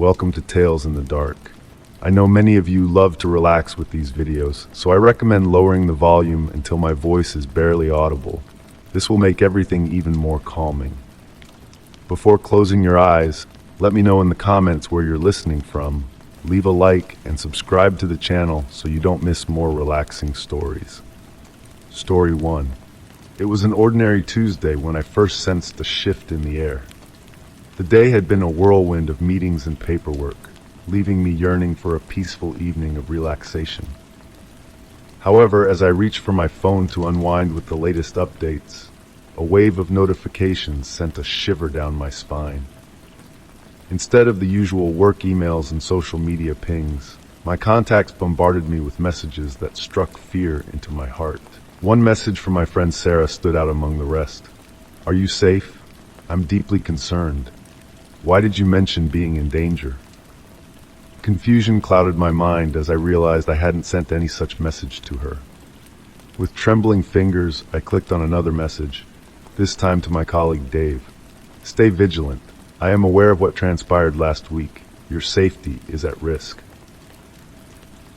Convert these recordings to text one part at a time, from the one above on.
welcome to Tales in the Dark. I know many of you love to relax with these videos, so I recommend lowering the volume until my voice is barely audible. This will make everything even more calming. Before closing your eyes, let me know in the comments where you're listening from. Leave a like and subscribe to the channel so you don't miss more relaxing stories. Story 1. It was an ordinary Tuesday when I first sensed a shift in the air. The day had been a whirlwind of meetings and paperwork, leaving me yearning for a peaceful evening of relaxation. However, as I reached for my phone to unwind with the latest updates, a wave of notifications sent a shiver down my spine. Instead of the usual work emails and social media pings, my contacts bombarded me with messages that struck fear into my heart. One message from my friend Sarah stood out among the rest. "Are you safe? I'm deeply concerned. Why did you mention being in danger?" Confusion clouded my mind as I realized I hadn't sent any such message to her. With trembling fingers, I clicked on another message, this time to my colleague Dave. "Stay vigilant. I am aware of what transpired last week. Your safety is at risk."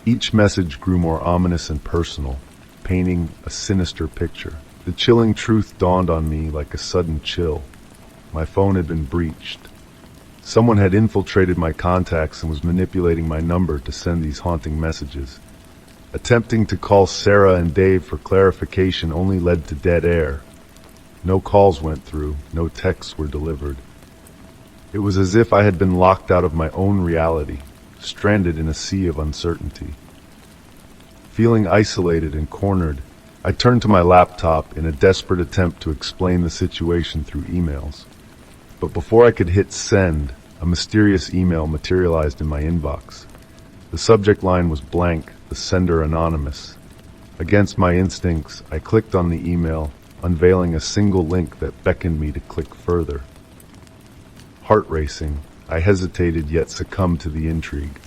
Each message grew more ominous and personal, painting a sinister picture. The chilling truth dawned on me like a sudden chill. My phone had been breached. Someone had infiltrated my contacts and was manipulating my number to send these haunting messages. Attempting to call Sarah and Dave for clarification only led to dead air. No calls went through, no texts were delivered. It was as if I had been locked out of my own reality, stranded in a sea of uncertainty. Feeling isolated and cornered, I turned to my laptop in a desperate attempt to explain the situation through emails. But before I could hit send, a mysterious email materialized in my inbox. The subject line was blank, the sender anonymous. Against my instincts, I clicked on the email, unveiling a single link that beckoned me to click further. Heart racing, I hesitated yet succumbed to the intrigue.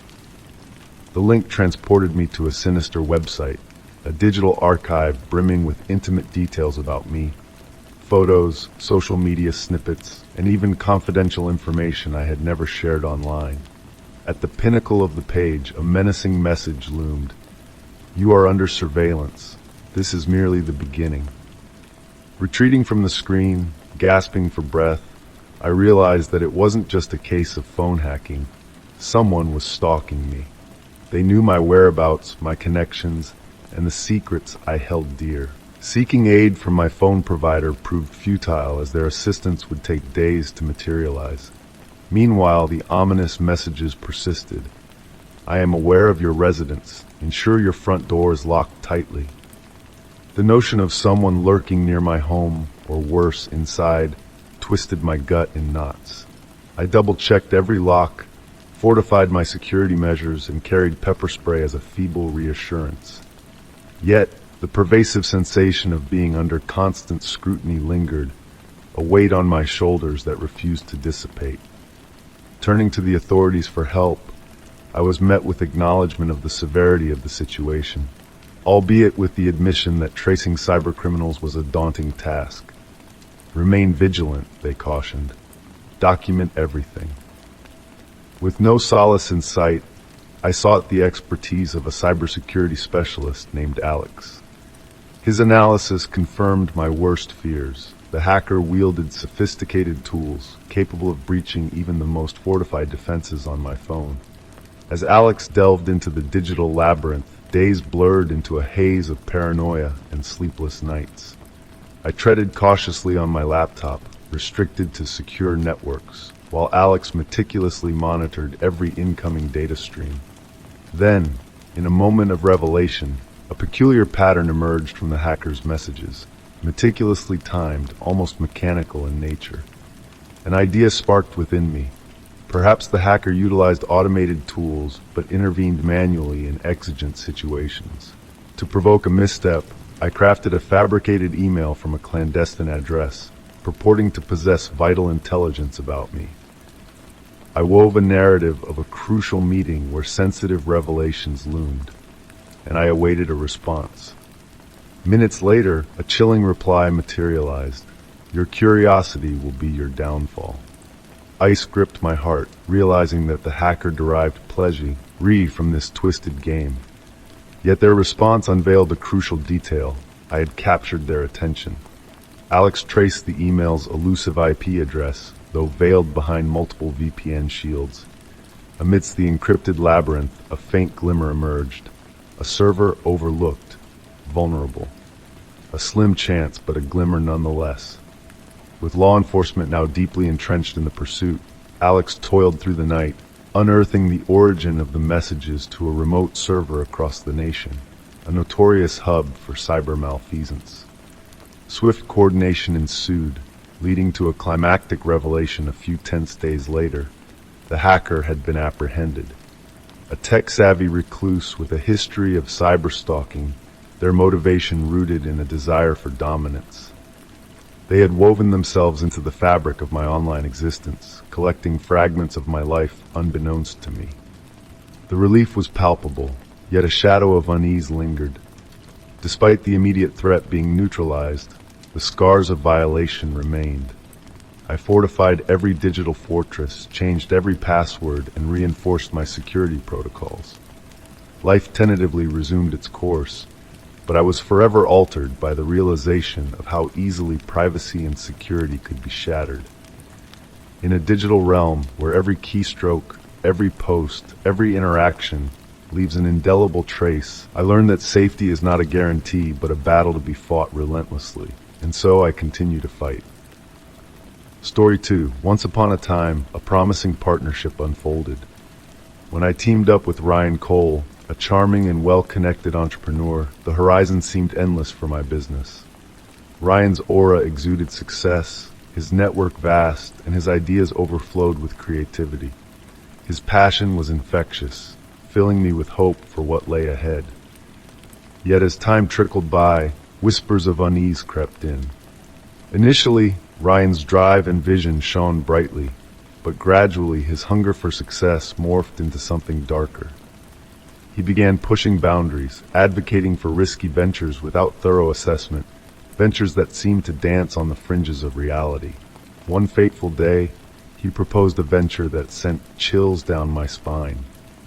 The link transported me to a sinister website, a digital archive brimming with intimate details about me. Photos, social media snippets, and even confidential information I had never shared online. At the pinnacle of the page, a menacing message loomed. "You are under surveillance. This is merely the beginning." Retreating from the screen, gasping for breath, I realized that it wasn't just a case of phone hacking. Someone was stalking me. They knew my whereabouts, my connections, and the secrets I held dear. Seeking aid from my phone provider proved futile as their assistance would take days to materialize. Meanwhile, the ominous messages persisted. "I am aware of your residence. Ensure your front door is locked tightly." The notion of someone lurking near my home, or worse, inside, twisted my gut in knots. I double-checked every lock, fortified my security measures, and carried pepper spray as a feeble reassurance. Yet, the pervasive sensation of being under constant scrutiny lingered, a weight on my shoulders that refused to dissipate. Turning to the authorities for help, I was met with acknowledgement of the severity of the situation, albeit with the admission that tracing cybercriminals was a daunting task. "Remain vigilant," they cautioned. "Document everything." With no solace in sight, I sought the expertise of a cybersecurity specialist named Alex. His analysis confirmed my worst fears. The hacker wielded sophisticated tools, capable of breaching even the most fortified defenses on my phone. As Alex delved into the digital labyrinth, days blurred into a haze of paranoia and sleepless nights. I treaded cautiously on my laptop, restricted to secure networks, while Alex meticulously monitored every incoming data stream. Then, in a moment of revelation, a peculiar pattern emerged from the hacker's messages, meticulously timed, almost mechanical in nature. An idea sparked within me. Perhaps the hacker utilized automated tools, but intervened manually in exigent situations. To provoke a misstep, I crafted a fabricated email from a clandestine address, purporting to possess vital intelligence about me. I wove a narrative of a crucial meeting where sensitive revelations loomed, and I awaited a response. Minutes later, a chilling reply materialized. "Your curiosity will be your downfall." Ice gripped my heart, realizing that the hacker derived pleasure from this twisted game. Yet their response unveiled a crucial detail. I had captured their attention. Alex traced the email's elusive IP address, though veiled behind multiple VPN shields. Amidst the encrypted labyrinth, a faint glimmer emerged. A server overlooked, vulnerable. A slim chance, but a glimmer nonetheless. With law enforcement now deeply entrenched in the pursuit, Alex toiled through the night, unearthing the origin of the messages to a remote server across the nation, a notorious hub for cyber malfeasance. Swift coordination ensued, leading to a climactic revelation a few tense days later. The hacker had been apprehended. A tech-savvy recluse with a history of cyberstalking, their motivation rooted in a desire for dominance. They had woven themselves into the fabric of my online existence, collecting fragments of my life unbeknownst to me. The relief was palpable, yet a shadow of unease lingered. Despite the immediate threat being neutralized, the scars of violation remained. I fortified every digital fortress, changed every password, and reinforced my security protocols. Life tentatively resumed its course, but I was forever altered by the realization of how easily privacy and security could be shattered. In a digital realm where every keystroke, every post, every interaction leaves an indelible trace, I learned that safety is not a guarantee but a battle to be fought relentlessly, and so I continue to fight. Story 2. Once upon a time, a promising partnership unfolded. When I teamed up with Ryan Cole, a charming and well-connected entrepreneur, the horizon seemed endless for my business. Ryan's aura exuded success, his network vast, and his ideas overflowed with creativity. His passion was infectious, filling me with hope for what lay ahead. Yet as time trickled by, whispers of unease crept in. Initially, Ryan's drive and vision shone brightly, but gradually his hunger for success morphed into something darker. He began pushing boundaries, advocating for risky ventures without thorough assessment, ventures that seemed to dance on the fringes of reality. One fateful day, he proposed a venture that sent chills down my spine,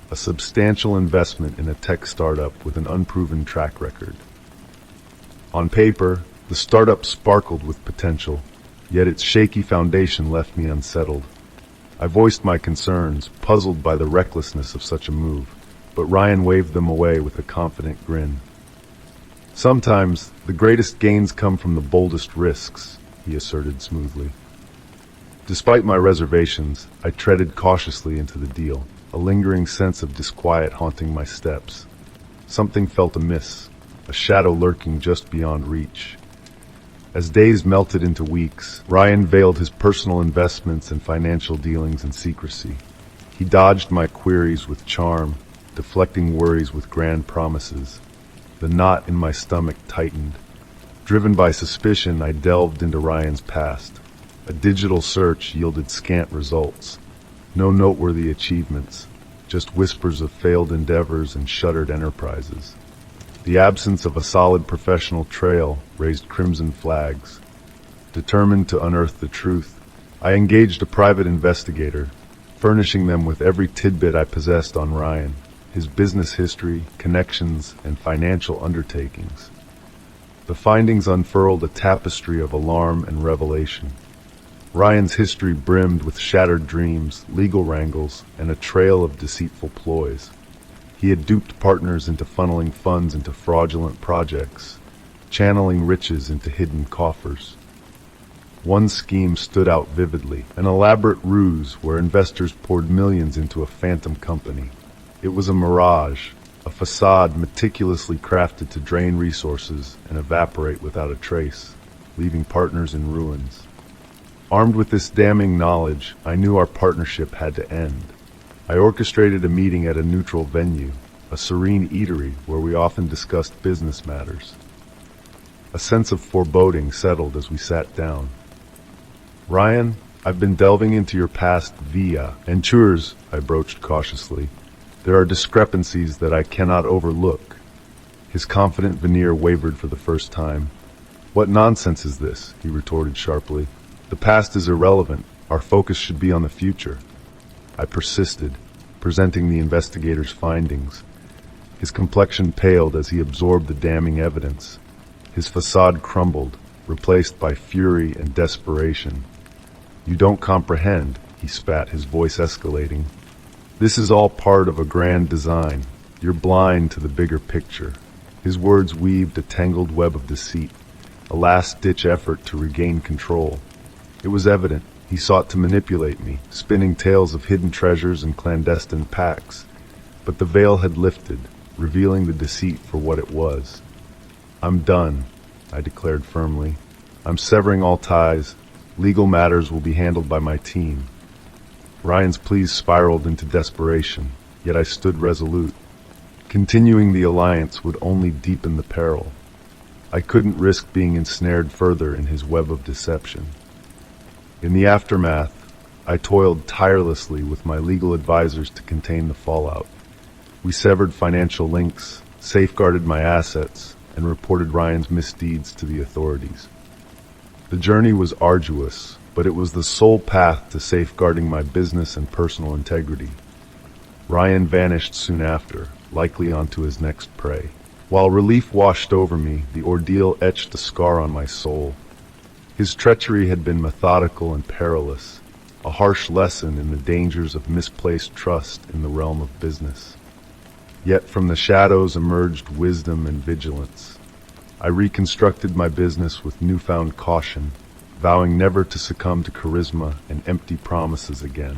a substantial investment in a tech startup with an unproven track record. On paper, the startup sparkled with potential, yet its shaky foundation left me unsettled. I voiced my concerns, puzzled by the recklessness of such a move, but Ryan waved them away with a confident grin. Sometimes, the greatest gains come from the boldest risks, he asserted smoothly. Despite my reservations, I treaded cautiously into the deal, a lingering sense of disquiet haunting my steps. Something felt amiss, a shadow lurking just beyond reach. As days melted into weeks, Ryan veiled his personal investments and financial dealings in secrecy. He dodged my queries with charm, deflecting worries with grand promises. The knot in my stomach tightened. Driven by suspicion, I delved into Ryan's past. A digital search yielded scant results. No noteworthy achievements, just whispers of failed endeavors and shuttered enterprises. The absence of a solid professional trail raised crimson flags. Determined to unearth the truth, I engaged a private investigator, furnishing them with every tidbit I possessed on Ryan, his business history, connections, and financial undertakings. The findings unfurled a tapestry of alarm and revelation. Ryan's history brimmed with shattered dreams, legal wrangles, and a trail of deceitful ploys. He had duped partners into funneling funds into fraudulent projects, channeling riches into hidden coffers. One scheme stood out vividly, an elaborate ruse where investors poured millions into a phantom company. It was a mirage, a facade meticulously crafted to drain resources and evaporate without a trace, leaving partners in ruins. Armed with this damning knowledge, I knew our partnership had to end. I orchestrated a meeting at a neutral venue, a serene eatery where we often discussed business matters. A sense of foreboding settled as we sat down. "Ryan, I've been delving into your past via ventures," I broached cautiously. "There are discrepancies that I cannot overlook." His confident veneer wavered for the first time. "What nonsense is this?" he retorted sharply. "The past is irrelevant. Our focus should be on the future. I persisted, presenting the investigator's findings. His complexion paled as he absorbed the damning evidence. His facade crumbled, replaced by fury and desperation. "You don't comprehend," he spat, his voice escalating. "This is all part of a grand design. You're blind to the bigger picture." His words weaved a tangled web of deceit, a last-ditch effort to regain control. It was evident he sought to manipulate me, spinning tales of hidden treasures and clandestine pacts. But the veil had lifted, revealing the deceit for what it was. "I'm done," I declared firmly. "I'm severing all ties. Legal matters will be handled by my team." Ryan's pleas spiraled into desperation, yet I stood resolute. Continuing the alliance would only deepen the peril. I couldn't risk being ensnared further in his web of deception. In the aftermath, I toiled tirelessly with my legal advisors to contain the fallout. We severed financial links, safeguarded my assets, and reported Ryan's misdeeds to the authorities. The journey was arduous, but it was the sole path to safeguarding my business and personal integrity. Ryan vanished soon after, likely onto his next prey. While relief washed over me, the ordeal etched a scar on my soul. His treachery had been methodical and perilous, a harsh lesson in the dangers of misplaced trust in the realm of business. Yet from the shadows emerged wisdom and vigilance. I reconstructed my business with newfound caution, vowing never to succumb to charisma and empty promises again.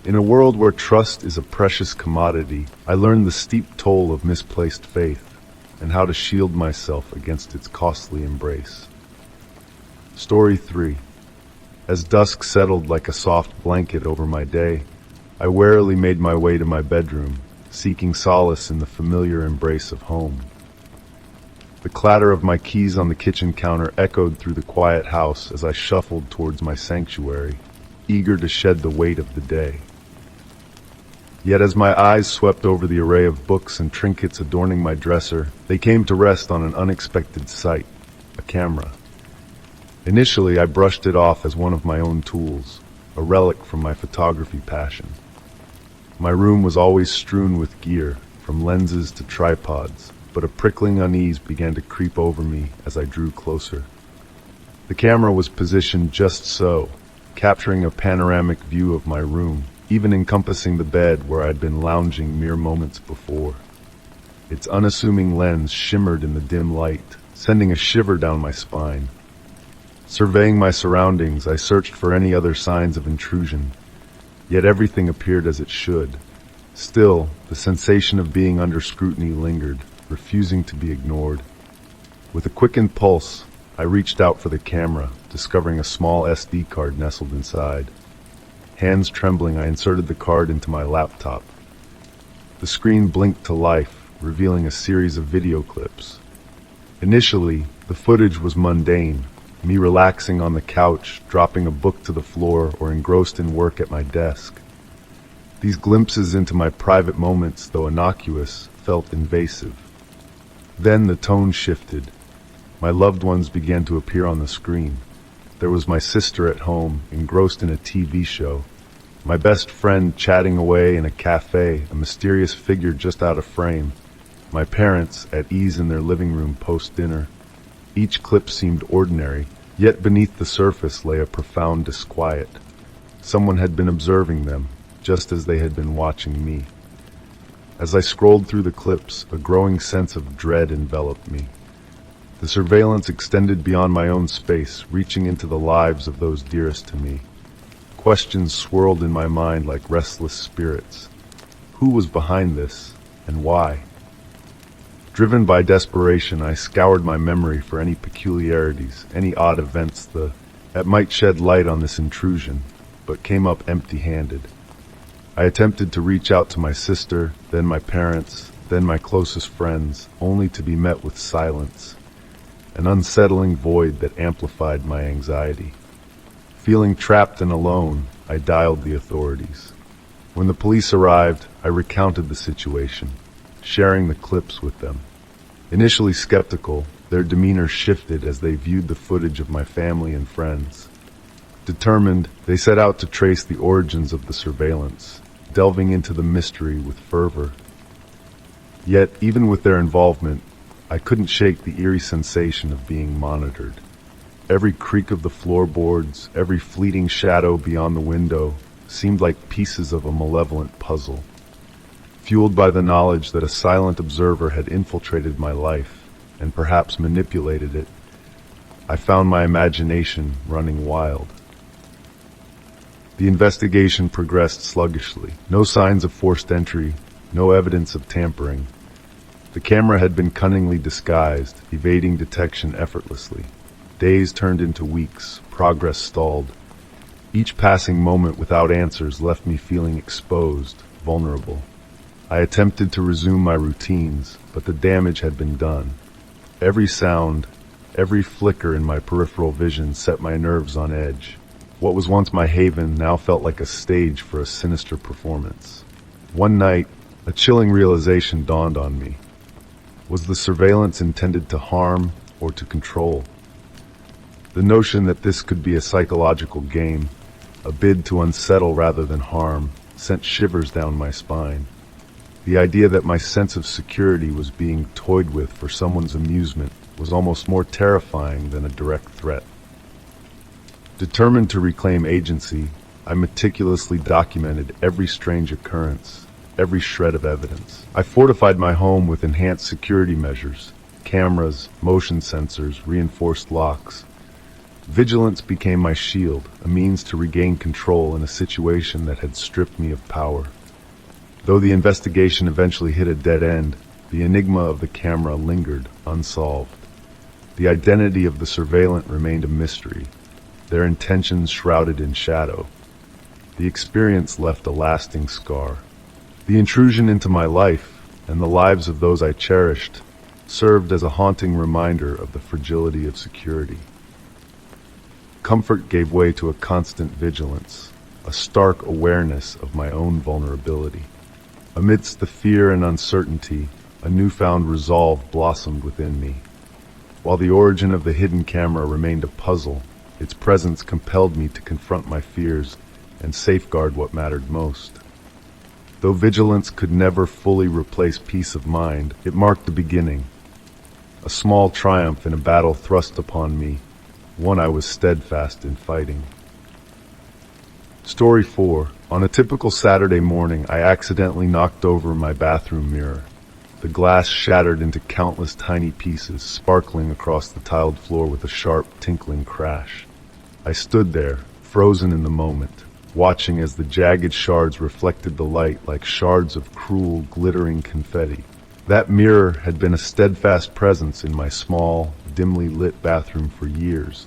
In a world where trust is a precious commodity, I learned the steep toll of misplaced faith and how to shield myself against its costly embrace. Story 3. As dusk settled like a soft blanket over my day, I warily made my way to my bedroom, seeking solace in the familiar embrace of home. The clatter of my keys on the kitchen counter echoed through the quiet house as I shuffled towards my sanctuary, eager to shed the weight of the day. Yet as my eyes swept over the array of books and trinkets adorning my dresser, they came to rest on an unexpected sight: a camera. Initially, I brushed it off as one of my own tools, a relic from my photography passion. My room was always strewn with gear, from lenses to tripods, but a prickling unease began to creep over me as I drew closer. The camera was positioned just so, capturing a panoramic view of my room, even encompassing the bed where I'd been lounging mere moments before. Its unassuming lens shimmered in the dim light, sending a shiver down my spine. Surveying my surroundings, I searched for any other signs of intrusion, yet everything appeared as it should. Still, the sensation of being under scrutiny lingered, refusing to be ignored. With a quickened pulse, I reached out for the camera, discovering a small SD card nestled inside. Hands trembling, I inserted the card into my laptop. The screen blinked to life, revealing a series of video clips. Initially, the footage was mundane, me relaxing on the couch, dropping a book to the floor, or engrossed in work at my desk. These glimpses into my private moments, though innocuous, felt invasive. Then the tone shifted. My loved ones began to appear on the screen. There was my sister at home, engrossed in a TV show. My best friend chatting away in a cafe, a mysterious figure just out of frame. My parents at ease in their living room post-dinner. Each clip seemed ordinary, yet beneath the surface lay a profound disquiet. Someone had been observing them, just as they had been watching me. As I scrolled through the clips, a growing sense of dread enveloped me. The surveillance extended beyond my own space, reaching into the lives of those dearest to me. Questions swirled in my mind like restless spirits. Who was behind this, and why? Driven by desperation, I scoured my memory for any peculiarities, any odd events that might shed light on this intrusion, but came up empty-handed. I attempted to reach out to my sister, then my parents, then my closest friends, only to be met with silence. An unsettling void that amplified my anxiety. Feeling trapped and alone, I dialed the authorities. When the police arrived, I recounted the situation, sharing the clips with them. Initially skeptical, their demeanor shifted as they viewed the footage of my family and friends. Determined, they set out to trace the origins of the surveillance, delving into the mystery with fervor. Yet, even with their involvement, I couldn't shake the eerie sensation of being monitored. Every creak of the floorboards, every fleeting shadow beyond the window, seemed like pieces of a malevolent puzzle. Fueled by the knowledge that a silent observer had infiltrated my life, and perhaps manipulated it, I found my imagination running wild. The investigation progressed sluggishly. No signs of forced entry, no evidence of tampering. The camera had been cunningly disguised, evading detection effortlessly. Days turned into weeks, progress stalled. Each passing moment without answers left me feeling exposed, vulnerable. I attempted to resume my routines, but the damage had been done. Every sound, every flicker in my peripheral vision set my nerves on edge. What was once my haven now felt like a stage for a sinister performance. One night, a chilling realization dawned on me. Was the surveillance intended to harm or to control? The notion that this could be a psychological game, a bid to unsettle rather than harm, sent shivers down my spine. The idea that my sense of security was being toyed with for someone's amusement was almost more terrifying than a direct threat. Determined to reclaim agency, I meticulously documented every strange occurrence, every shred of evidence. I fortified my home with enhanced security measures, cameras, motion sensors, reinforced locks. Vigilance became my shield, a means to regain control in a situation that had stripped me of power. Though the investigation eventually hit a dead end, the enigma of the camera lingered unsolved. The identity of the surveillant remained a mystery, their intentions shrouded in shadow. The experience left a lasting scar. The intrusion into my life, and the lives of those I cherished, served as a haunting reminder of the fragility of security. Comfort gave way to a constant vigilance, a stark awareness of my own vulnerability. Amidst the fear and uncertainty, a newfound resolve blossomed within me. While the origin of the hidden camera remained a puzzle, its presence compelled me to confront my fears and safeguard what mattered most. Though vigilance could never fully replace peace of mind, it marked the beginning. A small triumph in a battle thrust upon me, one I was steadfast in fighting. Story 4. On a typical Saturday morning, I accidentally knocked over my bathroom mirror. The glass shattered into countless tiny pieces, sparkling across the tiled floor with a sharp, tinkling crash. I stood there, frozen in the moment, watching as the jagged shards reflected the light like shards of cruel, glittering confetti. That mirror had been a steadfast presence in my small, dimly lit bathroom for years,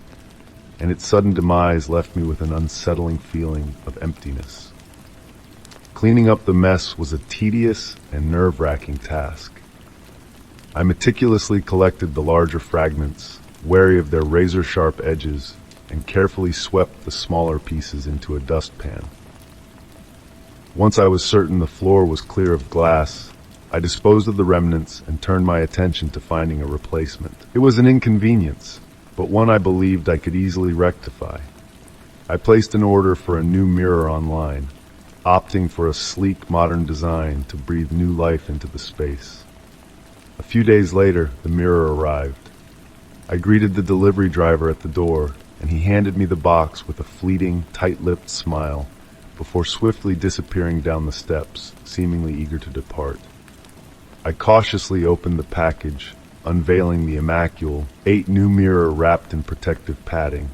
and its sudden demise left me with an unsettling feeling of emptiness. Cleaning up the mess was a tedious and nerve-wracking task. I meticulously collected the larger fragments, wary of their razor-sharp edges, and carefully swept the smaller pieces into a dustpan. Once I was certain the floor was clear of glass, I disposed of the remnants and turned my attention to finding a replacement. It was an inconvenience, but one I believed I could easily rectify. I placed an order for a new mirror online, opting for a sleek, modern design to breathe new life into the space. A few days later, the mirror arrived. I greeted the delivery driver at the door, and he handed me the box with a fleeting, tight-lipped smile before swiftly disappearing down the steps, seemingly eager to depart. I cautiously opened the package, unveiling the immaculate 8 new mirror wrapped in protective padding.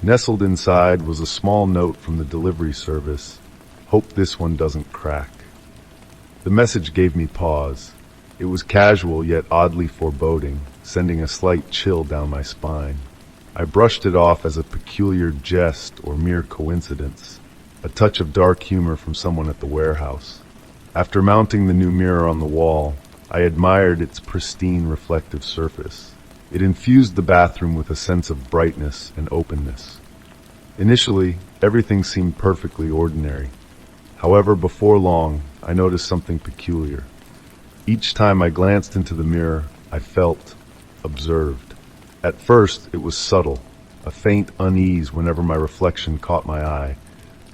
Nestled inside was a small note from the delivery service. Hope this one doesn't crack. The message gave me pause. It was casual yet oddly foreboding, sending a slight chill down my spine. I brushed it off as a peculiar jest or mere coincidence, a touch of dark humor from someone at the warehouse. After mounting the new mirror on the wall, I admired its pristine reflective surface. It infused the bathroom with a sense of brightness and openness. Initially, everything seemed perfectly ordinary. However, before long, I noticed something peculiar. Each time I glanced into the mirror, I felt observed. At first, it was subtle, a faint unease whenever my reflection caught my eye.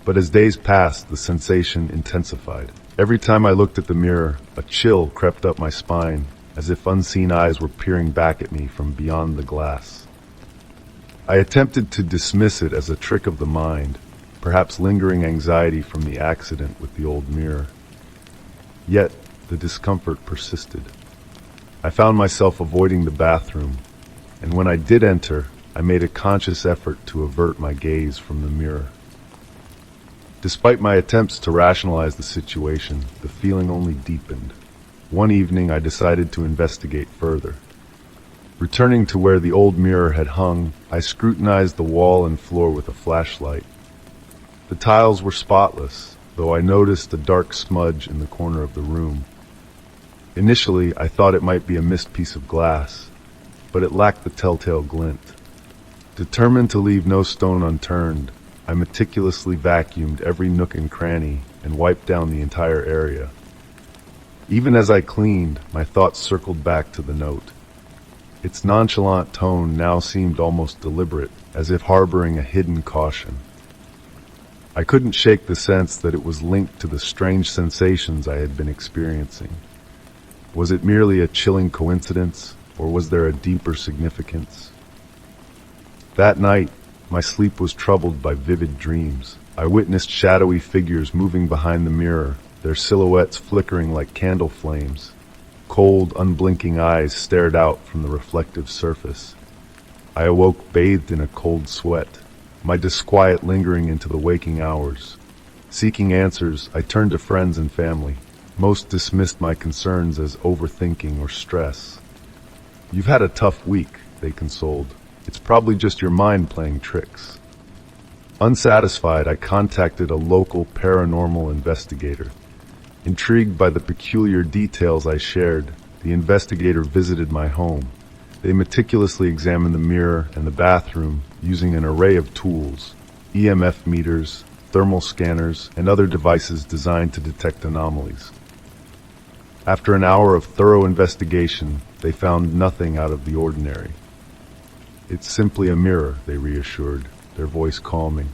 But as days passed, the sensation intensified. Every time I looked at the mirror, a chill crept up my spine, as if unseen eyes were peering back at me from beyond the glass. I attempted to dismiss it as a trick of the mind, perhaps lingering anxiety from the accident with the old mirror. Yet, the discomfort persisted. I found myself avoiding the bathroom, and when I did enter, I made a conscious effort to avert my gaze from the mirror. Despite my attempts to rationalize the situation, the feeling only deepened. One evening, I decided to investigate further. Returning to where the old mirror had hung, I scrutinized the wall and floor with a flashlight. The tiles were spotless, though I noticed a dark smudge in the corner of the room. Initially, I thought it might be a missed piece of glass, but it lacked the telltale glint. Determined to leave no stone unturned, I meticulously vacuumed every nook and cranny and wiped down the entire area. Even as I cleaned, my thoughts circled back to the note. Its nonchalant tone now seemed almost deliberate, as if harboring a hidden caution. I couldn't shake the sense that it was linked to the strange sensations I had been experiencing. Was it merely a chilling coincidence, or was there a deeper significance? That night, my sleep was troubled by vivid dreams. I witnessed shadowy figures moving behind the mirror, their silhouettes flickering like candle flames. Cold, unblinking eyes stared out from the reflective surface. I awoke bathed in a cold sweat, my disquiet lingering into the waking hours. Seeking answers, I turned to friends and family. Most dismissed my concerns as overthinking or stress. "You've had a tough week," they consoled. "It's probably just your mind playing tricks." Unsatisfied, I contacted a local paranormal investigator. Intrigued by the peculiar details I shared, the investigator visited my home. They meticulously examined the mirror and the bathroom using an array of tools: EMF meters, thermal scanners, and other devices designed to detect anomalies. After an hour of thorough investigation, they found nothing out of the ordinary. "It's simply a mirror," they reassured, their voice calming.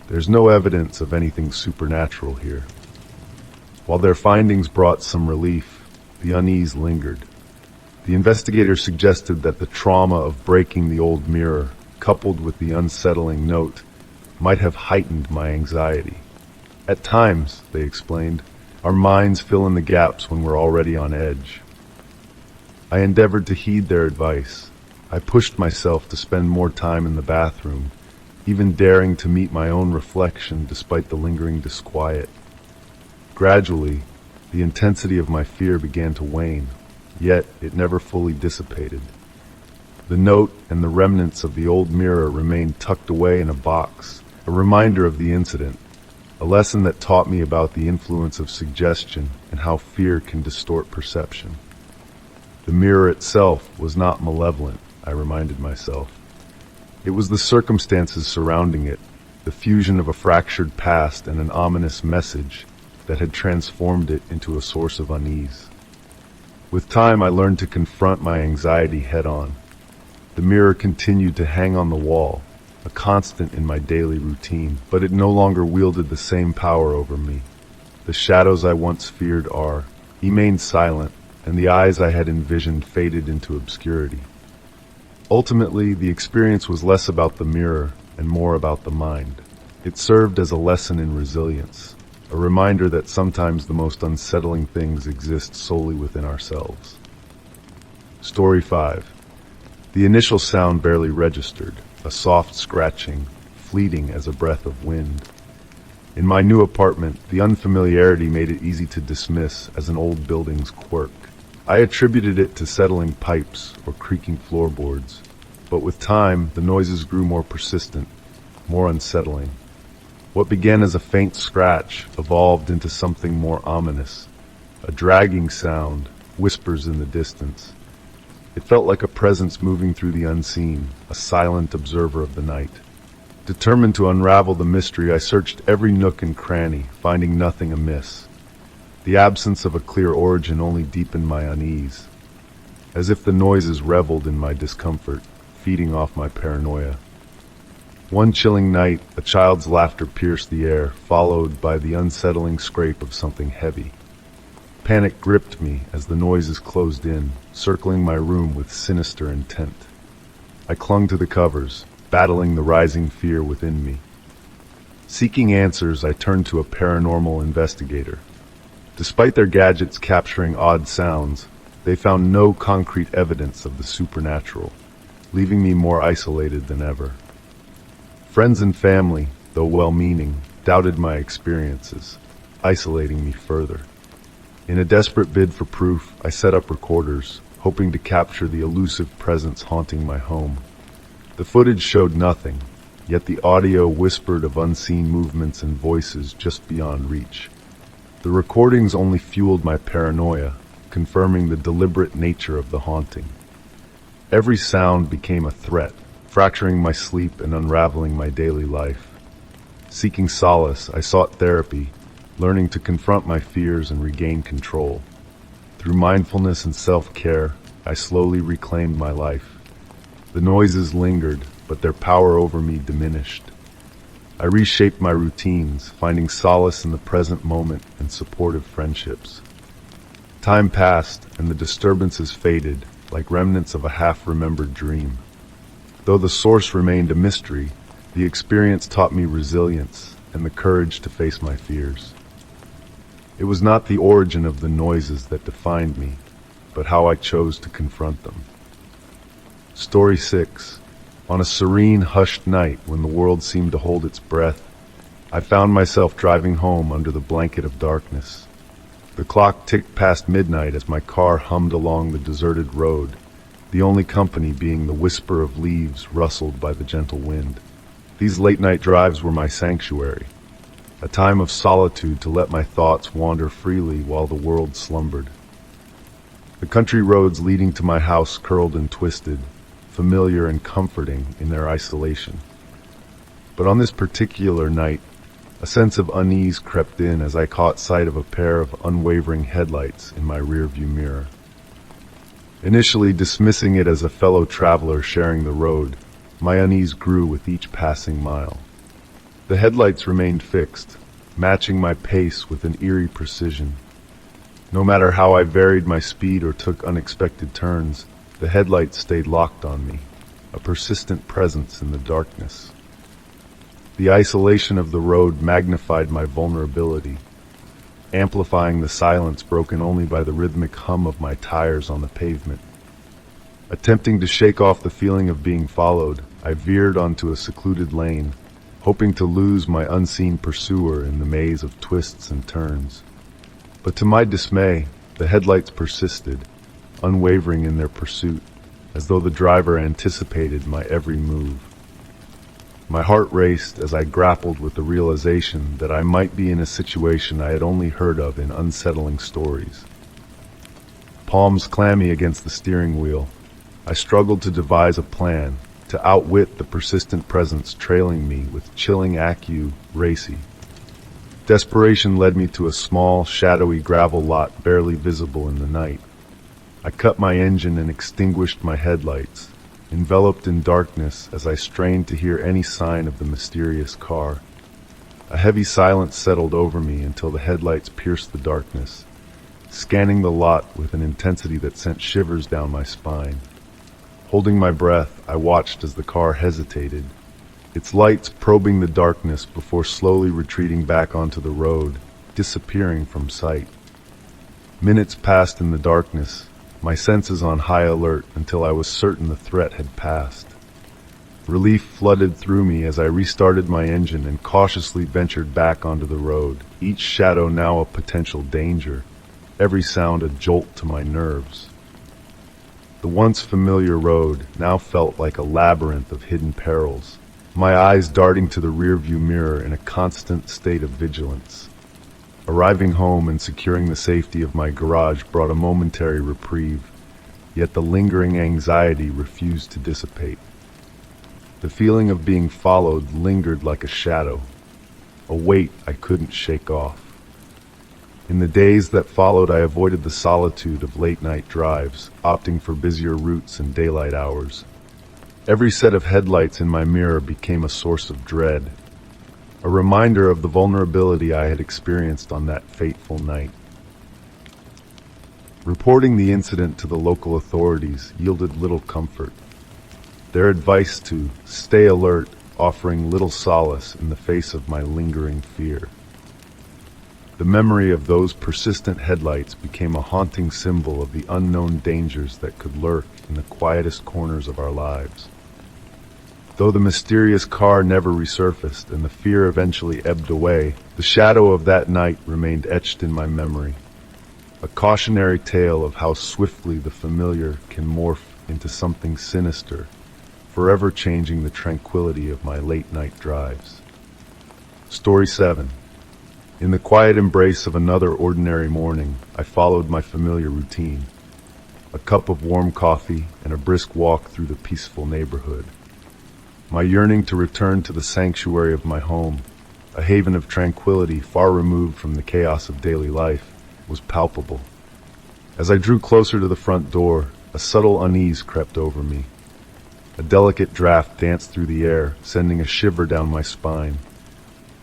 "There's no evidence of anything supernatural here." While their findings brought some relief, the unease lingered. The investigator suggested that the trauma of breaking the old mirror, coupled with the unsettling note, might have heightened my anxiety. "At times," they explained, "our minds fill in the gaps when we're already on edge." I endeavored to heed their advice. I pushed myself to spend more time in the bathroom, even daring to meet my own reflection despite the lingering disquiet. Gradually, the intensity of my fear began to wane, yet it never fully dissipated. The note and the remnants of the old mirror remained tucked away in a box, a reminder of the incident, a lesson that taught me about the influence of suggestion and how fear can distort perception. The mirror itself was not malevolent, I reminded myself. It was the circumstances surrounding it, the fusion of a fractured past and an ominous message, that had transformed it into a source of unease. With time, I learned to confront my anxiety head-on. The mirror continued to hang on the wall, a constant in my daily routine, but it no longer wielded the same power over me. The shadows I once feared remained silent, and the eyes I had envisioned faded into obscurity. Ultimately, the experience was less about the mirror and more about the mind. It served as a lesson in resilience, a reminder that sometimes the most unsettling things exist solely within ourselves. Story 5. The initial sound barely registered, a soft scratching, fleeting as a breath of wind. In my new apartment, the unfamiliarity made it easy to dismiss as an old building's quirk. I attributed it to settling pipes or creaking floorboards, but with time, the noises grew more persistent, more unsettling. What began as a faint scratch evolved into something more ominous, a dragging sound, whispers in the distance. It felt like a presence moving through the unseen, a silent observer of the night. Determined to unravel the mystery, I searched every nook and cranny, finding nothing amiss. The absence of a clear origin only deepened my unease, as if the noises reveled in my discomfort, feeding off my paranoia. One chilling night, a child's laughter pierced the air, followed by the unsettling scrape of something heavy. Panic gripped me as the noises closed in, circling my room with sinister intent. I clung to the covers, battling the rising fear within me. Seeking answers, I turned to a paranormal investigator. Despite their gadgets capturing odd sounds, they found no concrete evidence of the supernatural, leaving me more isolated than ever. Friends and family, though well-meaning, doubted my experiences, isolating me further. In a desperate bid for proof, I set up recorders, hoping to capture the elusive presence haunting my home. The footage showed nothing, yet the audio whispered of unseen movements and voices just beyond reach. The recordings only fueled my paranoia, confirming the deliberate nature of the haunting. Every sound became a threat, fracturing my sleep and unraveling my daily life. Seeking solace, I sought therapy, learning to confront my fears and regain control. Through mindfulness and self-care, I slowly reclaimed my life. The noises lingered, but their power over me diminished. I reshaped my routines, finding solace in the present moment and supportive friendships. Time passed, and the disturbances faded, like remnants of a half-remembered dream. Though the source remained a mystery, the experience taught me resilience and the courage to face my fears. It was not the origin of the noises that defined me, but how I chose to confront them. Story 6. On a serene, hushed night when the world seemed to hold its breath, I found myself driving home under the blanket of darkness. The clock ticked past midnight as my car hummed along the deserted road, the only company being the whisper of leaves rustled by the gentle wind. These late-night drives were my sanctuary, a time of solitude to let my thoughts wander freely while the world slumbered. The country roads leading to my house curled and twisted, familiar and comforting in their isolation. But on this particular night, a sense of unease crept in as I caught sight of a pair of unwavering headlights in my rearview mirror. Initially dismissing it as a fellow traveler sharing the road, my unease grew with each passing mile. The headlights remained fixed, matching my pace with an eerie precision. No matter how I varied my speed or took unexpected turns, the headlights stayed locked on me, a persistent presence in the darkness. The isolation of the road magnified my vulnerability, amplifying the silence broken only by the rhythmic hum of my tires on the pavement. Attempting to shake off the feeling of being followed, I veered onto a secluded lane, hoping to lose my unseen pursuer in the maze of twists and turns. But to my dismay, the headlights persisted, unwavering in their pursuit, as though the driver anticipated my every move. My heart raced as I grappled with the realization that I might be in a situation I had only heard of in unsettling stories. Palms clammy against the steering wheel, I struggled to devise a plan to outwit the persistent presence trailing me with chilling accuracy. Desperation led me to a small, shadowy gravel lot barely visible in the night. I cut my engine and extinguished my headlights, enveloped in darkness as I strained to hear any sign of the mysterious car. A heavy silence settled over me until the headlights pierced the darkness, scanning the lot with an intensity that sent shivers down my spine. Holding my breath, I watched as the car hesitated, its lights probing the darkness before slowly retreating back onto the road, disappearing from sight. Minutes passed in the darkness, my senses on high alert until I was certain the threat had passed. Relief flooded through me as I restarted my engine and cautiously ventured back onto the road, each shadow now a potential danger, every sound a jolt to my nerves. The once familiar road now felt like a labyrinth of hidden perils, my eyes darting to the rearview mirror in a constant state of vigilance. Arriving home and securing the safety of my garage brought a momentary reprieve, yet the lingering anxiety refused to dissipate. The feeling of being followed lingered like a shadow, a weight I couldn't shake off. In the days that followed, I avoided the solitude of late-night drives, opting for busier routes and daylight hours. Every set of headlights in my mirror became a source of dread, a reminder of the vulnerability I had experienced on that fateful night. Reporting the incident to the local authorities yielded little comfort, their advice to stay alert offering little solace in the face of my lingering fear. The memory of those persistent headlights became a haunting symbol of the unknown dangers that could lurk in the quietest corners of our lives. Though the mysterious car never resurfaced and the fear eventually ebbed away, the shadow of that night remained etched in my memory, a cautionary tale of how swiftly the familiar can morph into something sinister, forever changing the tranquility of my late-night drives. Story 7. In the quiet embrace of another ordinary morning, I followed my familiar routine, a cup of warm coffee and a brisk walk through the peaceful neighborhood. My yearning to return to the sanctuary of my home, a haven of tranquility far removed from the chaos of daily life, was palpable. As I drew closer to the front door, a subtle unease crept over me. A delicate draft danced through the air, sending a shiver down my spine.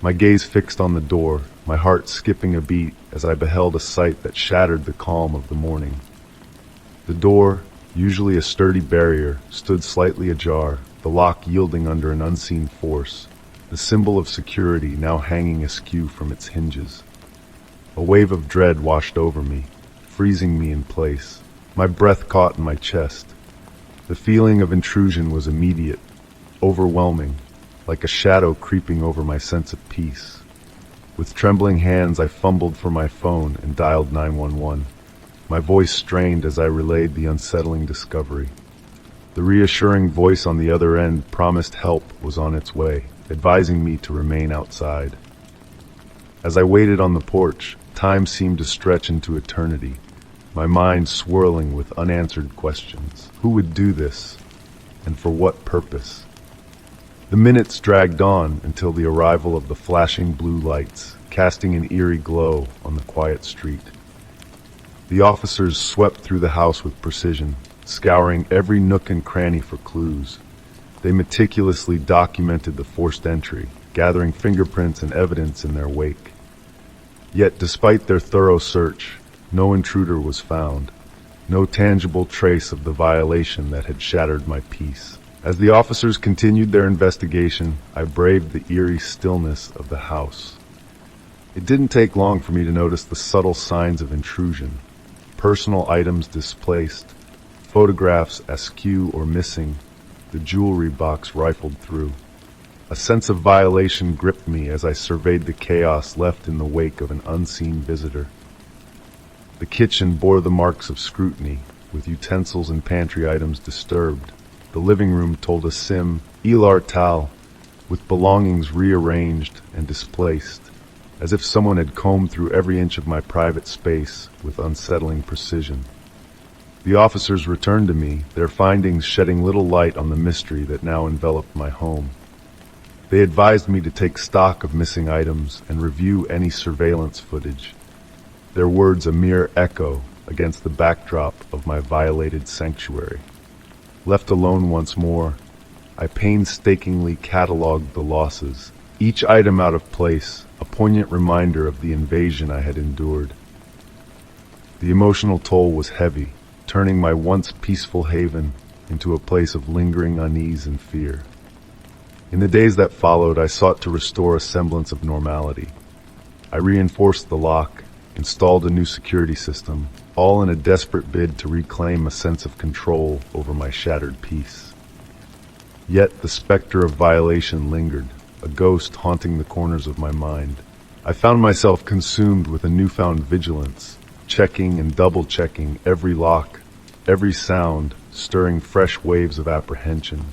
My gaze fixed on the door, my heart skipping a beat as I beheld a sight that shattered the calm of the morning. The door, usually a sturdy barrier, stood slightly ajar, the lock yielding under an unseen force, the symbol of security now hanging askew from its hinges. A wave of dread washed over me, freezing me in place. My breath caught in my chest. The feeling of intrusion was immediate, overwhelming, like a shadow creeping over my sense of peace. With trembling hands, I fumbled for my phone and dialed 911. My voice strained as I relayed the unsettling discovery. The reassuring voice on the other end promised help was on its way, advising me to remain outside. As I waited on the porch, time seemed to stretch into eternity, my mind swirling with unanswered questions. Who would do this? And for what purpose? The minutes dragged on until the arrival of the flashing blue lights, casting an eerie glow on the quiet street. The officers swept through the house with precision, scouring every nook and cranny for clues. They meticulously documented the forced entry, gathering fingerprints and evidence in their wake. Yet despite their thorough search, no intruder was found, no tangible trace of the violation that had shattered my peace. As the officers continued their investigation, I braved the eerie stillness of the house. It didn't take long for me to notice the subtle signs of intrusion. Personal items displaced, photographs askew or missing, the jewelry box rifled through. A sense of violation gripped me as I surveyed the chaos left in the wake of an unseen visitor. The kitchen bore the marks of scrutiny, with utensils and pantry items disturbed. The living room told a sim, Elar Tal, with belongings rearranged and displaced, as if someone had combed through every inch of my private space with unsettling precision. The officers returned to me, their findings shedding little light on the mystery that now enveloped my home. They advised me to take stock of missing items and review any surveillance footage, their words a mere echo against the backdrop of my violated sanctuary. Left alone once more, I painstakingly cataloged the losses, each item out of place, a poignant reminder of the invasion I had endured. The emotional toll was heavy, turning my once peaceful haven into a place of lingering unease and fear. In the days that followed, I sought to restore a semblance of normality. I reinforced the lock, installed a new security system, all in a desperate bid to reclaim a sense of control over my shattered peace. Yet the specter of violation lingered, a ghost haunting the corners of my mind. I found myself consumed with a newfound vigilance, checking and double-checking every lock, every sound, stirring fresh waves of apprehension.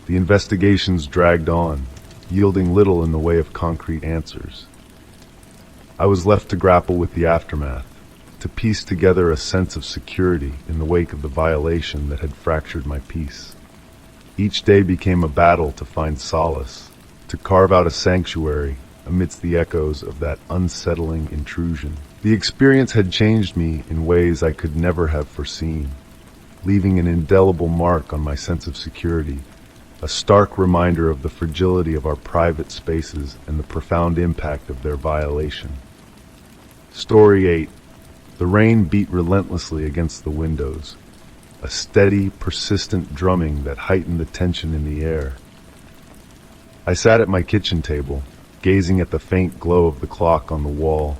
The investigations dragged on, yielding little in the way of concrete answers. I was left to grapple with the aftermath, to piece together a sense of security in the wake of the violation that had fractured my peace. Each day became a battle to find solace, to carve out a sanctuary amidst the echoes of that unsettling intrusion. The experience had changed me in ways I could never have foreseen. leaving an indelible mark on my sense of security, a stark reminder of the fragility of our private spaces and the profound impact of their violation. Story 8. The rain beat relentlessly against the windows, a steady, persistent drumming that heightened the tension in the air. I sat at my kitchen table, gazing at the faint glow of the clock on the wall,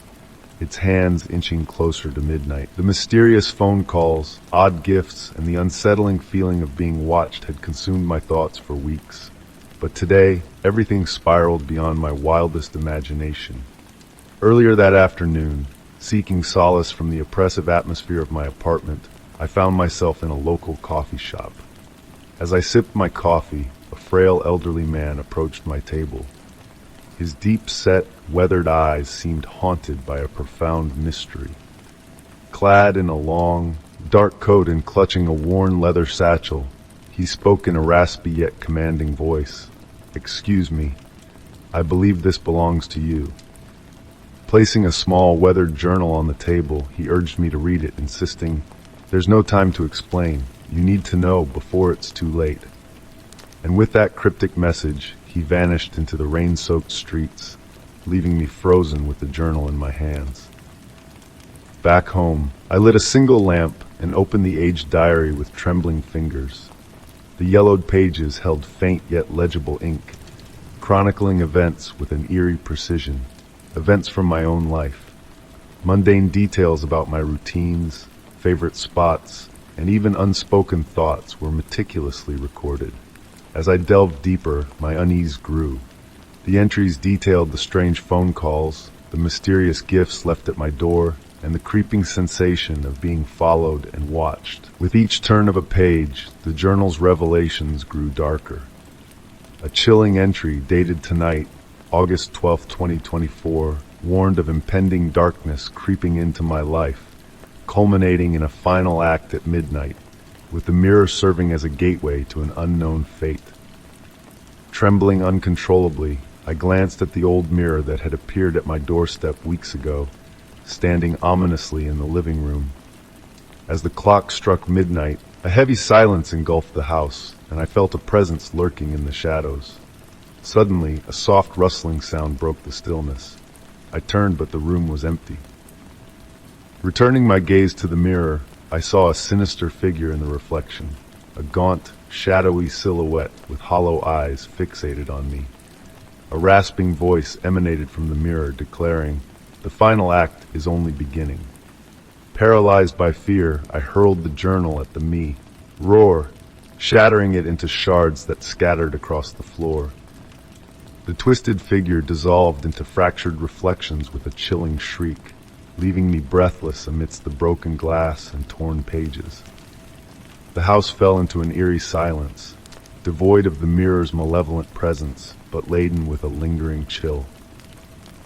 its hands inching closer to midnight. The mysterious phone calls, odd gifts, and the unsettling feeling of being watched had consumed my thoughts for weeks. But today, everything spiraled beyond my wildest imagination. Earlier that afternoon, seeking solace from the oppressive atmosphere of my apartment, I found myself in a local coffee shop. As I sipped my coffee, a frail elderly man approached my table. His deep-set, weathered eyes seemed haunted by a profound mystery. Clad in a long, dark coat and clutching a worn leather satchel, he spoke in a raspy yet commanding voice. "Excuse me, I believe this belongs to you." Placing a small, weathered journal on the table, he urged me to read it, insisting, "There's no time to explain. You need to know before it's too late." And with that cryptic message, he vanished into the rain-soaked streets, leaving me frozen with the journal in my hands. Back home, I lit a single lamp and opened the aged diary with trembling fingers. The yellowed pages held faint yet legible ink, chronicling events with an eerie precision, events from my own life. Mundane details about my routines, favorite spots, and even unspoken thoughts were meticulously recorded. As I delved deeper, my unease grew. The entries detailed the strange phone calls, the mysterious gifts left at my door, and the creeping sensation of being followed and watched. With each turn of a page, the journal's revelations grew darker. A chilling entry dated tonight, August 12, 2024, warned of impending darkness creeping into my life, culminating in a final act at midnight, with the mirror serving as a gateway to an unknown fate. Trembling uncontrollably, I glanced at the old mirror that had appeared at my doorstep weeks ago, standing ominously in the living room. As the clock struck midnight, a heavy silence engulfed the house, and I felt a presence lurking in the shadows. Suddenly, a soft rustling sound broke the stillness. I turned, but the room was empty. Returning my gaze to the mirror, I saw a sinister figure in the reflection, a gaunt, shadowy silhouette with hollow eyes fixated on me. A rasping voice emanated from the mirror declaring, "The final act is only beginning." Paralyzed by fear, I hurled the journal at the me, roar, shattering it into shards that scattered across the floor. The twisted figure dissolved into fractured reflections with a chilling shriek, leaving me breathless amidst the broken glass and torn pages. The house fell into an eerie silence, devoid of the mirror's malevolent presence, but laden with a lingering chill.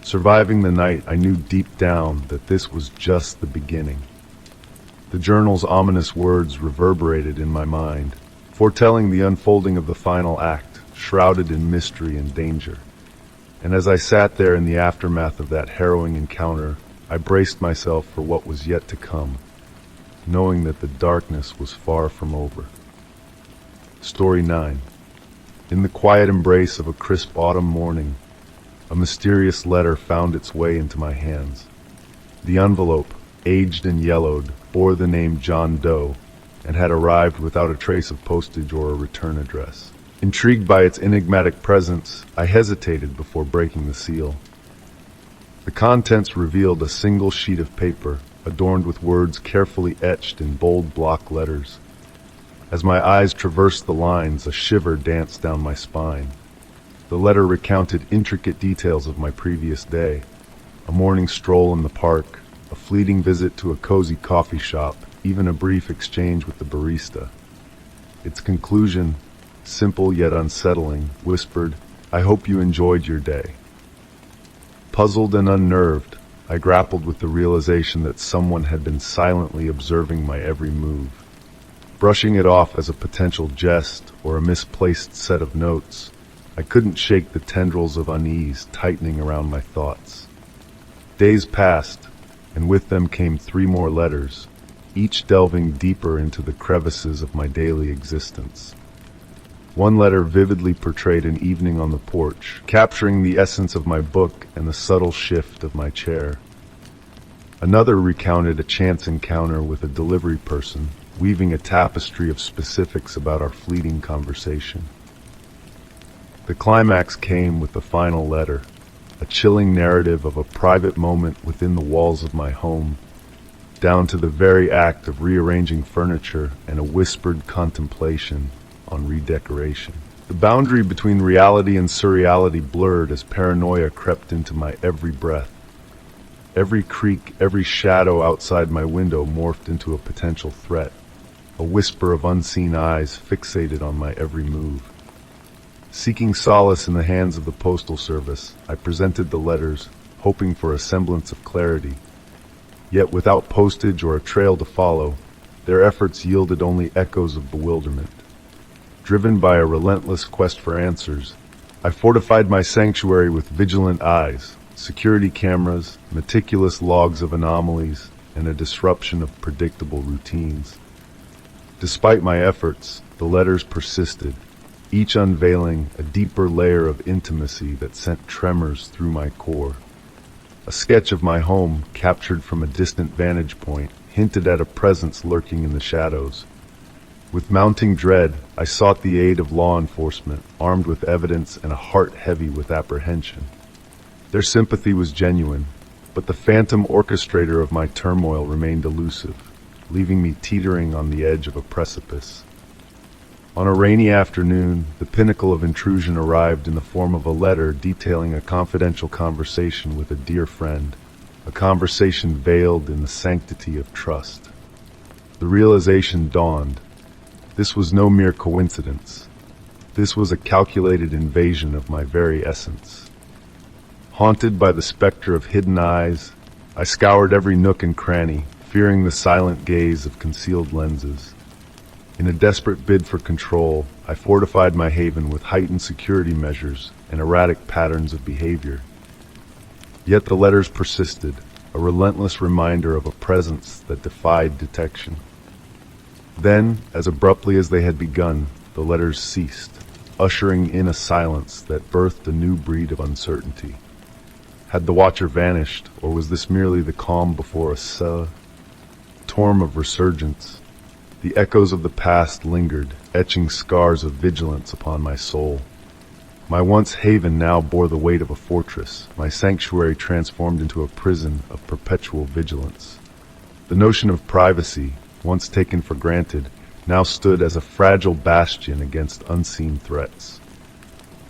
Surviving the night, I knew deep down that this was just the beginning. The journal's ominous words reverberated in my mind, foretelling the unfolding of the final act, shrouded in mystery and danger. And as I sat there in the aftermath of that harrowing encounter, I braced myself for what was yet to come, knowing that the darkness was far from over. Story 9. In the quiet embrace of a crisp autumn morning, a mysterious letter found its way into my hands. The envelope, aged and yellowed, bore the name John Doe, and had arrived without a trace of postage or a return address. Intrigued by its enigmatic presence, I hesitated before breaking the seal. The contents revealed a single sheet of paper, adorned with words carefully etched in bold block letters. As my eyes traversed the lines, a shiver danced down my spine. The letter recounted intricate details of my previous day: a morning stroll in the park, a fleeting visit to a cozy coffee shop, even a brief exchange with the barista. Its conclusion, simple yet unsettling, whispered, "I hope you enjoyed your day." Puzzled and unnerved, I grappled with the realization that someone had been silently observing my every move. Brushing it off as a potential jest or a misplaced set of notes, I couldn't shake the tendrils of unease tightening around my thoughts. Days passed, and with them came 3 more letters, each delving deeper into the crevices of my daily existence. One letter vividly portrayed an evening on the porch, capturing the essence of my book and the subtle shift of my chair. Another recounted a chance encounter with a delivery person, weaving a tapestry of specifics about our fleeting conversation. The climax came with the final letter, a chilling narrative of a private moment within the walls of my home, down to the very act of rearranging furniture and a whispered contemplation on redecoration. The boundary between reality and surreality blurred as paranoia crept into my every breath. Every creak, every shadow outside my window morphed into a potential threat, a whisper of unseen eyes fixated on my every move. Seeking solace in the hands of the postal service, I presented the letters, hoping for a semblance of clarity. Yet without postage or a trail to follow, their efforts yielded only echoes of bewilderment. Driven by a relentless quest for answers, I fortified my sanctuary with vigilant eyes, security cameras, meticulous logs of anomalies, and a disruption of predictable routines. Despite my efforts, the letters persisted, each unveiling a deeper layer of intimacy that sent tremors through my core. A sketch of my home, captured from a distant vantage point, hinted at a presence lurking in the shadows. With mounting dread, I sought the aid of law enforcement, armed with evidence and a heart heavy with apprehension. Their sympathy was genuine, but the phantom orchestrator of my turmoil remained elusive, leaving me teetering on the edge of a precipice. On a rainy afternoon, the pinnacle of intrusion arrived in the form of a letter detailing a confidential conversation with a dear friend, a conversation veiled in the sanctity of trust. The realization dawned. This was no mere coincidence. This was a calculated invasion of my very essence. Haunted by the specter of hidden eyes, I scoured every nook and cranny, fearing the silent gaze of concealed lenses. In a desperate bid for control, I fortified my haven with heightened security measures and erratic patterns of behavior. Yet the letters persisted, a relentless reminder of a presence that defied detection. Then, as abruptly as they had begun, the letters ceased, ushering in a silence that birthed a new breed of uncertainty. Had the watcher vanished, or was this merely the calm before a storm of resurgence? The echoes of the past lingered, etching scars of vigilance upon my soul. My once haven now bore the weight of a fortress, my sanctuary transformed into a prison of perpetual vigilance. The notion of privacy, once taken for granted, now stood as a fragile bastion against unseen threats.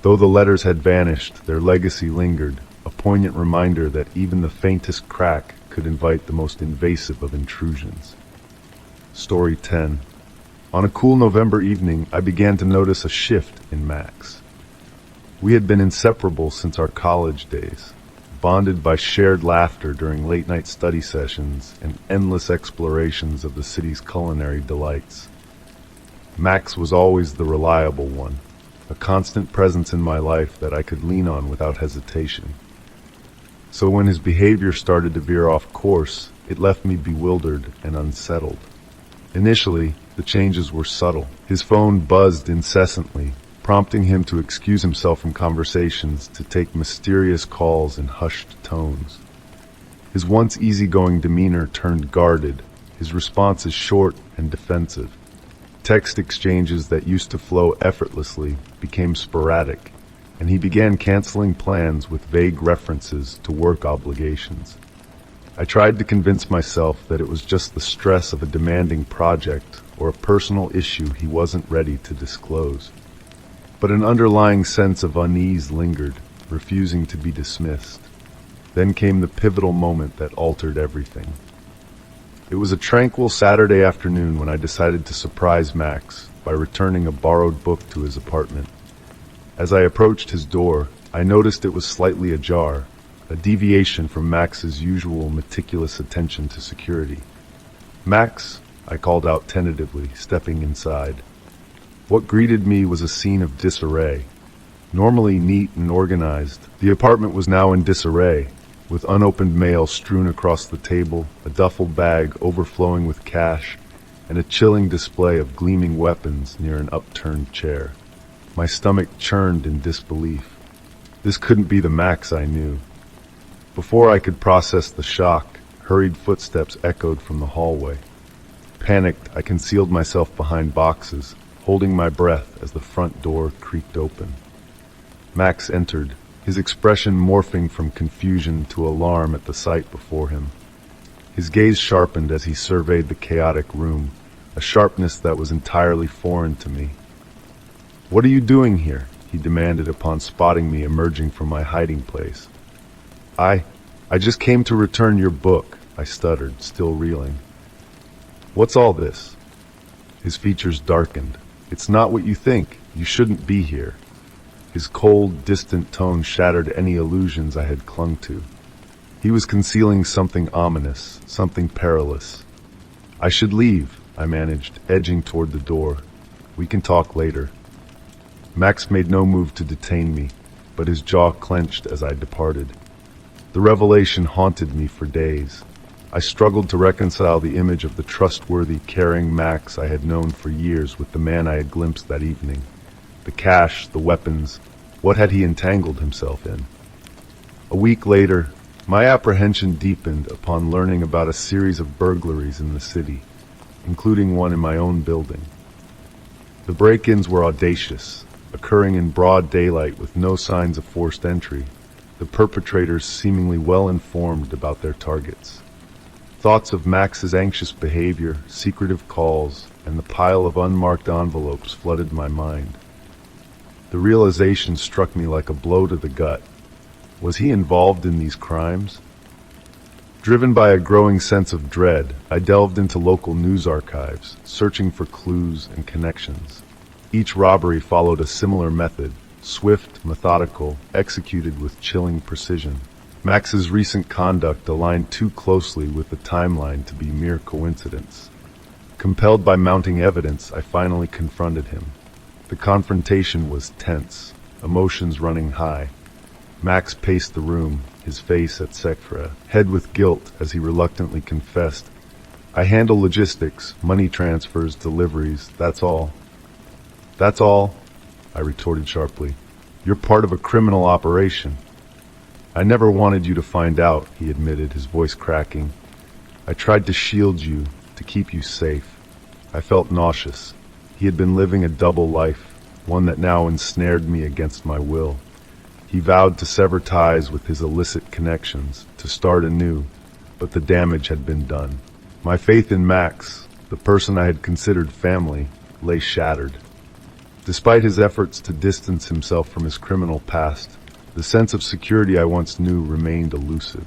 Though the letters had vanished, their legacy lingered, a poignant reminder that even the faintest crack could invite the most invasive of intrusions. Story 10. On a cool November evening, I began to notice a shift in Max. We had been inseparable since our college days, bonded by shared laughter during late-night study sessions and endless explorations of the city's culinary delights. Max was always the reliable one, a constant presence in my life that I could lean on without hesitation. So when his behavior started to veer off course, it left me bewildered and unsettled. Initially, the changes were subtle. His phone buzzed incessantly, prompting him to excuse himself from conversations to take mysterious calls in hushed tones. His once easygoing demeanor turned guarded, his responses short and defensive. Text exchanges that used to flow effortlessly became sporadic, and he began canceling plans with vague references to work obligations. I tried to convince myself that it was just the stress of a demanding project or a personal issue he wasn't ready to disclose. But an underlying sense of unease lingered, refusing to be dismissed. Then came the pivotal moment that altered everything. It was a tranquil Saturday afternoon when I decided to surprise Max by returning a borrowed book to his apartment. As I approached his door, I noticed it was slightly ajar, a deviation from Max's usual meticulous attention to security. "Max," I called out tentatively, stepping inside. What greeted me was a scene of disarray. Normally neat and organized, the apartment was now in disarray. with unopened mail strewn across the table, a duffel bag overflowing with cash, and a chilling display of gleaming weapons near an upturned chair. My stomach churned in disbelief. This couldn't be the Max I knew. Before I could process the shock, hurried footsteps echoed from the hallway. Panicked, I concealed myself behind boxes, holding my breath as the front door creaked open. Max entered, his expression morphing from confusion to alarm at the sight before him. His gaze sharpened as he surveyed the chaotic room, a sharpness that was entirely foreign to me. "What are you doing here?" he demanded upon spotting me emerging from my hiding place. I just came to return your book," I stuttered, still reeling. "What's all this?" His features darkened. "It's not what you think. You shouldn't be here." His cold, distant tone shattered any illusions I had clung to. He was concealing something ominous, something perilous. "I should leave," I managed, edging toward the door. "We can talk later." Max made no move to detain me, but his jaw clenched as I departed. The revelation haunted me for days. I struggled to reconcile the image of the trustworthy, caring Max I had known for years with the man I had glimpsed that evening. The cash, the weapons, what had he entangled himself in? A week later, my apprehension deepened upon learning about a series of burglaries in the city, including one in my own building. The break-ins were audacious, occurring in broad daylight with no signs of forced entry, the perpetrators seemingly well informed about their targets. Thoughts of Max's anxious behavior, secretive calls, and the pile of unmarked envelopes flooded my mind. The realization struck me like a blow to the gut. Was he involved in these crimes? Driven by a growing sense of dread, I delved into local news archives, searching for clues and connections. Each robbery followed a similar method, swift, methodical, executed with chilling precision. Max's recent conduct aligned too closely with the timeline to be mere coincidence. Compelled by mounting evidence, I finally confronted him. The confrontation was tense, emotions running high. Max paced the room, his face at secra, head with guilt as he reluctantly confessed, "I handle logistics, money transfers, deliveries, that's all." "That's all?" I retorted sharply. "You're part of a criminal operation." "I never wanted you to find out," he admitted, his voice cracking. "I tried to shield you, to keep you safe." I felt nauseous. He had been living a double life, one that now ensnared me against my will. He vowed to sever ties with his illicit connections, to start anew, but the damage had been done. My faith in Max, the person I had considered family, lay shattered. Despite his efforts to distance himself from his criminal past, the sense of security I once knew remained elusive.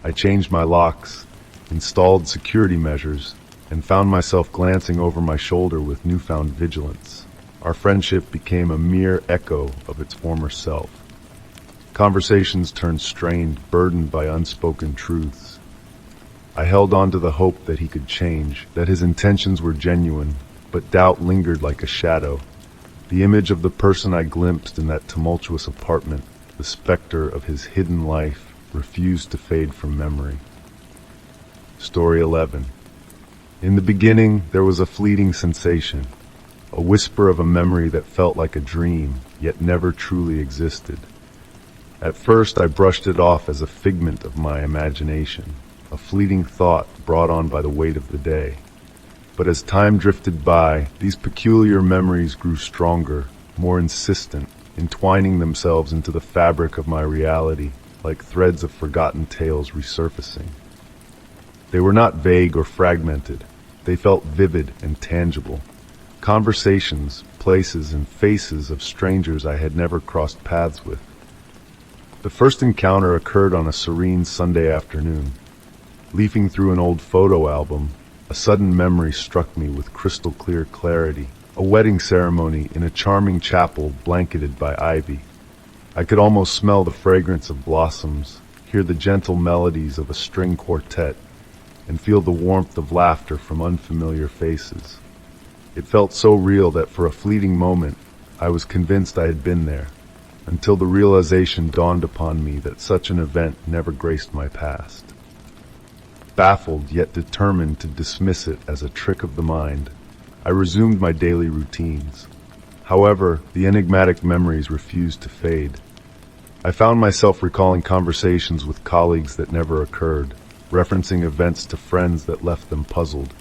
I changed my locks, installed security measures, and found myself glancing over my shoulder with newfound vigilance. Our friendship became a mere echo of its former self. Conversations turned strained, burdened by unspoken truths. I held on to the hope that he could change, that his intentions were genuine, but doubt lingered like a shadow. The image of the person I glimpsed in that tumultuous apartment, the specter of his hidden life, refused to fade from memory. Story 11. In the beginning, there was a fleeting sensation, a whisper of a memory that felt like a dream, yet never truly existed. At first, I brushed it off as a figment of my imagination, a fleeting thought brought on by the weight of the day. But as time drifted by, these peculiar memories grew stronger, more insistent, entwining themselves into the fabric of my reality, like threads of forgotten tales resurfacing. They were not vague or fragmented. They felt vivid and tangible. Conversations, places, and faces of strangers I had never crossed paths with. The first encounter occurred on a serene Sunday afternoon. Leafing through an old photo album, a sudden memory struck me with crystal-clear clarity. A wedding ceremony in a charming chapel blanketed by ivy. I could almost smell the fragrance of blossoms, hear the gentle melodies of a string quartet, and feel the warmth of laughter from unfamiliar faces. It felt so real that for a fleeting moment, I was convinced I had been there. until the realization dawned upon me that such an event never graced my past. Baffled yet determined to dismiss it as a trick of the mind, I resumed my daily routines. However, the enigmatic memories refused to fade. I found myself recalling conversations with colleagues that never occurred, referencing events to friends that left them puzzled.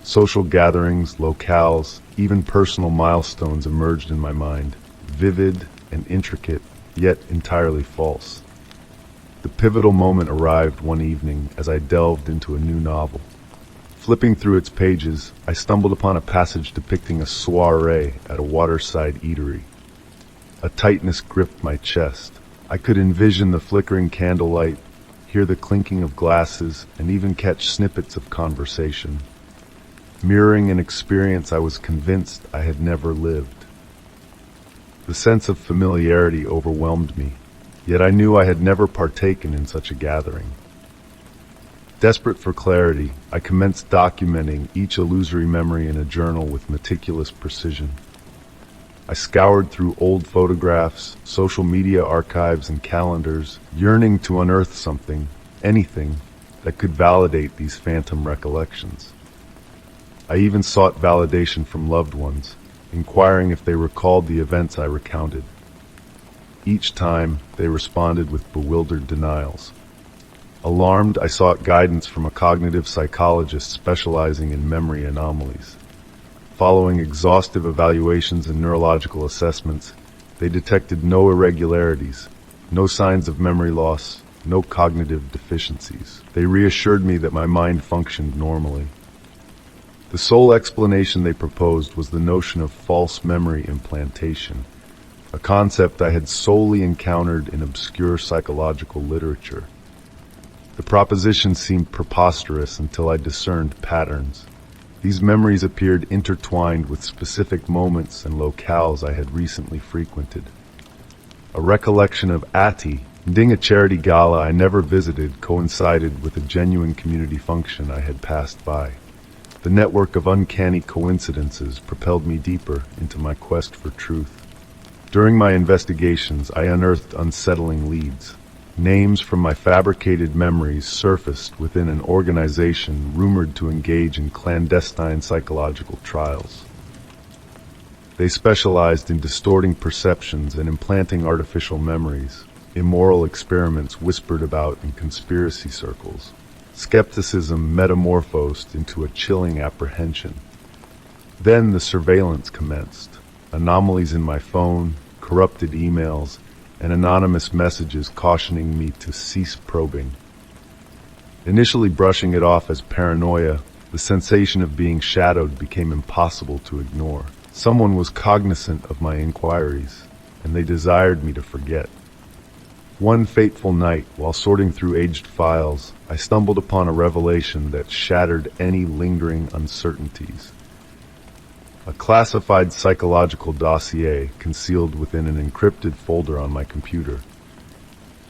Social gatherings, locales, even personal milestones emerged in my mind, vivid and intricate, yet entirely false. The pivotal moment arrived one evening as I delved into a new novel. Flipping through its pages, I stumbled upon a passage depicting a soiree at a waterside eatery. A tightness gripped my chest. I could envision the flickering candlelight, hear the clinking of glasses, and even catch snippets of conversation, mirroring an experience I was convinced I had never lived. The sense of familiarity overwhelmed me, yet I knew I had never partaken in such a gathering. Desperate for clarity, I commenced documenting each illusory memory in a journal with meticulous precision. I scoured through old photographs, social media archives, and calendars, yearning to unearth something, anything, that could validate these phantom recollections. I even sought validation from loved ones, inquiring if they recalled the events I recounted. Each time, they responded with bewildered denials. Alarmed, I sought guidance from a cognitive psychologist specializing in memory anomalies. Following exhaustive evaluations and neurological assessments, they detected no irregularities, no signs of memory loss, no cognitive deficiencies. They reassured me that my mind functioned normally. The sole explanation they proposed was the notion of false memory implantation, a concept I had solely encountered in obscure psychological literature. The proposition seemed preposterous until I discerned patterns. These memories appeared intertwined with specific moments and locales I had recently frequented. A recollection of attending a charity gala I never visited coincided with a genuine community function I had passed by. The network of uncanny coincidences propelled me deeper into my quest for truth. During my investigations, I unearthed unsettling leads. Names from my fabricated memories surfaced within an organization rumored to engage in clandestine psychological trials. They specialized in distorting perceptions and implanting artificial memories, immoral experiments whispered about in conspiracy circles. Skepticism metamorphosed into a chilling apprehension. Then the surveillance commenced. Anomalies in my phone, corrupted emails, and anonymous messages cautioning me to cease probing. Initially brushing it off as paranoia, the sensation of being shadowed became impossible to ignore. Someone was cognizant of my inquiries, and they desired me to forget. One fateful night, while sorting through aged files, I stumbled upon a revelation that shattered any lingering uncertainties. A classified psychological dossier concealed within an encrypted folder on my computer.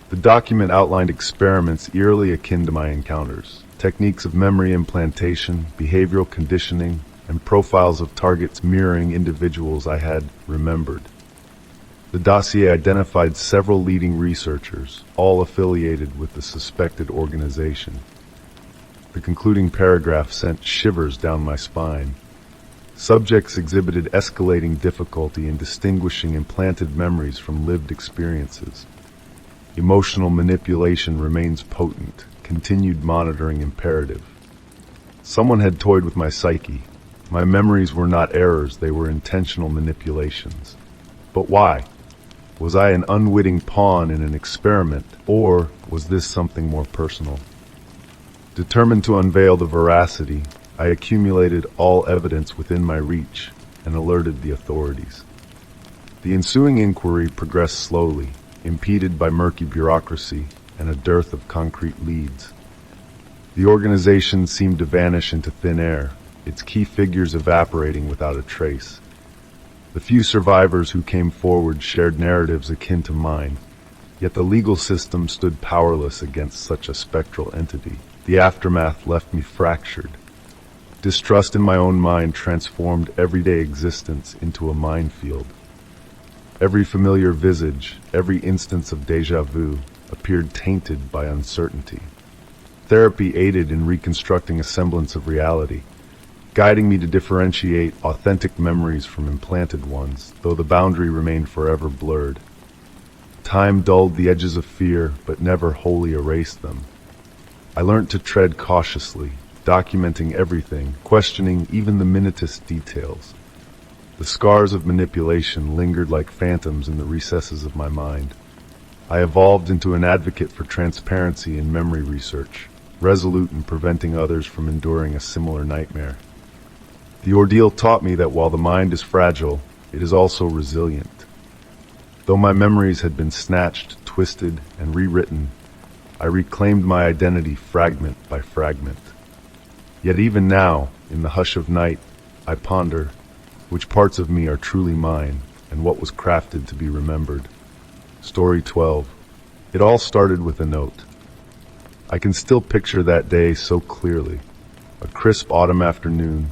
The document outlined experiments eerily akin to my encounters, techniques of memory implantation, behavioral conditioning, and profiles of targets mirroring individuals I had remembered. The dossier identified several leading researchers, all affiliated with the suspected organization. The concluding paragraph sent shivers down my spine. Subjects exhibited escalating difficulty in distinguishing implanted memories from lived experiences. Emotional manipulation remains potent, continued monitoring imperative. Someone had toyed with my psyche. My memories were not errors, they were intentional manipulations. But why? Was I an unwitting pawn in an experiment, or was this something more personal? Determined to unveil the veracity, I accumulated all evidence within my reach and alerted the authorities. The ensuing inquiry progressed slowly, impeded by murky bureaucracy and a dearth of concrete leads. The organization seemed to vanish into thin air, its key figures evaporating without a trace. The few survivors who came forward shared narratives akin to mine, yet the legal system stood powerless against such a spectral entity. The aftermath left me fractured. Distrust in my own mind transformed everyday existence into a minefield. Every familiar visage, every instance of déjà vu, appeared tainted by uncertainty. Therapy aided in reconstructing a semblance of reality, guiding me to differentiate authentic memories from implanted ones, though the boundary remained forever blurred. Time dulled the edges of fear, but never wholly erased them. I learned to tread cautiously, documenting everything, questioning even the minutest details. The scars of manipulation lingered like phantoms in the recesses of my mind. I evolved into an advocate for transparency in memory research, resolute in preventing others from enduring a similar nightmare. The ordeal taught me that while the mind is fragile, it is also resilient. Though my memories had been snatched, twisted, and rewritten, I reclaimed my identity fragment by fragment. Yet even now, in the hush of night, I ponder which parts of me are truly mine and what was crafted to be remembered. Story 12. It all started with a note. I can still picture that day so clearly. A crisp autumn afternoon,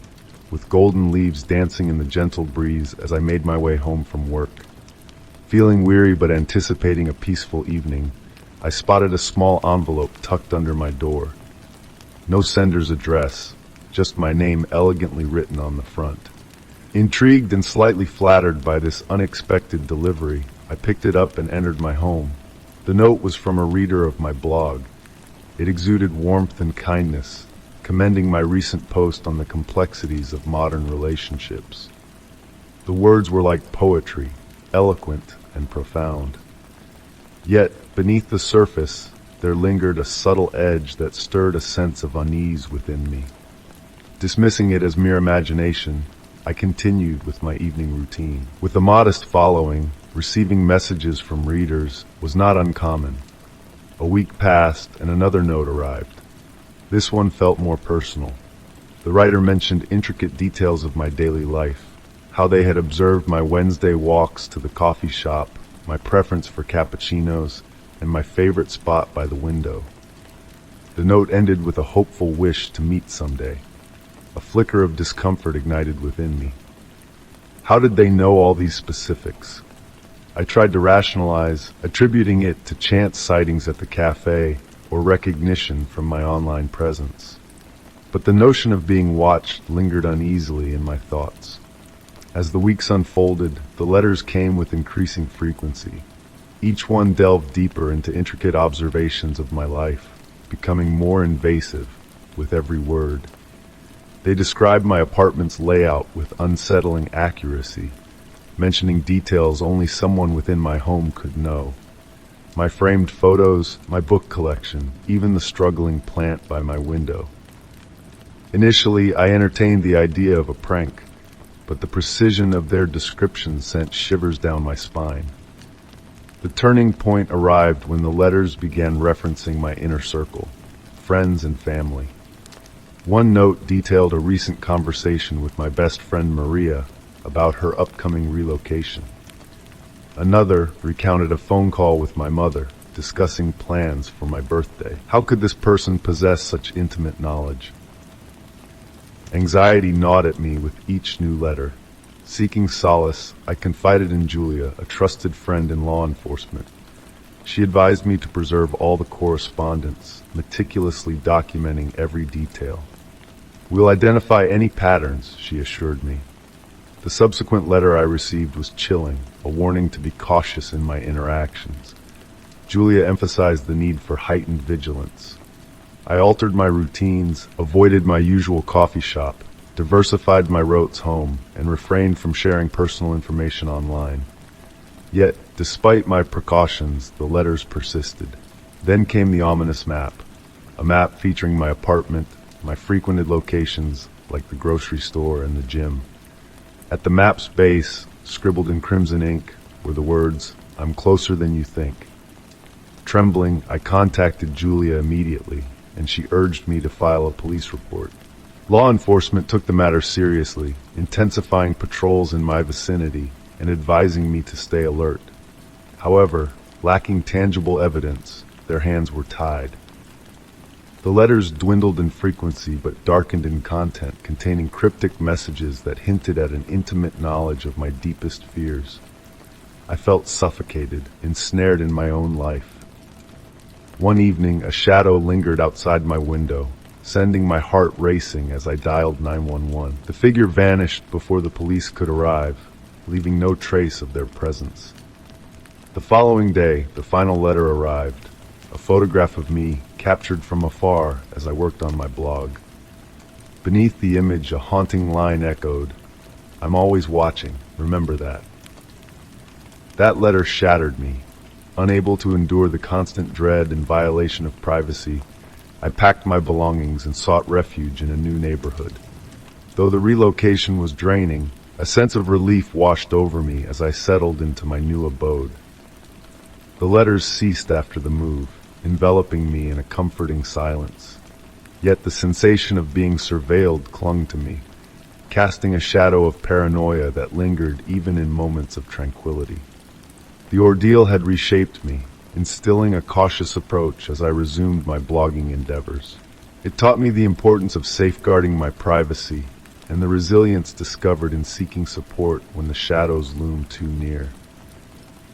with golden leaves dancing in the gentle breeze as I made my way home from work. Feeling weary but anticipating a peaceful evening, I spotted a small envelope tucked under my door. No sender's address, just my name elegantly written on the front. Intrigued and slightly flattered by this unexpected delivery, I picked it up and entered my home. The note was from a reader of my blog. It exuded warmth and kindness, commending my recent post on the complexities of modern relationships. The words were like poetry, eloquent and profound. Yet, beneath the surface, there lingered a subtle edge that stirred a sense of unease within me. Dismissing it as mere imagination, I continued with my evening routine. With a modest following, receiving messages from readers was not uncommon. A week passed and another note arrived. This one felt more personal. The writer mentioned intricate details of my daily life, how they had observed my Wednesday walks to the coffee shop, my preference for cappuccinos, and my favorite spot by the window. The note ended with a hopeful wish to meet someday. A flicker of discomfort ignited within me. How did they know all these specifics? I tried to rationalize, attributing it to chance sightings at the cafe or recognition from my online presence. But the notion of being watched lingered uneasily in my thoughts. As the weeks unfolded, the letters came with increasing frequency. Each one delved deeper into intricate observations of my life, becoming more invasive with every word. They described my apartment's layout with unsettling accuracy, mentioning details only someone within my home could know. My framed photos, my book collection, even the struggling plant by my window. Initially, I entertained the idea of a prank, but the precision of their descriptions sent shivers down my spine. The turning point arrived when the letters began referencing my inner circle, friends and family. One note detailed a recent conversation with my best friend Maria about her upcoming relocation. Another recounted a phone call with my mother, discussing plans for my birthday. How could this person possess such intimate knowledge? Anxiety gnawed at me with each new letter. Seeking solace, I confided in Julia, a trusted friend in law enforcement. She advised me to preserve all the correspondence, meticulously documenting every detail. "We'll identify any patterns," she assured me. The subsequent letter I received was chilling, a warning to be cautious in my interactions. Julia emphasized the need for heightened vigilance. I altered my routines, avoided my usual coffee shop, diversified my routes home, and refrained from sharing personal information online. Yet, despite my precautions, the letters persisted. Then came the ominous map, a map featuring my apartment, my frequented locations, like the grocery store and the gym. At the map's base, scribbled in crimson ink, were the words, "I'm closer than you think." Trembling, I contacted Julia immediately, and she urged me to file a police report. Law enforcement took the matter seriously, intensifying patrols in my vicinity and advising me to stay alert. However, lacking tangible evidence, their hands were tied. The letters dwindled in frequency but darkened in content, containing cryptic messages that hinted at an intimate knowledge of my deepest fears. I felt suffocated, ensnared in my own life. One evening, a shadow lingered outside my window, sending my heart racing as I dialed 911. The figure vanished before the police could arrive, leaving no trace of their presence. The following day, the final letter arrived, a photograph of me captured from afar as I worked on my blog. Beneath the image, a haunting line echoed, "I'm always watching, remember that." That letter shattered me. Unable to endure the constant dread and violation of privacy, I packed my belongings and sought refuge in a new neighborhood. Though the relocation was draining, a sense of relief washed over me as I settled into my new abode. The letters ceased after the move, enveloping me in a comforting silence. Yet the sensation of being surveilled clung to me, casting a shadow of paranoia that lingered even in moments of tranquility. The ordeal had reshaped me, instilling a cautious approach as I resumed my blogging endeavors. It taught me the importance of safeguarding my privacy and the resilience discovered in seeking support when the shadows loomed too near.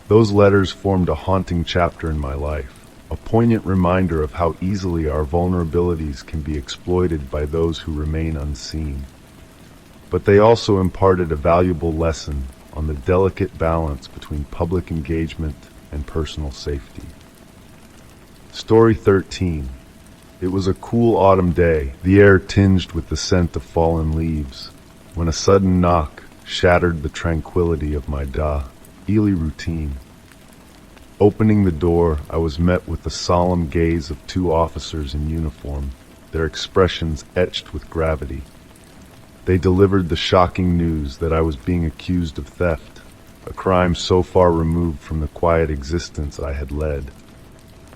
Those letters formed a haunting chapter in my life, a poignant reminder of how easily our vulnerabilities can be exploited by those who remain unseen. But they also imparted a valuable lesson on the delicate balance between public engagement and personal safety. Story 13. It was a cool autumn day, the air tinged with the scent of fallen leaves, when a sudden knock shattered the tranquility of my daily routine. Opening the door, I was met with the solemn gaze of two officers in uniform, their expressions etched with gravity. They delivered the shocking news that I was being accused of theft, a crime so far removed from the quiet existence I had led.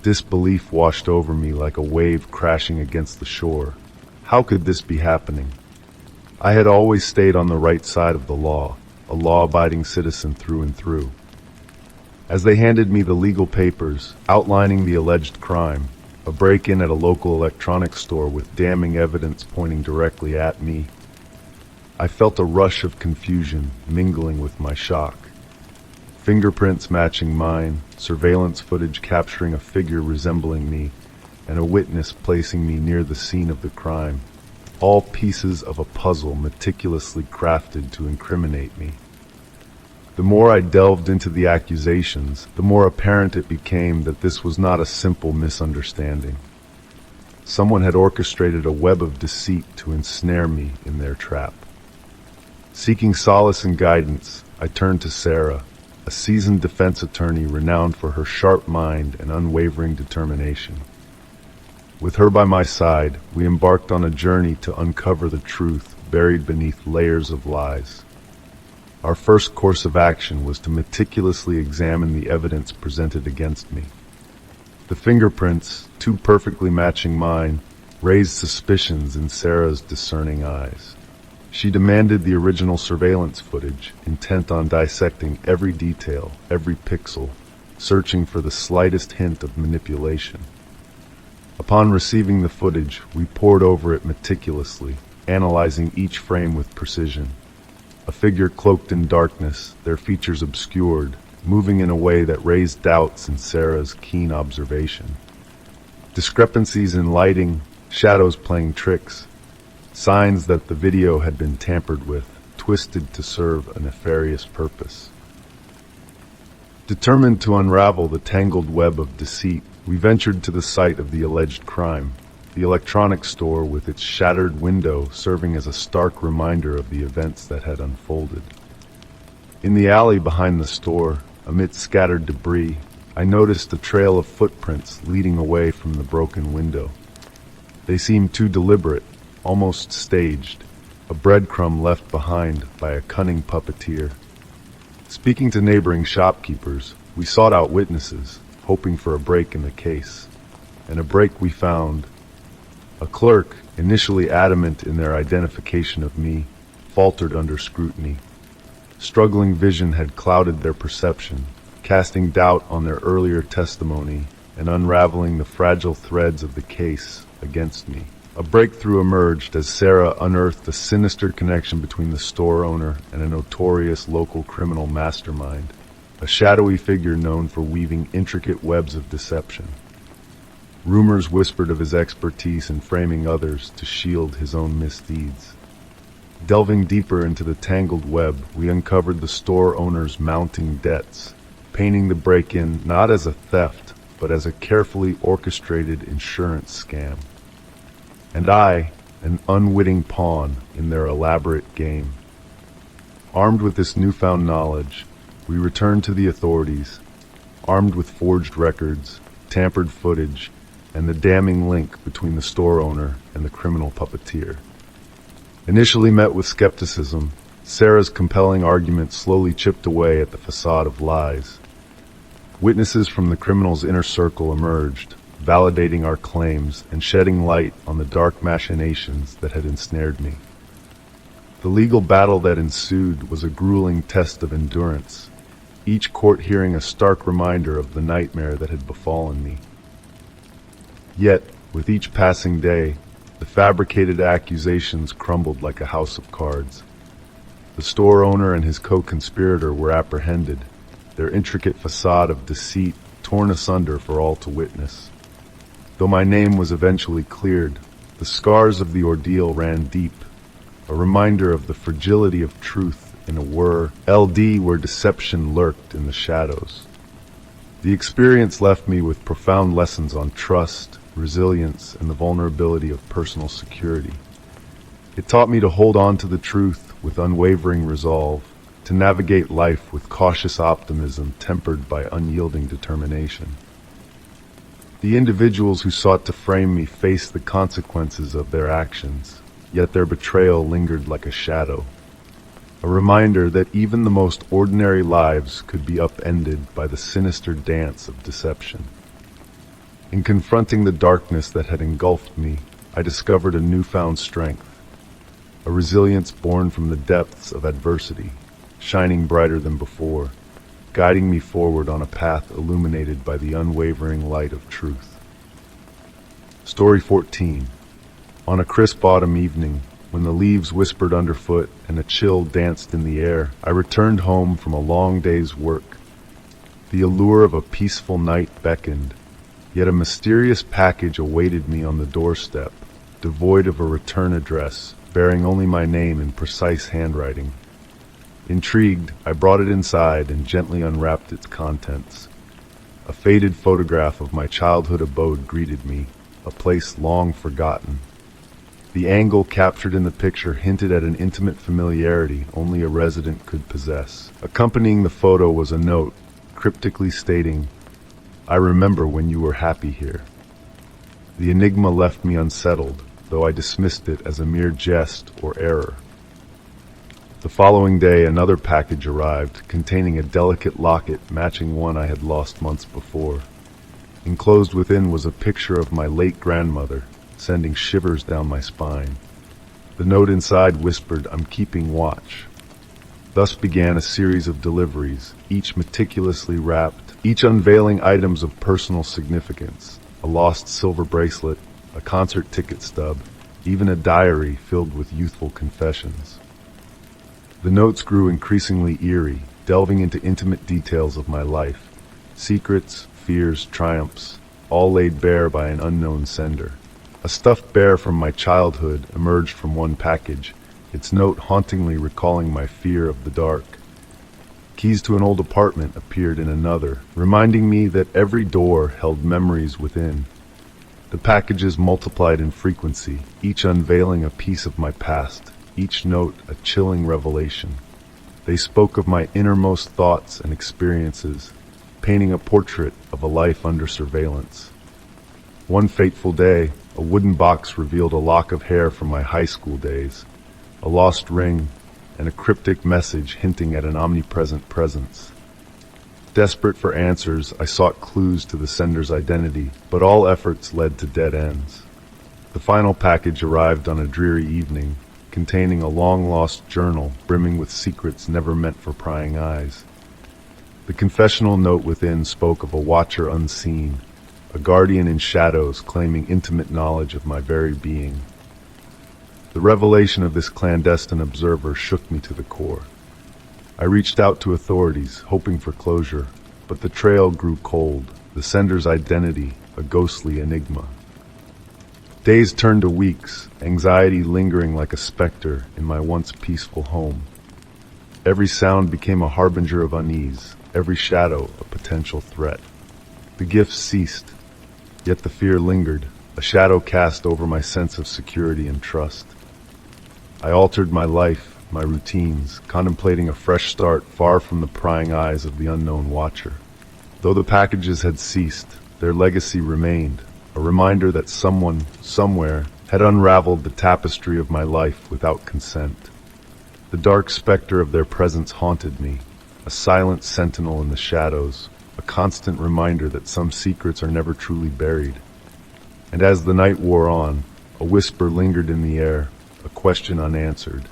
Disbelief washed over me like a wave crashing against the shore. How could this be happening? I had always stayed on the right side of the law, a law-abiding citizen through and through. As they handed me the legal papers outlining the alleged crime, a break-in at a local electronics store with damning evidence pointing directly at me, I felt a rush of confusion mingling with my shock. Fingerprints matching mine, surveillance footage capturing a figure resembling me, and a witness placing me near the scene of the crime, all pieces of a puzzle meticulously crafted to incriminate me. The more I delved into the accusations, the more apparent it became that this was not a simple misunderstanding. Someone had orchestrated a web of deceit to ensnare me in their trap. Seeking solace and guidance, I turned to Sarah, a seasoned defense attorney renowned for her sharp mind and unwavering determination. With her by my side, we embarked on a journey to uncover the truth buried beneath layers of lies. Our first course of action was to meticulously examine the evidence presented against me. The fingerprints, too perfectly matching mine, raised suspicions in Sarah's discerning eyes. She demanded the original surveillance footage, intent on dissecting every detail, every pixel, searching for the slightest hint of manipulation. Upon receiving the footage, we pored over it meticulously, analyzing each frame with precision. A figure cloaked in darkness, their features obscured, moving in a way that raised doubts in Sarah's keen observation. Discrepancies in lighting, shadows playing tricks, signs that the video had been tampered with, twisted to serve a nefarious purpose. Determined to unravel the tangled web of deceit, we ventured to the site of the alleged crime, the electronics store with its shattered window serving as a stark reminder of the events that had unfolded. In the alley behind the store, amidst scattered debris, I noticed a trail of footprints leading away from the broken window. They seemed too deliberate, almost staged, a breadcrumb left behind by a cunning puppeteer. Speaking to neighboring shopkeepers, we sought out witnesses, hoping for a break in the case. And a break we found. A clerk, initially adamant in their identification of me, faltered under scrutiny. Struggling vision had clouded their perception, casting doubt on their earlier testimony and unraveling the fragile threads of the case against me. A breakthrough emerged as Sarah unearthed a sinister connection between the store owner and a notorious local criminal mastermind. a shadowy figure known for weaving intricate webs of deception. Rumors whispered of his expertise in framing others to shield his own misdeeds. Delving deeper into the tangled web, we uncovered the store owner's mounting debts, painting the break-in not as a theft, but as a carefully orchestrated insurance scam. And I, an unwitting pawn in their elaborate game. Armed with this newfound knowledge, we returned to the authorities, armed with forged records, tampered footage, and the damning link between the store owner and the criminal puppeteer. Initially met with skepticism, Sarah's compelling argument slowly chipped away at the facade of lies. Witnesses from the criminal's inner circle emerged, validating our claims and shedding light on the dark machinations that had ensnared me. The legal battle that ensued was a grueling test of endurance, each court hearing a stark reminder of the nightmare that had befallen me. Yet, with each passing day, the fabricated accusations crumbled like a house of cards. The store owner and his co-conspirator were apprehended, their intricate facade of deceit torn asunder for all to witness. Though my name was eventually cleared, the scars of the ordeal ran deep, a reminder of the fragility of truth in a LD where deception lurked in the shadows. The experience left me with profound lessons on trust, resilience, and the vulnerability of personal security. It taught me to hold on to the truth with unwavering resolve, to navigate life with cautious optimism tempered by unyielding determination. The individuals who sought to frame me faced the consequences of their actions, yet their betrayal lingered like a shadow, a reminder that even the most ordinary lives could be upended by the sinister dance of deception. In confronting the darkness that had engulfed me, I discovered a newfound strength, a resilience born from the depths of adversity, shining brighter than before, guiding me forward on a path illuminated by the unwavering light of truth. Story 14. On a crisp autumn evening, when the leaves whispered underfoot and a chill danced in the air, I returned home from a long day's work. The allure of a peaceful night beckoned, yet a mysterious package awaited me on the doorstep, devoid of a return address, bearing only my name in precise handwriting. Intrigued, I brought it inside and gently unwrapped its contents. A faded photograph of my childhood abode greeted me, a place long forgotten. The angle captured in the picture hinted at an intimate familiarity only a resident could possess. Accompanying the photo was a note, cryptically stating, "I remember when you were happy here." The enigma left me unsettled, though I dismissed it as a mere jest or error. The following day, another package arrived, containing a delicate locket matching one I had lost months before. Enclosed within was a picture of my late grandmother, sending shivers down my spine. The note inside whispered, "I'm keeping watch." Thus began a series of deliveries, each meticulously wrapped, each unveiling items of personal significance: a lost silver bracelet, a concert ticket stub, even a diary filled with youthful confessions. The notes grew increasingly eerie, delving into intimate details of my life, secrets, fears, triumphs, all laid bare by an unknown sender. A stuffed bear from my childhood emerged from one package, its note hauntingly recalling my fear of the dark. Keys to an old apartment appeared in another, reminding me that every door held memories within. The packages multiplied in frequency, each unveiling a piece of my past, each note a chilling revelation. They spoke of my innermost thoughts and experiences, painting a portrait of a life under surveillance. One fateful day, a wooden box revealed a lock of hair from my high school days, a lost ring, and a cryptic message hinting at an omnipresent presence. Desperate for answers, I sought clues to the sender's identity, but all efforts led to dead ends. The final package arrived on a dreary evening, containing a long-lost journal brimming with secrets never meant for prying eyes. The confessional note within spoke of a watcher unseen, a guardian in shadows claiming intimate knowledge of my very being. The revelation of this clandestine observer shook me to the core. I reached out to authorities, hoping for closure, but the trail grew cold, the sender's identity a ghostly enigma. Days turned to weeks, anxiety lingering like a specter in my once peaceful home. Every sound became a harbinger of unease, every shadow a potential threat. The gifts ceased, yet the fear lingered, a shadow cast over my sense of security and trust. I altered my life, my routines, contemplating a fresh start far from the prying eyes of the unknown watcher. Though the packages had ceased, their legacy remained, a reminder that someone, somewhere, had unraveled the tapestry of my life without consent. The dark specter of their presence haunted me, a silent sentinel in the shadows, a constant reminder that some secrets are never truly buried. And as the night wore on, a whisper lingered in the air, a question unanswered.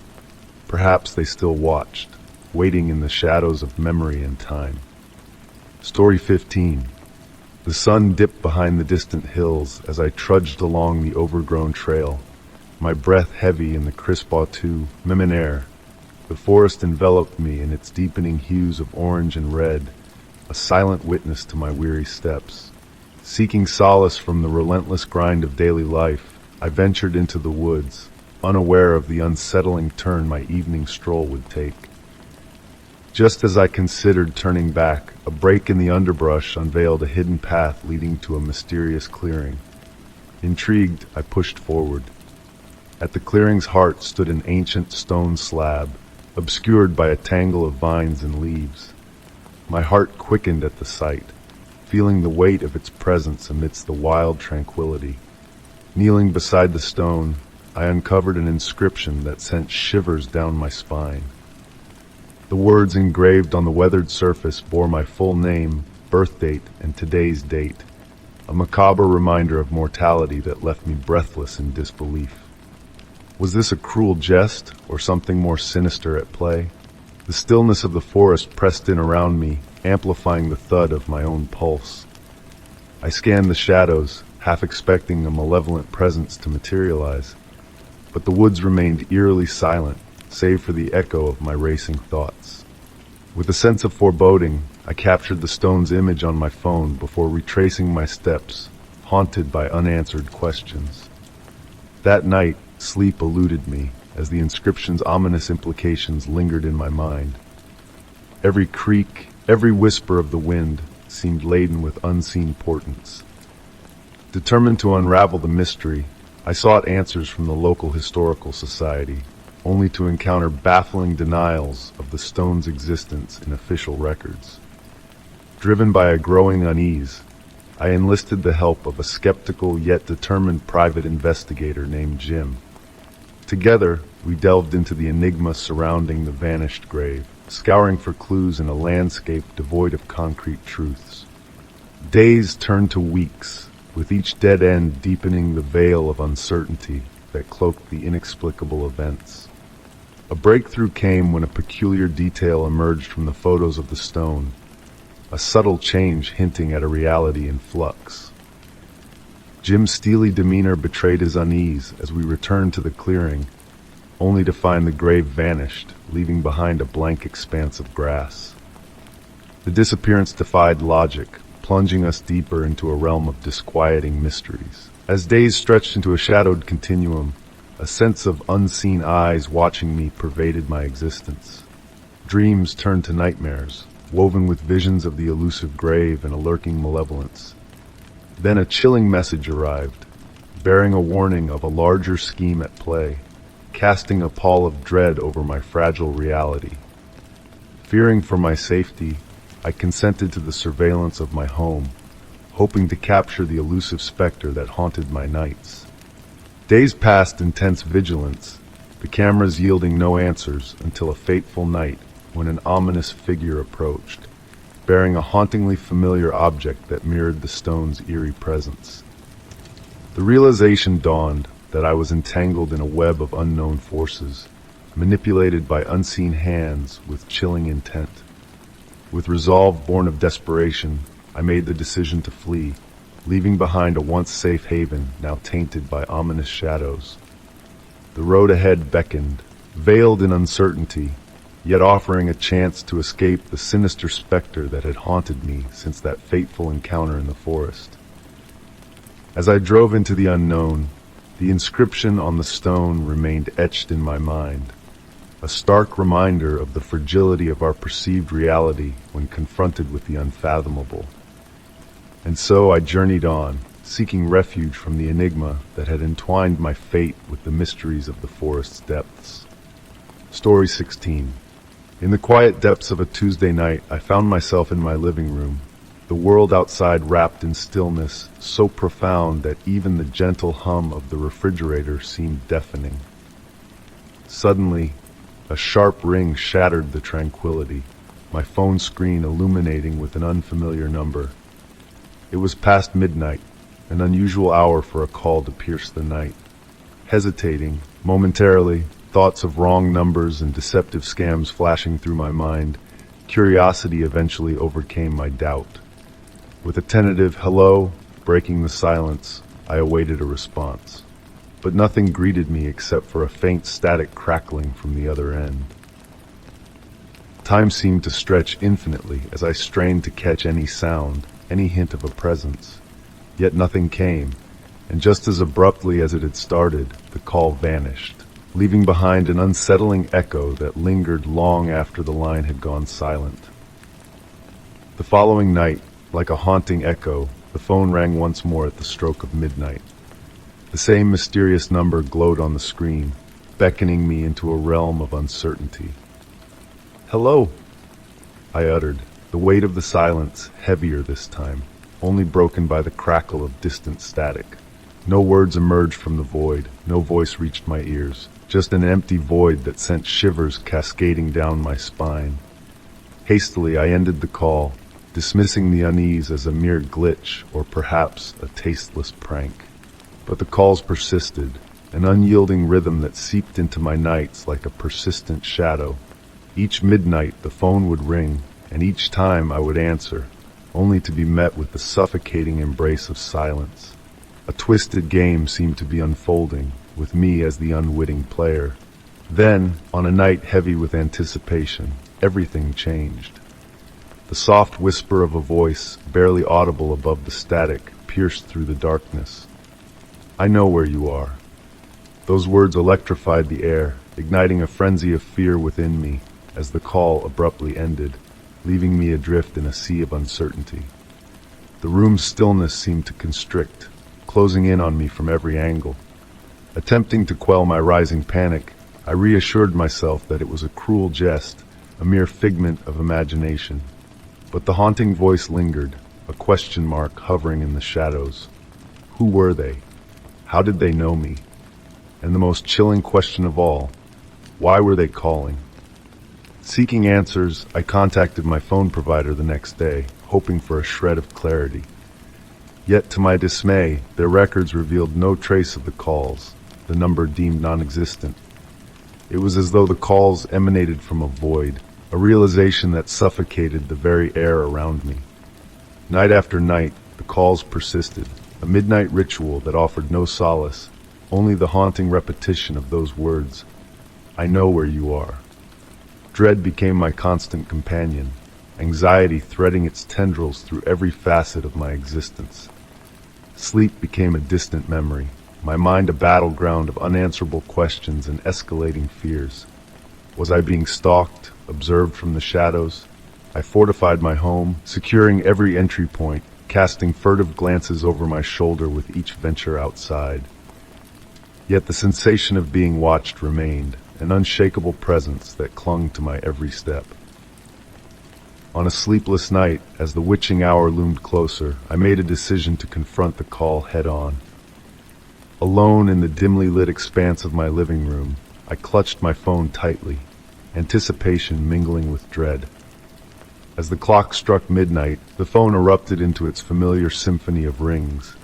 Perhaps they still watched, waiting in the shadows of memory and time. Story 15. The sun dipped behind the distant hills as I trudged along the overgrown trail, my breath heavy in the crisp autumn air. The forest enveloped me in its deepening hues of orange and red, a silent witness to my weary steps. Seeking solace from the relentless grind of daily life, I ventured into the woods, unaware of the unsettling turn my evening stroll would take. Just as I considered turning back, a break in the underbrush unveiled a hidden path leading to a mysterious clearing. Intrigued, I pushed forward. At the clearing's heart stood an ancient stone slab, obscured by a tangle of vines and leaves. My heart quickened at the sight, feeling the weight of its presence amidst the wild tranquility. Kneeling beside the stone, I uncovered an inscription that sent shivers down my spine. The words engraved on the weathered surface bore my full name, birth date, and today's date, a macabre reminder of mortality that left me breathless in disbelief. Was this a cruel jest, or something more sinister at play? The stillness of the forest pressed in around me, amplifying the thud of my own pulse. I scanned the shadows, half expecting a malevolent presence to materialize, but the woods remained eerily silent, save for the echo of my racing thoughts. With a sense of foreboding, I captured the stone's image on my phone before retracing my steps, haunted by unanswered questions. That night, sleep eluded me, as the inscription's ominous implications lingered in my mind. Every creak, every whisper of the wind seemed laden with unseen portents. Determined to unravel the mystery, I sought answers from the local historical society, only to encounter baffling denials of the stone's existence in official records. Driven by a growing unease, I enlisted the help of a skeptical yet determined private investigator named Jim. Together, we delved into the enigma surrounding the vanished grave, scouring for clues in a landscape devoid of concrete truths. Days turned to weeks, with each dead end deepening the veil of uncertainty that cloaked the inexplicable events. A breakthrough came when a peculiar detail emerged from the photos of the stone, a subtle change hinting at a reality in flux. Jim's steely demeanor betrayed his unease as we returned to the clearing, only to find the grave vanished, leaving behind a blank expanse of grass. The disappearance defied logic, plunging us deeper into a realm of disquieting mysteries. As days stretched into a shadowed continuum, a sense of unseen eyes watching me pervaded my existence. Dreams turned to nightmares, woven with visions of the elusive grave and a lurking malevolence. Then a chilling message arrived, bearing a warning of a larger scheme at play, casting a pall of dread over my fragile reality. Fearing for my safety, I consented to the surveillance of my home, hoping to capture the elusive specter that haunted my nights. Days passed in tense vigilance, the cameras yielding no answers until a fateful night when an ominous figure approached, bearing a hauntingly familiar object that mirrored the stone's eerie presence. The realization dawned that I was entangled in a web of unknown forces, manipulated by unseen hands with chilling intent. With resolve born of desperation, I made the decision to flee, leaving behind a once safe haven now tainted by ominous shadows. The road ahead beckoned, veiled in uncertainty, yet offering a chance to escape the sinister specter that had haunted me since that fateful encounter in the forest. As I drove into the unknown, the inscription on the stone remained etched in my mind, a stark reminder of the fragility of our perceived reality when confronted with the unfathomable. And so I journeyed on, seeking refuge from the enigma that had entwined my fate with the mysteries of the forest's depths. Story 16. In the quiet depths of a Tuesday night, I found myself in my living room, the world outside wrapped in stillness so profound that even the gentle hum of the refrigerator seemed deafening. Suddenly, a sharp ring shattered the tranquility, my phone screen illuminating with an unfamiliar number. It was past midnight, an unusual hour for a call to pierce the night. Hesitating, momentarily, thoughts of wrong numbers and deceptive scams flashing through my mind, curiosity eventually overcame my doubt. With a tentative hello breaking the silence, I awaited a response. But nothing greeted me except for a faint static crackling from the other end. Time seemed to stretch infinitely as I strained to catch any sound, any hint of a presence. Yet nothing came, and just as abruptly as it had started, the call vanished, leaving behind an unsettling echo that lingered long after the line had gone silent. The following night, like a haunting echo, the phone rang once more at the stroke of midnight. The same mysterious number glowed on the screen, beckoning me into a realm of uncertainty. "Hello," I uttered, the weight of the silence heavier this time, only broken by the crackle of distant static. No words emerged from the void, no voice reached my ears, just an empty void that sent shivers cascading down my spine. Hastily I ended the call, dismissing the unease as a mere glitch or perhaps a tasteless prank. But the calls persisted, an unyielding rhythm that seeped into my nights like a persistent shadow. Each midnight the phone would ring, and each time I would answer, only to be met with the suffocating embrace of silence. A twisted game seemed to be unfolding, with me as the unwitting player. Then, on a night heavy with anticipation, everything changed. The soft whisper of a voice, barely audible above the static, pierced through the darkness. "I know where you are." Those words electrified the air, igniting a frenzy of fear within me as the call abruptly ended, leaving me adrift in a sea of uncertainty. The room's stillness seemed to constrict, closing in on me from every angle. Attempting to quell my rising panic, I reassured myself that it was a cruel jest, a mere figment of imagination. But the haunting voice lingered, a question mark hovering in the shadows. Who were they? How did they know me? And the most chilling question of all, why were they calling? Seeking answers, I contacted my phone provider the next day, hoping for a shred of clarity. Yet to my dismay, their records revealed no trace of the calls, the number deemed non-existent. It was as though the calls emanated from a void, a realization that suffocated the very air around me. Night after night, the calls persisted, a midnight ritual that offered no solace, only the haunting repetition of those words, "I know where you are." Dread became my constant companion, anxiety threading its tendrils through every facet of my existence. Sleep became a distant memory, my mind a battleground of unanswerable questions and escalating fears. Was I being stalked, observed from the shadows? I fortified my home, securing every entry point, casting furtive glances over my shoulder with each venture outside. Yet the sensation of being watched remained, an unshakable presence that clung to my every step. On a sleepless night, as the witching hour loomed closer, I made a decision to confront the call head-on. Alone in the dimly lit expanse of my living room, I clutched my phone tightly, anticipation mingling with dread. As the clock struck midnight, the phone erupted into its familiar symphony of rings.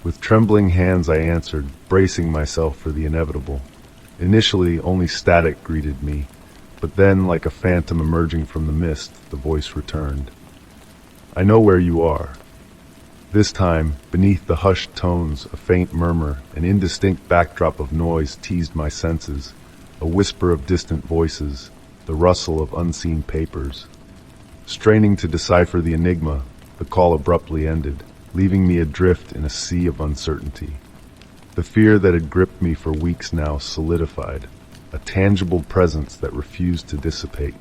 With trembling hands I answered, bracing myself for the inevitable. Initially, only static greeted me, but then, like a phantom emerging from the mist, the voice returned. "I know where you are." This time, beneath the hushed tones, a faint murmur, an indistinct backdrop of noise teased my senses, a whisper of distant voices, the rustle of unseen papers. Straining to decipher the enigma, the call abruptly ended, leaving me adrift in a sea of uncertainty. The fear that had gripped me for weeks now solidified, a tangible presence that refused to dissipate.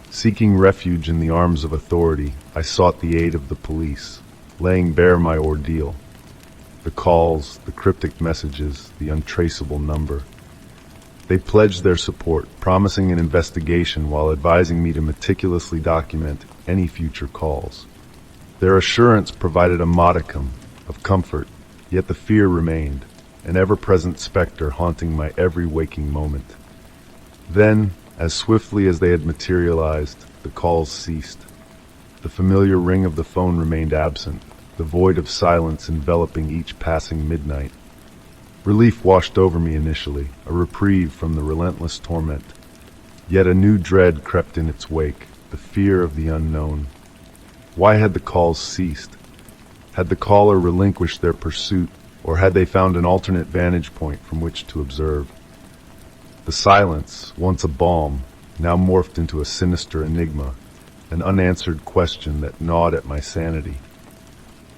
Seeking refuge in the arms of authority, I sought the aid of the police, laying bare my ordeal. The calls, the cryptic messages, the untraceable number. They pledged their support, promising an investigation while advising me to meticulously document any future calls. Their assurance provided a modicum of comfort, yet the fear remained, an ever-present specter haunting my every waking moment. Then, as swiftly as they had materialized, the calls ceased. The familiar ring of the phone remained absent, the void of silence enveloping each passing midnight. Relief washed over me initially, a reprieve from the relentless torment. Yet a new dread crept in its wake, the fear of the unknown. Why had the calls ceased? Had the caller relinquished their pursuit, or had they found an alternate vantage point from which to observe? The silence, once a balm, now morphed into a sinister enigma, an unanswered question that gnawed at my sanity.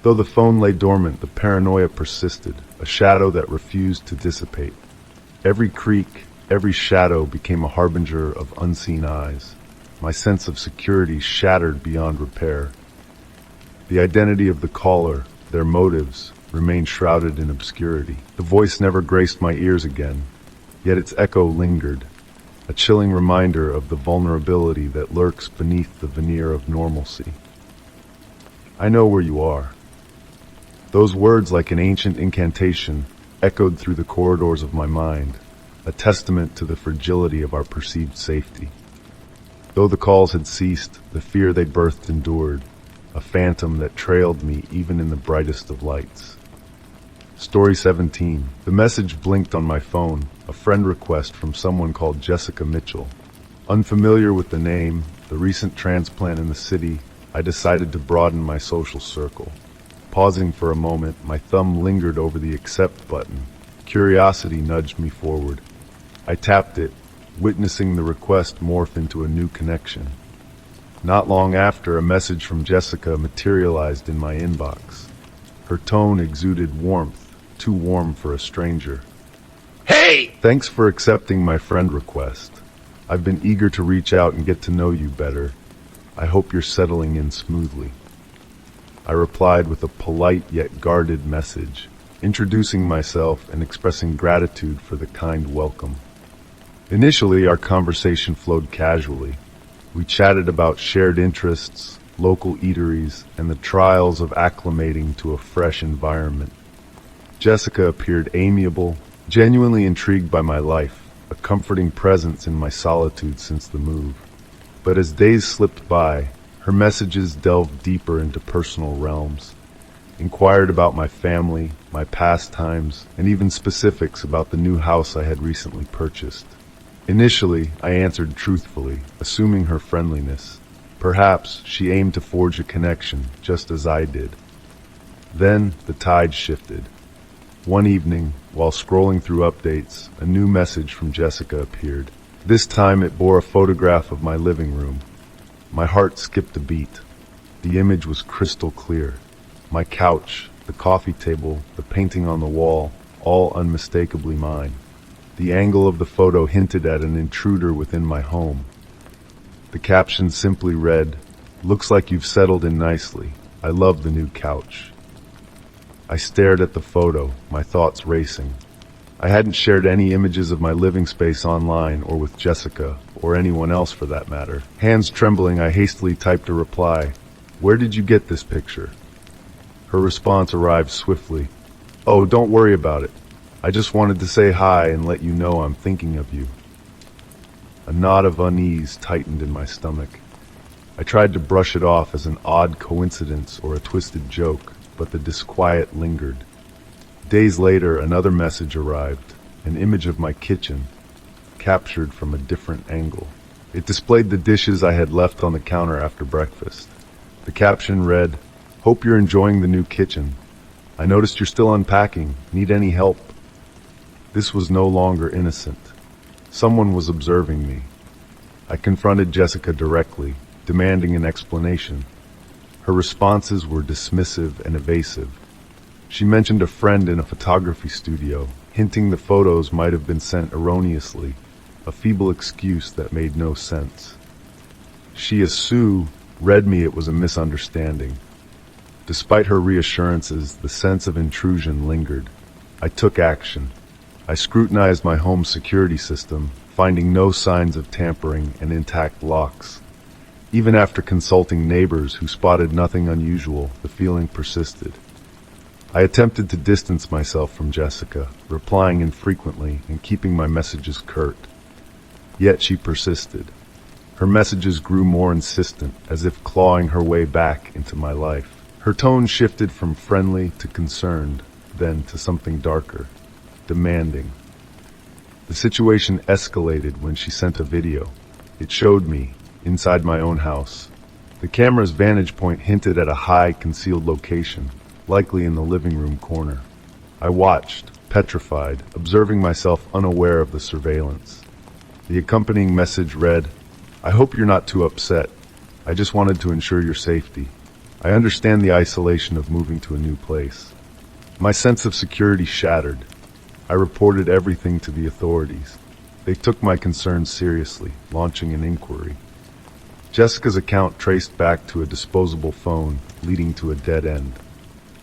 Though the phone lay dormant, the paranoia persisted, a shadow that refused to dissipate. Every creak, every shadow became a harbinger of unseen eyes. My sense of security shattered beyond repair. The identity of the caller, their motives, remained shrouded in obscurity. The voice never graced my ears again, yet its echo lingered, a chilling reminder of the vulnerability that lurks beneath the veneer of normalcy. I know where you are. Those words, like an ancient incantation, echoed through the corridors of my mind, a testament to the fragility of our perceived safety. Though the calls had ceased, the fear they birthed endured, a phantom that trailed me even in the brightest of lights. Story 17. The message blinked on my phone, a friend request from someone called Jessica Mitchell. Unfamiliar with the name, the recent transplant in the city, I decided to broaden my social circle. Pausing for a moment, my thumb lingered over the accept button. Curiosity nudged me forward. I tapped it, witnessing the request morph into a new connection. Not long after, a message from Jessica materialized in my inbox. Her tone exuded warmth, too warm for a stranger. Hey! Thanks for accepting my friend request. I've been eager to reach out and get to know you better. I hope you're settling in smoothly. I replied with a polite yet guarded message, introducing myself and expressing gratitude for the kind welcome. Initially, our conversation flowed casually. We chatted about shared interests, local eateries, and the trials of acclimating to a fresh environment. Jessica appeared amiable, genuinely intrigued by my life, a comforting presence in my solitude since the move. But as days slipped by, her messages delved deeper into personal realms, inquired about my family, my pastimes, and even specifics about the new house I had recently purchased. Initially, I answered truthfully, assuming her friendliness. Perhaps she aimed to forge a connection, just as I did. Then the tide shifted. One evening, while scrolling through updates, a new message from Jessica appeared. This time it bore a photograph of my living room. My heart skipped a beat. The image was crystal clear. My couch, the coffee table, the painting on the wall, all unmistakably mine. The angle of the photo hinted at an intruder within my home. The caption simply read, "Looks like you've settled in nicely. I love the new couch." I stared at the photo, my thoughts racing. I hadn't shared any images of my living space online or with Jessica, or anyone else for that matter. Hands trembling, I hastily typed a reply. "Where did you get this picture?" Her response arrived swiftly. "Oh, don't worry about it. I just wanted to say hi and let you know I'm thinking of you." A knot of unease tightened in my stomach. I tried to brush it off as an odd coincidence or a twisted joke, but the disquiet lingered. Days later, another message arrived, an image of my kitchen, captured from a different angle. It displayed the dishes I had left on the counter after breakfast. The caption read, "Hope you're enjoying the new kitchen. I noticed you're still unpacking. Need any help?" This was no longer innocent. Someone was observing me. I confronted Jessica directly, demanding an explanation. Her responses were dismissive and evasive. She mentioned a friend in a photography studio, hinting the photos might have been sent erroneously, a feeble excuse that made no sense. She, as Sue, read me it was a misunderstanding. Despite her reassurances, the sense of intrusion lingered. I took action. I scrutinized my home security system, finding no signs of tampering and intact locks. Even after consulting neighbors who spotted nothing unusual, the feeling persisted. I attempted to distance myself from Jessica, replying infrequently and keeping my messages curt. Yet she persisted. Her messages grew more insistent, as if clawing her way back into my life. Her tone shifted from friendly to concerned, then to something darker, demanding. The situation escalated when she sent a video. It showed me, inside my own house. The camera's vantage point hinted at a high, concealed location, likely in the living room corner. I watched, petrified, observing myself unaware of the surveillance. The accompanying message read, "I hope you're not too upset. I just wanted to ensure your safety. I understand the isolation of moving to a new place." My sense of security shattered. I reported everything to the authorities. They took my concerns seriously, launching an inquiry. Jessica's account traced back to a disposable phone, leading to a dead end.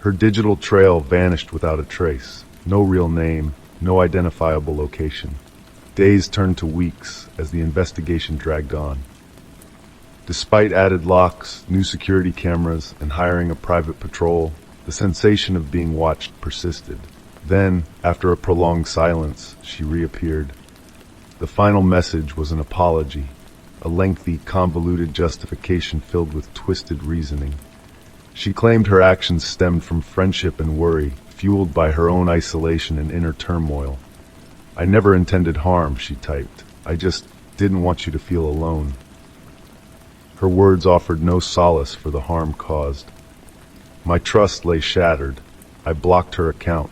Her digital trail vanished without a trace. No real name, no identifiable location. Days turned to weeks as the investigation dragged on. Despite added locks, new security cameras, and hiring a private patrol, the sensation of being watched persisted. Then, after a prolonged silence, she reappeared. The final message was an apology, a lengthy, convoluted justification filled with twisted reasoning. She claimed her actions stemmed from friendship and worry, fueled by her own isolation and inner turmoil. "I never intended harm," she typed. "I just didn't want you to feel alone." Her words offered no solace for the harm caused. My trust lay shattered. I blocked her account,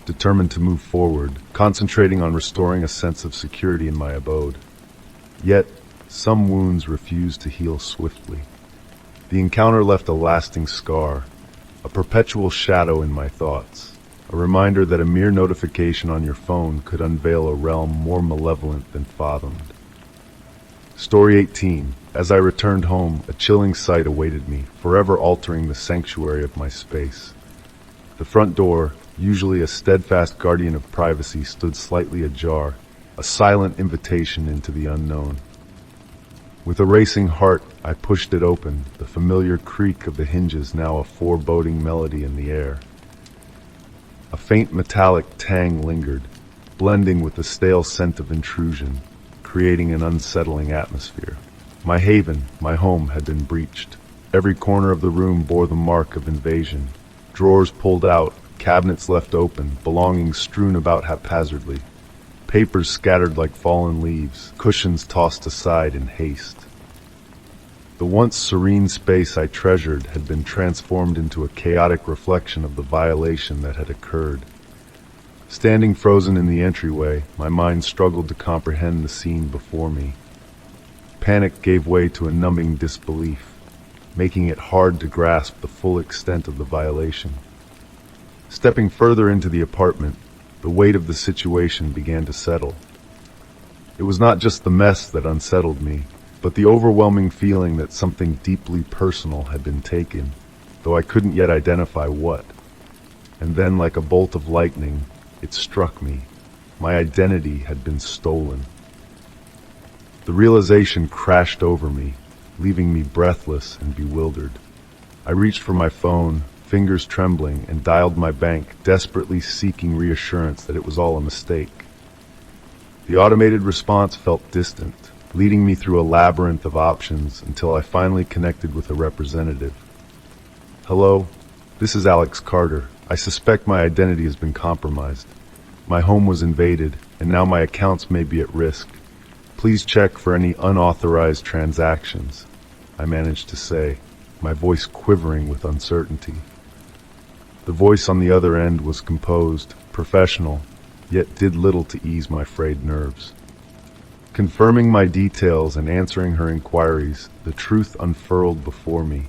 determined to move forward, concentrating on restoring a sense of security in my abode. Yet, some wounds refused to heal swiftly. The encounter left a lasting scar, a perpetual shadow in my thoughts, a reminder that a mere notification on your phone could unveil a realm more malevolent than fathomed. Story 18. As I returned home, a chilling sight awaited me, forever altering the sanctuary of my space. The front door, usually a steadfast guardian of privacy, stood slightly ajar, a silent invitation into the unknown. With a racing heart, I pushed it open, the familiar creak of the hinges now a foreboding melody in the air. A faint metallic tang lingered, blending with the stale scent of intrusion, creating an unsettling atmosphere. My haven, my home, had been breached. Every corner of the room bore the mark of invasion. Drawers pulled out, cabinets left open, belongings strewn about haphazardly. Papers scattered like fallen leaves, cushions tossed aside in haste. The once serene space I treasured had been transformed into a chaotic reflection of the violation that had occurred. Standing frozen in the entryway, my mind struggled to comprehend the scene before me. Panic gave way to a numbing disbelief, making it hard to grasp the full extent of the violation. Stepping further into the apartment, the weight of the situation began to settle. It was not just the mess that unsettled me, but the overwhelming feeling that something deeply personal had been taken, though I couldn't yet identify what. And then, like a bolt of lightning, it struck me. My identity had been stolen. The realization crashed over me, leaving me breathless and bewildered. I reached for my phone, fingers trembling, and dialed my bank, desperately seeking reassurance that it was all a mistake. The automated response felt distant, leading me through a labyrinth of options until I finally connected with a representative. "Hello, this is Alex Carter. I suspect my identity has been compromised. My home was invaded, and now my accounts may be at risk. Please check for any unauthorized transactions," I managed to say, my voice quivering with uncertainty. The voice on the other end was composed, professional, yet did little to ease my frayed nerves. Confirming my details and answering her inquiries, the truth unfurled before me.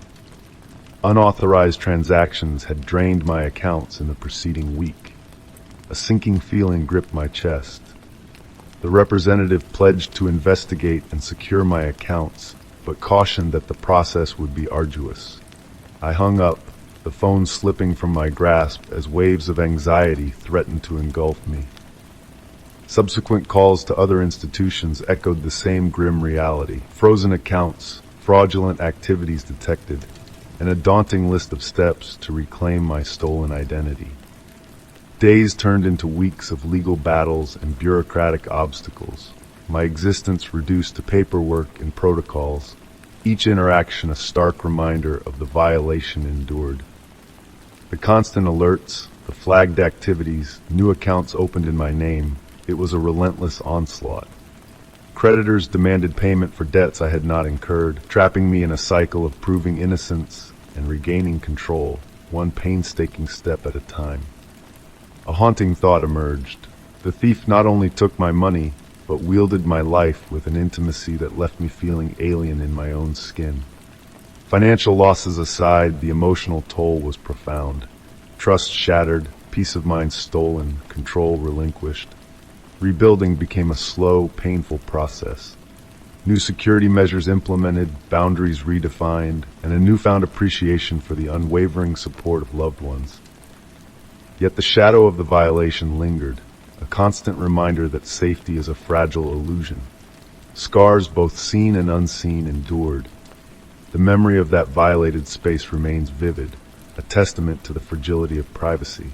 Unauthorized transactions had drained my accounts in the preceding week. A sinking feeling gripped my chest. The representative pledged to investigate and secure my accounts, but cautioned that the process would be arduous. I hung up, the phone slipping from my grasp as waves of anxiety threatened to engulf me. Subsequent calls to other institutions echoed the same grim reality: frozen accounts, fraudulent activities detected, and a daunting list of steps to reclaim my stolen identity. Days turned into weeks of legal battles and bureaucratic obstacles, my existence reduced to paperwork and protocols, each interaction a stark reminder of the violation endured. The constant alerts, the flagged activities, new accounts opened in my name, it was a relentless onslaught. Creditors demanded payment for debts I had not incurred, trapping me in a cycle of proving innocence and regaining control, one painstaking step at a time. A haunting thought emerged. The thief not only took my money, but wielded my life with an intimacy that left me feeling alien in my own skin. Financial losses aside, the emotional toll was profound. Trust shattered, peace of mind stolen, control relinquished. Rebuilding became a slow, painful process. New security measures implemented, boundaries redefined, and a newfound appreciation for the unwavering support of loved ones. Yet the shadow of the violation lingered, a constant reminder that safety is a fragile illusion. Scars both seen and unseen endured. The memory of that violated space remains vivid, a testament to the fragility of privacy.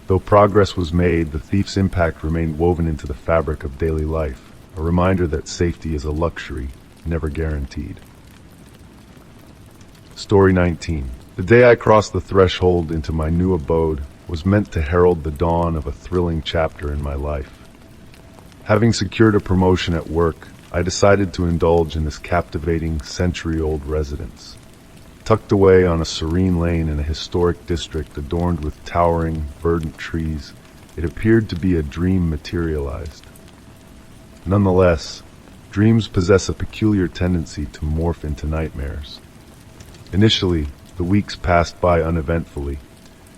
Though progress was made, the thief's impact remained woven into the fabric of daily life, a reminder that safety is a luxury, never guaranteed. Story 19. The day I crossed the threshold into my new abode was meant to herald the dawn of a thrilling chapter in my life. Having secured a promotion at work, I decided to indulge in this captivating, century-old residence. Tucked away on a serene lane in a historic district adorned with towering, verdant trees, it appeared to be a dream materialized. Nonetheless, dreams possess a peculiar tendency to morph into nightmares. Initially, the weeks passed by uneventfully,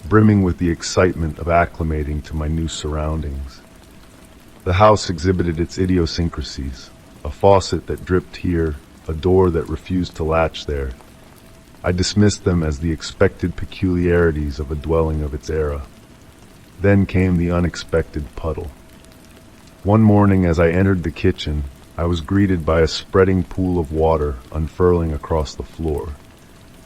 brimming with the excitement of acclimating to my new surroundings. The house exhibited its idiosyncrasies, a faucet that dripped here, a door that refused to latch there. I dismissed them as the expected peculiarities of a dwelling of its era. Then came the unexpected puddle. One morning as I entered the kitchen, I was greeted by a spreading pool of water unfurling across the floor.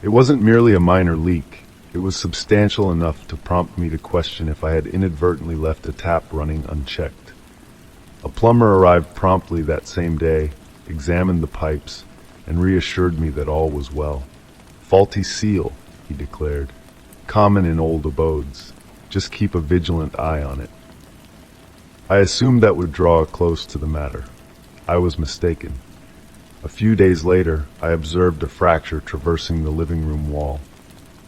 It wasn't merely a minor leak. It was substantial enough to prompt me to question if I had inadvertently left a tap running unchecked. A plumber arrived promptly that same day, examined the pipes, and reassured me that all was well. "Faulty seal," he declared. "Common in old abodes. Just keep a vigilant eye on it." I assumed that would draw close to the matter. I was mistaken. A few days later, I observed a fracture traversing the living room wall.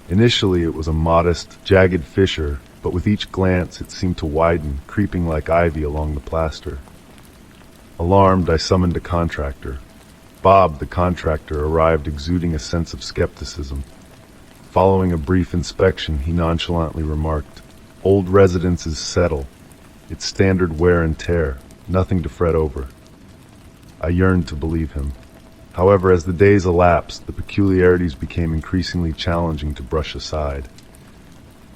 Initially, it was a modest, jagged fissure, but with each glance it seemed to widen, creeping like ivy along the plaster. Alarmed, I summoned a contractor. Bob, the contractor, arrived exuding a sense of skepticism. Following a brief inspection, he nonchalantly remarked, "Old residences settle. It's standard wear and tear, nothing to fret over." I yearned to believe him. However, as the days elapsed, the peculiarities became increasingly challenging to brush aside.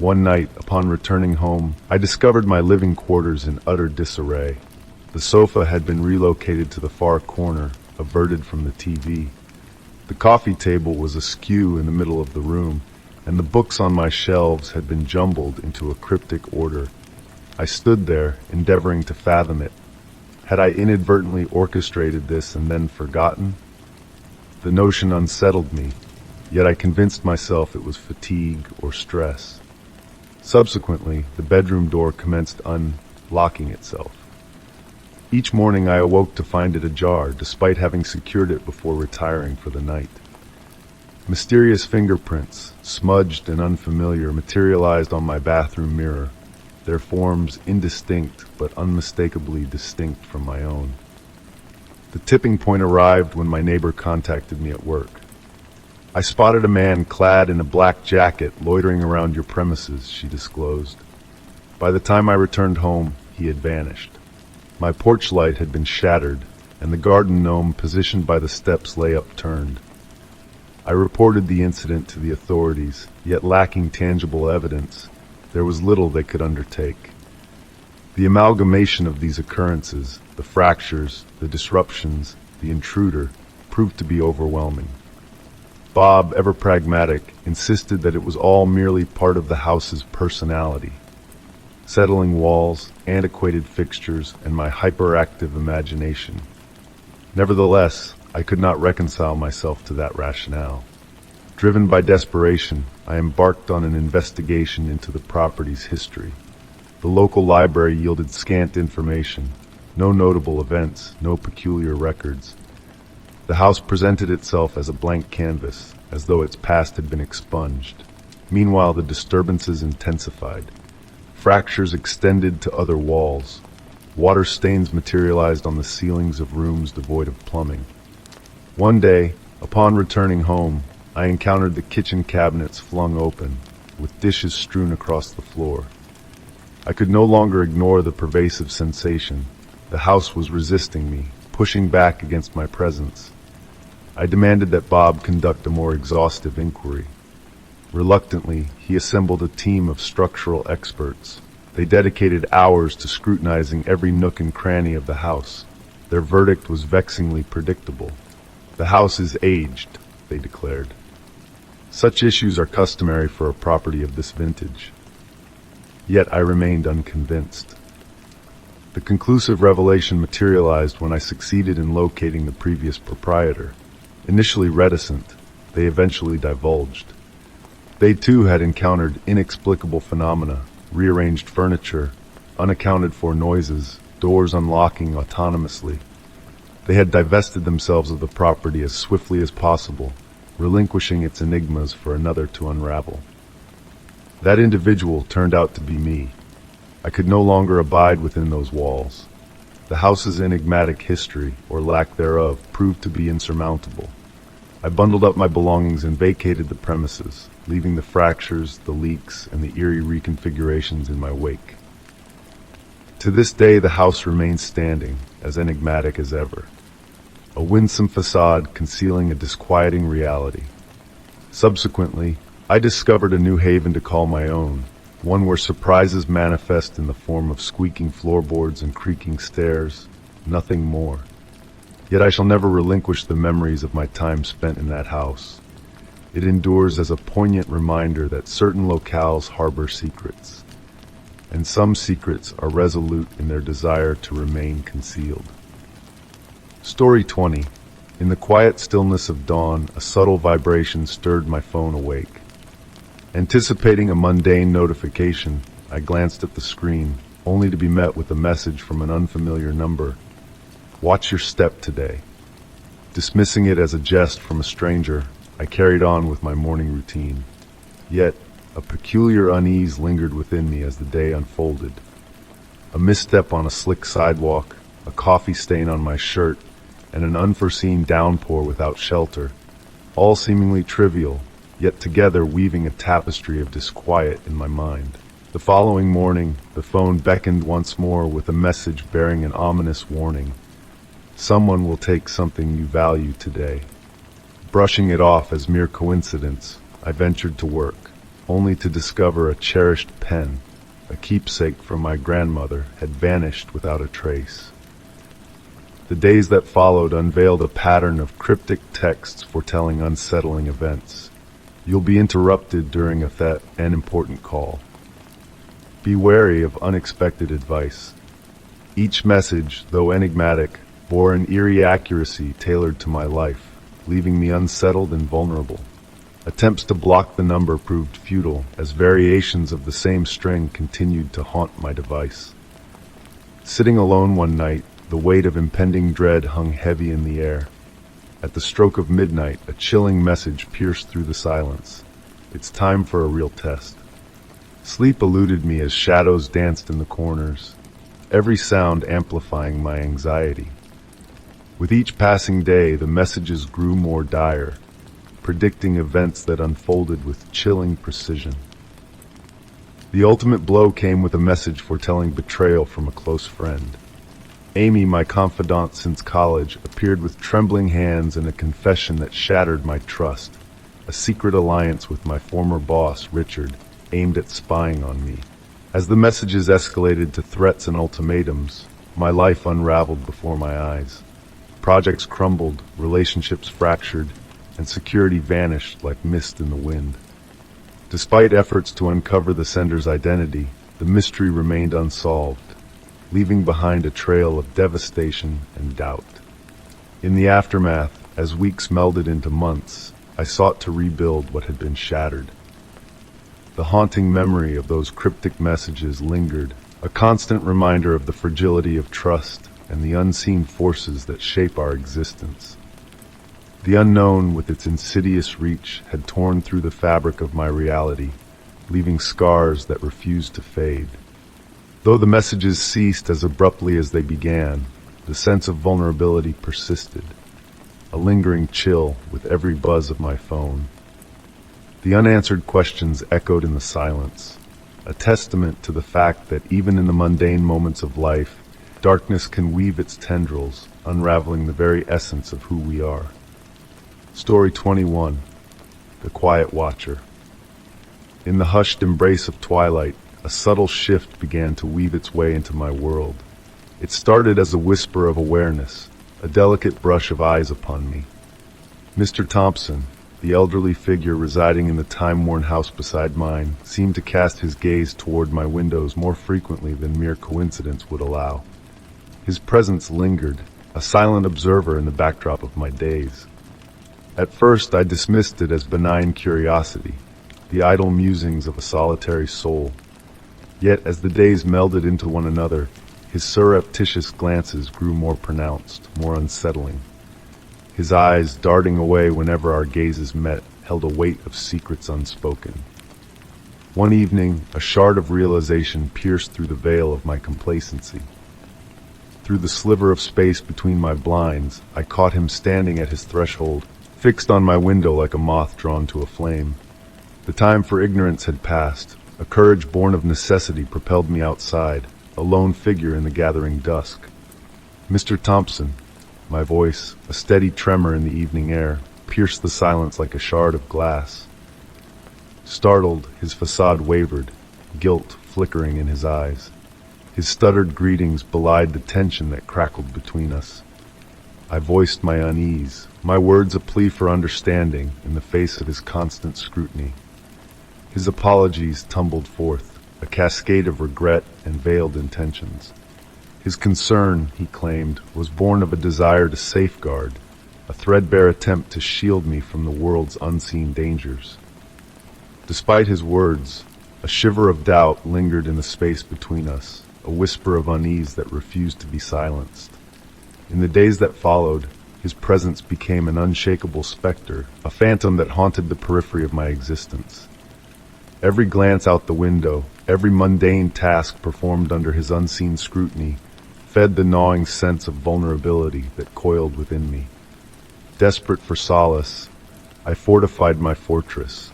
One night, upon returning home, I discovered my living quarters in utter disarray. The sofa had been relocated to the far corner, averted from the TV. The coffee table was askew in the middle of the room, and the books on my shelves had been jumbled into a cryptic order. I stood there, endeavoring to fathom it. Had I inadvertently orchestrated this and then forgotten? The notion unsettled me, yet I convinced myself it was fatigue or stress. Subsequently, the bedroom door commenced unlocking itself. Each morning I awoke to find it ajar, despite having secured it before retiring for the night. Mysterious fingerprints, smudged and unfamiliar, materialized on my bathroom mirror, their forms indistinct but unmistakably distinct from my own. The tipping point arrived when my neighbor contacted me at work. "I spotted a man clad in a black jacket loitering around your premises," she disclosed. By the time I returned home, he had vanished. My porch light had been shattered, and the garden gnome positioned by the steps lay upturned. I reported the incident to the authorities, yet lacking tangible evidence, there was little they could undertake. The amalgamation of these occurrences, the fractures, the disruptions, the intruder, proved to be overwhelming. Bob, ever pragmatic, insisted that it was all merely part of the house's personality. Settling walls, antiquated fixtures, and my hyperactive imagination. Nevertheless, I could not reconcile myself to that rationale. Driven by desperation, I embarked on an investigation into the property's history. The local library yielded scant information, no notable events, no peculiar records. The house presented itself as a blank canvas, as though its past had been expunged. Meanwhile, the disturbances intensified. Fractures extended to other walls. Water stains materialized on the ceilings of rooms devoid of plumbing. One day, upon returning home, I encountered the kitchen cabinets flung open, with dishes strewn across the floor. I could no longer ignore the pervasive sensation. The house was resisting me, pushing back against my presence. I demanded that Bob conduct a more exhaustive inquiry. Reluctantly, he assembled a team of structural experts. They dedicated hours to scrutinizing every nook and cranny of the house. Their verdict was vexingly predictable. "The house is aged," they declared. Such issues are customary for a property of this vintage. Yet I remained unconvinced. The conclusive revelation materialized when I succeeded in locating the previous proprietor. Initially reticent, they eventually divulged. They too had encountered inexplicable phenomena, rearranged furniture, unaccounted for noises, doors unlocking autonomously. They had divested themselves of the property as swiftly as possible, relinquishing its enigmas for another to unravel. That individual turned out to be me. I could no longer abide within those walls. The house's enigmatic history, or lack thereof, proved to be insurmountable. I bundled up my belongings and vacated the premises, leaving the fractures, the leaks, and the eerie reconfigurations in my wake. To this day, the house remains standing, as enigmatic as ever. A winsome facade concealing a disquieting reality. Subsequently, I discovered a new haven to call my own, one where surprises manifest in the form of squeaking floorboards and creaking stairs, nothing more. Yet I shall never relinquish the memories of my time spent in that house. It endures as a poignant reminder that certain locales harbor secrets, and some secrets are resolute in their desire to remain concealed. Story 20. In the quiet stillness of dawn, a subtle vibration stirred my phone awake. Anticipating a mundane notification, I glanced at the screen, only to be met with a message from an unfamiliar number. "Watch your step today." Dismissing it as a jest from a stranger, I carried on with my morning routine. Yet, a peculiar unease lingered within me as the day unfolded. A misstep on a slick sidewalk, a coffee stain on my shirt, and an unforeseen downpour without shelter, all seemingly trivial, yet together weaving a tapestry of disquiet in my mind. The following morning, the phone beckoned once more with a message bearing an ominous warning. Someone will take something you value today. Brushing it off as mere coincidence, I ventured to work, only to discover a cherished pen, a keepsake from my grandmother, had vanished without a trace. The days that followed unveiled a pattern of cryptic texts foretelling unsettling events. You'll be interrupted during an important call. Be wary of unexpected advice. Each message, though enigmatic, bore an eerie accuracy tailored to my life, leaving me unsettled and vulnerable. Attempts to block the number proved futile, as variations of the same string continued to haunt my device. Sitting alone one night, the weight of impending dread hung heavy in the air. At the stroke of midnight, a chilling message pierced through the silence. It's time for a real test. Sleep eluded me as shadows danced in the corners, every sound amplifying my anxiety. With each passing day, the messages grew more dire, predicting events that unfolded with chilling precision. The ultimate blow came with a message foretelling betrayal from a close friend. Amy, my confidant since college, appeared with trembling hands and a confession that shattered my trust. A secret alliance with my former boss, Richard, aimed at spying on me. As the messages escalated to threats and ultimatums, my life unraveled before my eyes. Projects crumbled, relationships fractured, and security vanished like mist in the wind. Despite efforts to uncover the sender's identity, the mystery remained unsolved, leaving behind a trail of devastation and doubt. In the aftermath, as weeks melded into months, I sought to rebuild what had been shattered. The haunting memory of those cryptic messages lingered, a constant reminder of the fragility of trust and the unseen forces that shape our existence. The unknown, with its insidious reach, had torn through the fabric of my reality, leaving scars that refused to fade. Though the messages ceased as abruptly as they began, the sense of vulnerability persisted, a lingering chill with every buzz of my phone. The unanswered questions echoed in the silence, a testament to the fact that even in the mundane moments of life, darkness can weave its tendrils, unraveling the very essence of who we are. Story 21. The Quiet Watcher. In the hushed embrace of twilight, a subtle shift began to weave its way into my world. It started as a whisper of awareness, a delicate brush of eyes upon me. Mr. Thompson, the elderly figure residing in the time-worn house beside mine, seemed to cast his gaze toward my windows more frequently than mere coincidence would allow. His presence lingered, a silent observer in the backdrop of my days. At first, I dismissed it as benign curiosity, the idle musings of a solitary soul. Yet, as the days melded into one another, his surreptitious glances grew more pronounced, more unsettling. His eyes, darting away whenever our gazes met, held a weight of secrets unspoken. One evening, a shard of realization pierced through the veil of my complacency. Through the sliver of space between my blinds, I caught him standing at his threshold, fixed on my window like a moth drawn to a flame. The time for ignorance had passed. A courage born of necessity propelled me outside, a lone figure in the gathering dusk. "Mr. Thompson," my voice, a steady tremor in the evening air, pierced the silence like a shard of glass. Startled, his facade wavered, guilt flickering in his eyes. His stuttered greetings belied the tension that crackled between us. I voiced my unease, my words a plea for understanding in the face of his constant scrutiny. His apologies tumbled forth, a cascade of regret and veiled intentions. His concern, he claimed, was born of a desire to safeguard, a threadbare attempt to shield me from the world's unseen dangers. Despite his words, a shiver of doubt lingered in the space between us, a whisper of unease that refused to be silenced. In the days that followed, his presence became an unshakable specter, a phantom that haunted the periphery of my existence. Every glance out the window, every mundane task performed under his unseen scrutiny, fed the gnawing sense of vulnerability that coiled within me. Desperate for solace, I fortified my fortress,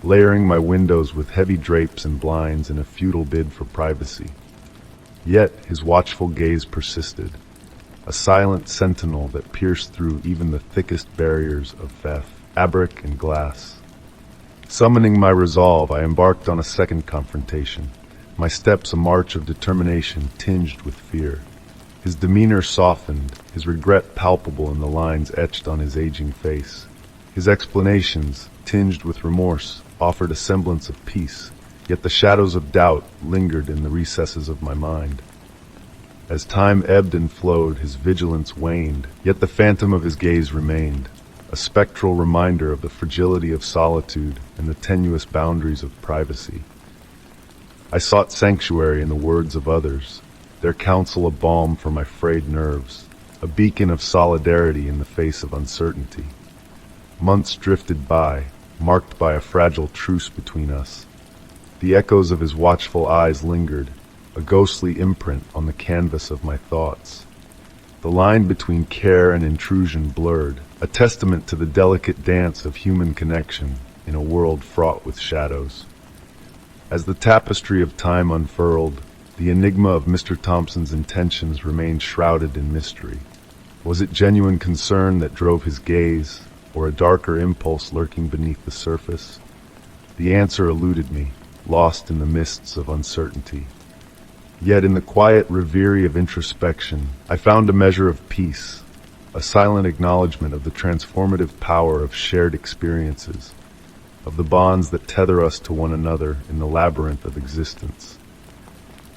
layering my windows with heavy drapes and blinds in a futile bid for privacy. Yet his watchful gaze persisted, a silent sentinel that pierced through even the thickest barriers of fabric and glass. Summoning my resolve, I embarked on a second confrontation, my steps a march of determination tinged with fear. His demeanor softened, his regret palpable in the lines etched on his aging face. His explanations, tinged with remorse, offered a semblance of peace, yet the shadows of doubt lingered in the recesses of my mind. As time ebbed and flowed, his vigilance waned, yet the phantom of his gaze remained, a spectral reminder of the fragility of solitude and the tenuous boundaries of privacy. I sought sanctuary in the words of others, their counsel a balm for my frayed nerves, a beacon of solidarity in the face of uncertainty. Months drifted by, marked by a fragile truce between us. The echoes of his watchful eyes lingered, a ghostly imprint on the canvas of my thoughts. the line between care and intrusion blurred, a testament to the delicate dance of human connection in a world fraught with shadows. As the tapestry of time unfurled, the enigma of Mr. Thompson's intentions remained shrouded in mystery. Was it genuine concern that drove his gaze, or a darker impulse lurking beneath the surface? The answer eluded me, lost in the mists of uncertainty. Yet in the quiet reverie of introspection, I found a measure of peace, a silent acknowledgement of the transformative power of shared experiences, of the bonds that tether us to one another in the labyrinth of existence.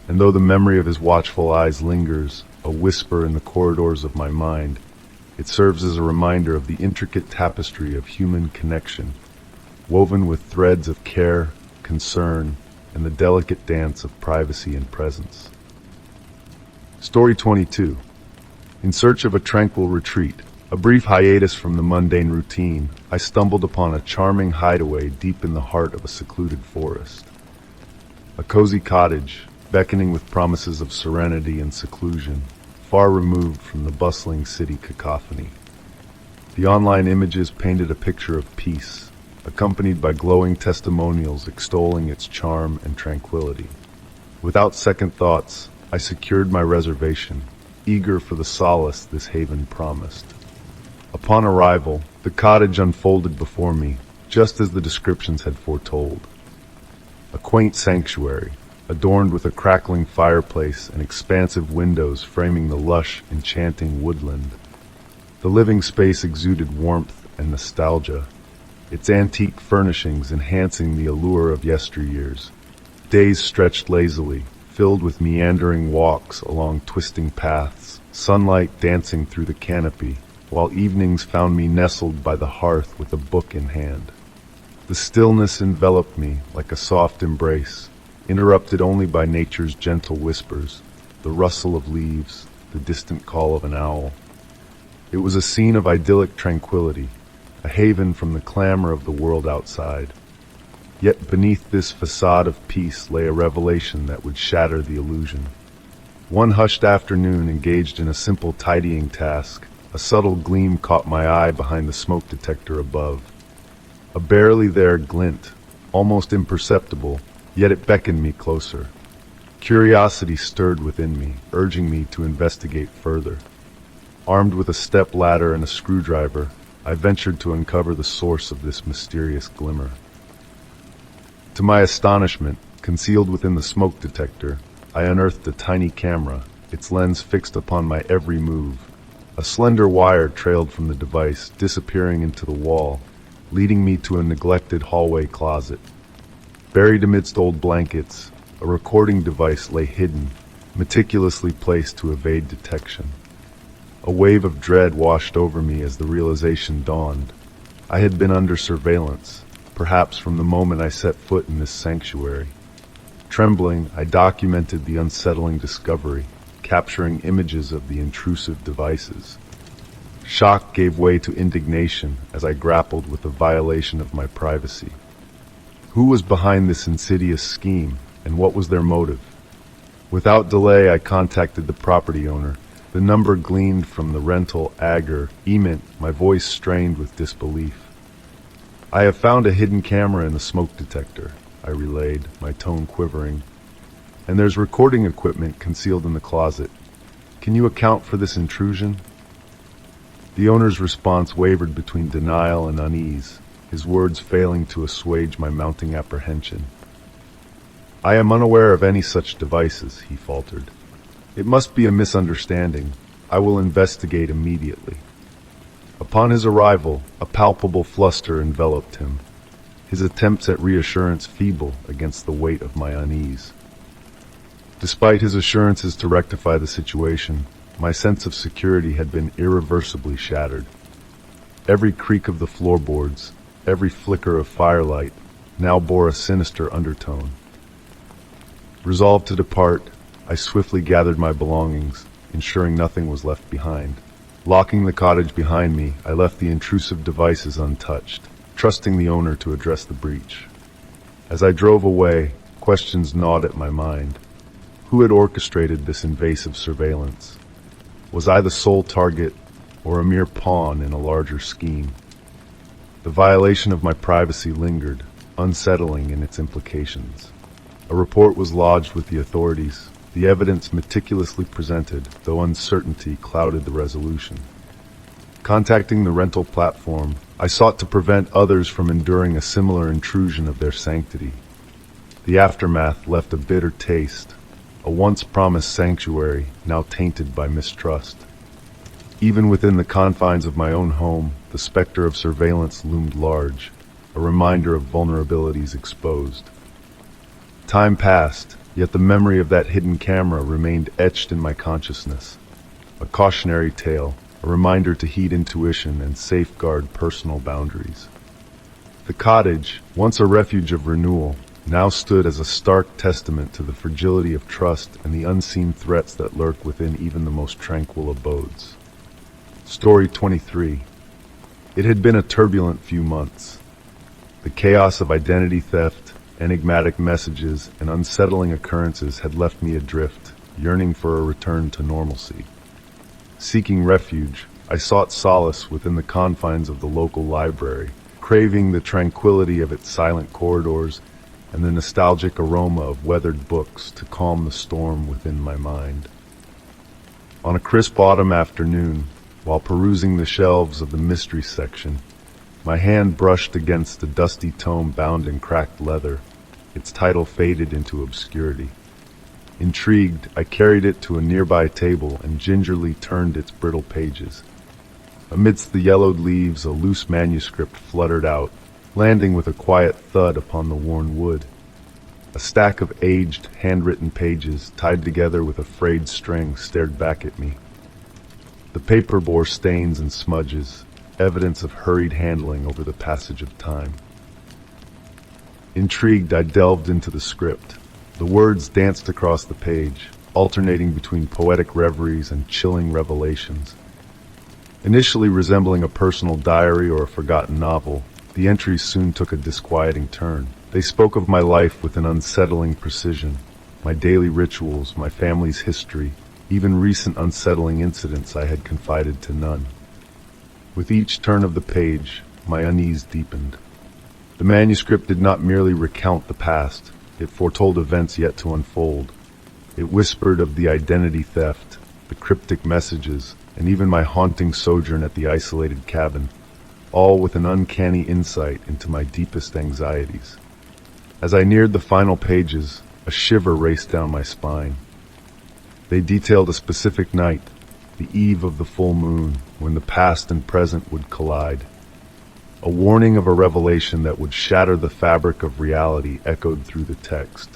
And though the memory of his watchful eyes lingers, a whisper in the corridors of my mind, it serves as a reminder of the intricate tapestry of human connection, woven with threads of care, concern, and the delicate dance of privacy and presence. Story 22. In search of a tranquil retreat, a brief hiatus from the mundane routine, I stumbled upon a charming hideaway deep in the heart of a secluded forest. A cozy cottage, beckoning with promises of serenity and seclusion, far removed from the bustling city cacophony. The online images painted a picture of peace, accompanied by glowing testimonials extolling its charm and tranquility. Without second thoughts, I secured my reservation, eager for the solace this haven promised. Upon arrival, the cottage unfolded before me, just as the descriptions had foretold. A quaint sanctuary, adorned with a crackling fireplace and expansive windows framing the lush, enchanting woodland. The living space exuded warmth and nostalgia, its antique furnishings enhancing the allure of yesteryears. Days stretched lazily, filled with meandering walks along twisting paths, sunlight dancing through the canopy, while evenings found me nestled by the hearth with a book in hand. The stillness enveloped me like a soft embrace, interrupted only by nature's gentle whispers, the rustle of leaves, the distant call of an owl. It was a scene of idyllic tranquility, a haven from the clamor of the world outside. Yet beneath this facade of peace lay a revelation that would shatter the illusion. One hushed afternoon, engaged in a simple tidying task, a subtle gleam caught my eye behind the smoke detector above. A barely there glint, almost imperceptible, yet it beckoned me closer. Curiosity stirred within me, urging me to investigate further. Armed with a step ladder and a screwdriver, I ventured to uncover the source of this mysterious glimmer. To my astonishment, concealed within the smoke detector, I unearthed a tiny camera, its lens fixed upon my every move. A slender wire trailed from the device, disappearing into the wall, leading me to a neglected hallway closet. Buried amidst old blankets, a recording device lay hidden, meticulously placed to evade detection. A wave of dread washed over me as the realization dawned. I had been under surveillance, perhaps from the moment I set foot in this sanctuary. Trembling, I documented the unsettling discovery, capturing images of the intrusive devices. Shock gave way to indignation as I grappled with the violation of my privacy. Who was behind this insidious scheme, and what was their motive? Without delay, I contacted the property owner. The number gleaned from the rental agger, EMINT, my voice strained with disbelief. "I have found a hidden camera in the smoke detector," I relayed, my tone quivering. "And there's recording equipment concealed in the closet. Can you account for this intrusion?" The owner's response wavered between denial and unease, his words failing to assuage my mounting apprehension. "I am unaware of any such devices," he faltered. "It must be a misunderstanding. I will investigate immediately." Upon his arrival, a palpable fluster enveloped him, his attempts at reassurance feeble against the weight of my unease. Despite his assurances to rectify the situation, my sense of security had been irreversibly shattered. Every creak of the floorboards, every flicker of firelight, now bore a sinister undertone. Resolved to depart, I swiftly gathered my belongings, ensuring nothing was left behind. Locking the cottage behind me, I left the intrusive devices untouched, trusting the owner to address the breach. As I drove away, questions gnawed at my mind. Who had orchestrated this invasive surveillance? Was I the sole target, or a mere pawn in a larger scheme? The violation of my privacy lingered, unsettling in its implications. A report was lodged with the authorities, the evidence meticulously presented, though uncertainty clouded the resolution. Contacting the rental platform, I sought to prevent others from enduring a similar intrusion of their sanctity. The aftermath left a bitter taste, a once promised sanctuary now tainted by mistrust. Even within the confines of my own home, the specter of surveillance loomed large, a reminder of vulnerabilities exposed. Time passed, yet the memory of that hidden camera remained etched in my consciousness. A cautionary tale, a reminder to heed intuition and safeguard personal boundaries. The cottage, once a refuge of renewal, now stood as a stark testament to the fragility of trust and the unseen threats that lurk within even the most tranquil abodes. Story 23. It had been a turbulent few months. The chaos of identity theft, enigmatic messages, and unsettling occurrences had left me adrift, yearning for a return to normalcy. Seeking refuge, I sought solace within the confines of the local library, craving the tranquility of its silent corridors and the nostalgic aroma of weathered books to calm the storm within my mind. On a crisp autumn afternoon, while perusing the shelves of the mystery section, my hand brushed against a dusty tome bound in cracked leather. Its title faded into obscurity. Intrigued, I carried it to a nearby table and gingerly turned its brittle pages. Amidst the yellowed leaves, a loose manuscript fluttered out, landing with a quiet thud upon the worn wood. A stack of aged, handwritten pages, tied together with a frayed string, stared back at me. The paper bore stains and smudges, evidence of hurried handling over the passage of time. Intrigued, I delved into the script. The words danced across the page, alternating between poetic reveries and chilling revelations. Initially resembling a personal diary or a forgotten novel, the entries soon took a disquieting turn. They spoke of my life with an unsettling precision, my daily rituals, my family's history, even recent unsettling incidents I had confided to none. With each turn of the page, my unease deepened. The manuscript did not merely recount the past, it foretold events yet to unfold. It whispered of the identity theft, the cryptic messages, and even my haunting sojourn at the isolated cabin, all with an uncanny insight into my deepest anxieties. As I neared the final pages, a shiver raced down my spine. They detailed a specific night, the eve of the full moon, when the past and present would collide. A warning of a revelation that would shatter the fabric of reality echoed through the text.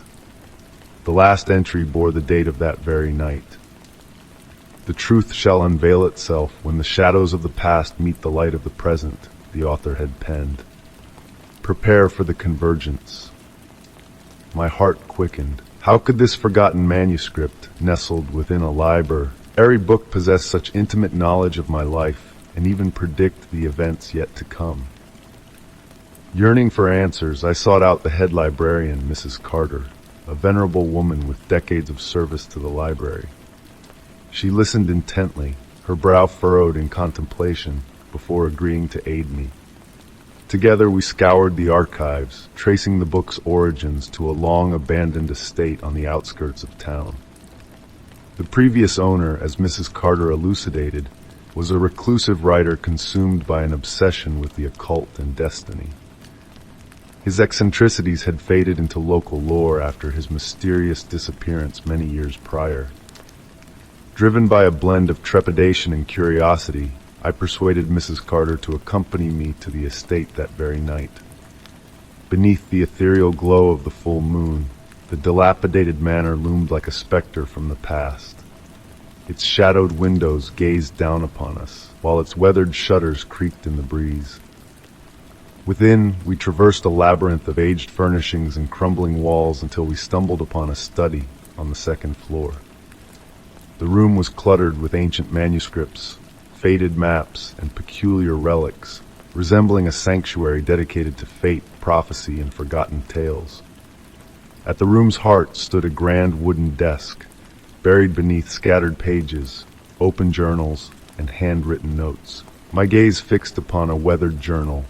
The last entry bore the date of that very night. The truth shall unveil itself when the shadows of the past meet the light of the present, the author had penned. Prepare for the convergence. My heart quickened. How could this forgotten manuscript, nestled within a library book, possess such intimate knowledge of my life and even predict the events yet to come? Yearning for answers, I sought out the head librarian, Mrs. Carter, a venerable woman with decades of service to the library. She listened intently, her brow furrowed in contemplation, before agreeing to aid me. Together we scoured the archives, tracing the book's origins to a long-abandoned estate on the outskirts of town. The previous owner, as Mrs. Carter elucidated, was a reclusive writer consumed by an obsession with the occult and destiny. His eccentricities had faded into local lore after his mysterious disappearance many years prior. Driven by a blend of trepidation and curiosity, I persuaded Mrs. Carter to accompany me to the estate that very night. Beneath the ethereal glow of the full moon, the dilapidated manor loomed like a specter from the past. Its shadowed windows gazed down upon us, while its weathered shutters creaked in the breeze. Within, we traversed a labyrinth of aged furnishings and crumbling walls until we stumbled upon a study on the second floor. The room was cluttered with ancient manuscripts, faded maps, and peculiar relics, resembling a sanctuary dedicated to fate, prophecy, and forgotten tales. At the room's heart stood a grand wooden desk, buried beneath scattered pages, open journals, and handwritten notes. My gaze fixed upon a weathered journal,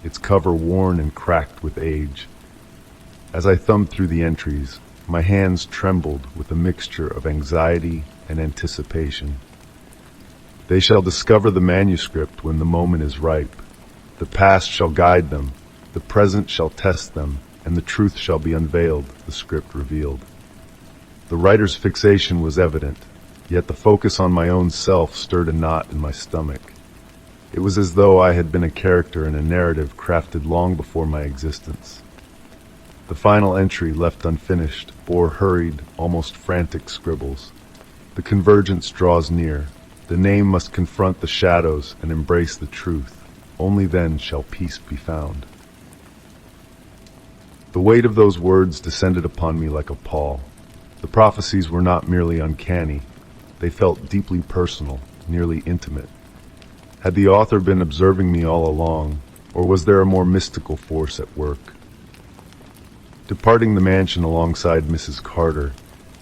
its cover worn and cracked with age. As I thumbed through the entries, my hands trembled with a mixture of anxiety and anticipation. They shall discover the manuscript when the moment is ripe. The past shall guide them, the present shall test them, and the truth shall be unveiled, the script revealed. The writer's fixation was evident, yet the focus on my own self stirred a knot in my stomach. It was as though I had been a character in a narrative crafted long before my existence. The final entry, left unfinished, bore hurried, almost frantic scribbles. The convergence draws near. The name must confront the shadows and embrace the truth. Only then shall peace be found. The weight of those words descended upon me like a pall. The prophecies were not merely uncanny. They felt deeply personal, nearly intimate. Had the author been observing me all along, or was there a more mystical force at work? Departing the mansion alongside Mrs. Carter,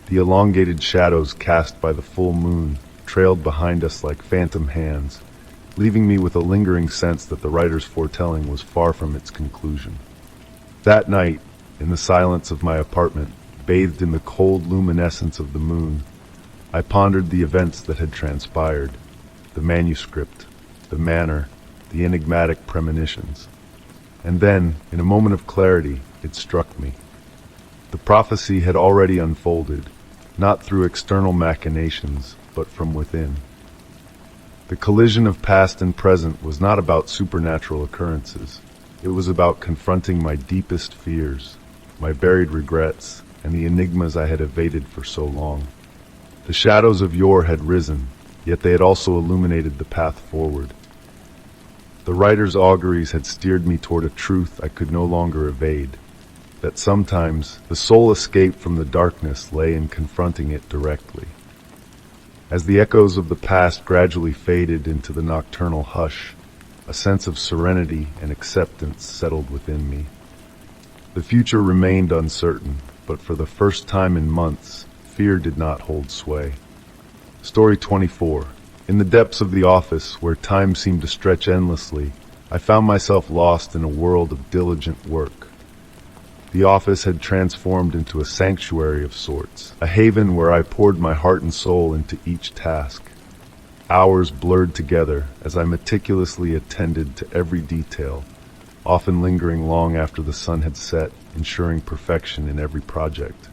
the elongated shadows cast by the full moon trailed behind us like phantom hands, leaving me with a lingering sense that the writer's foretelling was far from its conclusion. That night, in the silence of my apartment, bathed in the cold luminescence of the moon, I pondered the events that had transpired, the manuscript, the manner, the enigmatic premonitions. And then, in a moment of clarity, it struck me. The prophecy had already unfolded, not through external machinations, but from within. The collision of past and present was not about supernatural occurrences. It was about confronting my deepest fears, my buried regrets, and the enigmas I had evaded for so long. The shadows of yore had risen, yet they had also illuminated the path forward. The writer's auguries had steered me toward a truth I could no longer evade, that sometimes the sole escape from the darkness lay in confronting it directly. As the echoes of the past gradually faded into the nocturnal hush, a sense of serenity and acceptance settled within me. The future remained uncertain, but for the first time in months, fear did not hold sway. Story 24. In the depths of the office, where time seemed to stretch endlessly, I found myself lost in a world of diligent work. The office had transformed into a sanctuary of sorts, a haven where I poured my heart and soul into each task. Hours blurred together as I meticulously attended to every detail, often lingering long after the sun had set, ensuring perfection in every project.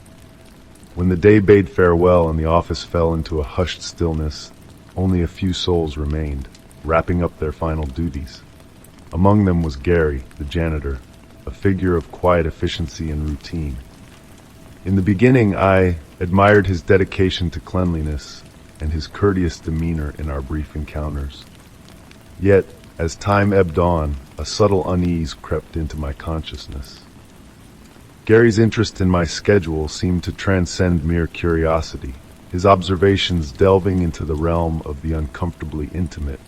When the day bade farewell and the office fell into a hushed stillness, only a few souls remained, wrapping up their final duties. Among them was Gary, the janitor, a figure of quiet efficiency and routine. In the beginning, I admired his dedication to cleanliness and his courteous demeanor in our brief encounters. Yet, as time ebbed on, a subtle unease crept into my consciousness. Gary's interest in my schedule seemed to transcend mere curiosity, his observations delving into the realm of the uncomfortably intimate.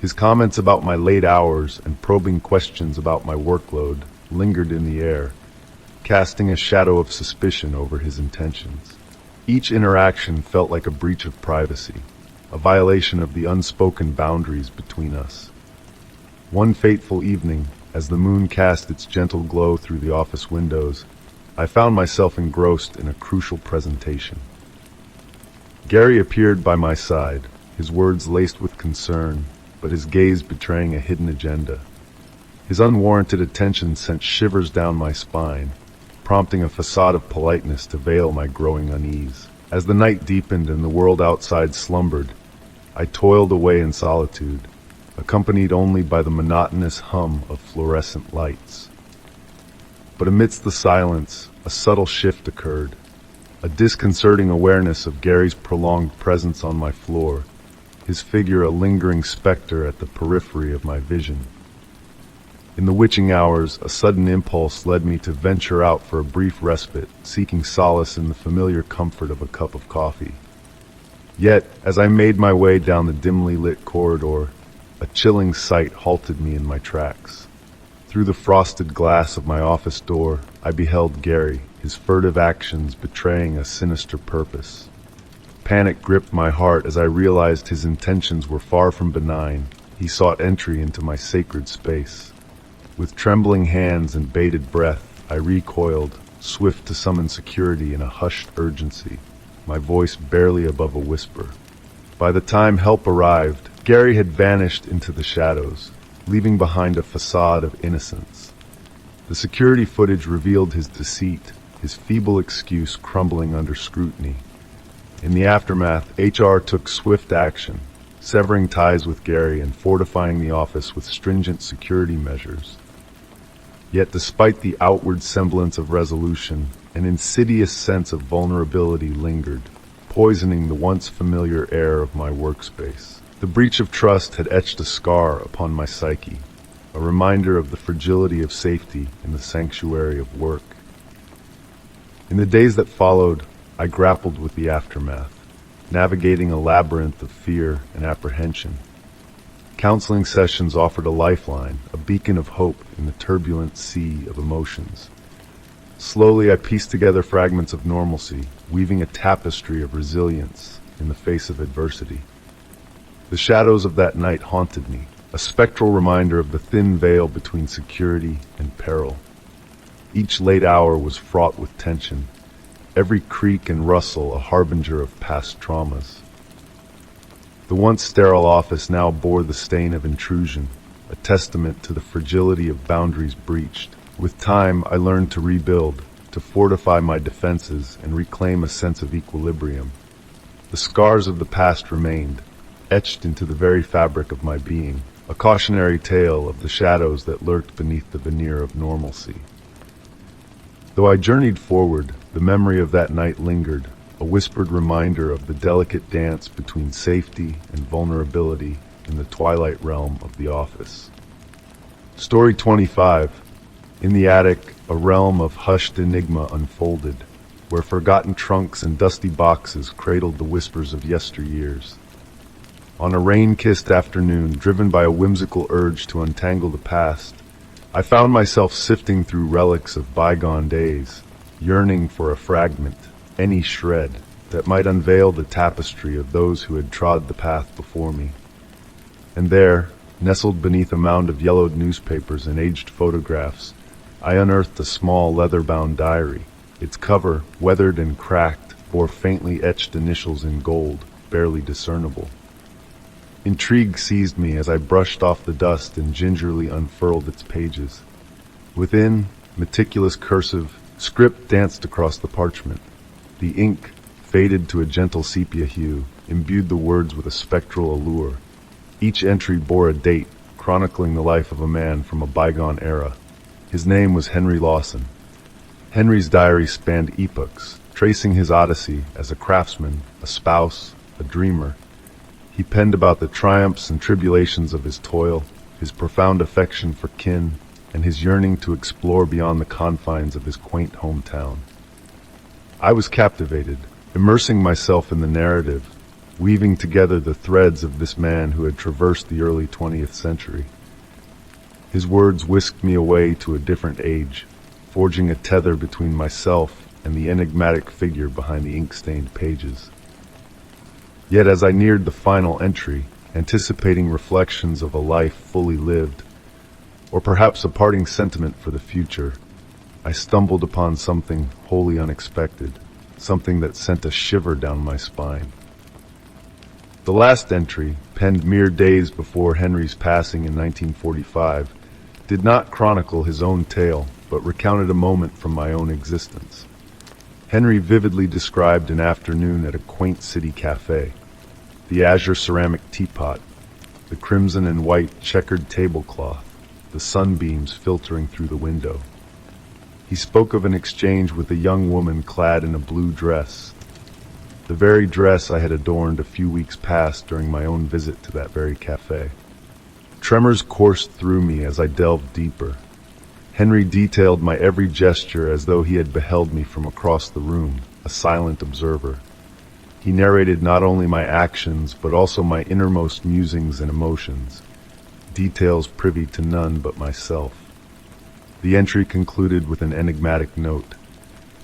His comments about my late hours and probing questions about my workload lingered in the air, casting a shadow of suspicion over his intentions. Each interaction felt like a breach of privacy, a violation of the unspoken boundaries between us. One fateful evening, as the moon cast its gentle glow through the office windows, I found myself engrossed in a crucial presentation. Gary appeared by my side, his words laced with concern, but his gaze betraying a hidden agenda. His unwarranted attention sent shivers down my spine, prompting a facade of politeness to veil my growing unease. As the night deepened and the world outside slumbered, I toiled away in solitude, accompanied only by the monotonous hum of fluorescent lights. But amidst the silence, a subtle shift occurred, a disconcerting awareness of Gary's prolonged presence on my floor, his figure a lingering specter at the periphery of my vision. In the witching hours, a sudden impulse led me to venture out for a brief respite, seeking solace in the familiar comfort of a cup of coffee. Yet, as I made my way down the dimly lit corridor, a chilling sight halted me in my tracks. Through the frosted glass of my office door, I beheld Gary, his furtive actions betraying a sinister purpose. Panic gripped my heart as I realized his intentions were far from benign. He sought entry into my sacred space. With trembling hands and bated breath, I recoiled, swift to summon security in a hushed urgency, my voice barely above a whisper. By the time help arrived, Gary had vanished into the shadows, leaving behind a facade of innocence. The security footage revealed his deceit, his feeble excuse crumbling under scrutiny. In the aftermath, HR took swift action, severing ties with Gary and fortifying the office with stringent security measures. Yet despite the outward semblance of resolution, an insidious sense of vulnerability lingered, poisoning the once familiar air of my workspace. The breach of trust had etched a scar upon my psyche, a reminder of the fragility of safety in the sanctuary of work. In the days that followed, I grappled with the aftermath, navigating a labyrinth of fear and apprehension. Counseling sessions offered a lifeline, a beacon of hope in the turbulent sea of emotions. Slowly, I pieced together fragments of normalcy, weaving a tapestry of resilience in the face of adversity. The shadows of that night haunted me, a spectral reminder of the thin veil between security and peril. Each late hour was fraught with tension, every creak and rustle a harbinger of past traumas. The once sterile office now bore the stain of intrusion, a testament to the fragility of boundaries breached. With time, I learned to rebuild, to fortify my defenses and reclaim a sense of equilibrium. The scars of the past remained, etched into the very fabric of my being, a cautionary tale of the shadows that lurked beneath the veneer of normalcy. Though I journeyed forward, the memory of that night lingered, a whispered reminder of the delicate dance between safety and vulnerability in the twilight realm of the office. Story 25. In the attic, a realm of hushed enigma unfolded, where forgotten trunks and dusty boxes cradled the whispers of yesteryears. On a rain-kissed afternoon, driven by a whimsical urge to untangle the past, I found myself sifting through relics of bygone days, yearning for a fragment, any shred, that might unveil the tapestry of those who had trod the path before me. And there, nestled beneath a mound of yellowed newspapers and aged photographs, I unearthed a small leather-bound diary. Its cover, weathered and cracked, bore faintly etched initials in gold, barely discernible. Intrigue seized me as I brushed off the dust and gingerly unfurled its pages. Within, meticulous cursive, script danced across the parchment. The ink, faded to a gentle sepia hue, imbued the words with a spectral allure. Each entry bore a date, chronicling the life of a man from a bygone era. His name was Henry Lawson. Henry's diary spanned epochs, tracing his odyssey as a craftsman, a spouse, a dreamer. He penned about the triumphs and tribulations of his toil, his profound affection for kin, and his yearning to explore beyond the confines of his quaint hometown. I was captivated, immersing myself in the narrative, weaving together the threads of this man who had traversed the early 20th century. His words whisked me away to a different age, forging a tether between myself and the enigmatic figure behind the ink-stained pages. Yet as I neared the final entry, anticipating reflections of a life fully lived, or perhaps a parting sentiment for the future, I stumbled upon something wholly unexpected, something that sent a shiver down my spine. The last entry, penned mere days before Henry's passing in 1945, did not chronicle his own tale, but recounted a moment from my own existence. Henry vividly described an afternoon at a quaint city cafe. The azure ceramic teapot, the crimson and white checkered tablecloth, the sunbeams filtering through the window. He spoke of an exchange with a young woman clad in a blue dress, the very dress I had adorned a few weeks past during my own visit to that very cafe. Tremors coursed through me as I delved deeper. Henry detailed my every gesture as though he had beheld me from across the room, a silent observer. He narrated not only my actions, but also my innermost musings and emotions, details privy to none but myself. The entry concluded with an enigmatic note.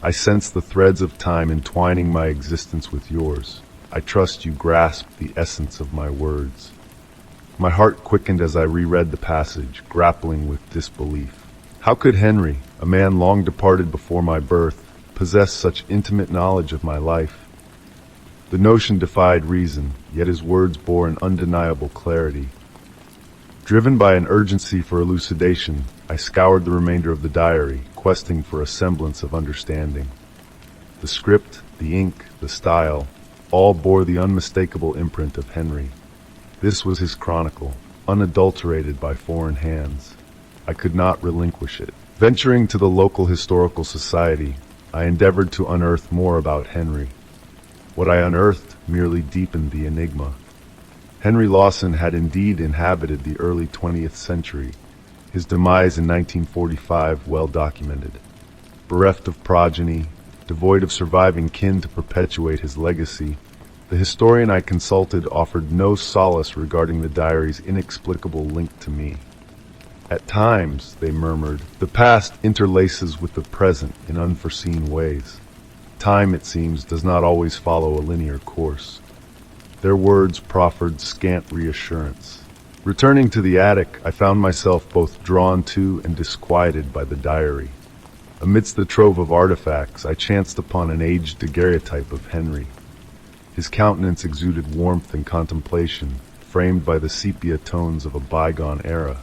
I sense the threads of time entwining my existence with yours. I trust you grasp the essence of my words. My heart quickened as I reread the passage, grappling with disbelief. How could Henry, a man long departed before my birth, possess such intimate knowledge of my life? The notion defied reason, yet his words bore an undeniable clarity. Driven by an urgency for elucidation, I scoured the remainder of the diary, questing for a semblance of understanding. The script, the ink, the style, all bore the unmistakable imprint of Henry. This was his chronicle, unadulterated by foreign hands. I could not relinquish it. Venturing to the local historical society, I endeavored to unearth more about Henry. What I unearthed merely deepened the enigma. Henry Lawson had indeed inhabited the early 20th century, his demise in 1945 well documented. Bereft of progeny, devoid of surviving kin to perpetuate his legacy, the historian I consulted offered no solace regarding the diary's inexplicable link to me. At times, they murmured, the past interlaces with the present in unforeseen ways. Time, it seems, does not always follow a linear course. Their words proffered scant reassurance. Returning to the attic, I found myself both drawn to and disquieted by the diary. Amidst the trove of artifacts, I chanced upon an aged daguerreotype of Henry. His countenance exuded warmth and contemplation, framed by the sepia tones of a bygone era.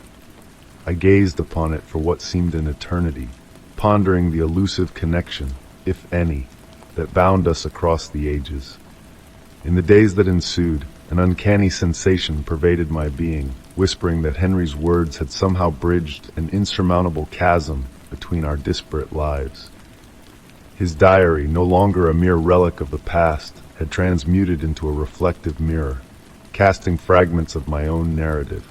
I gazed upon it for what seemed an eternity, pondering the elusive connection, if any, that bound us across the ages. In the days that ensued, an uncanny sensation pervaded my being, whispering that Henry's words had somehow bridged an insurmountable chasm between our disparate lives. His diary, no longer a mere relic of the past, had transmuted into a reflective mirror, casting fragments of my own narrative.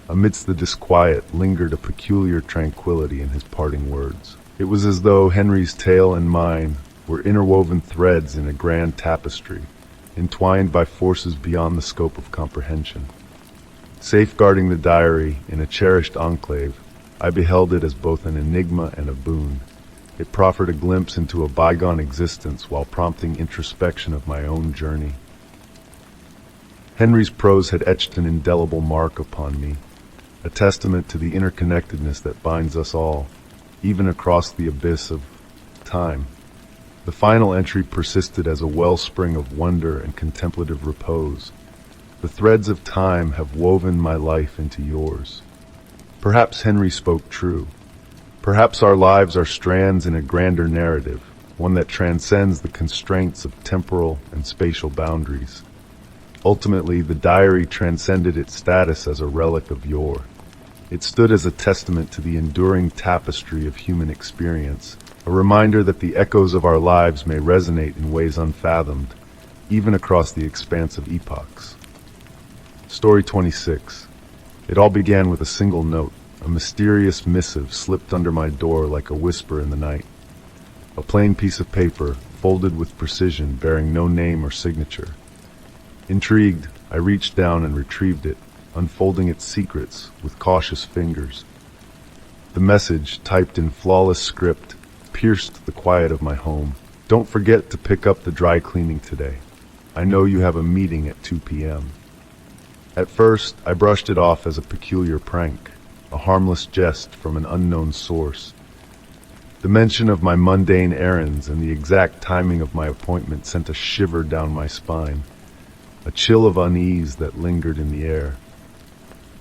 Amidst the disquiet lingered a peculiar tranquility in his parting words. It was as though Henry's tale and mine were interwoven threads in a grand tapestry, entwined by forces beyond the scope of comprehension. Safeguarding the diary in a cherished enclave, I beheld it as both an enigma and a boon. It proffered a glimpse into a bygone existence while prompting introspection of my own journey. Henry's prose had etched an indelible mark upon me, a testament to the interconnectedness that binds us all, even across the abyss of time. The final entry persisted as a wellspring of wonder and contemplative repose. The threads of time have woven my life into yours. Perhaps Henry spoke true. Perhaps our lives are strands in a grander narrative, one that transcends the constraints of temporal and spatial boundaries. Ultimately, the diary transcended its status as a relic of yore. It stood as a testament to the enduring tapestry of human experience, a reminder that the echoes of our lives may resonate in ways unfathomed, even across the expanse of epochs. Story 26. It all began with a single note. A mysterious missive slipped under my door like a whisper in the night. A plain piece of paper, folded with precision, bearing no name or signature. Intrigued, I reached down and retrieved it, unfolding its secrets with cautious fingers. The message, typed in flawless script, pierced the quiet of my home. Don't forget to pick up the dry cleaning today. I know you have a meeting at 2 p.m. At first, I brushed it off as a peculiar prank, a harmless jest from an unknown source. The mention of my mundane errands and the exact timing of my appointment sent a shiver down my spine, a chill of unease that lingered in the air.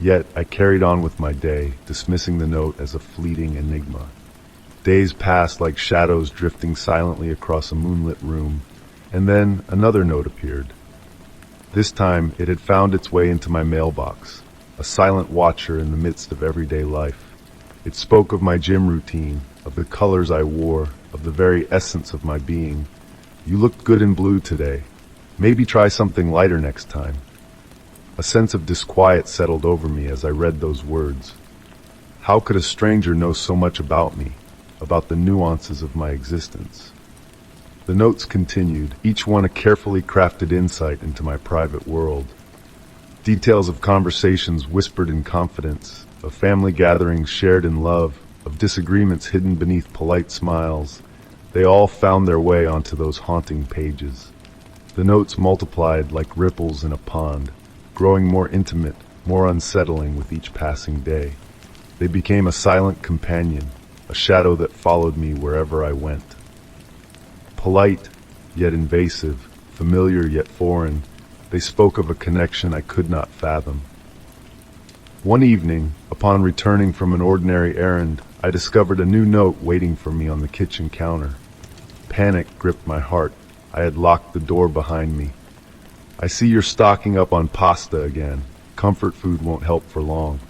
Yet I carried on with my day, dismissing the note as a fleeting enigma. Days passed like shadows drifting silently across a moonlit room, and then another note appeared. This time it had found its way into my mailbox, a silent watcher in the midst of everyday life. It spoke of my gym routine, of the colors I wore, of the very essence of my being. You looked good in blue today. Maybe try something lighter next time. A sense of disquiet settled over me as I read those words. How could a stranger know so much about me, about the nuances of my existence? The notes continued, each one a carefully crafted insight into my private world. Details of conversations whispered in confidence, of family gatherings shared in love, of disagreements hidden beneath polite smiles. They all found their way onto those haunting pages. The notes multiplied like ripples in a pond, growing more intimate, more unsettling with each passing day. They became a silent companion, a shadow that followed me wherever I went. Polite, yet invasive, familiar yet foreign, they spoke of a connection I could not fathom. One evening, upon returning from an ordinary errand, I discovered a new note waiting for me on the kitchen counter. Panic gripped my heart. I had locked the door behind me. "I see you're stocking up on pasta again. Comfort food won't help for long."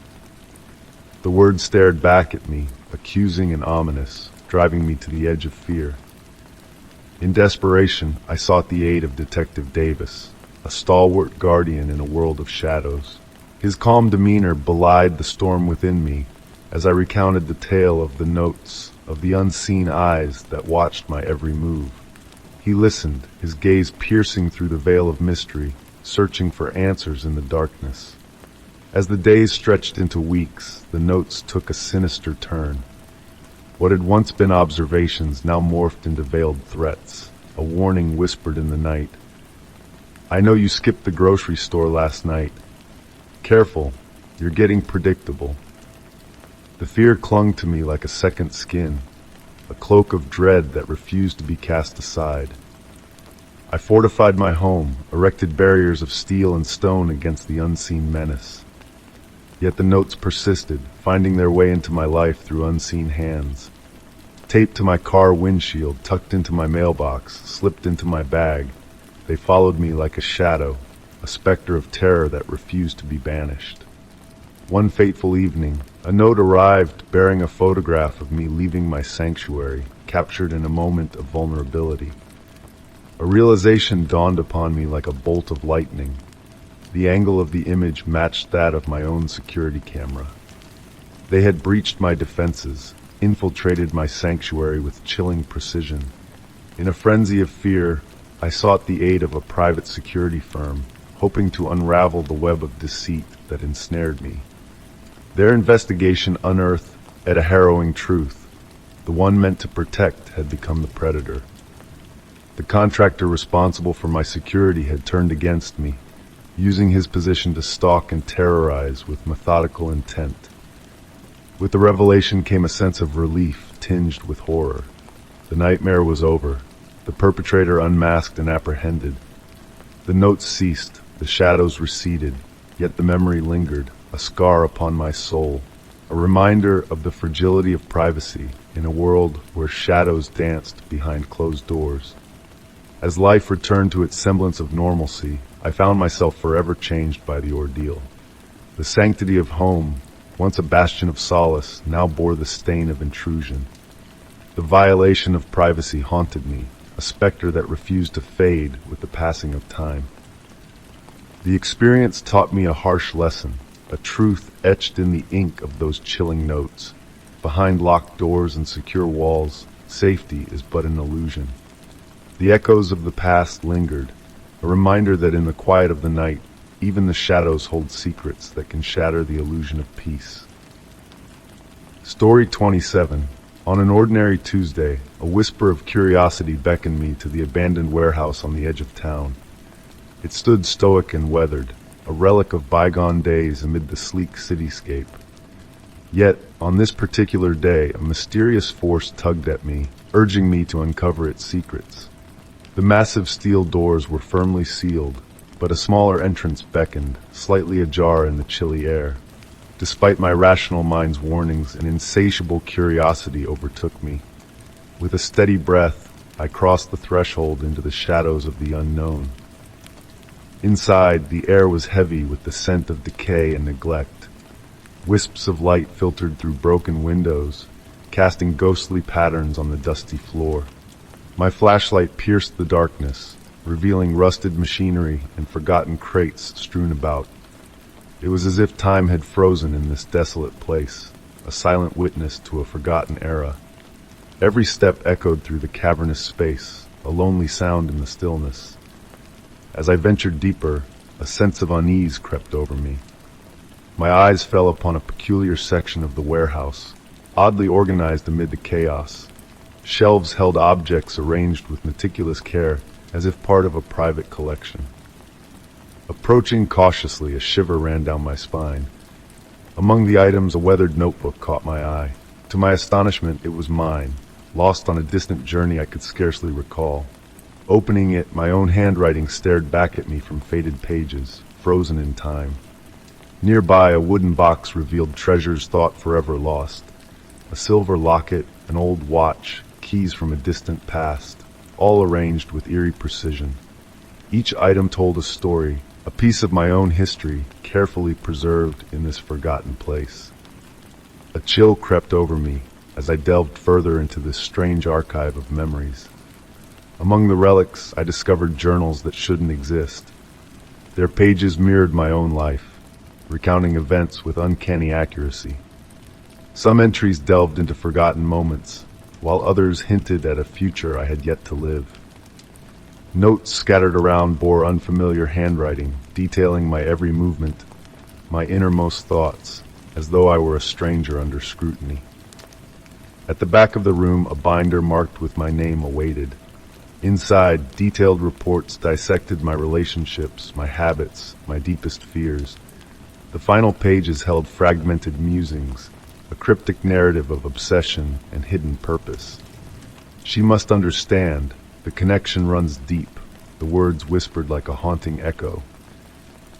The words stared back at me, accusing and ominous, driving me to the edge of fear. In desperation, I sought the aid of Detective Davis, a stalwart guardian in a world of shadows. His calm demeanor belied the storm within me as I recounted the tale of the notes, of the unseen eyes that watched my every move. He listened, his gaze piercing through the veil of mystery, searching for answers in the darkness. As the days stretched into weeks, the notes took a sinister turn. What had once been observations now morphed into veiled threats, a warning whispered in the night. "I know you skipped the grocery store last night. Careful, you're getting predictable." The fear clung to me like a second skin, a cloak of dread that refused to be cast aside. I fortified my home, erected barriers of steel and stone against the unseen menace. Yet the notes persisted, finding their way into my life through unseen hands. Taped to my car windshield, tucked into my mailbox, slipped into my bag, they followed me like a shadow, a specter of terror that refused to be banished. One fateful evening, a note arrived bearing a photograph of me leaving my sanctuary, captured in a moment of vulnerability. A realization dawned upon me like a bolt of lightning. The angle of the image matched that of my own security camera. They had breached my defenses, infiltrated my sanctuary with chilling precision. In a frenzy of fear, I sought the aid of a private security firm, hoping to unravel the web of deceit that ensnared me. Their investigation unearthed a harrowing truth. The one meant to protect had become the predator. The contractor responsible for my security had turned against me, using his position to stalk and terrorize with methodical intent. With the revelation came a sense of relief tinged with horror. The nightmare was over, the perpetrator unmasked and apprehended. The notes ceased, the shadows receded, yet the memory lingered, a scar upon my soul, a reminder of the fragility of privacy in a world where shadows danced behind closed doors. As life returned to its semblance of normalcy, I found myself forever changed by the ordeal. The sanctity of home, once a bastion of solace, now bore the stain of intrusion. The violation of privacy haunted me, a specter that refused to fade with the passing of time. The experience taught me a harsh lesson, a truth etched in the ink of those chilling notes. Behind locked doors and secure walls, safety is but an illusion. The echoes of the past lingered, a reminder that in the quiet of the night, even the shadows hold secrets that can shatter the illusion of peace. Story 27. On an ordinary Tuesday, a whisper of curiosity beckoned me to the abandoned warehouse on the edge of town. It stood stoic and weathered, a relic of bygone days amid the sleek cityscape. Yet, on this particular day, a mysterious force tugged at me, urging me to uncover its secrets. The massive steel doors were firmly sealed, but a smaller entrance beckoned, slightly ajar in the chilly air. Despite my rational mind's warnings, an insatiable curiosity overtook me. With a steady breath, I crossed the threshold into the shadows of the unknown. Inside, the air was heavy with the scent of decay and neglect. Wisps of light filtered through broken windows, casting ghostly patterns on the dusty floor. My flashlight pierced the darkness, revealing rusted machinery and forgotten crates strewn about. It was as if time had frozen in this desolate place, a silent witness to a forgotten era. Every step echoed through the cavernous space, a lonely sound in the stillness. As I ventured deeper, a sense of unease crept over me. My eyes fell upon a peculiar section of the warehouse, oddly organized amid the chaos. Shelves held objects arranged with meticulous care, as if part of a private collection. Approaching cautiously, a shiver ran down my spine. Among the items, a weathered notebook caught my eye. To my astonishment, it was mine, lost on a distant journey I could scarcely recall. Opening it, my own handwriting stared back at me from faded pages, frozen in time. Nearby, a wooden box revealed treasures thought forever lost. A silver locket, an old watch, keys from a distant past, all arranged with eerie precision. Each item told a story, a piece of my own history, carefully preserved in this forgotten place. A chill crept over me as I delved further into this strange archive of memories. Among the relics, I discovered journals that shouldn't exist. Their pages mirrored my own life, recounting events with uncanny accuracy. Some entries delved into forgotten moments, while others hinted at a future I had yet to live. Notes scattered around bore unfamiliar handwriting, detailing my every movement, my innermost thoughts, as though I were a stranger under scrutiny. At the back of the room, a binder marked with my name awaited. Inside, detailed reports dissected my relationships, my habits, my deepest fears. The final pages held fragmented musings, a cryptic narrative of obsession and hidden purpose. She must understand. The connection runs deep, the words whispered like a haunting echo.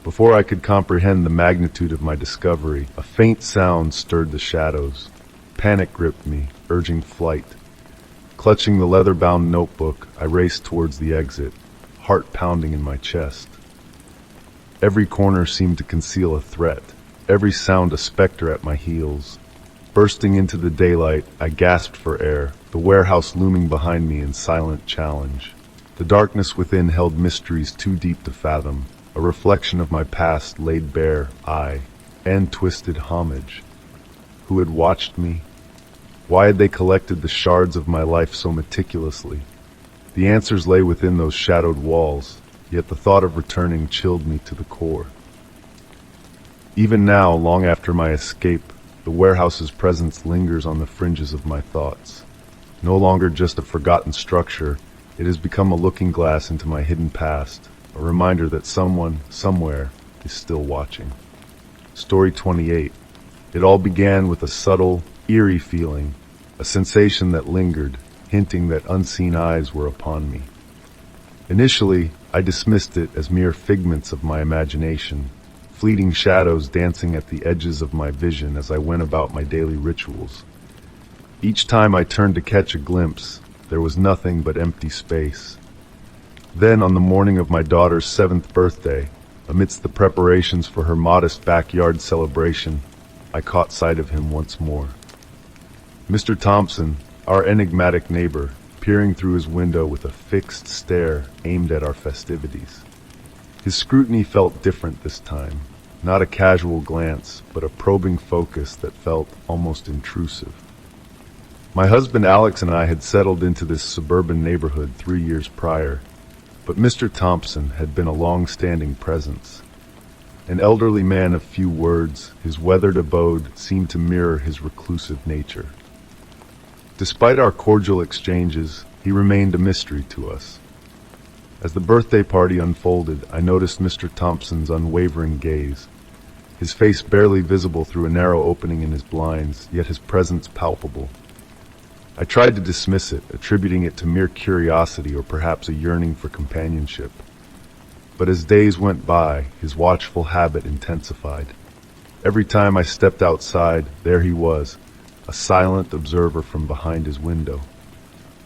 Before I could comprehend the magnitude of my discovery, a faint sound stirred the shadows. Panic gripped me, urging flight. Clutching the leather-bound notebook, I raced towards the exit, heart pounding in my chest. Every corner seemed to conceal a threat, every sound a specter at my heels. Bursting into the daylight, I gasped for air, the warehouse looming behind me in silent challenge. The darkness within held mysteries too deep to fathom, a reflection of my past laid bare, and twisted homage. Who had watched me? Why had they collected the shards of my life so meticulously? The answers lay within those shadowed walls, yet the thought of returning chilled me to the core. Even now, long after my escape, the warehouse's presence lingers on the fringes of my thoughts. No longer just a forgotten structure, it has become a looking glass into my hidden past, a reminder that someone, somewhere, is still watching. Story 28. It all began with a subtle, eerie feeling, a sensation that lingered, hinting that unseen eyes were upon me. Initially, I dismissed it as mere figments of my imagination, fleeting shadows dancing at the edges of my vision as I went about my daily rituals. Each time I turned to catch a glimpse, there was nothing but empty space. Then, on the morning of my daughter's 7th birthday, amidst the preparations for her modest backyard celebration, I caught sight of him once more. Mr. Thompson, our enigmatic neighbor, peering through his window with a fixed stare aimed at our festivities. His scrutiny felt different this time, not a casual glance, but a probing focus that felt almost intrusive. My husband Alex and I had settled into this suburban neighborhood 3 years prior, but Mr. Thompson had been a long-standing presence. An elderly man of few words, his weathered abode seemed to mirror his reclusive nature. Despite our cordial exchanges, he remained a mystery to us. As the birthday party unfolded, I noticed Mr. Thompson's unwavering gaze, his face barely visible through a narrow opening in his blinds, yet his presence palpable. I tried to dismiss it, attributing it to mere curiosity or perhaps a yearning for companionship. But as days went by, his watchful habit intensified. Every time I stepped outside, there he was, a silent observer from behind his window.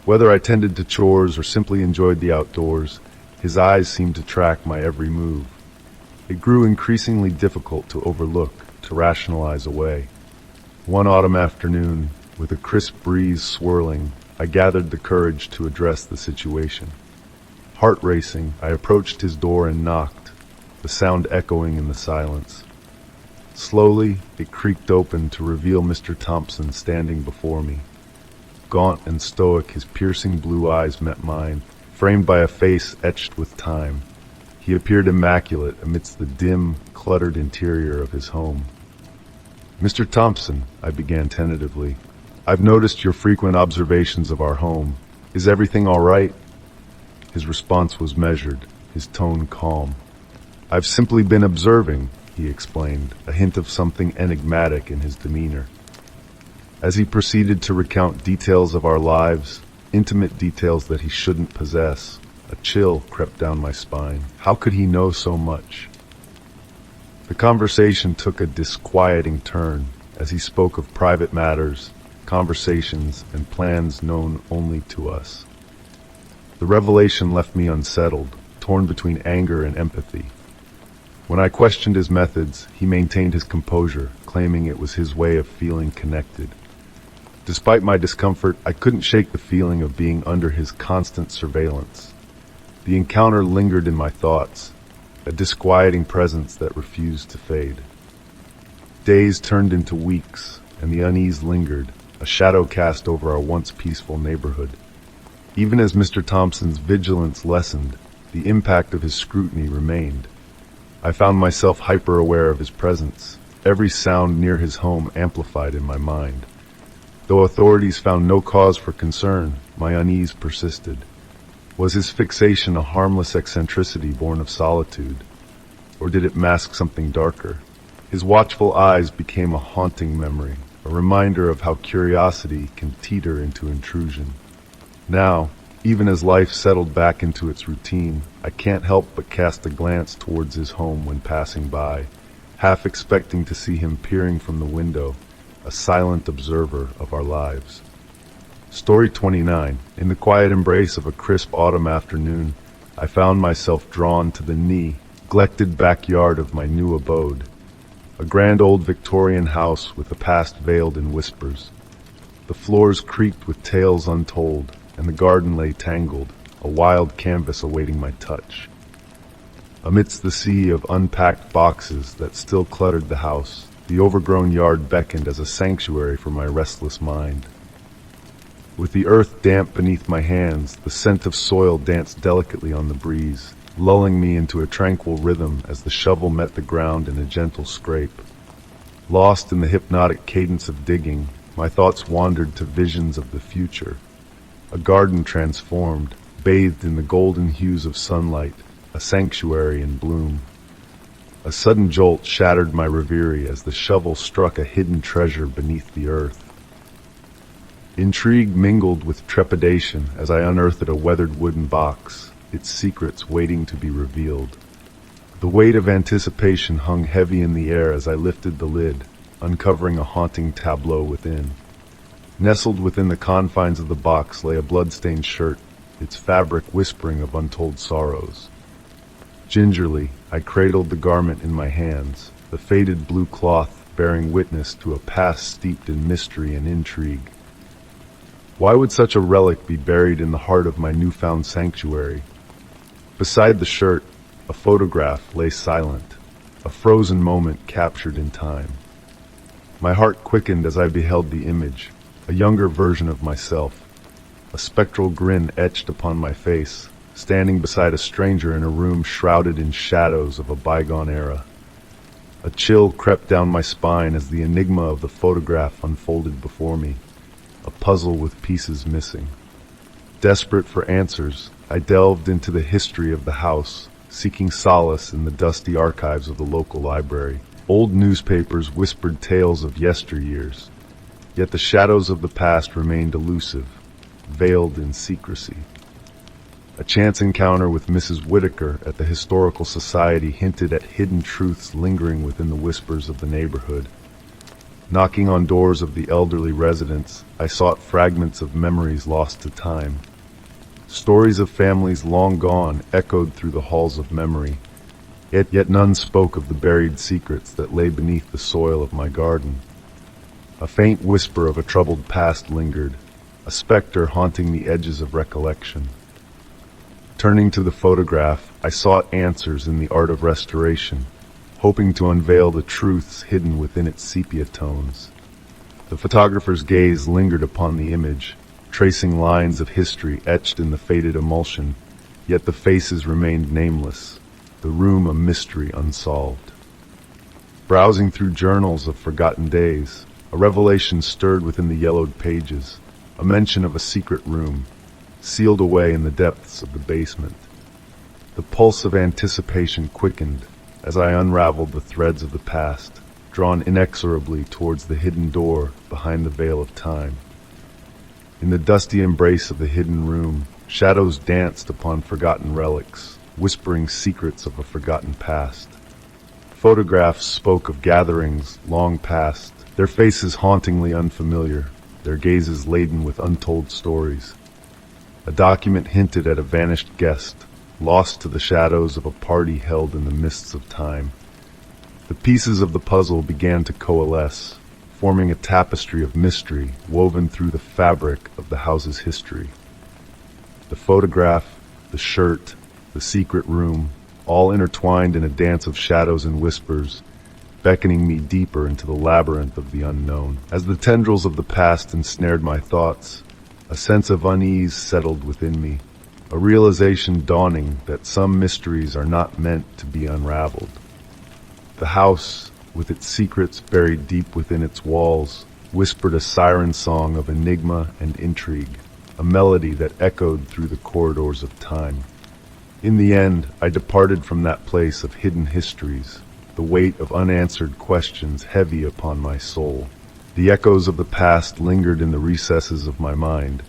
Whether I tended to chores or simply enjoyed the outdoors, his eyes seemed to track my every move. It grew increasingly difficult to overlook, to rationalize away. One autumn afternoon, with a crisp breeze swirling, I gathered the courage to address the situation. Heart racing, I approached his door and knocked, the sound echoing in the silence. Slowly, it creaked open to reveal Mr. Thompson standing before me. Gaunt and stoic, his piercing blue eyes met mine, framed by a face etched with time. He appeared immaculate amidst the dim, cluttered interior of his home. "Mr. Thompson," I began tentatively, "I've noticed your frequent observations of our home. Is everything all right?" His response was measured, his tone calm. "I've simply been observing," he explained, a hint of something enigmatic in his demeanor. As he proceeded to recount details of our lives, intimate details that he shouldn't possess, a chill crept down my spine. How could he know so much? The conversation took a disquieting turn as he spoke of private matters, conversations, and plans known only to us. The revelation left me unsettled, torn between anger and empathy. When I questioned his methods, he maintained his composure, claiming it was his way of feeling connected. Despite my discomfort, I couldn't shake the feeling of being under his constant surveillance. The encounter lingered in my thoughts, a disquieting presence that refused to fade. Days turned into weeks, and the unease lingered, a shadow cast over our once peaceful neighborhood. Even as Mr. Thompson's vigilance lessened, the impact of his scrutiny remained. I found myself hyper-aware of his presence, every sound near his home amplified in my mind. Though authorities found no cause for concern, my unease persisted. Was his fixation a harmless eccentricity born of solitude, or did it mask something darker? His watchful eyes became a haunting memory, a reminder of how curiosity can teeter into intrusion. Now, even as life settled back into its routine, I can't help but cast a glance towards his home when passing by, half expecting to see him peering from the window, a silent observer of our lives. Story 29. In the quiet embrace of a crisp autumn afternoon, I found myself drawn to the neglected backyard of my new abode. A grand old Victorian house with the past veiled in whispers. The floors creaked with tales untold, and the garden lay tangled, a wild canvas awaiting my touch. Amidst the sea of unpacked boxes that still cluttered the house, the overgrown yard beckoned as a sanctuary for my restless mind. With the earth damp beneath my hands, the scent of soil danced delicately on the breeze, lulling me into a tranquil rhythm as the shovel met the ground in a gentle scrape. Lost in the hypnotic cadence of digging, my thoughts wandered to visions of the future. A garden transformed, bathed in the golden hues of sunlight, a sanctuary in bloom. A sudden jolt shattered my reverie as the shovel struck a hidden treasure beneath the earth. Intrigue mingled with trepidation as I unearthed a weathered wooden box, its secrets waiting to be revealed. The weight of anticipation hung heavy in the air as I lifted the lid, uncovering a haunting tableau within. Nestled within the confines of the box lay a blood-stained shirt, its fabric whispering of untold sorrows. Gingerly, I cradled the garment in my hands, the faded blue cloth bearing witness to a past steeped in mystery and intrigue. Why would such a relic be buried in the heart of my newfound sanctuary? Beside the shirt, a photograph lay silent, a frozen moment captured in time. My heart quickened as I beheld the image, a younger version of myself, a spectral grin etched upon my face, standing beside a stranger in a room shrouded in shadows of a bygone era. A chill crept down my spine as the enigma of the photograph unfolded before me, a puzzle with pieces missing. Desperate for answers, I delved into the history of the house, seeking solace in the dusty archives of the local library. Old newspapers whispered tales of yesteryears, yet the shadows of the past remained elusive, veiled in secrecy. A chance encounter with Mrs. Whitaker at the Historical Society hinted at hidden truths lingering within the whispers of the neighborhood. Knocking on doors of the elderly residents, I sought fragments of memories lost to time. Stories of families long gone echoed through the halls of memory, yet none spoke of the buried secrets that lay beneath the soil of my garden. A faint whisper of a troubled past lingered, a specter haunting the edges of recollection. Turning to the photograph, I sought answers in the art of restoration, hoping to unveil the truths hidden within its sepia tones. The photographer's gaze lingered upon the image, tracing lines of history etched in the faded emulsion, yet the faces remained nameless, the room a mystery unsolved. Browsing through journals of forgotten days, a revelation stirred within the yellowed pages, a mention of a secret room, sealed away in the depths of the basement. The pulse of anticipation quickened as I unraveled the threads of the past, drawn inexorably towards the hidden door behind the veil of time. In the dusty embrace of the hidden room, shadows danced upon forgotten relics, whispering secrets of a forgotten past. Photographs spoke of gatherings long past, their faces hauntingly unfamiliar, their gazes laden with untold stories. A document hinted at a vanished guest, lost to the shadows of a party held in the mists of time. The pieces of the puzzle began to coalesce, forming a tapestry of mystery woven through the fabric of the house's history. The photograph, the shirt, the secret room, all intertwined in a dance of shadows and whispers, beckoning me deeper into the labyrinth of the unknown. As the tendrils of the past ensnared my thoughts, a sense of unease settled within me, a realization dawning that some mysteries are not meant to be unraveled. The house, with its secrets buried deep within its walls, whispered a siren song of enigma and intrigue, a melody that echoed through the corridors of time. In the end, I departed from that place of hidden histories, the weight of unanswered questions heavy upon my soul. The echoes of the past lingered in the recesses of my mind,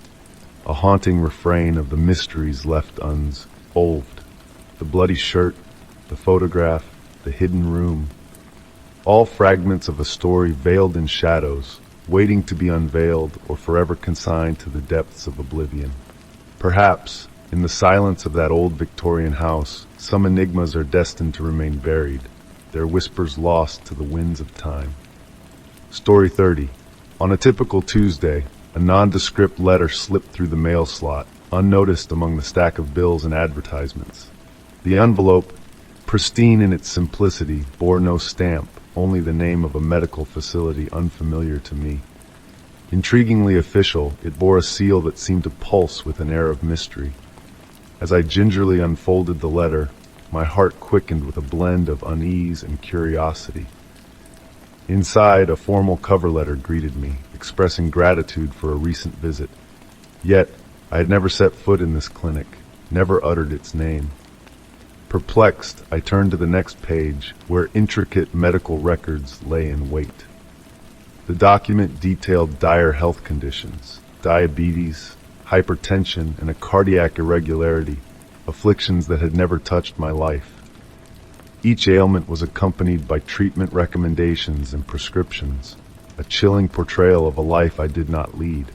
a haunting refrain of the mysteries left unsolved. The bloody shirt, the photograph, the hidden room, all fragments of a story veiled in shadows, waiting to be unveiled or forever consigned to the depths of oblivion. Perhaps, in the silence of that old Victorian house, some enigmas are destined to remain buried, their whispers lost to the winds of time. Story 30. On a typical Tuesday, a nondescript letter slipped through the mail slot, unnoticed among the stack of bills and advertisements. The envelope, pristine in its simplicity, bore no stamp, only the name of a medical facility unfamiliar to me. Intriguingly official, it bore a seal that seemed to pulse with an air of mystery. As I gingerly unfolded the letter, my heart quickened with a blend of unease and curiosity. Inside, a formal cover letter greeted me, expressing gratitude for a recent visit. Yet, I had never set foot in this clinic, never uttered its name. Perplexed, I turned to the next page, where intricate medical records lay in wait. The document detailed dire health conditions, diabetes, hypertension, and a cardiac irregularity, afflictions that had never touched my life. Each ailment was accompanied by treatment recommendations and prescriptions, a chilling portrayal of a life I did not lead.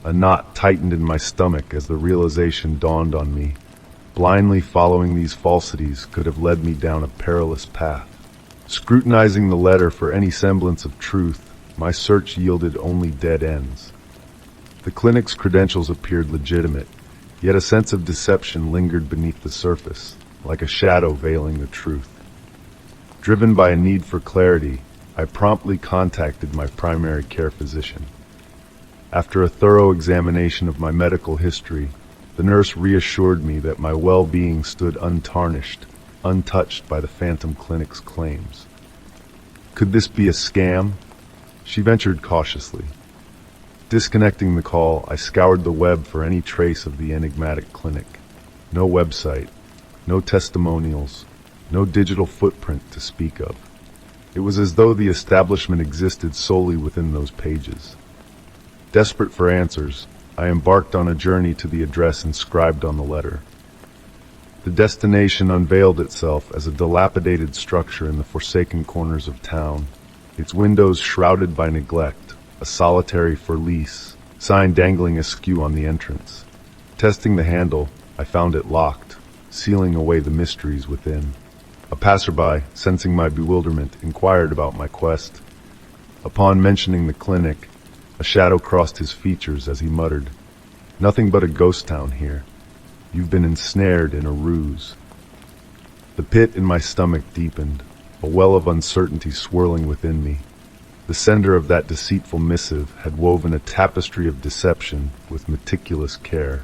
A knot tightened in my stomach as the realization dawned on me. Blindly following these falsities could have led me down a perilous path. Scrutinizing the letter for any semblance of truth, my search yielded only dead ends. The clinic's credentials appeared legitimate, yet a sense of deception lingered beneath the surface, like a shadow veiling the truth. Driven by a need for clarity, I promptly contacted my primary care physician. After a thorough examination of my medical history, the nurse reassured me that my well-being stood untarnished, untouched by the Phantom Clinic's claims. Could this be a scam? She ventured cautiously. Disconnecting the call, I scoured the web for any trace of the enigmatic clinic. No website, no testimonials, no digital footprint to speak of. It was as though the establishment existed solely within those pages. Desperate for answers, I embarked on a journey to the address inscribed on the letter. The destination unveiled itself as a dilapidated structure in the forsaken corners of town, its windows shrouded by neglect, a solitary for lease, sign dangling askew on the entrance. Testing the handle, I found it locked, sealing away the mysteries within. A passerby, sensing my bewilderment, inquired about my quest. Upon mentioning the clinic, a shadow crossed his features as he muttered, "Nothing but a ghost town here. You've been ensnared in a ruse." The pit in my stomach deepened, a well of uncertainty swirling within me. The sender of that deceitful missive had woven a tapestry of deception with meticulous care.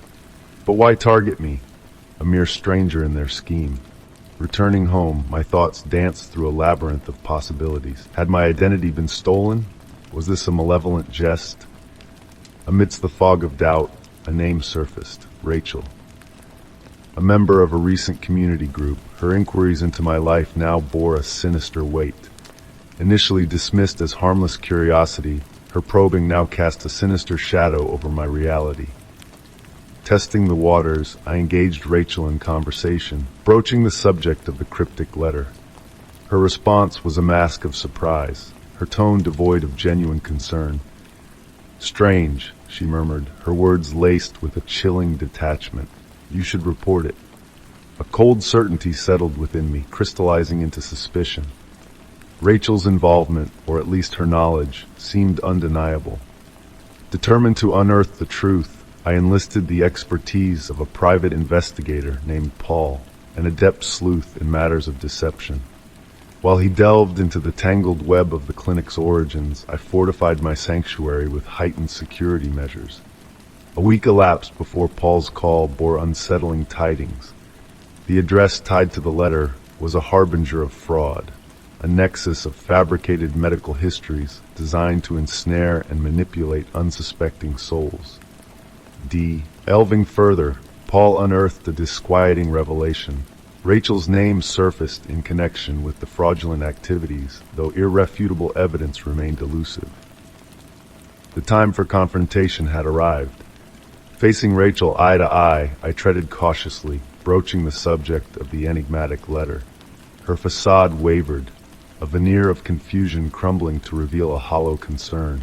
But why target me, a mere stranger in their scheme? Returning home, my thoughts danced through a labyrinth of possibilities. Had my identity been stolen? Was this a malevolent jest? Amidst the fog of doubt, a name surfaced. Rachel. A member of a recent community group, her inquiries into my life now bore a sinister weight. Initially dismissed as harmless curiosity, her probing now cast a sinister shadow over my reality. Testing the waters, I engaged Rachel in conversation, broaching the subject of the cryptic letter. Her response was a mask of surprise, her tone devoid of genuine concern. "Strange," she murmured, her words laced with a chilling detachment. "You should report it." A cold certainty settled within me, crystallizing into suspicion. Rachel's involvement, or at least her knowledge, seemed undeniable. Determined to unearth the truth, I enlisted the expertise of a private investigator named Paul, an adept sleuth in matters of deception. While he delved into the tangled web of the clinic's origins, I fortified my sanctuary with heightened security measures. A week elapsed before Paul's call bore unsettling tidings. The address tied to the letter was a harbinger of fraud, a nexus of fabricated medical histories designed to ensnare and manipulate unsuspecting souls. Delving further, Paul unearthed a disquieting revelation. Rachel's name surfaced in connection with the fraudulent activities, though irrefutable evidence remained elusive. The time for confrontation had arrived. Facing Rachel eye to eye, I treaded cautiously, broaching the subject of the enigmatic letter. Her facade wavered, a veneer of confusion crumbling to reveal a hollow concern.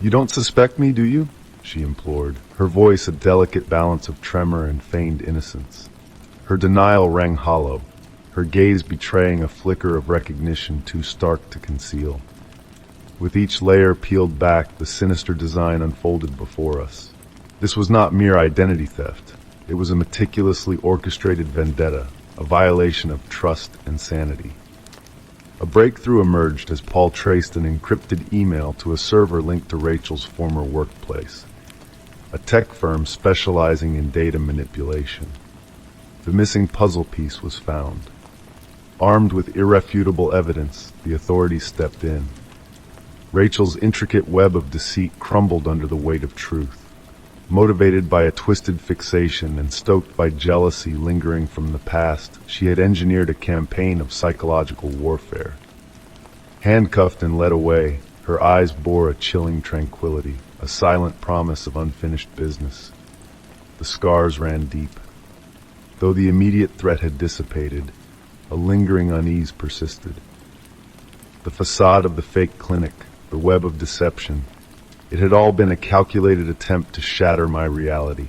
"You don't suspect me, do you?" she implored, her voice a delicate balance of tremor and feigned innocence. Her denial rang hollow, her gaze betraying a flicker of recognition too stark to conceal. With each layer peeled back, the sinister design unfolded before us. This was not mere identity theft. It was a meticulously orchestrated vendetta, a violation of trust and sanity. A breakthrough emerged as Paul traced an encrypted email to a server linked to Rachel's former workplace, a tech firm specializing in data manipulation. The missing puzzle piece was found. Armed with irrefutable evidence, the authorities stepped in. Rachel's intricate web of deceit crumbled under the weight of truth. Motivated by a twisted fixation and stoked by jealousy lingering from the past, she had engineered a campaign of psychological warfare. Handcuffed and led away, her eyes bore a chilling tranquility, a silent promise of unfinished business. The scars ran deep. Though the immediate threat had dissipated, a lingering unease persisted. The facade of the fake clinic, the web of deception, it had all been a calculated attempt to shatter my reality.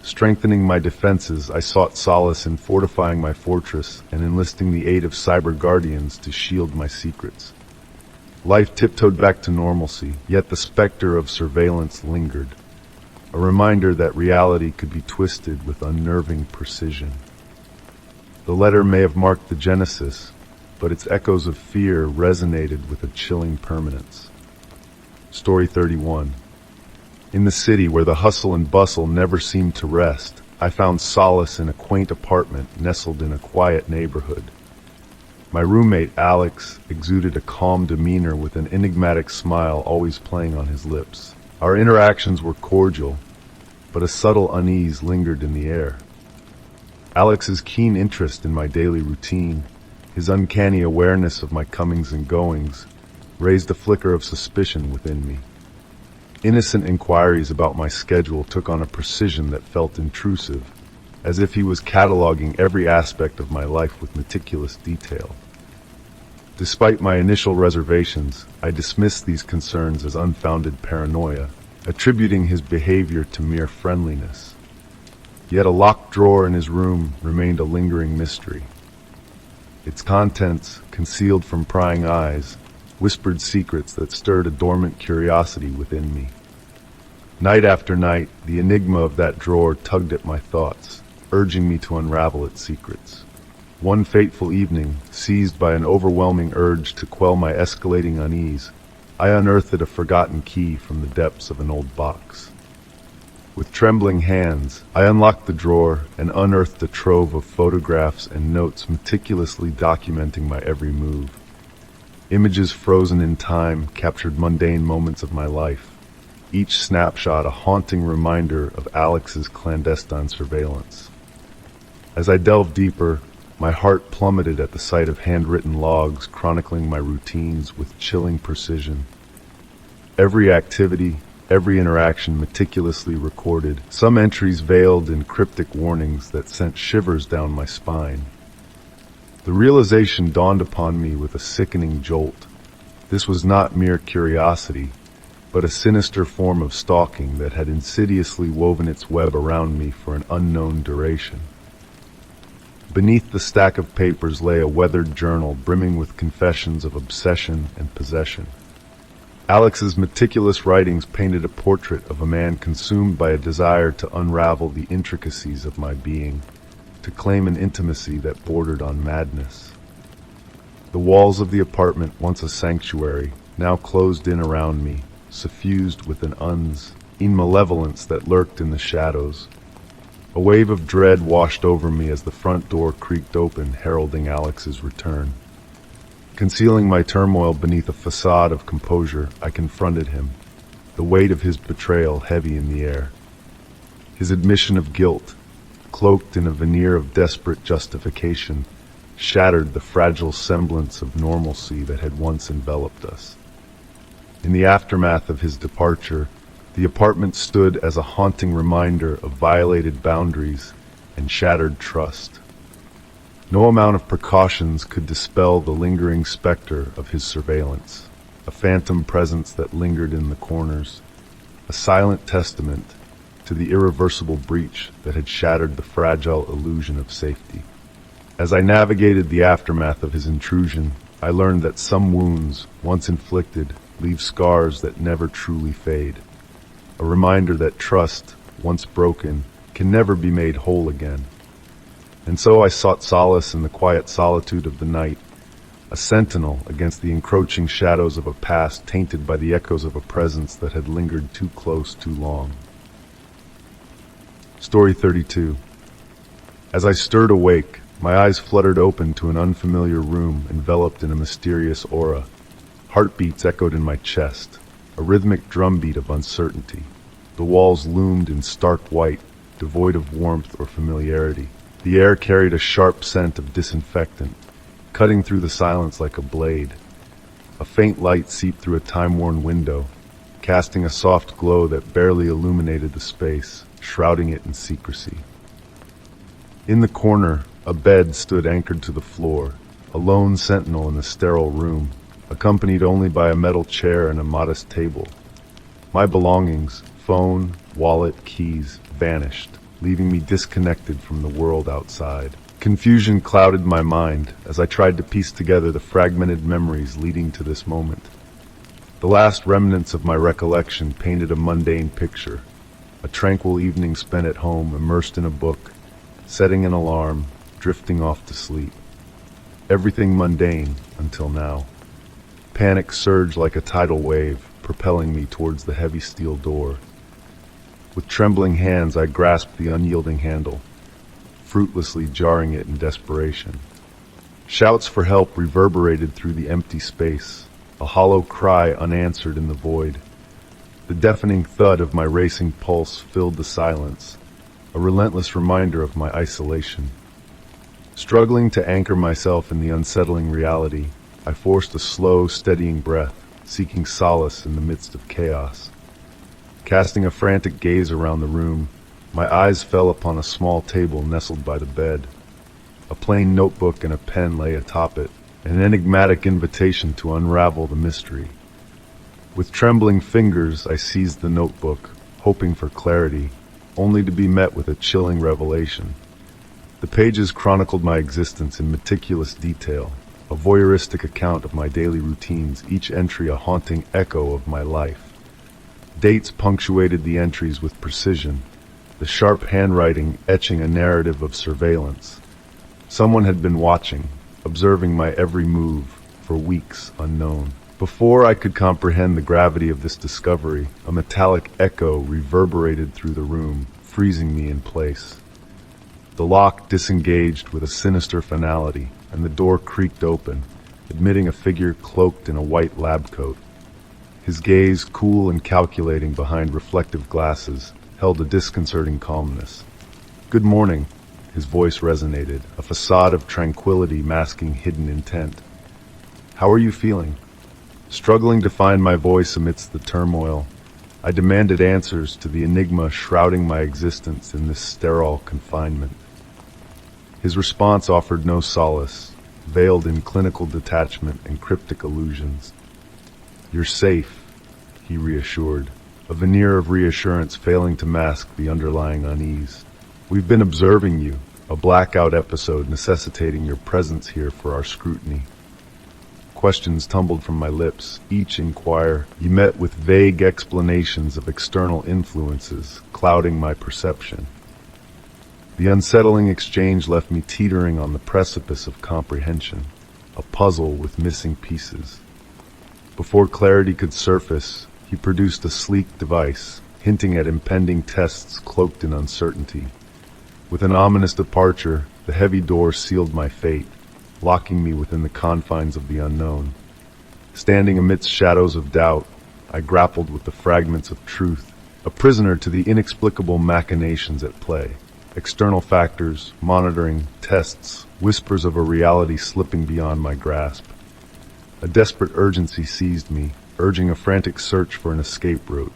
Strengthening my defenses, I sought solace in fortifying my fortress and enlisting the aid of cyber guardians to shield my secrets. Life tiptoed back to normalcy, yet the specter of surveillance lingered, a reminder that reality could be twisted with unnerving precision. The letter may have marked the genesis, but its echoes of fear resonated with a chilling permanence. Story 31. In the city where the hustle and bustle never seemed to rest, I found solace in a quaint apartment nestled in a quiet neighborhood. My roommate, Alex, exuded a calm demeanor with an enigmatic smile always playing on his lips. Our interactions were cordial, but a subtle unease lingered in the air. Alex's keen interest in my daily routine, his uncanny awareness of my comings and goings, raised a flicker of suspicion within me. Innocent inquiries about my schedule took on a precision that felt intrusive, as if he was cataloging every aspect of my life with meticulous detail. Despite my initial reservations, I dismissed these concerns as unfounded paranoia, attributing his behavior to mere friendliness. Yet a locked drawer in his room remained a lingering mystery. Its contents, concealed from prying eyes, whispered secrets that stirred a dormant curiosity within me. Night after night, the enigma of that drawer tugged at my thoughts, urging me to unravel its secrets. One fateful evening, seized by an overwhelming urge to quell my escalating unease, I unearthed a forgotten key from the depths of an old box. With trembling hands, I unlocked the drawer and unearthed a trove of photographs and notes meticulously documenting my every move. Images frozen in time captured mundane moments of my life, each snapshot a haunting reminder of Alex's clandestine surveillance. As I delved deeper, my heart plummeted at the sight of handwritten logs chronicling my routines with chilling precision. Every activity, every interaction meticulously recorded, some entries veiled in cryptic warnings that sent shivers down my spine. The realization dawned upon me with a sickening jolt. This was not mere curiosity, but a sinister form of stalking that had insidiously woven its web around me for an unknown duration. Beneath the stack of papers lay a weathered journal brimming with confessions of obsession and possession. Alex's meticulous writings painted a portrait of a man consumed by a desire to unravel the intricacies of my being, to claim an intimacy that bordered on madness. The walls of the apartment, once a sanctuary, now closed in around me, suffused with an malevolence that lurked in the shadows. A wave of dread washed over me as the front door creaked open, heralding Alex's return. Concealing my turmoil beneath a facade of composure, I confronted him, the weight of his betrayal heavy in the air. His admission of guilt, cloaked in a veneer of desperate justification, shattered the fragile semblance of normalcy that had once enveloped us. In the aftermath of his departure, the apartment stood as a haunting reminder of violated boundaries and shattered trust. No amount of precautions could dispel the lingering specter of his surveillance, a phantom presence that lingered in the corners, a silent testament to the irreversible breach that had shattered the fragile illusion of safety. As I navigated the aftermath of his intrusion, I learned that some wounds, once inflicted, leave scars that never truly fade. A reminder that trust, once broken, can never be made whole again. And so I sought solace in the quiet solitude of the night, a sentinel against the encroaching shadows of a past tainted by the echoes of a presence that had lingered too close too long. Story 32. As I stirred awake, my eyes fluttered open to an unfamiliar room enveloped in a mysterious aura. Heartbeats echoed in my chest, a rhythmic drumbeat of uncertainty. The walls loomed in stark white, devoid of warmth or familiarity. The air carried a sharp scent of disinfectant, cutting through the silence like a blade. A faint light seeped through a time-worn window, casting a soft glow that barely illuminated the space, shrouding it in secrecy. In the corner, a bed stood anchored to the floor, a lone sentinel in the sterile room, accompanied only by a metal chair and a modest table. My belongings, phone, wallet, keys, vanished, leaving me disconnected from the world outside. Confusion clouded my mind as I tried to piece together the fragmented memories leading to this moment. The last remnants of my recollection painted a mundane picture, a tranquil evening spent at home, immersed in a book, setting an alarm, drifting off to sleep. Everything mundane until now. Panic surged like a tidal wave, propelling me towards the heavy steel door. With trembling hands, I grasped the unyielding handle, fruitlessly jarring it in desperation. Shouts for help reverberated through the empty space, a hollow cry unanswered in the void. The deafening thud of my racing pulse filled the silence, a relentless reminder of my isolation. Struggling to anchor myself in the unsettling reality, I forced a slow, steadying breath, seeking solace in the midst of chaos. Casting a frantic gaze around the room, my eyes fell upon a small table nestled by the bed. A plain notebook and a pen lay atop it, an enigmatic invitation to unravel the mystery. With trembling fingers, I seized the notebook, hoping for clarity, only to be met with a chilling revelation. The pages chronicled my existence in meticulous detail, a voyeuristic account of my daily routines, each entry a haunting echo of my life. Dates punctuated the entries with precision, the sharp handwriting etching a narrative of surveillance. Someone had been watching, observing my every move, for weeks unknown. Before I could comprehend the gravity of this discovery, a metallic echo reverberated through the room, freezing me in place. The lock disengaged with a sinister finality, and the door creaked open, admitting a figure cloaked in a white lab coat. His gaze, cool and calculating behind reflective glasses, held a disconcerting calmness. "Good morning," his voice resonated, a facade of tranquility masking hidden intent. "How are you feeling?" Struggling to find my voice amidst the turmoil, I demanded answers to the enigma shrouding my existence in this sterile confinement. His response offered no solace, veiled in clinical detachment and cryptic allusions. "You're safe," he reassured, a veneer of reassurance failing to mask the underlying unease. "We've been observing you, a blackout episode necessitating your presence here for our scrutiny." Questions tumbled from my lips, each inquire, met with vague explanations of external influences clouding my perception. The unsettling exchange left me teetering on the precipice of comprehension, a puzzle with missing pieces. Before clarity could surface, he produced a sleek device, hinting at impending tests cloaked in uncertainty. With an ominous departure, the heavy door sealed my fate, locking me within the confines of the unknown. Standing amidst shadows of doubt, I grappled with the fragments of truth, a prisoner to the inexplicable machinations at play. External factors, monitoring, tests, whispers of a reality slipping beyond my grasp. A desperate urgency seized me, urging a frantic search for an escape route.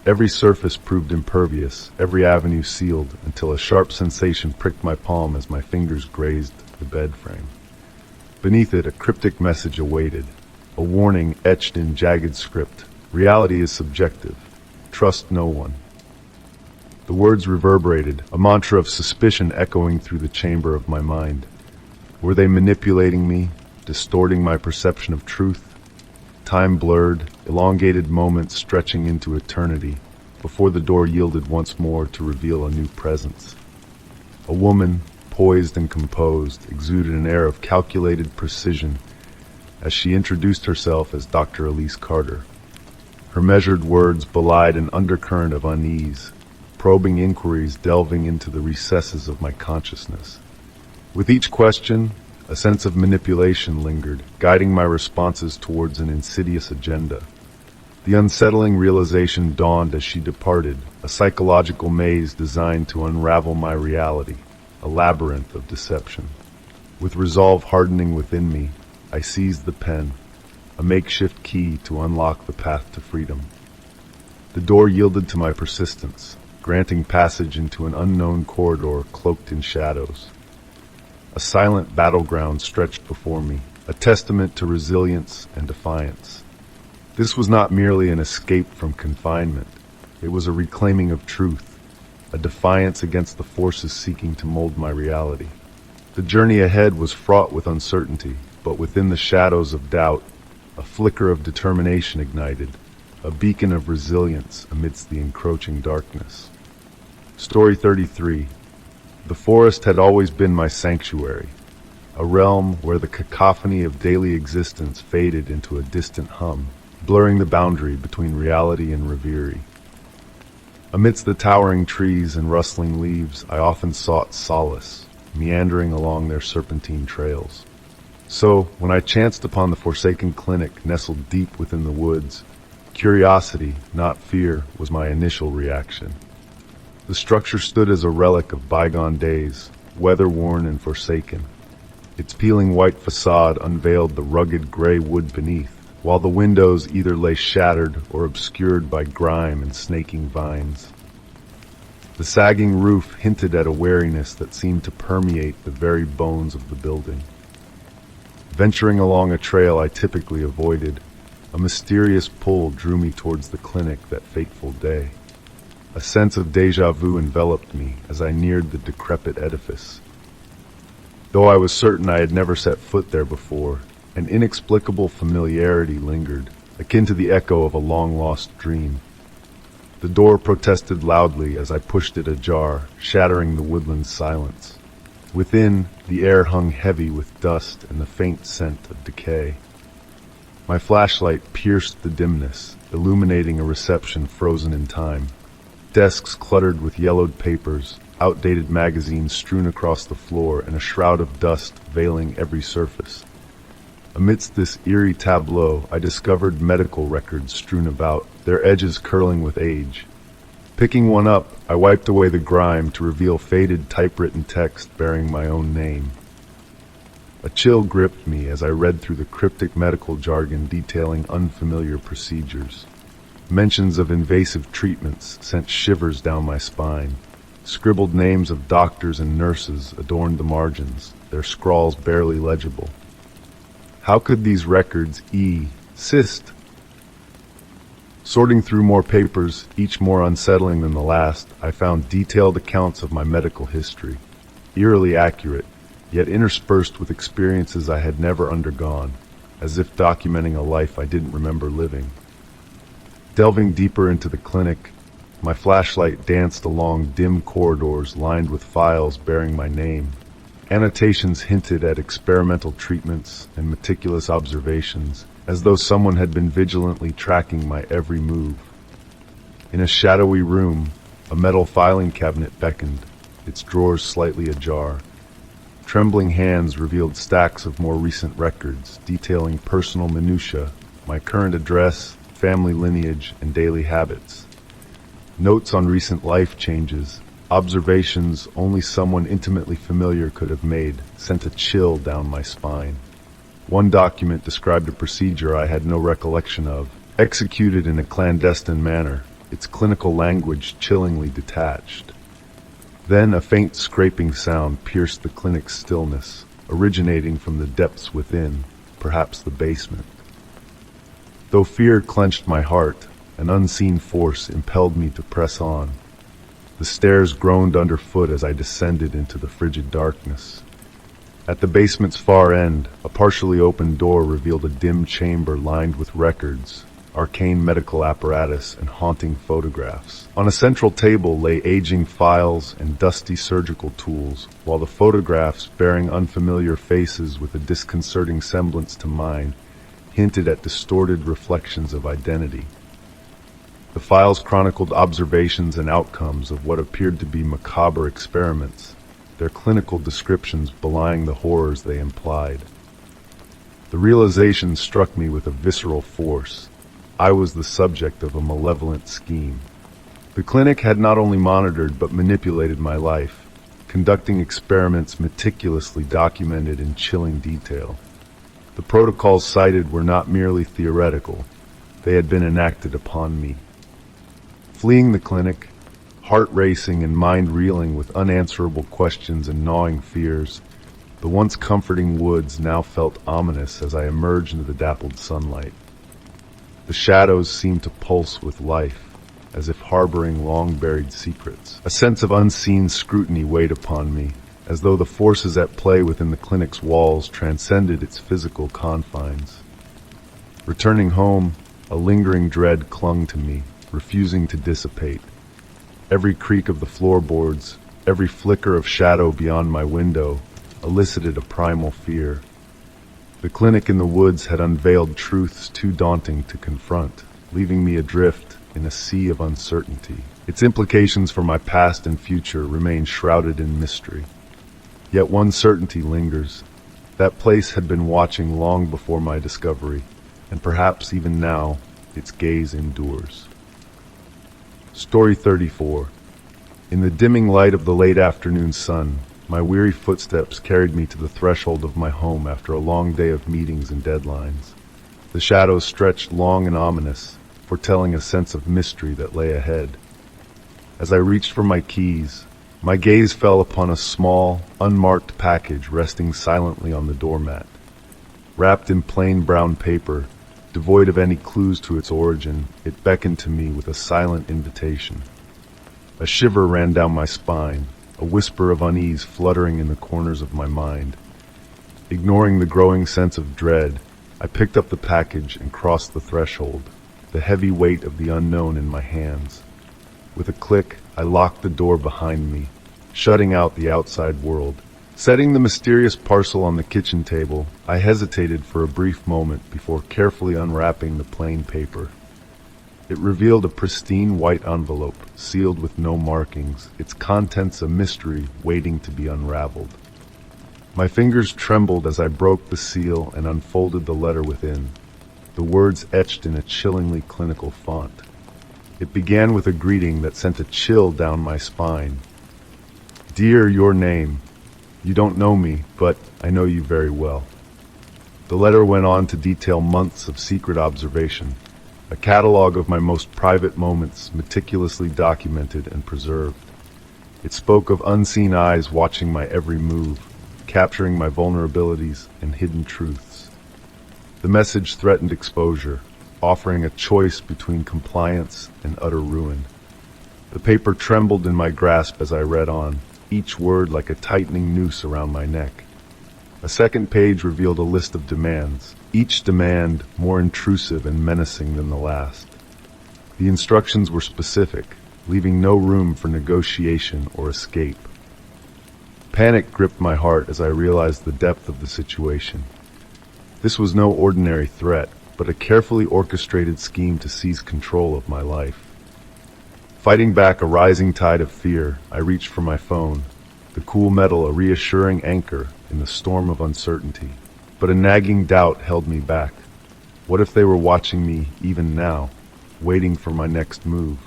Every surface proved impervious, every avenue sealed, until a sharp sensation pricked my palm as my fingers grazed the bed frame. Beneath it, a cryptic message awaited, a warning etched in jagged script. "Reality is subjective. Trust no one." The words reverberated, a mantra of suspicion echoing through the chamber of my mind. Were they manipulating me, distorting my perception of truth? Time blurred, elongated moments stretching into eternity, before the door yielded once more to reveal a new presence. A woman, poised and composed, exuded an air of calculated precision as she introduced herself as Dr. Elise Carter. Her measured words belied an undercurrent of unease, probing inquiries delving into the recesses of my consciousness. With each question, a sense of manipulation lingered, guiding my responses towards an insidious agenda. The unsettling realization dawned as she departed, a psychological maze designed to unravel my reality, a labyrinth of deception. With resolve hardening within me, I seized the pen, a makeshift key to unlock the path to freedom. The door yielded to my persistence, granting passage into an unknown corridor cloaked in shadows. A silent battleground stretched before me, a testament to resilience and defiance. This was not merely an escape from confinement. It was a reclaiming of truth, a defiance against the forces seeking to mold my reality. The journey ahead was fraught with uncertainty, but within the shadows of doubt, a flicker of determination ignited, a beacon of resilience amidst the encroaching darkness. Story 33. The forest had always been my sanctuary, a realm where the cacophony of daily existence faded into a distant hum, blurring the boundary between reality and reverie. Amidst the towering trees and rustling leaves, I often sought solace, meandering along their serpentine trails. So, when I chanced upon the forsaken clinic nestled deep within the woods, curiosity, not fear, was my initial reaction. The structure stood as a relic of bygone days, weather-worn and forsaken. Its peeling white facade unveiled the rugged gray wood beneath, while the windows either lay shattered or obscured by grime and snaking vines. The sagging roof hinted at a wariness that seemed to permeate the very bones of the building. Venturing along a trail I typically avoided, a mysterious pull drew me towards the clinic that fateful day. A sense of déjà vu enveloped me as I neared the decrepit edifice. Though I was certain I had never set foot there before, an inexplicable familiarity lingered, akin to the echo of a long-lost dream. The door protested loudly as I pushed it ajar, shattering the woodland silence. Within, the air hung heavy with dust and the faint scent of decay. My flashlight pierced the dimness, illuminating a reception frozen in time. Desks cluttered with yellowed papers, outdated magazines strewn across the floor, and a shroud of dust veiling every surface. Amidst this eerie tableau, I discovered medical records strewn about, their edges curling with age. Picking one up, I wiped away the grime to reveal faded typewritten text bearing my own name. A chill gripped me as I read through the cryptic medical jargon detailing unfamiliar procedures. Mentions of invasive treatments sent shivers down my spine. Scribbled names of doctors and nurses adorned the margins, their scrawls barely legible. How could these records assist? Sorting through more papers, each more unsettling than the last, I found detailed accounts of my medical history, eerily accurate, yet interspersed with experiences I had never undergone, as if documenting a life I didn't remember living. Delving deeper into the clinic, my flashlight danced along dim corridors lined with files bearing my name. Annotations hinted at experimental treatments and meticulous observations, as though someone had been vigilantly tracking my every move. In a shadowy room, a metal filing cabinet beckoned, its drawers slightly ajar. Trembling hands revealed stacks of more recent records detailing personal minutiae, my current address, family lineage, and daily habits. Notes on recent life changes, observations only someone intimately familiar could have made, sent a chill down my spine. One document described a procedure I had no recollection of, executed in a clandestine manner, its clinical language chillingly detached. Then a faint scraping sound pierced the clinic's stillness, originating from the depths within, perhaps the basement. Though fear clenched my heart, an unseen force impelled me to press on. The stairs groaned underfoot as I descended into the frigid darkness. At the basement's far end, a partially open door revealed a dim chamber lined with records, arcane medical apparatus, and haunting photographs. On a central table lay aging files and dusty surgical tools, while the photographs, bearing unfamiliar faces with a disconcerting semblance to mine, hinted at distorted reflections of identity. The files chronicled observations and outcomes of what appeared to be macabre experiments, their clinical descriptions belying the horrors they implied. The realization struck me with a visceral force. I was the subject of a malevolent scheme. The clinic had not only monitored but manipulated my life, conducting experiments meticulously documented in chilling detail. The protocols cited were not merely theoretical, they had been enacted upon me. Fleeing the clinic, heart racing and mind reeling with unanswerable questions and gnawing fears, the once comforting woods now felt ominous as I emerged into the dappled sunlight. The shadows seemed to pulse with life, as if harboring long-buried secrets. A sense of unseen scrutiny weighed upon me, as though the forces at play within the clinic's walls transcended its physical confines. Returning home, a lingering dread clung to me, refusing to dissipate. Every creak of the floorboards, every flicker of shadow beyond my window, elicited a primal fear. The clinic in the woods had unveiled truths too daunting to confront, leaving me adrift in a sea of uncertainty. Its implications for my past and future remain shrouded in mystery. Yet one certainty lingers. That place had been watching long before my discovery, and perhaps even now, its gaze endures. Story 34. In the dimming light of the late afternoon sun, my weary footsteps carried me to the threshold of my home after a long day of meetings and deadlines. The shadows stretched long and ominous, foretelling a sense of mystery that lay ahead. As I reached for my keys, my gaze fell upon a small, unmarked package resting silently on the doormat. Wrapped in plain brown paper, devoid of any clues to its origin, it beckoned to me with a silent invitation. A shiver ran down my spine, a whisper of unease fluttering in the corners of my mind. Ignoring the growing sense of dread, I picked up the package and crossed the threshold, the heavy weight of the unknown in my hands. With a click, I locked the door behind me, shutting out the outside world. Setting the mysterious parcel on the kitchen table, I hesitated for a brief moment before carefully unwrapping the plain paper. It revealed a pristine white envelope, sealed with no markings, its contents a mystery waiting to be unraveled. My fingers trembled as I broke the seal and unfolded the letter within, the words etched in a chillingly clinical font. It began with a greeting that sent a chill down my spine. Dear Your Name, you don't know me, but I know you very well. The letter went on to detail months of secret observation, a catalog of my most private moments meticulously documented and preserved. It spoke of unseen eyes watching my every move, capturing my vulnerabilities and hidden truths. The message threatened exposure, offering a choice between compliance and utter ruin. The paper trembled in my grasp as I read on, each word like a tightening noose around my neck. A second page revealed a list of demands, each demand more intrusive and menacing than the last. The instructions were specific, leaving no room for negotiation or escape. Panic gripped my heart as I realized the depth of the situation. This was no ordinary threat, but a carefully orchestrated scheme to seize control of my life. Fighting back a rising tide of fear, I reached for my phone, the cool metal a reassuring anchor in the storm of uncertainty. But a nagging doubt held me back. What if they were watching me even now, waiting for my next move?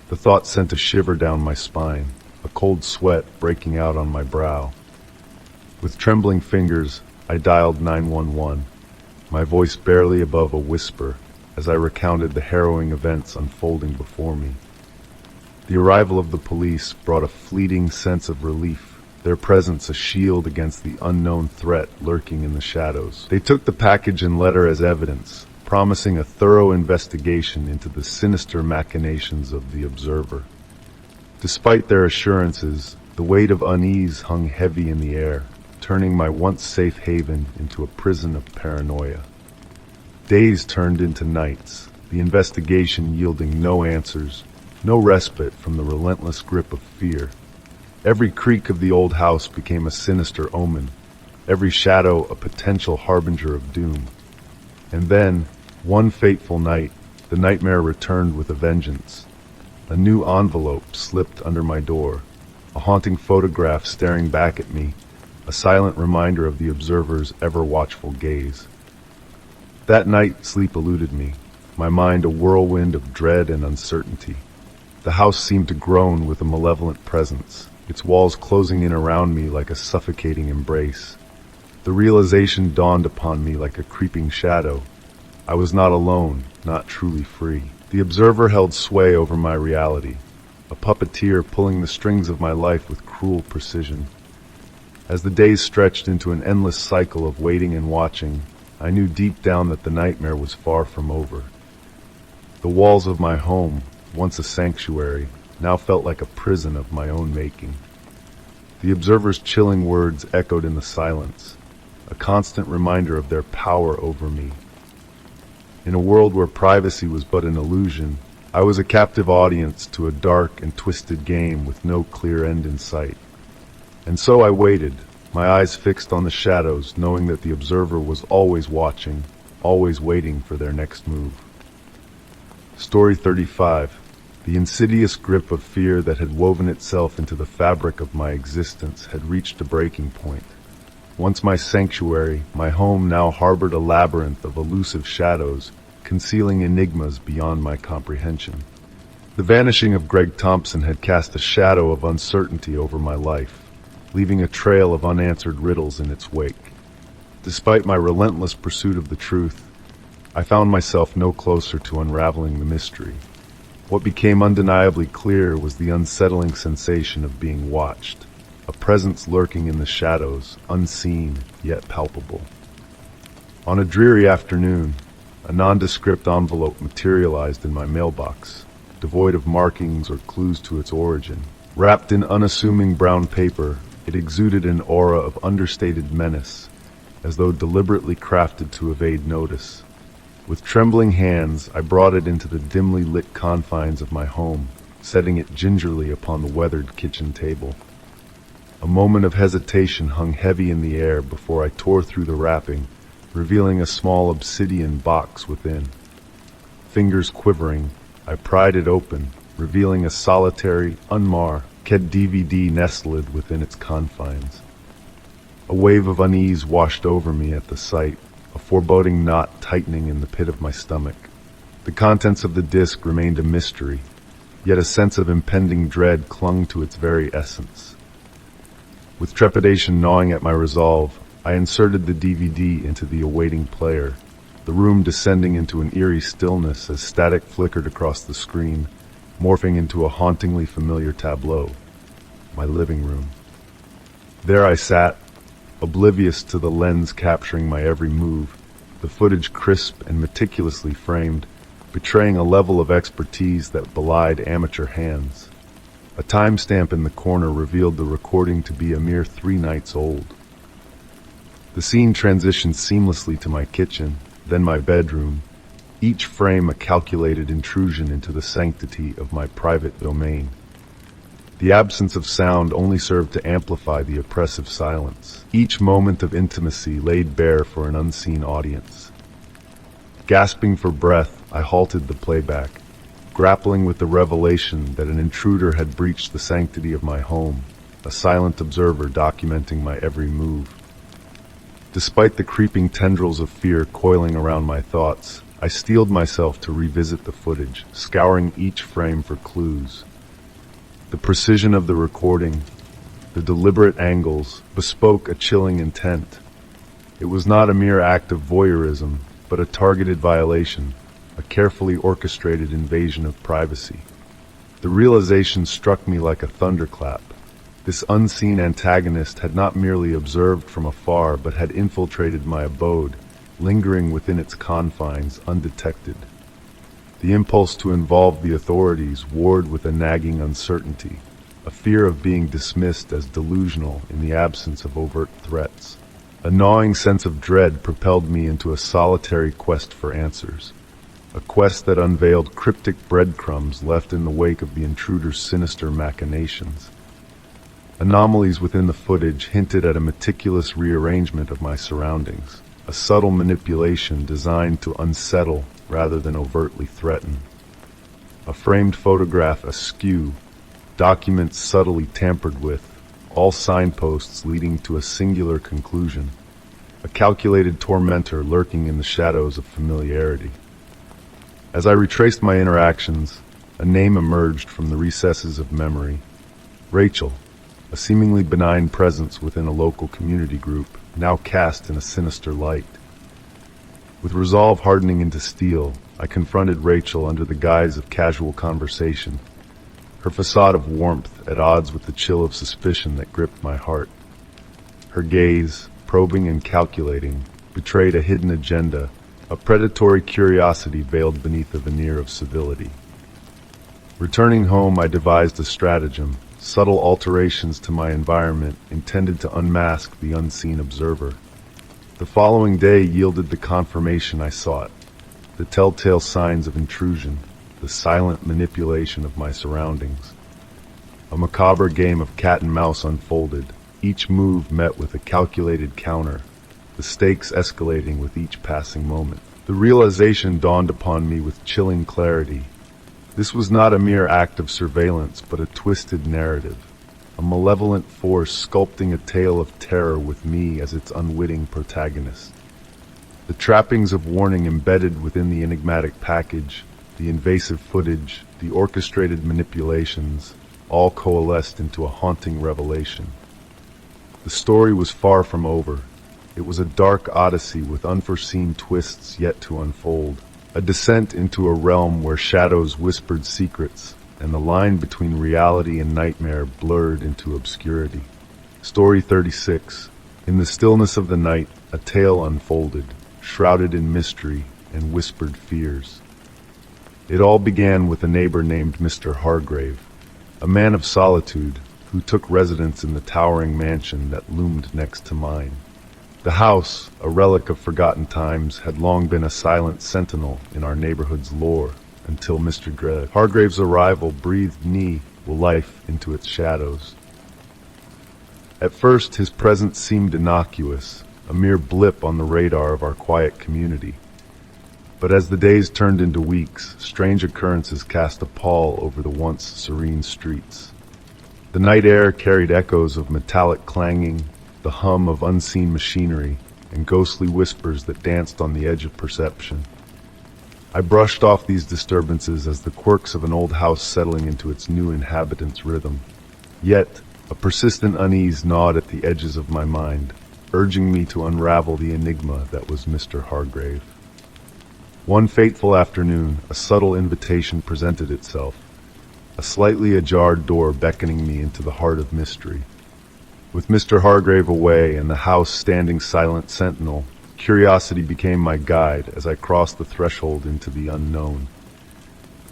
The thought sent a shiver down my spine, a cold sweat breaking out on my brow. With trembling fingers, I dialed 911, my voice barely above a whisper as I recounted the harrowing events unfolding before me. The arrival of the police brought a fleeting sense of relief, their presence a shield against the unknown threat lurking in the shadows. They took the package and letter as evidence, promising a thorough investigation into the sinister machinations of the observer. Despite their assurances, the weight of unease hung heavy in the air, turning my once safe haven into a prison of paranoia. Days turned into nights, the investigation yielding no answers, no respite from the relentless grip of fear. Every creak of the old house became a sinister omen, every shadow a potential harbinger of doom. And then, one fateful night, the nightmare returned with a vengeance. A new envelope slipped under my door, a haunting photograph staring back at me, a silent reminder of the observer's ever-watchful gaze. That night, sleep eluded me, my mind a whirlwind of dread and uncertainty. The house seemed to groan with a malevolent presence, its walls closing in around me like a suffocating embrace. The realization dawned upon me like a creeping shadow. I was not alone, not truly free. The observer held sway over my reality, a puppeteer pulling the strings of my life with cruel precision. As the days stretched into an endless cycle of waiting and watching, I knew deep down that the nightmare was far from over. The walls of my home, once a sanctuary, now felt like a prison of my own making. The observer's chilling words echoed in the silence, a constant reminder of their power over me. In a world where privacy was but an illusion, I was a captive audience to a dark and twisted game with no clear end in sight. And so I waited, my eyes fixed on the shadows, knowing that the observer was always watching, always waiting for their next move. Story 35. The insidious grip of fear that had woven itself into the fabric of my existence had reached a breaking point. Once my sanctuary, my home now harbored a labyrinth of elusive shadows, concealing enigmas beyond my comprehension. The vanishing of Greg Thompson had cast a shadow of uncertainty over my life, leaving a trail of unanswered riddles in its wake. Despite my relentless pursuit of the truth, I found myself no closer to unraveling the mystery. What became undeniably clear was the unsettling sensation of being watched, a presence lurking in the shadows, unseen yet palpable. On a dreary afternoon, a nondescript envelope materialized in my mailbox, devoid of markings or clues to its origin. Wrapped in unassuming brown paper, it exuded an aura of understated menace, as though deliberately crafted to evade notice. With trembling hands, I brought it into the dimly lit confines of my home, setting it gingerly upon the weathered kitchen table. A moment of hesitation hung heavy in the air before I tore through the wrapping, revealing a small obsidian box within. Fingers quivering, I pried it open, revealing a solitary, unmarked DVD nestled within its confines. A wave of unease washed over me at the sight, a foreboding knot tightening in the pit of my stomach. The contents of the disc remained a mystery, yet a sense of impending dread clung to its very essence. With trepidation gnawing at my resolve, I inserted the DVD into the awaiting player, the room descending into an eerie stillness as static flickered across the screen, morphing into a hauntingly familiar tableau. My living room. There I sat, oblivious to the lens capturing my every move, the footage crisp and meticulously framed, betraying a level of expertise that belied amateur hands. A timestamp in the corner revealed the recording to be a mere 3 nights old. The scene transitioned seamlessly to my kitchen, then my bedroom, each frame a calculated intrusion into the sanctity of my private domain. The absence of sound only served to amplify the oppressive silence, each moment of intimacy laid bare for an unseen audience. Gasping for breath, I halted the playback, grappling with the revelation that an intruder had breached the sanctity of my home, a silent observer documenting my every move. Despite the creeping tendrils of fear coiling around my thoughts, I steeled myself to revisit the footage, scouring each frame for clues. The precision of the recording, the deliberate angles, bespoke a chilling intent. It was not a mere act of voyeurism, but a targeted violation, a carefully orchestrated invasion of privacy. The realization struck me like a thunderclap. This unseen antagonist had not merely observed from afar, but had infiltrated my abode, lingering within its confines undetected. The impulse to involve the authorities warred with a nagging uncertainty, a fear of being dismissed as delusional in the absence of overt threats. A gnawing sense of dread propelled me into a solitary quest for answers, a quest that unveiled cryptic breadcrumbs left in the wake of the intruder's sinister machinations. Anomalies within the footage hinted at a meticulous rearrangement of my surroundings, a subtle manipulation designed to unsettle rather than overtly threaten. A framed photograph askew, documents subtly tampered with, all signposts leading to a singular conclusion, a calculated tormentor lurking in the shadows of familiarity. As I retraced my interactions, a name emerged from the recesses of memory. Rachel, a seemingly benign presence within a local community group, now cast in a sinister light. With resolve hardening into steel, I confronted Rachel under the guise of casual conversation, her facade of warmth at odds with the chill of suspicion that gripped my heart. Her gaze, probing and calculating, betrayed a hidden agenda, a predatory curiosity veiled beneath a veneer of civility. Returning home, I devised a stratagem, subtle alterations to my environment intended to unmask the unseen observer. The following day yielded the confirmation I sought, the telltale signs of intrusion, the silent manipulation of my surroundings. A macabre game of cat and mouse unfolded, each move met with a calculated counter, the stakes escalating with each passing moment. The realization dawned upon me with chilling clarity. This was not a mere act of surveillance, but a twisted narrative, a malevolent force sculpting a tale of terror with me as its unwitting protagonist. The trappings of warning embedded within the enigmatic package, the invasive footage, the orchestrated manipulations, all coalesced into a haunting revelation. The story was far from over. It was a dark odyssey with unforeseen twists yet to unfold, a descent into a realm where shadows whispered secrets, and the line between reality and nightmare blurred into obscurity. Story 36. In the stillness of the night, a tale unfolded, shrouded in mystery and whispered fears. It all began with a neighbor named Mr. Hargrave, a man of solitude who took residence in the towering mansion that loomed next to mine. The house, a relic of forgotten times, had long been a silent sentinel in our neighborhood's lore, until Mr. Hargrave's arrival breathed new life into its shadows. At first, his presence seemed innocuous, a mere blip on the radar of our quiet community. But as the days turned into weeks, strange occurrences cast a pall over the once serene streets. The night air carried echoes of metallic clanging, the hum of unseen machinery, and ghostly whispers that danced on the edge of perception. I brushed off these disturbances as the quirks of an old house settling into its new inhabitants' rhythm. Yet, a persistent unease gnawed at the edges of my mind, urging me to unravel the enigma that was Mr. Hargrave. One fateful afternoon, a subtle invitation presented itself, a slightly ajar door beckoning me into the heart of mystery. With Mr. Hargrave away and the house standing silent sentinel, curiosity became my guide as I crossed the threshold into the unknown.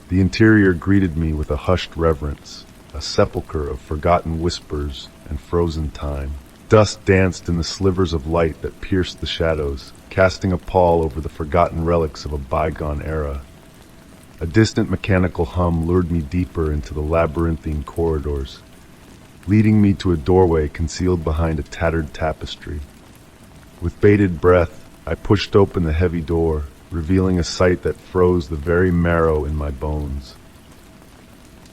The interior greeted me with a hushed reverence, a sepulchre of forgotten whispers and frozen time. Dust danced in the slivers of light that pierced the shadows, casting a pall over the forgotten relics of a bygone era. A distant mechanical hum lured me deeper into the labyrinthine corridors, leading me to a doorway concealed behind a tattered tapestry. With bated breath, I pushed open the heavy door, revealing a sight that froze the very marrow in my bones.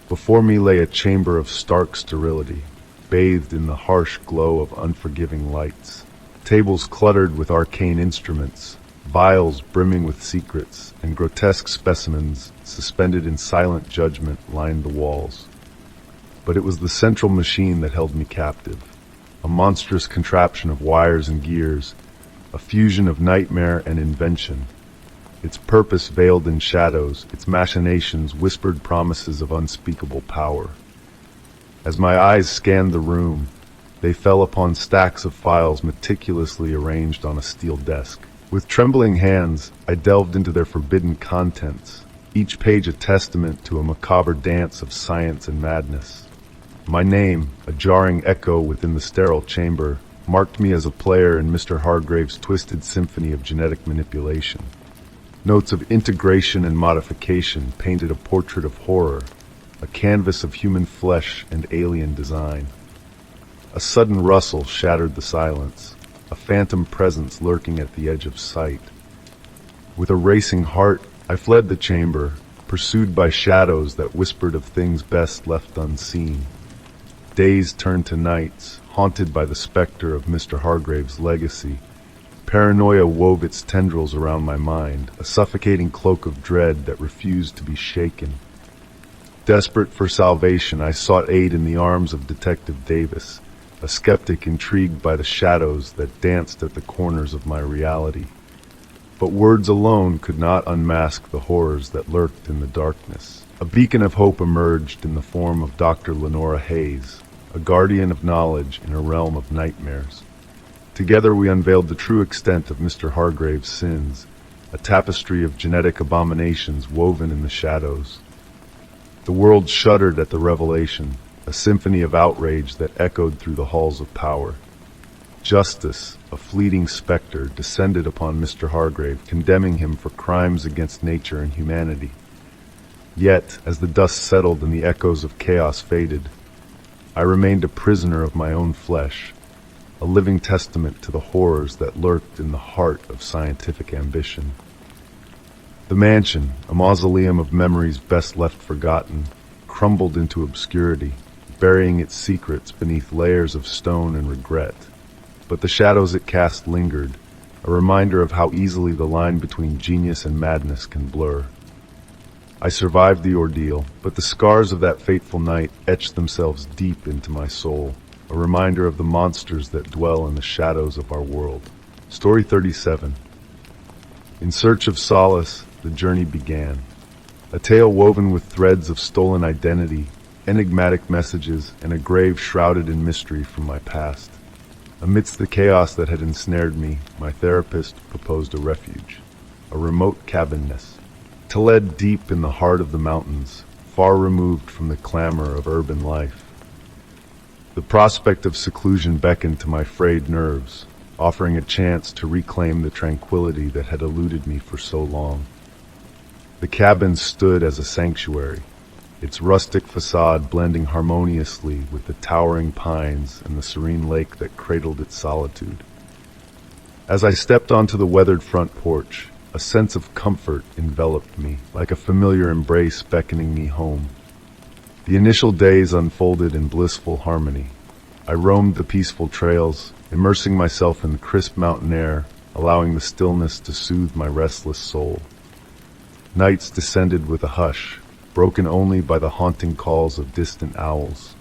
Before me lay a chamber of stark sterility, bathed in the harsh glow of unforgiving lights. Tables cluttered with arcane instruments, vials brimming with secrets, and grotesque specimens suspended in silent judgment lined the walls. But it was the central machine that held me captive, a monstrous contraption of wires and gears, a fusion of nightmare and invention. Its purpose veiled in shadows, its machinations whispered promises of unspeakable power. As my eyes scanned the room, they fell upon stacks of files meticulously arranged on a steel desk. With trembling hands, I delved into their forbidden contents, each page a testament to a macabre dance of science and madness. My name, a jarring echo within the sterile chamber, marked me as a player in Mr. Hargrave's twisted symphony of genetic manipulation. Notes of integration and modification painted a portrait of horror, a canvas of human flesh and alien design. A sudden rustle shattered the silence, a phantom presence lurking at the edge of sight. With a racing heart, I fled the chamber, pursued by shadows that whispered of things best left unseen. Days turned to nights, haunted by the specter of Mr. Hargrave's legacy. Paranoia wove its tendrils around my mind, a suffocating cloak of dread that refused to be shaken. Desperate for salvation, I sought aid in the arms of Detective Davis, a skeptic intrigued by the shadows that danced at the corners of my reality. But words alone could not unmask the horrors that lurked in the darkness. A beacon of hope emerged in the form of Dr. Lenora Hayes, a guardian of knowledge in a realm of nightmares. Together we unveiled the true extent of Mr. Hargrave's sins, a tapestry of genetic abominations woven in the shadows. The world shuddered at the revelation, a symphony of outrage that echoed through the halls of power. Justice, a fleeting specter, descended upon Mr. Hargrave, condemning him for crimes against nature and humanity. Yet, as the dust settled and the echoes of chaos faded, I remained a prisoner of my own flesh, a living testament to the horrors that lurked in the heart of scientific ambition. The mansion, a mausoleum of memories best left forgotten, crumbled into obscurity, burying its secrets beneath layers of stone and regret. But the shadows it cast lingered, a reminder of how easily the line between genius and madness can blur. I survived the ordeal, but the scars of that fateful night etched themselves deep into my soul, a reminder of the monsters that dwell in the shadows of our world. Story 37. In search of solace, the journey began. A tale woven with threads of stolen identity, enigmatic messages, and a grave shrouded in mystery from my past. Amidst the chaos that had ensnared me, my therapist proposed a refuge, a remote cabin nest, led deep in the heart of the mountains, far removed from the clamor of urban life. The prospect of seclusion beckoned to my frayed nerves, offering a chance to reclaim the tranquility that had eluded me for so long. The cabin stood as a sanctuary, its rustic facade blending harmoniously with the towering pines and the serene lake that cradled its solitude. As I stepped onto the weathered front porch, a sense of comfort enveloped me, like a familiar embrace beckoning me home. The initial days unfolded in blissful harmony. I roamed the peaceful trails, immersing myself in the crisp mountain air, allowing the stillness to soothe my restless soul. Nights descended with a hush, broken only by the haunting calls of distant owls.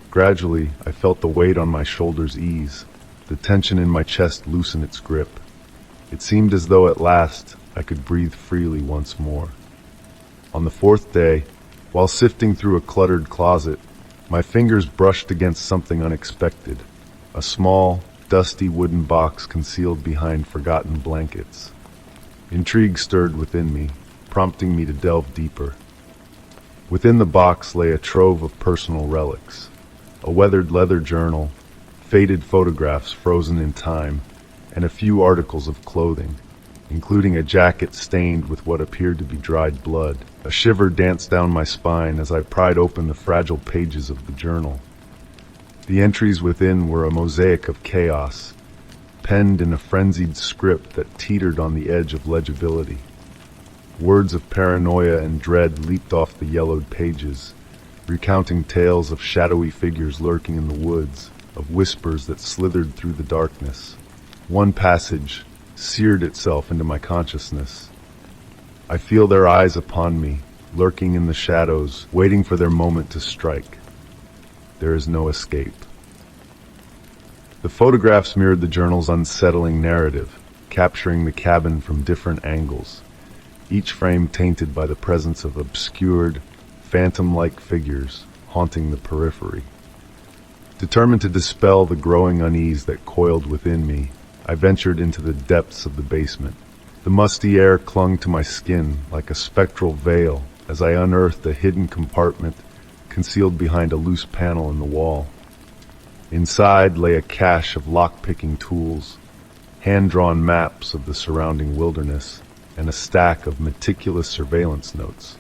Gradually, I felt the weight on my shoulders ease, the tension in my chest loosen its grip. It seemed as though at last I could breathe freely once more. On the fourth day, while sifting through a cluttered closet, my fingers brushed against something unexpected, a small, dusty wooden box concealed behind forgotten blankets. Intrigue stirred within me, prompting me to delve deeper. Within the box lay a trove of personal relics, a weathered leather journal, faded photographs frozen in time, and a few articles of clothing, including a jacket stained with what appeared to be dried blood. A shiver danced down my spine as I pried open the fragile pages of the journal. The entries within were a mosaic of chaos, penned in a frenzied script that teetered on the edge of legibility. Words of paranoia and dread leaped off the yellowed pages, recounting tales of shadowy figures lurking in the woods, of whispers that slithered through the darkness. One passage seared itself into my consciousness. I feel their eyes upon me, lurking in the shadows, waiting for their moment to strike. There is no escape. The photographs mirrored the journal's unsettling narrative, capturing the cabin from different angles, each frame tainted by the presence of obscured, phantom-like figures haunting the periphery. Determined to dispel the growing unease that coiled within me, I ventured into the depths of the basement. The musty air clung to my skin like a spectral veil as I unearthed a hidden compartment concealed behind a loose panel in the wall. Inside lay a cache of lock-picking tools, hand-drawn maps of the surrounding wilderness, and a stack of meticulous surveillance notes.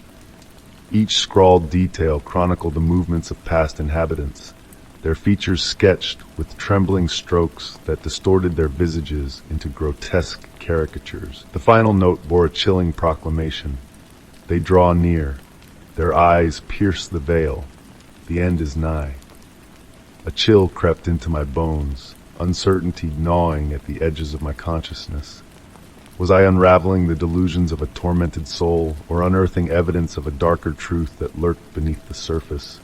Each scrawled detail chronicled the movements of past inhabitants, their features sketched with trembling strokes that distorted their visages into grotesque caricatures. The final note bore a chilling proclamation. They draw near. Their eyes pierce the veil. The end is nigh. A chill crept into my bones, uncertainty gnawing at the edges of my consciousness. Was I unraveling the delusions of a tormented soul, or unearthing evidence of a darker truth that lurked beneath the surface?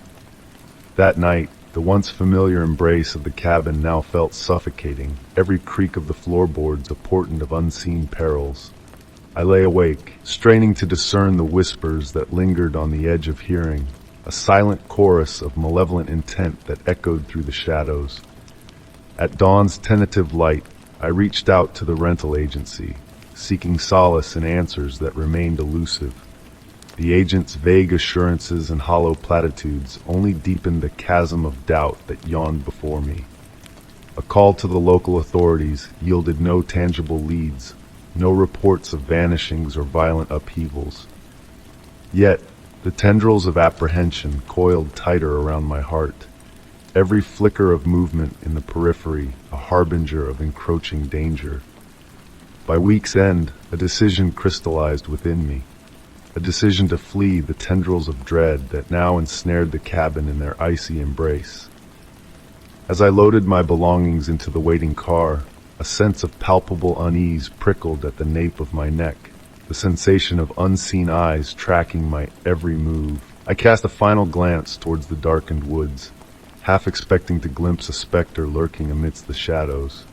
That night, the once familiar embrace of the cabin now felt suffocating, every creak of the floorboards a portent of unseen perils. I lay awake, straining to discern the whispers that lingered on the edge of hearing, a silent chorus of malevolent intent that echoed through the shadows. At dawn's tentative light, I reached out to the rental agency, seeking solace in answers that remained elusive. The agent's vague assurances and hollow platitudes only deepened the chasm of doubt that yawned before me. A call to the local authorities yielded no tangible leads, no reports of vanishings or violent upheavals. Yet, the tendrils of apprehension coiled tighter around my heart, every flicker of movement in the periphery a harbinger of encroaching danger. By week's end, a decision crystallized within me. A decision to flee the tendrils of dread that now ensnared the cabin in their icy embrace. As I loaded my belongings into the waiting car, a sense of palpable unease prickled at the nape of my neck, the sensation of unseen eyes tracking my every move. I cast a final glance towards the darkened woods, half expecting to glimpse a specter lurking amidst the shadows.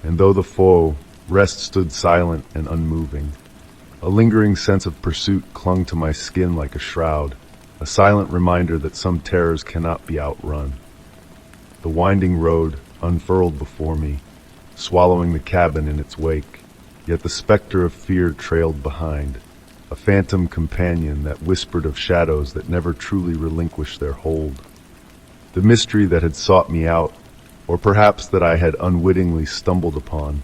And though the foe, rest stood silent and unmoving. A lingering sense of pursuit clung to my skin like a shroud, a silent reminder that some terrors cannot be outrun. The winding road unfurled before me, swallowing the cabin in its wake, yet the specter of fear trailed behind, a phantom companion that whispered of shadows that never truly relinquished their hold. The mystery that had sought me out, or perhaps that I had unwittingly stumbled upon,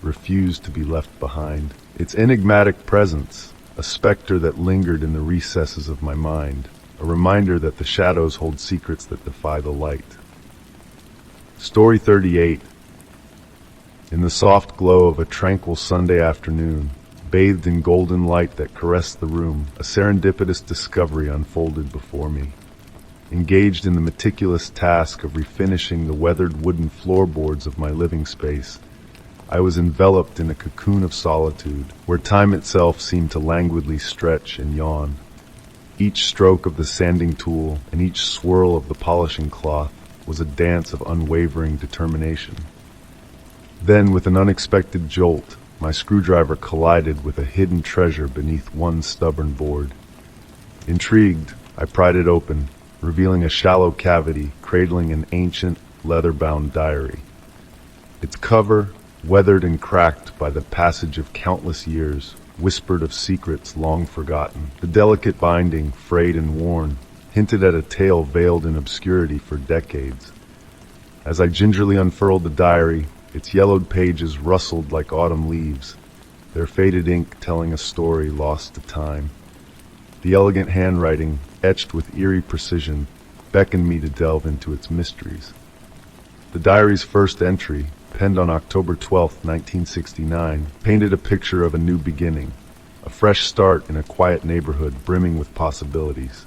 refused to be left behind. Its enigmatic presence, a specter that lingered in the recesses of my mind, a reminder that the shadows hold secrets that defy the light. Story 38. In the soft glow of a tranquil Sunday afternoon, bathed in golden light that caressed the room, a serendipitous discovery unfolded before me. engaged in the meticulous task of refinishing the weathered wooden floorboards of my living space. I was enveloped in a cocoon of solitude, where time itself seemed to languidly stretch and yawn. Each stroke of the sanding tool and each swirl of the polishing cloth was a dance of unwavering determination. Then, with an unexpected jolt, my screwdriver collided with a hidden treasure beneath one stubborn board. Intrigued, I pried it open, revealing a shallow cavity cradling an ancient, leather-bound diary. Its cover, weathered and cracked by the passage of countless years, whispered of secrets long forgotten. The delicate binding, frayed and worn, hinted at a tale veiled in obscurity for decades. As I gingerly unfurled the diary, its yellowed pages rustled like autumn leaves, their faded ink telling a story lost to time. The elegant handwriting, etched with eerie precision, beckoned me to delve into its mysteries. The diary's first entry, penned on October 12, 1969, painted a picture of a new beginning, a fresh start in a quiet neighborhood brimming with possibilities.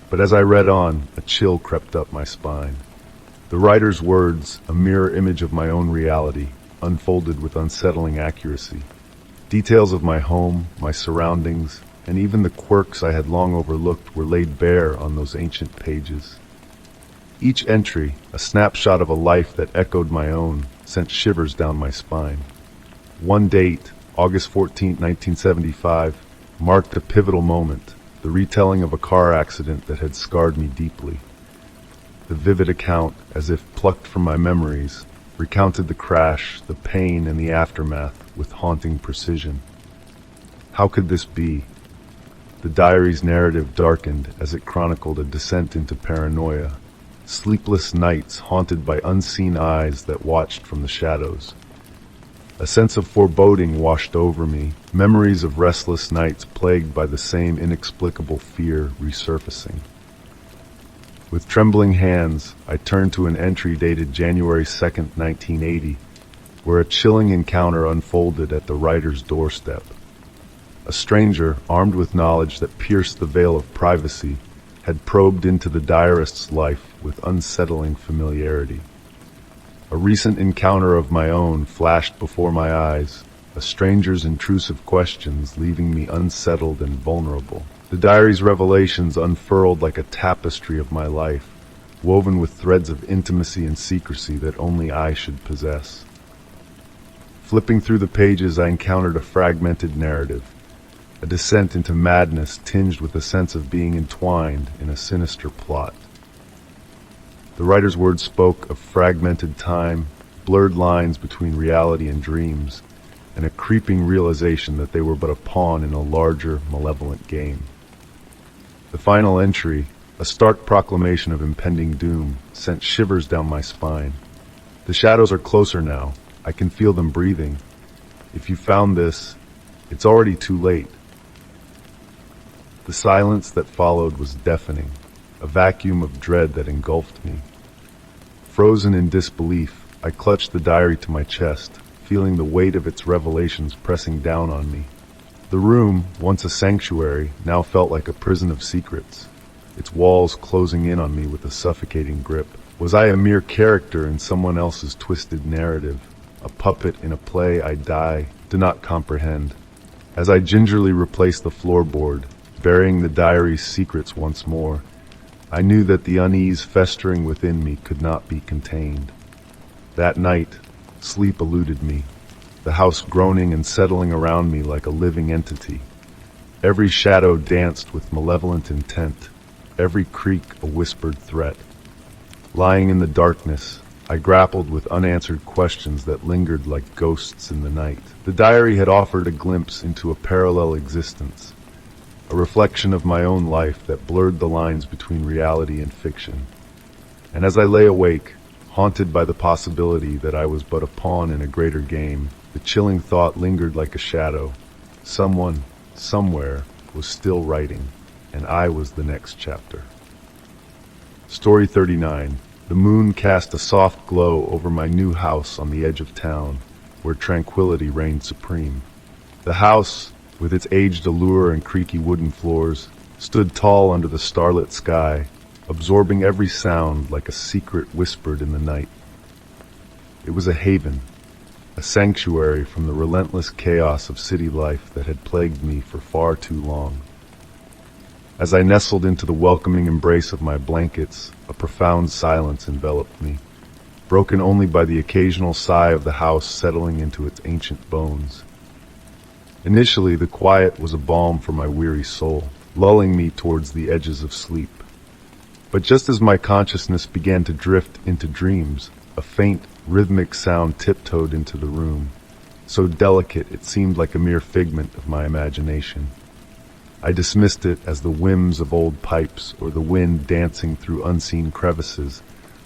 But as I read on, a chill crept up my spine. The writer's words, a mirror image of my own reality, unfolded with unsettling accuracy. Details of my home, my surroundings, and even the quirks I had long overlooked were laid bare on those ancient pages. Each entry, a snapshot of a life that echoed my own, sent shivers down my spine. One date, August 14, 1975, marked a pivotal moment, the retelling of a car accident that had scarred me deeply. The vivid account, as if plucked from my memories, recounted the crash, the pain, and the aftermath with haunting precision. How could this be? The diary's narrative darkened as it chronicled a descent into paranoia, sleepless nights haunted by unseen eyes that watched from the shadows. A sense of foreboding washed over me, memories of restless nights plagued by the same inexplicable fear resurfacing. With trembling hands, I turned to an entry dated January 2, 1980, where a chilling encounter unfolded at the writer's doorstep. A stranger, armed with knowledge that pierced the veil of privacy, had probed into the diarist's life with unsettling familiarity. A recent encounter of my own flashed before my eyes, a stranger's intrusive questions leaving me unsettled and vulnerable. The diary's revelations unfurled like a tapestry of my life, woven with threads of intimacy and secrecy that only I should possess. Flipping through the pages, I encountered a fragmented narrative, a descent into madness tinged with a sense of being entwined in a sinister plot. The writer's words spoke of fragmented time, blurred lines between reality and dreams, and a creeping realization that they were but a pawn in a larger, malevolent game. The final entry, a stark proclamation of impending doom, sent shivers down my spine. The shadows are closer now. I can feel them breathing. If you found this, it's already too late. The silence that followed was deafening, a vacuum of dread that engulfed me. Frozen in disbelief, I clutched the diary to my chest, feeling the weight of its revelations pressing down on me. The room, once a sanctuary, now felt like a prison of secrets, its walls closing in on me with a suffocating grip. Was I a mere character in someone else's twisted narrative, a puppet in a play I did not comprehend? As I gingerly replaced the floorboard, burying the diary's secrets once more, I knew that the unease festering within me could not be contained. That night, sleep eluded me, the house groaning and settling around me like a living entity. Every shadow danced with malevolent intent, every creak a whispered threat. Lying in the darkness, I grappled with unanswered questions that lingered like ghosts in the night. The diary had offered a glimpse into a parallel existence, a reflection of my own life that blurred the lines between reality and fiction. And as I lay awake, haunted by the possibility that I was but a pawn in a greater game, the chilling thought lingered like a shadow. Someone, somewhere, was still writing, and I was the next chapter. Story 39. The moon cast a soft glow over my new house on the edge of town, where tranquility reigned supreme. The house, with its aged allure and creaky wooden floors, stood tall under the starlit sky, absorbing every sound like a secret whispered in the night. It was a haven, a sanctuary from the relentless chaos of city life that had plagued me for far too long. As I nestled into the welcoming embrace of my blankets, a profound silence enveloped me, broken only by the occasional sigh of the house settling into its ancient bones. Initially, the quiet was a balm for my weary soul, lulling me towards the edges of sleep. But just as my consciousness began to drift into dreams, a faint, rhythmic sound tiptoed into the room, so delicate it seemed like a mere figment of my imagination. I dismissed it as the whims of old pipes or the wind dancing through unseen crevices,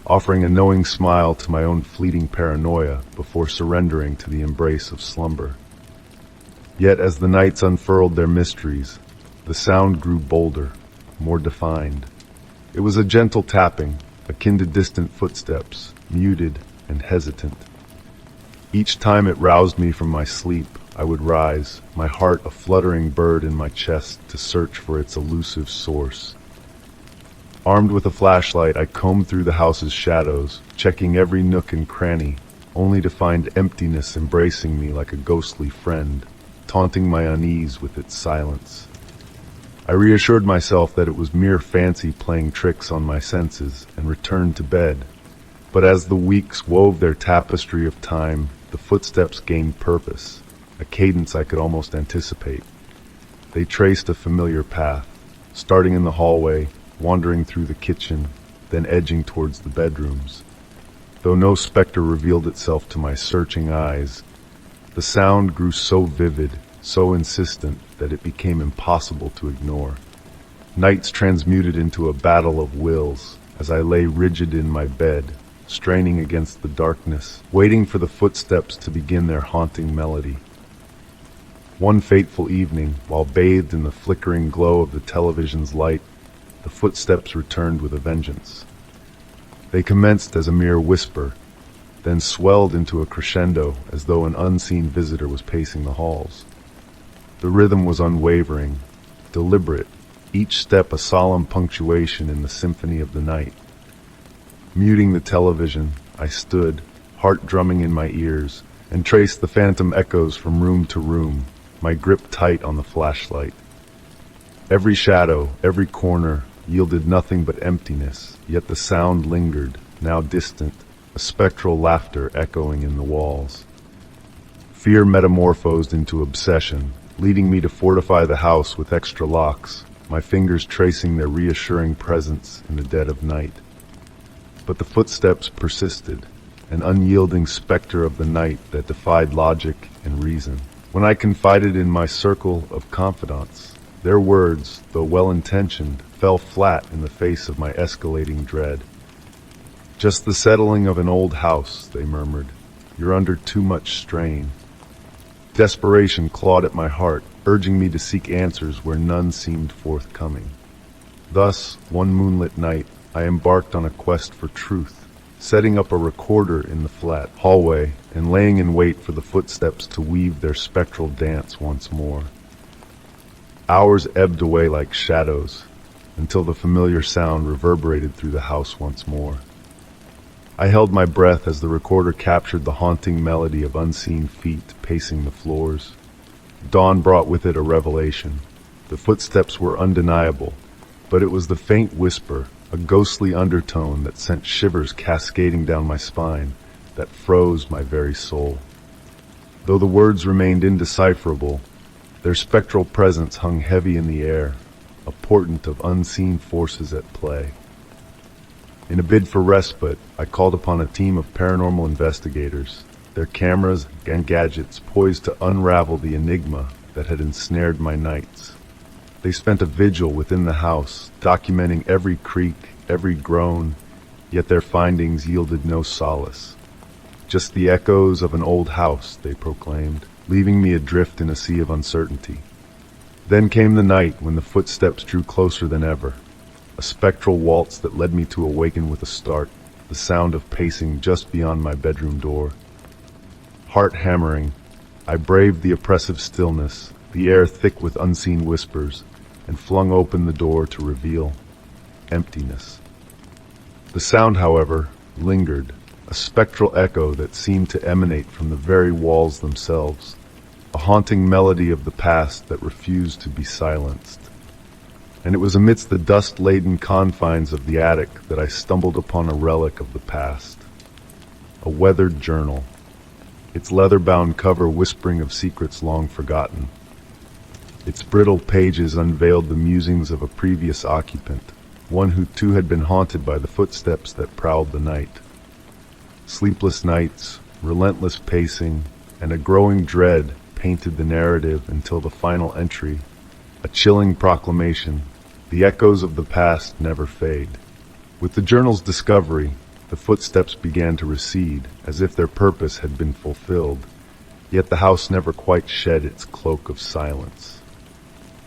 offering a knowing smile to my own fleeting paranoia before surrendering to the embrace of slumber. Yet as the nights unfurled their mysteries, the sound grew bolder, more defined. It was a gentle tapping, akin to distant footsteps, muted and hesitant. Each time it roused me from my sleep, I would rise, my heart a fluttering bird in my chest to search for its elusive source. Armed with a flashlight, I combed through the house's shadows, checking every nook and cranny, only to find emptiness embracing me like a ghostly friend, taunting my unease with its silence. I reassured myself that it was mere fancy playing tricks on my senses and returned to bed. But as the weeks wove their tapestry of time, the footsteps gained purpose, a cadence I could almost anticipate. They traced a familiar path, starting in the hallway, wandering through the kitchen, then edging towards the bedrooms. Though no specter revealed itself to my searching eyes, the sound grew so vivid, so insistent, that it became impossible to ignore. Nights transmuted into a battle of wills as I lay rigid in my bed, straining against the darkness, waiting for the footsteps to begin their haunting melody. One fateful evening, while bathed in the flickering glow of the television's light, the footsteps returned with a vengeance. They commenced as a mere whisper, then swelled into a crescendo as though an unseen visitor was pacing the halls. The rhythm was unwavering, deliberate, each step a solemn punctuation in the symphony of the night. Muting the television, I stood, heart drumming in my ears, and traced the phantom echoes from room to room, my grip tight on the flashlight. Every shadow, every corner, yielded nothing but emptiness, yet the sound lingered, now distant, a spectral laughter echoing in the walls. Fear metamorphosed into obsession, leading me to fortify the house with extra locks, my fingers tracing their reassuring presence in the dead of night. But the footsteps persisted, an unyielding specter of the night that defied logic and reason. When I confided in my circle of confidants, their words, though well-intentioned, fell flat in the face of my escalating dread. "Just the settling of an old house," they murmured. "You're under too much strain." Desperation clawed at my heart, urging me to seek answers where none seemed forthcoming. Thus, one moonlit night, I embarked on a quest for truth, setting up a recorder in the flat hallway and laying in wait for the footsteps to weave their spectral dance once more. Hours ebbed away like shadows, until the familiar sound reverberated through the house once more. I held my breath as the recorder captured the haunting melody of unseen feet pacing the floors. Dawn brought with it a revelation. The footsteps were undeniable, but it was the faint whisper, a ghostly undertone that sent shivers cascading down my spine, that froze my very soul. Though the words remained indecipherable, their spectral presence hung heavy in the air, a portent of unseen forces at play. In a bid for respite, I called upon a team of paranormal investigators, their cameras and gadgets poised to unravel the enigma that had ensnared my nights. They spent a vigil within the house, documenting every creak, every groan, yet their findings yielded no solace. Just the echoes of an old house, they proclaimed, leaving me adrift in a sea of uncertainty. Then came the night when the footsteps drew closer than ever. A spectral waltz that led me to awaken with a start, the sound of pacing just beyond my bedroom door. Heart hammering, I braved the oppressive stillness, the air thick with unseen whispers, and flung open the door to reveal emptiness. The sound, however, lingered, a spectral echo that seemed to emanate from the very walls themselves, a haunting melody of the past that refused to be silenced. And it was amidst the dust-laden confines of the attic that I stumbled upon a relic of the past, a weathered journal, its leather-bound cover whispering of secrets long forgotten. Its brittle pages unveiled the musings of a previous occupant, one who too had been haunted by the footsteps that prowled the night. Sleepless nights, relentless pacing, and a growing dread painted the narrative until the final entry, a chilling proclamation. The echoes of the past never fade. With the journal's discovery, the footsteps began to recede, as if their purpose had been fulfilled, yet the house never quite shed its cloak of silence.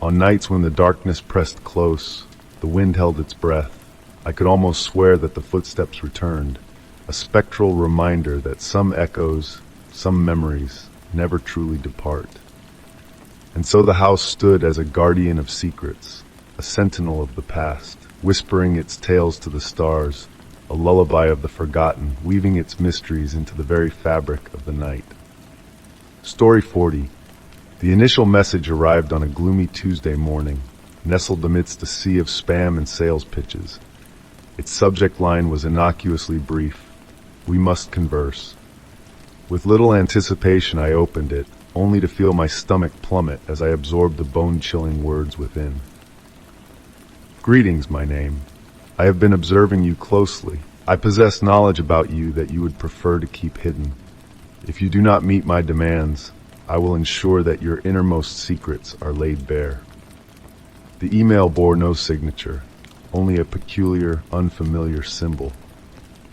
On nights when the darkness pressed close, the wind held its breath, I could almost swear that the footsteps returned, a spectral reminder that some echoes, some memories, never truly depart. And so the house stood as a guardian of secrets, a sentinel of the past, whispering its tales to the stars, a lullaby of the forgotten, weaving its mysteries into the very fabric of the night. Story 40. The initial message arrived on a gloomy Tuesday morning, nestled amidst a sea of spam and sales pitches. Its subject line was innocuously brief: "We must converse." With little anticipation I opened it, only to feel my stomach plummet as I absorbed the bone-chilling words within. "Greetings, my name. I have been observing you closely. I possess knowledge about you that you would prefer to keep hidden. If you do not meet my demands, I will ensure that your innermost secrets are laid bare." The email bore no signature, only a peculiar, unfamiliar symbol.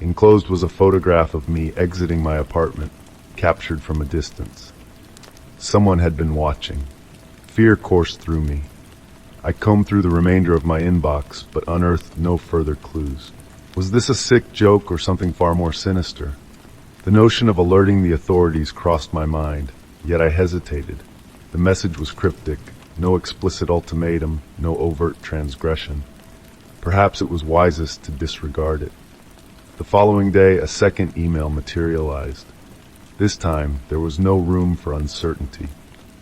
Enclosed was a photograph of me exiting my apartment, captured from a distance. Someone had been watching. Fear coursed through me. I combed through the remainder of my inbox, but unearthed no further clues. Was this a sick joke or something far more sinister? The notion of alerting the authorities crossed my mind, yet I hesitated. The message was cryptic, no explicit ultimatum, no overt transgression. Perhaps it was wisest to disregard it. The following day, a second email materialized. This time, there was no room for uncertainty.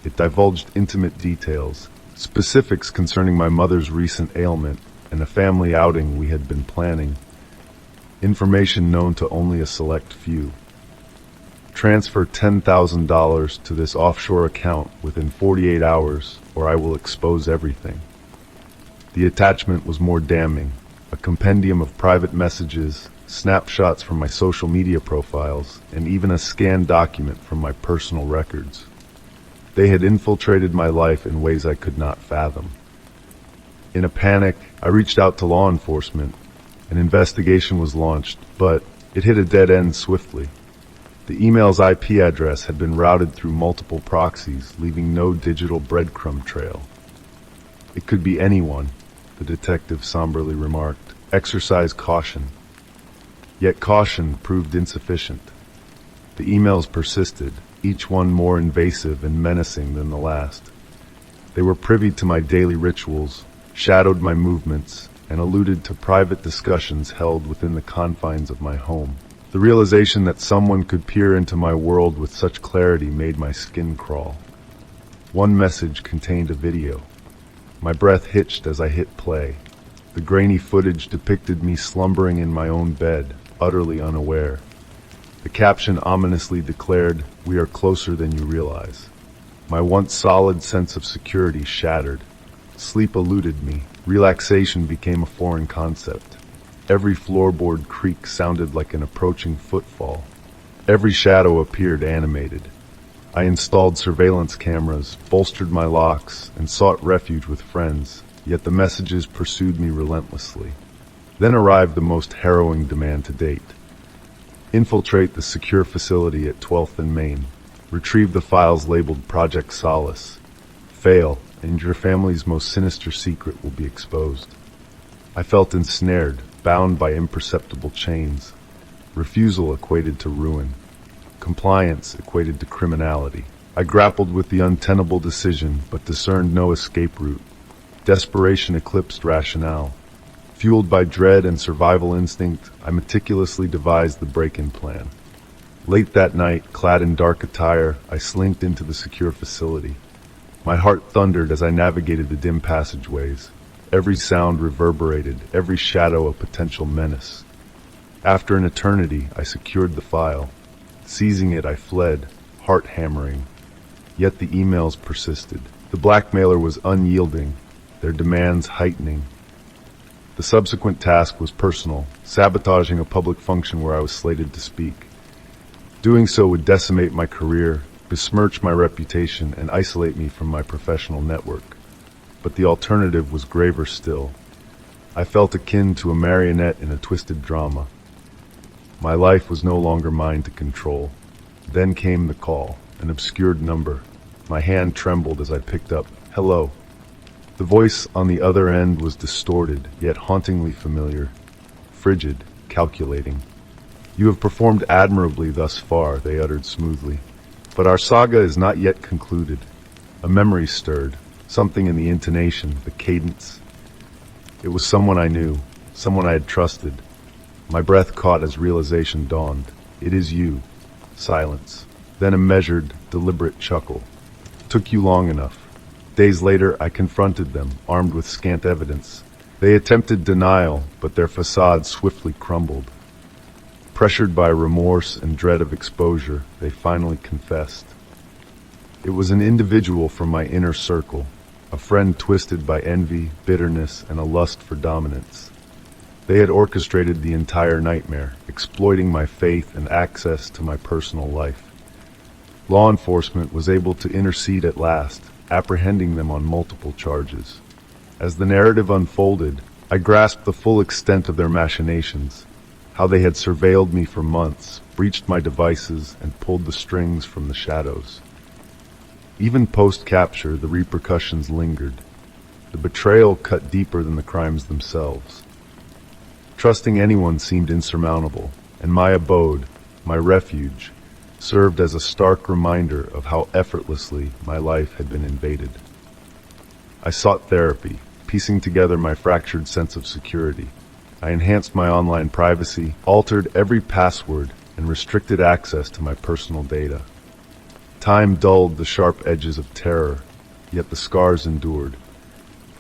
It divulged intimate details, specifics concerning my mother's recent ailment and a family outing we had been planning. Information known to only a select few. Transfer $10,000 to this offshore account within 48 hours, or I will expose everything. The attachment was more damning, a compendium of private messages, snapshots from my social media profiles, and even a scanned document from my personal records. They had infiltrated my life in ways I could not fathom. In a panic, I reached out to law enforcement. An investigation was launched, but it hit a dead end swiftly. The email's IP address had been routed through multiple proxies, leaving no digital breadcrumb trail. "It could be anyone," the detective somberly remarked. "Exercise caution." Yet caution proved insufficient. The emails persisted, each one more invasive and menacing than the last. They were privy to my daily rituals, shadowed my movements, and alluded to private discussions held within the confines of my home. The realization that someone could peer into my world with such clarity made my skin crawl. One message contained a video. My breath hitched as I hit play. The grainy footage depicted me slumbering in my own bed, utterly unaware. The caption ominously declared, "We are closer than you realize." My once solid sense of security shattered. Sleep eluded me. Relaxation became a foreign concept. Every floorboard creak sounded like an approaching footfall. Every shadow appeared animated. I installed surveillance cameras, bolstered my locks, and sought refuge with friends, yet the messages pursued me relentlessly. Then arrived the most harrowing demand to date. Infiltrate the secure facility at 12th and Main. Retrieve the files labeled Project Solace. Fail, and your family's most sinister secret will be exposed. I felt ensnared, bound by imperceptible chains. Refusal equated to ruin. Compliance equated to criminality. I grappled with the untenable decision, but discerned no escape route. Desperation eclipsed rationale. Fueled by dread and survival instinct, I meticulously devised the break-in plan. Late that night, clad in dark attire, I slinked into the secure facility. My heart thundered as I navigated the dim passageways. Every sound reverberated, every shadow a potential menace. After an eternity, I secured the file. Seizing it, I fled, heart hammering. Yet the emails persisted. The blackmailer was unyielding, their demands heightening. The subsequent task was personal, sabotaging a public function where I was slated to speak. Doing so would decimate my career, besmirch my reputation, and isolate me from my professional network. But the alternative was graver still. I felt akin to a marionette in a twisted drama. My life was no longer mine to control. Then came the call, an obscured number. My hand trembled as I picked up, "Hello." The voice on the other end was distorted, yet hauntingly familiar. Frigid, calculating. "You have performed admirably thus far," they uttered smoothly. "But our saga is not yet concluded." A memory stirred, something in the intonation, the cadence. It was someone I knew, someone I had trusted. My breath caught as realization dawned. "It is you." Silence. Then a measured, deliberate chuckle. "Took you long enough." Days later, I confronted them, armed with scant evidence. They attempted denial, but their facade swiftly crumbled. Pressured by remorse and dread of exposure, they finally confessed. It was an individual from my inner circle, a friend twisted by envy, bitterness, and a lust for dominance. They had orchestrated the entire nightmare, exploiting my faith and access to my personal life. Law enforcement was able to intercede at last, apprehending them on multiple charges. As the narrative unfolded, I grasped the full extent of their machinations, how they had surveilled me for months, breached my devices, and pulled the strings from the shadows. Even post-capture, the repercussions lingered. The betrayal cut deeper than the crimes themselves. Trusting anyone seemed insurmountable, and my abode, my refuge, served as a stark reminder of how effortlessly my life had been invaded. I sought therapy, piecing together my fractured sense of security. I enhanced my online privacy, altered every password, and restricted access to my personal data. Time dulled the sharp edges of terror, yet the scars endured.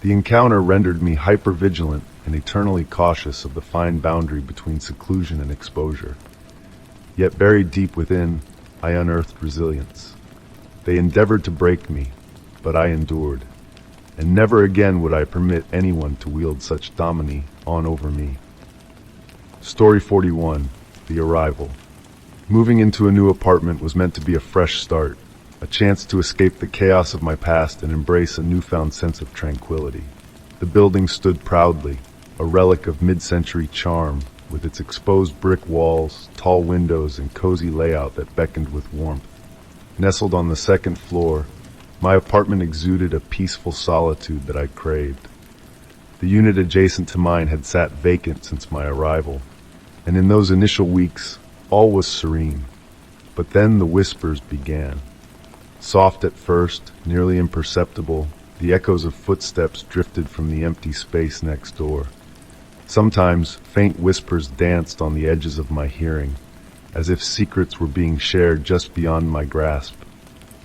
The encounter rendered me hyper-vigilant and eternally cautious of the fine boundary between seclusion and exposure. Yet buried deep within, I unearthed resilience. They endeavored to break me, but I endured. And never again would I permit anyone to wield such dominy on over me. Story 41, The Arrival. Moving into a new apartment was meant to be a fresh start, a chance to escape the chaos of my past and embrace a newfound sense of tranquility. The building stood proudly, a relic of mid-century charm, with its exposed brick walls, tall windows, and cozy layout that beckoned with warmth. Nestled on the second floor, my apartment exuded a peaceful solitude that I craved. The unit adjacent to mine had sat vacant since my arrival, and in those initial weeks, all was serene. But then the whispers began. Soft at first, nearly imperceptible, the echoes of footsteps drifted from the empty space next door. Sometimes, faint whispers danced on the edges of my hearing, as if secrets were being shared just beyond my grasp.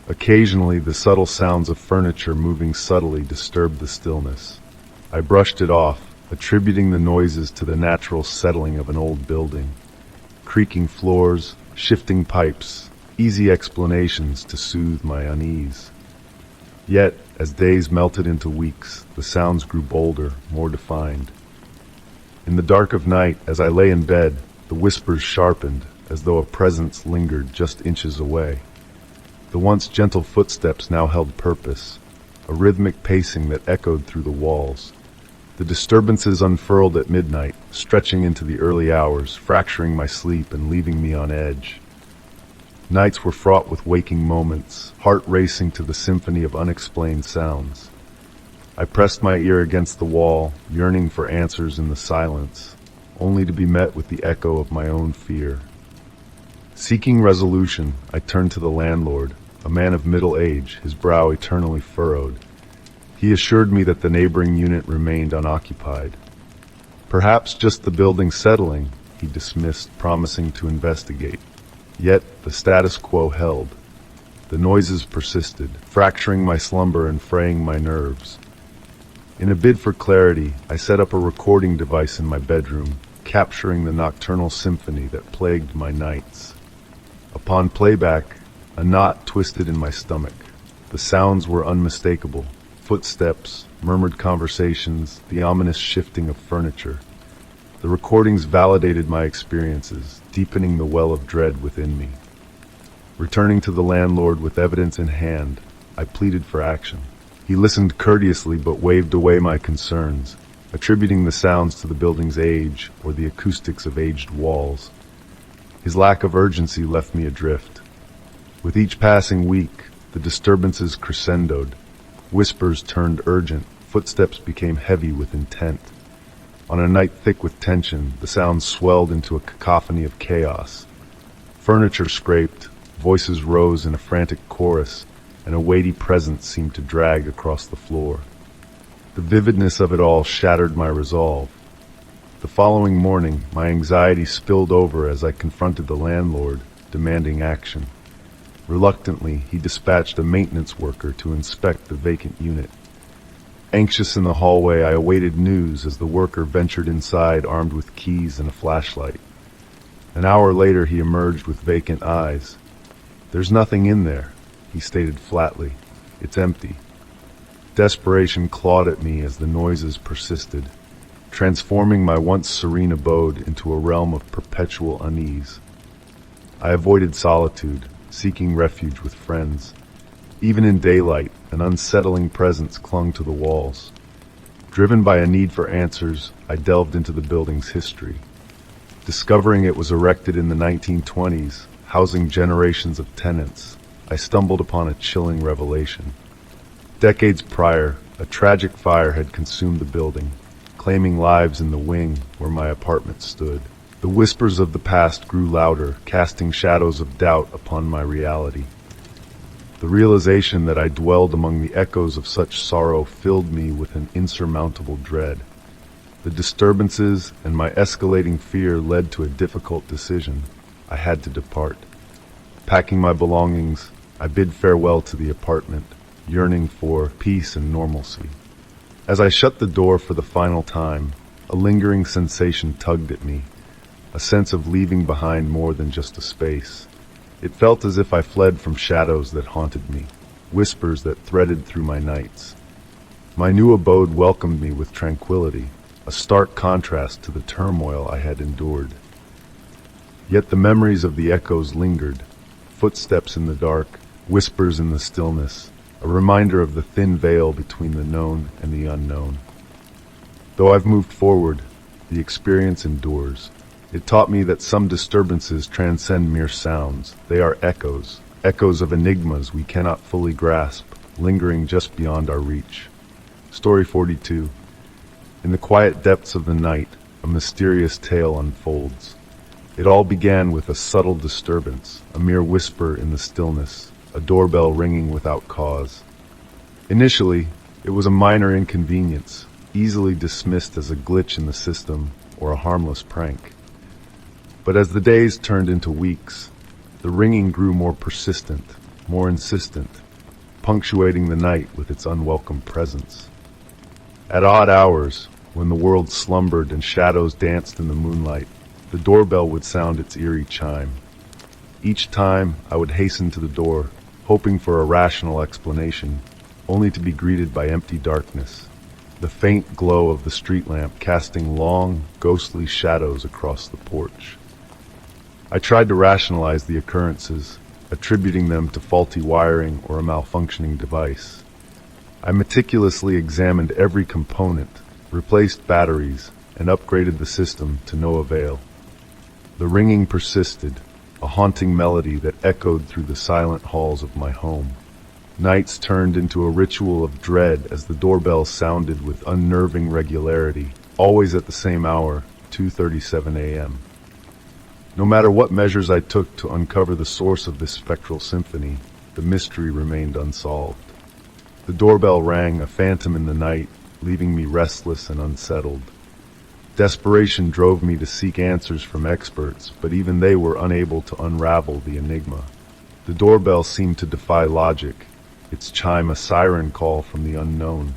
Occasionally, the subtle sounds of furniture moving subtly disturbed the stillness. I brushed it off, attributing the noises to the natural settling of an old building. Creaking floors, shifting pipes, easy explanations to soothe my unease. Yet, as days melted into weeks, the sounds grew bolder, more defined. In the dark of night, as I lay in bed, the whispers sharpened, as though a presence lingered just inches away. The once gentle footsteps now held purpose, a rhythmic pacing that echoed through the walls. The disturbances unfurled at midnight, stretching into the early hours, fracturing my sleep and leaving me on edge. Nights were fraught with waking moments, heart racing to the symphony of unexplained sounds. I pressed my ear against the wall, yearning for answers in the silence, only to be met with the echo of my own fear. Seeking resolution, I turned to the landlord, a man of middle age, his brow eternally furrowed. He assured me that the neighboring unit remained unoccupied. Perhaps just the building settling, he dismissed, promising to investigate. Yet the status quo held. The noises persisted, fracturing my slumber and fraying my nerves. In a bid for clarity, I set up a recording device in my bedroom, capturing the nocturnal symphony that plagued my nights. Upon playback, a knot twisted in my stomach. The sounds were unmistakable. Footsteps, murmured conversations, the ominous shifting of furniture. The recordings validated my experiences, deepening the well of dread within me. Returning to the landlord with evidence in hand, I pleaded for action. He listened courteously but waved away my concerns, attributing the sounds to the building's age or the acoustics of aged walls. His lack of urgency left me adrift. With each passing week, the disturbances crescendoed. Whispers turned urgent, footsteps became heavy with intent. On a night thick with tension, the sounds swelled into a cacophony of chaos. Furniture scraped, voices rose in a frantic chorus, and a weighty presence seemed to drag across the floor. The vividness of it all shattered my resolve. The following morning, my anxiety spilled over as I confronted the landlord, demanding action. Reluctantly, he dispatched a maintenance worker to inspect the vacant unit. Anxious in the hallway, I awaited news as the worker ventured inside armed with keys and a flashlight. An hour later, he emerged with vacant eyes. "There's nothing in there," he stated flatly. "It's empty." Desperation clawed at me as the noises persisted, transforming my once serene abode into a realm of perpetual unease. I avoided solitude, seeking refuge with friends. Even in daylight, an unsettling presence clung to the walls. Driven by a need for answers, I delved into the building's history. Discovering it was erected in the 1920s, housing generations of tenants, I stumbled upon a chilling revelation. Decades prior, a tragic fire had consumed the building, claiming lives in the wing where my apartment stood. The whispers of the past grew louder, casting shadows of doubt upon my reality. The realization that I dwelled among the echoes of such sorrow filled me with an insurmountable dread. The disturbances and my escalating fear led to a difficult decision. I had to depart. Packing my belongings, I bid farewell to the apartment, yearning for peace and normalcy. As I shut the door for the final time, a lingering sensation tugged at me, a sense of leaving behind more than just a space. It felt as if I fled from shadows that haunted me, whispers that threaded through my nights. My new abode welcomed me with tranquility, a stark contrast to the turmoil I had endured. Yet the memories of the echoes lingered, footsteps in the dark, whispers in the stillness, a reminder of the thin veil between the known and the unknown. Though I've moved forward, the experience endures. It taught me that some disturbances transcend mere sounds. They are echoes, echoes of enigmas we cannot fully grasp, lingering just beyond our reach. Story 42. In the quiet depths of the night, a mysterious tale unfolds. It all began with a subtle disturbance, a mere whisper in the stillness, a doorbell ringing without cause. Initially, it was a minor inconvenience, easily dismissed as a glitch in the system or a harmless prank. But as the days turned into weeks, the ringing grew more persistent, more insistent, punctuating the night with its unwelcome presence. At odd hours, when the world slumbered and shadows danced in the moonlight, the doorbell would sound its eerie chime. Each time, I would hasten to the door, hoping for a rational explanation, only to be greeted by empty darkness, the faint glow of the street lamp casting long, ghostly shadows across the porch. I tried to rationalize the occurrences, attributing them to faulty wiring or a malfunctioning device. I meticulously examined every component, replaced batteries, and upgraded the system to no avail. The ringing persisted, a haunting melody that echoed through the silent halls of my home. Nights turned into a ritual of dread as the doorbell sounded with unnerving regularity, always at the same hour, 2:37 a.m. No matter what measures I took to uncover the source of this spectral symphony, the mystery remained unsolved. The doorbell rang, a phantom in the night, leaving me restless and unsettled. Desperation drove me to seek answers from experts, but even they were unable to unravel the enigma. The doorbell seemed to defy logic, its chime a siren call from the unknown.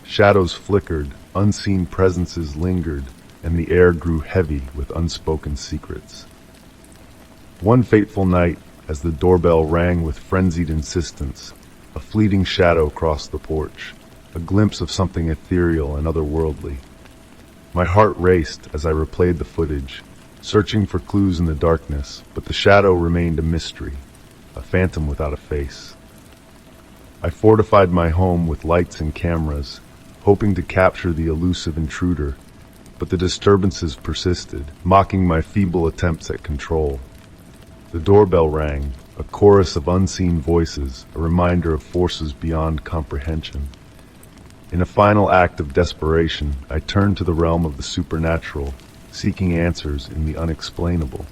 Shadows flickered, unseen presences lingered, and the air grew heavy with unspoken secrets. One fateful night, as the doorbell rang with frenzied insistence, a fleeting shadow crossed the porch, a glimpse of something ethereal and otherworldly. My heart raced as I replayed the footage, searching for clues in the darkness, but the shadow remained a mystery, a phantom without a face. I fortified my home with lights and cameras, hoping to capture the elusive intruder, but the disturbances persisted, mocking my feeble attempts at control. The doorbell rang, a chorus of unseen voices, a reminder of forces beyond comprehension. In a final act of desperation, I turned to the realm of the supernatural, seeking answers in the unexplainable.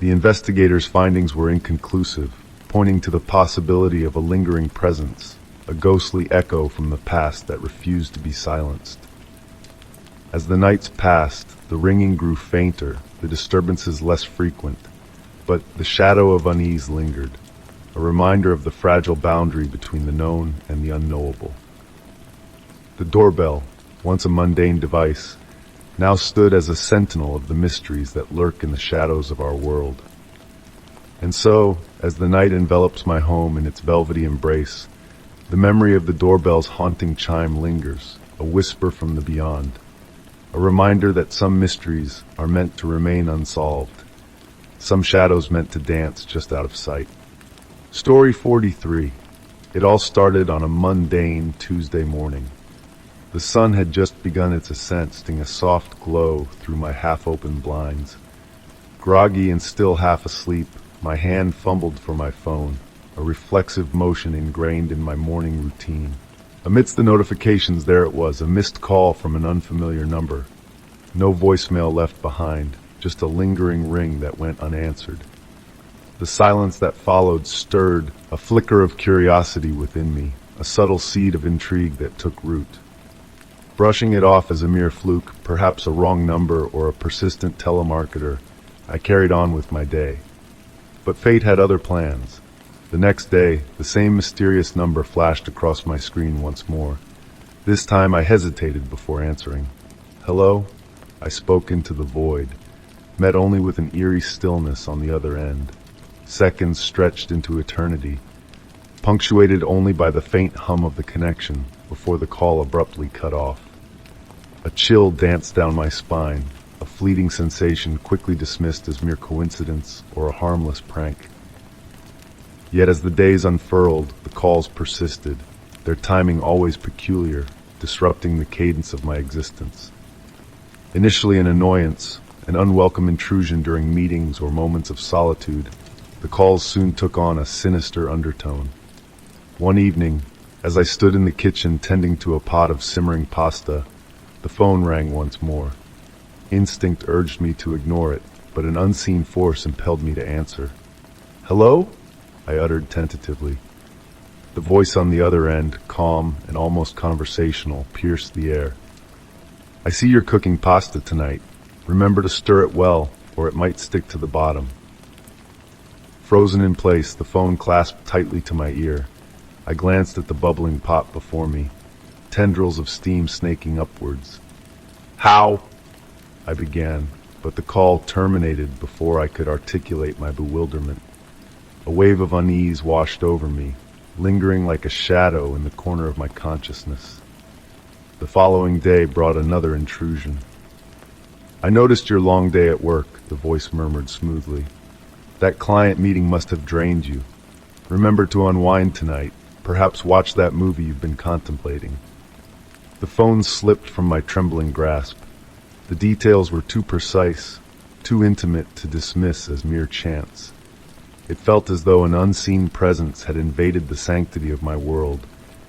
The investigators' findings were inconclusive, pointing to the possibility of a lingering presence, a ghostly echo from the past that refused to be silenced. As the nights passed, the ringing grew fainter, the disturbances less frequent, but the shadow of unease lingered, a reminder of the fragile boundary between the known and the unknowable. The doorbell, once a mundane device, now stood as a sentinel of the mysteries that lurk in the shadows of our world. And so, as the night envelops my home in its velvety embrace, the memory of the doorbell's haunting chime lingers, a whisper from the beyond, a reminder that some mysteries are meant to remain unsolved, some shadows meant to dance just out of sight. Story 43. It all started on a mundane Tuesday morning. The sun had just begun its ascent, sending a soft glow through my half-open blinds. Groggy and still half asleep, my hand fumbled for my phone, a reflexive motion ingrained in my morning routine. Amidst the notifications, there it was, a missed call from an unfamiliar number. No voicemail left behind, just a lingering ring that went unanswered. The silence that followed stirred a flicker of curiosity within me, a subtle seed of intrigue that took root. Brushing it off as a mere fluke, perhaps a wrong number or a persistent telemarketer, I carried on with my day. But fate had other plans. The next day, the same mysterious number flashed across my screen once more. This time I hesitated before answering. Hello? I spoke into the void, met only with an eerie stillness on the other end. Seconds stretched into eternity, punctuated only by the faint hum of the connection before the call abruptly cut off. A chill danced down my spine, a fleeting sensation quickly dismissed as mere coincidence or a harmless prank. Yet as the days unfurled, the calls persisted, their timing always peculiar, disrupting the cadence of my existence. Initially an annoyance, an unwelcome intrusion during meetings or moments of solitude, the calls soon took on a sinister undertone. One evening, as I stood in the kitchen tending to a pot of simmering pasta, the phone rang once more. Instinct urged me to ignore it, but an unseen force impelled me to answer. "Hello?" I uttered tentatively. The voice on the other end, calm and almost conversational, pierced the air. "I see you're cooking pasta tonight. Remember to stir it well, or it might stick to the bottom." Frozen in place, the phone clasped tightly to my ear. I glanced at the bubbling pot before me, tendrils of steam snaking upwards. "How?" I began, but the call terminated before I could articulate my bewilderment. A wave of unease washed over me, lingering like a shadow in the corner of my consciousness. The following day brought another intrusion. "I noticed your long day at work," the voice murmured smoothly. "That client meeting must have drained you. Remember to unwind tonight. Perhaps watch that movie you've been contemplating." The phone slipped from my trembling grasp. The details were too precise, too intimate to dismiss as mere chance. It felt as though an unseen presence had invaded the sanctity of my world,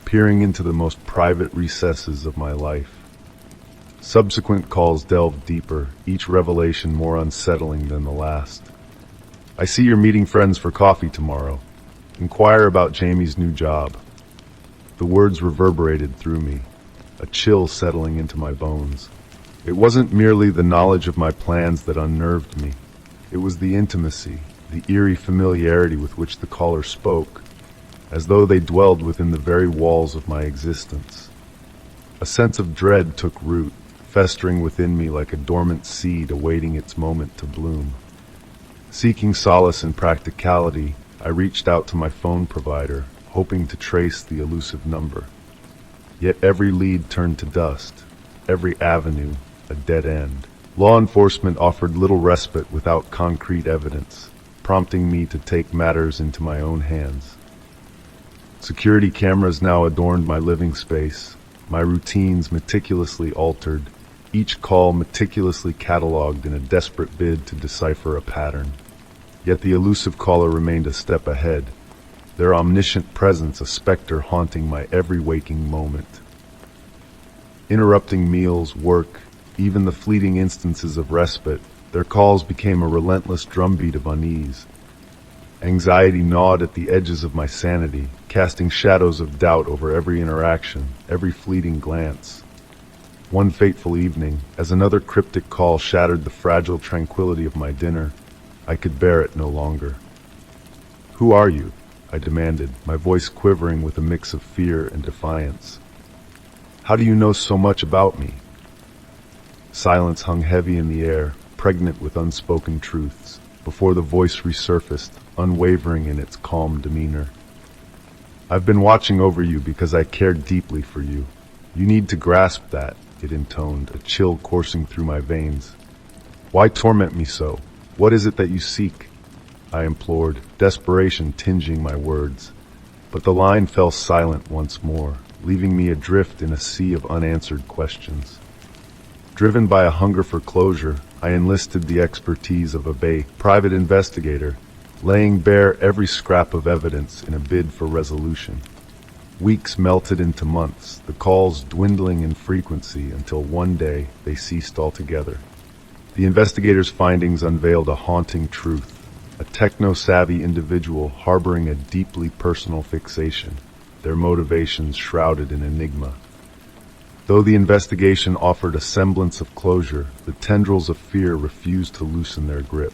peering into the most private recesses of my life. Subsequent calls delved deeper, each revelation more unsettling than the last. "I see you're meeting friends for coffee tomorrow. Inquire about Jamie's new job." The words reverberated through me, a chill settling into my bones. It wasn't merely the knowledge of my plans that unnerved me. It was the intimacy, the eerie familiarity with which the caller spoke, as though they dwelled within the very walls of my existence. A sense of dread took root, festering within me like a dormant seed awaiting its moment to bloom. Seeking solace in practicality, I reached out to my phone provider, hoping to trace the elusive number. Yet every lead turned to dust, every avenue a dead end. Law enforcement offered little respite without concrete evidence, prompting me to take matters into my own hands. Security cameras now adorned my living space, my routines meticulously altered, each call meticulously catalogued in a desperate bid to decipher a pattern. Yet the elusive caller remained a step ahead, their omniscient presence a specter haunting my every waking moment. Interrupting meals, work, even the fleeting instances of respite, their calls became a relentless drumbeat of unease. Anxiety gnawed at the edges of my sanity, casting shadows of doubt over every interaction, every fleeting glance. One fateful evening, as another cryptic call shattered the fragile tranquility of my dinner, I could bear it no longer. "Who are you?" I demanded, my voice quivering with a mix of fear and defiance. "How do you know so much about me?" Silence hung heavy in the air, pregnant with unspoken truths, before the voice resurfaced, unwavering in its calm demeanor. "I've been watching over you because I cared deeply for you. You need to grasp that," it intoned, a chill coursing through my veins. "Why torment me so? What is it that you seek?" I implored, desperation tinging my words. But the line fell silent once more, leaving me adrift in a sea of unanswered questions. Driven by a hunger for closure, I enlisted the expertise of a private investigator, laying bare every scrap of evidence in a bid for resolution. Weeks melted into months, the calls dwindling in frequency until one day they ceased altogether. The investigator's findings unveiled a haunting truth. A techno-savvy individual harboring a deeply personal fixation, their motivations shrouded in enigma. Though the investigation offered a semblance of closure, the tendrils of fear refused to loosen their grip.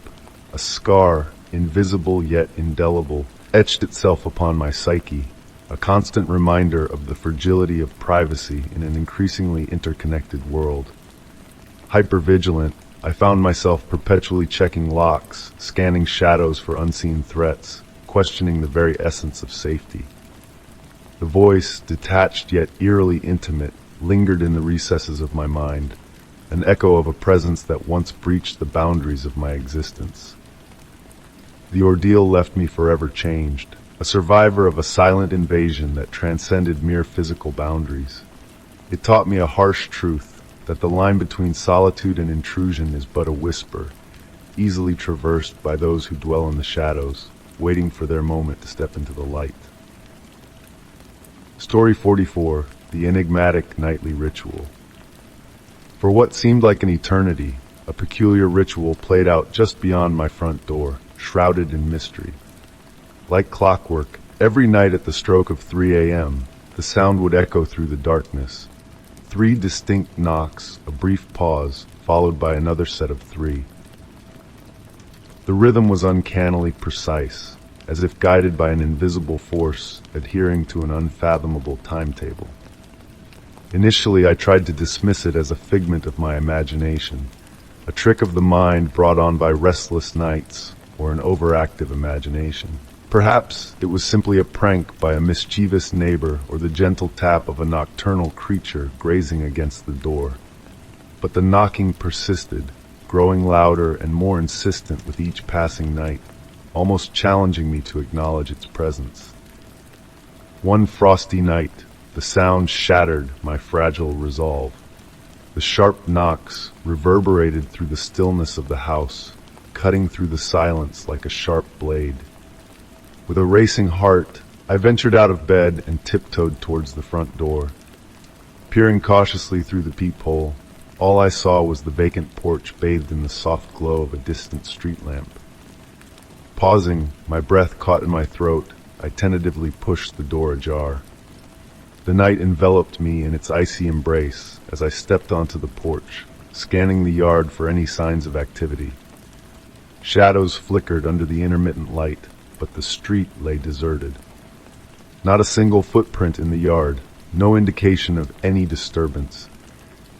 A scar, invisible yet indelible, etched itself upon my psyche, a constant reminder of the fragility of privacy in an increasingly interconnected world. Hypervigilant, I found myself perpetually checking locks, scanning shadows for unseen threats, questioning the very essence of safety. The voice, detached yet eerily intimate, lingered in the recesses of my mind, an echo of a presence that once breached the boundaries of my existence. The ordeal left me forever changed, a survivor of a silent invasion that transcended mere physical boundaries. It taught me a harsh truth, that the line between solitude and intrusion is but a whisper, easily traversed by those who dwell in the shadows, waiting for their moment to step into the light. Story 44, The Enigmatic Nightly Ritual. For what seemed like an eternity, a peculiar ritual played out just beyond my front door, shrouded in mystery. Like clockwork, every night at the stroke of 3 a.m., the sound would echo through the darkness. 3 distinct knocks, a brief pause, followed by another set of 3. The rhythm was uncannily precise, as if guided by an invisible force adhering to an unfathomable timetable. Initially, I tried to dismiss it as a figment of my imagination, a trick of the mind brought on by restless nights or an overactive imagination. Perhaps it was simply a prank by a mischievous neighbor or the gentle tap of a nocturnal creature grazing against the door. But the knocking persisted, growing louder and more insistent with each passing night, almost challenging me to acknowledge its presence. One frosty night, the sound shattered my fragile resolve. The sharp knocks reverberated through the stillness of the house, cutting through the silence like a sharp blade. With a racing heart, I ventured out of bed and tiptoed towards the front door. Peering cautiously through the peephole, all I saw was the vacant porch bathed in the soft glow of a distant street lamp. Pausing, my breath caught in my throat, I tentatively pushed the door ajar. The night enveloped me in its icy embrace as I stepped onto the porch, scanning the yard for any signs of activity. Shadows flickered under the intermittent light, but the street lay deserted. Not a single footprint in the yard, no indication of any disturbance.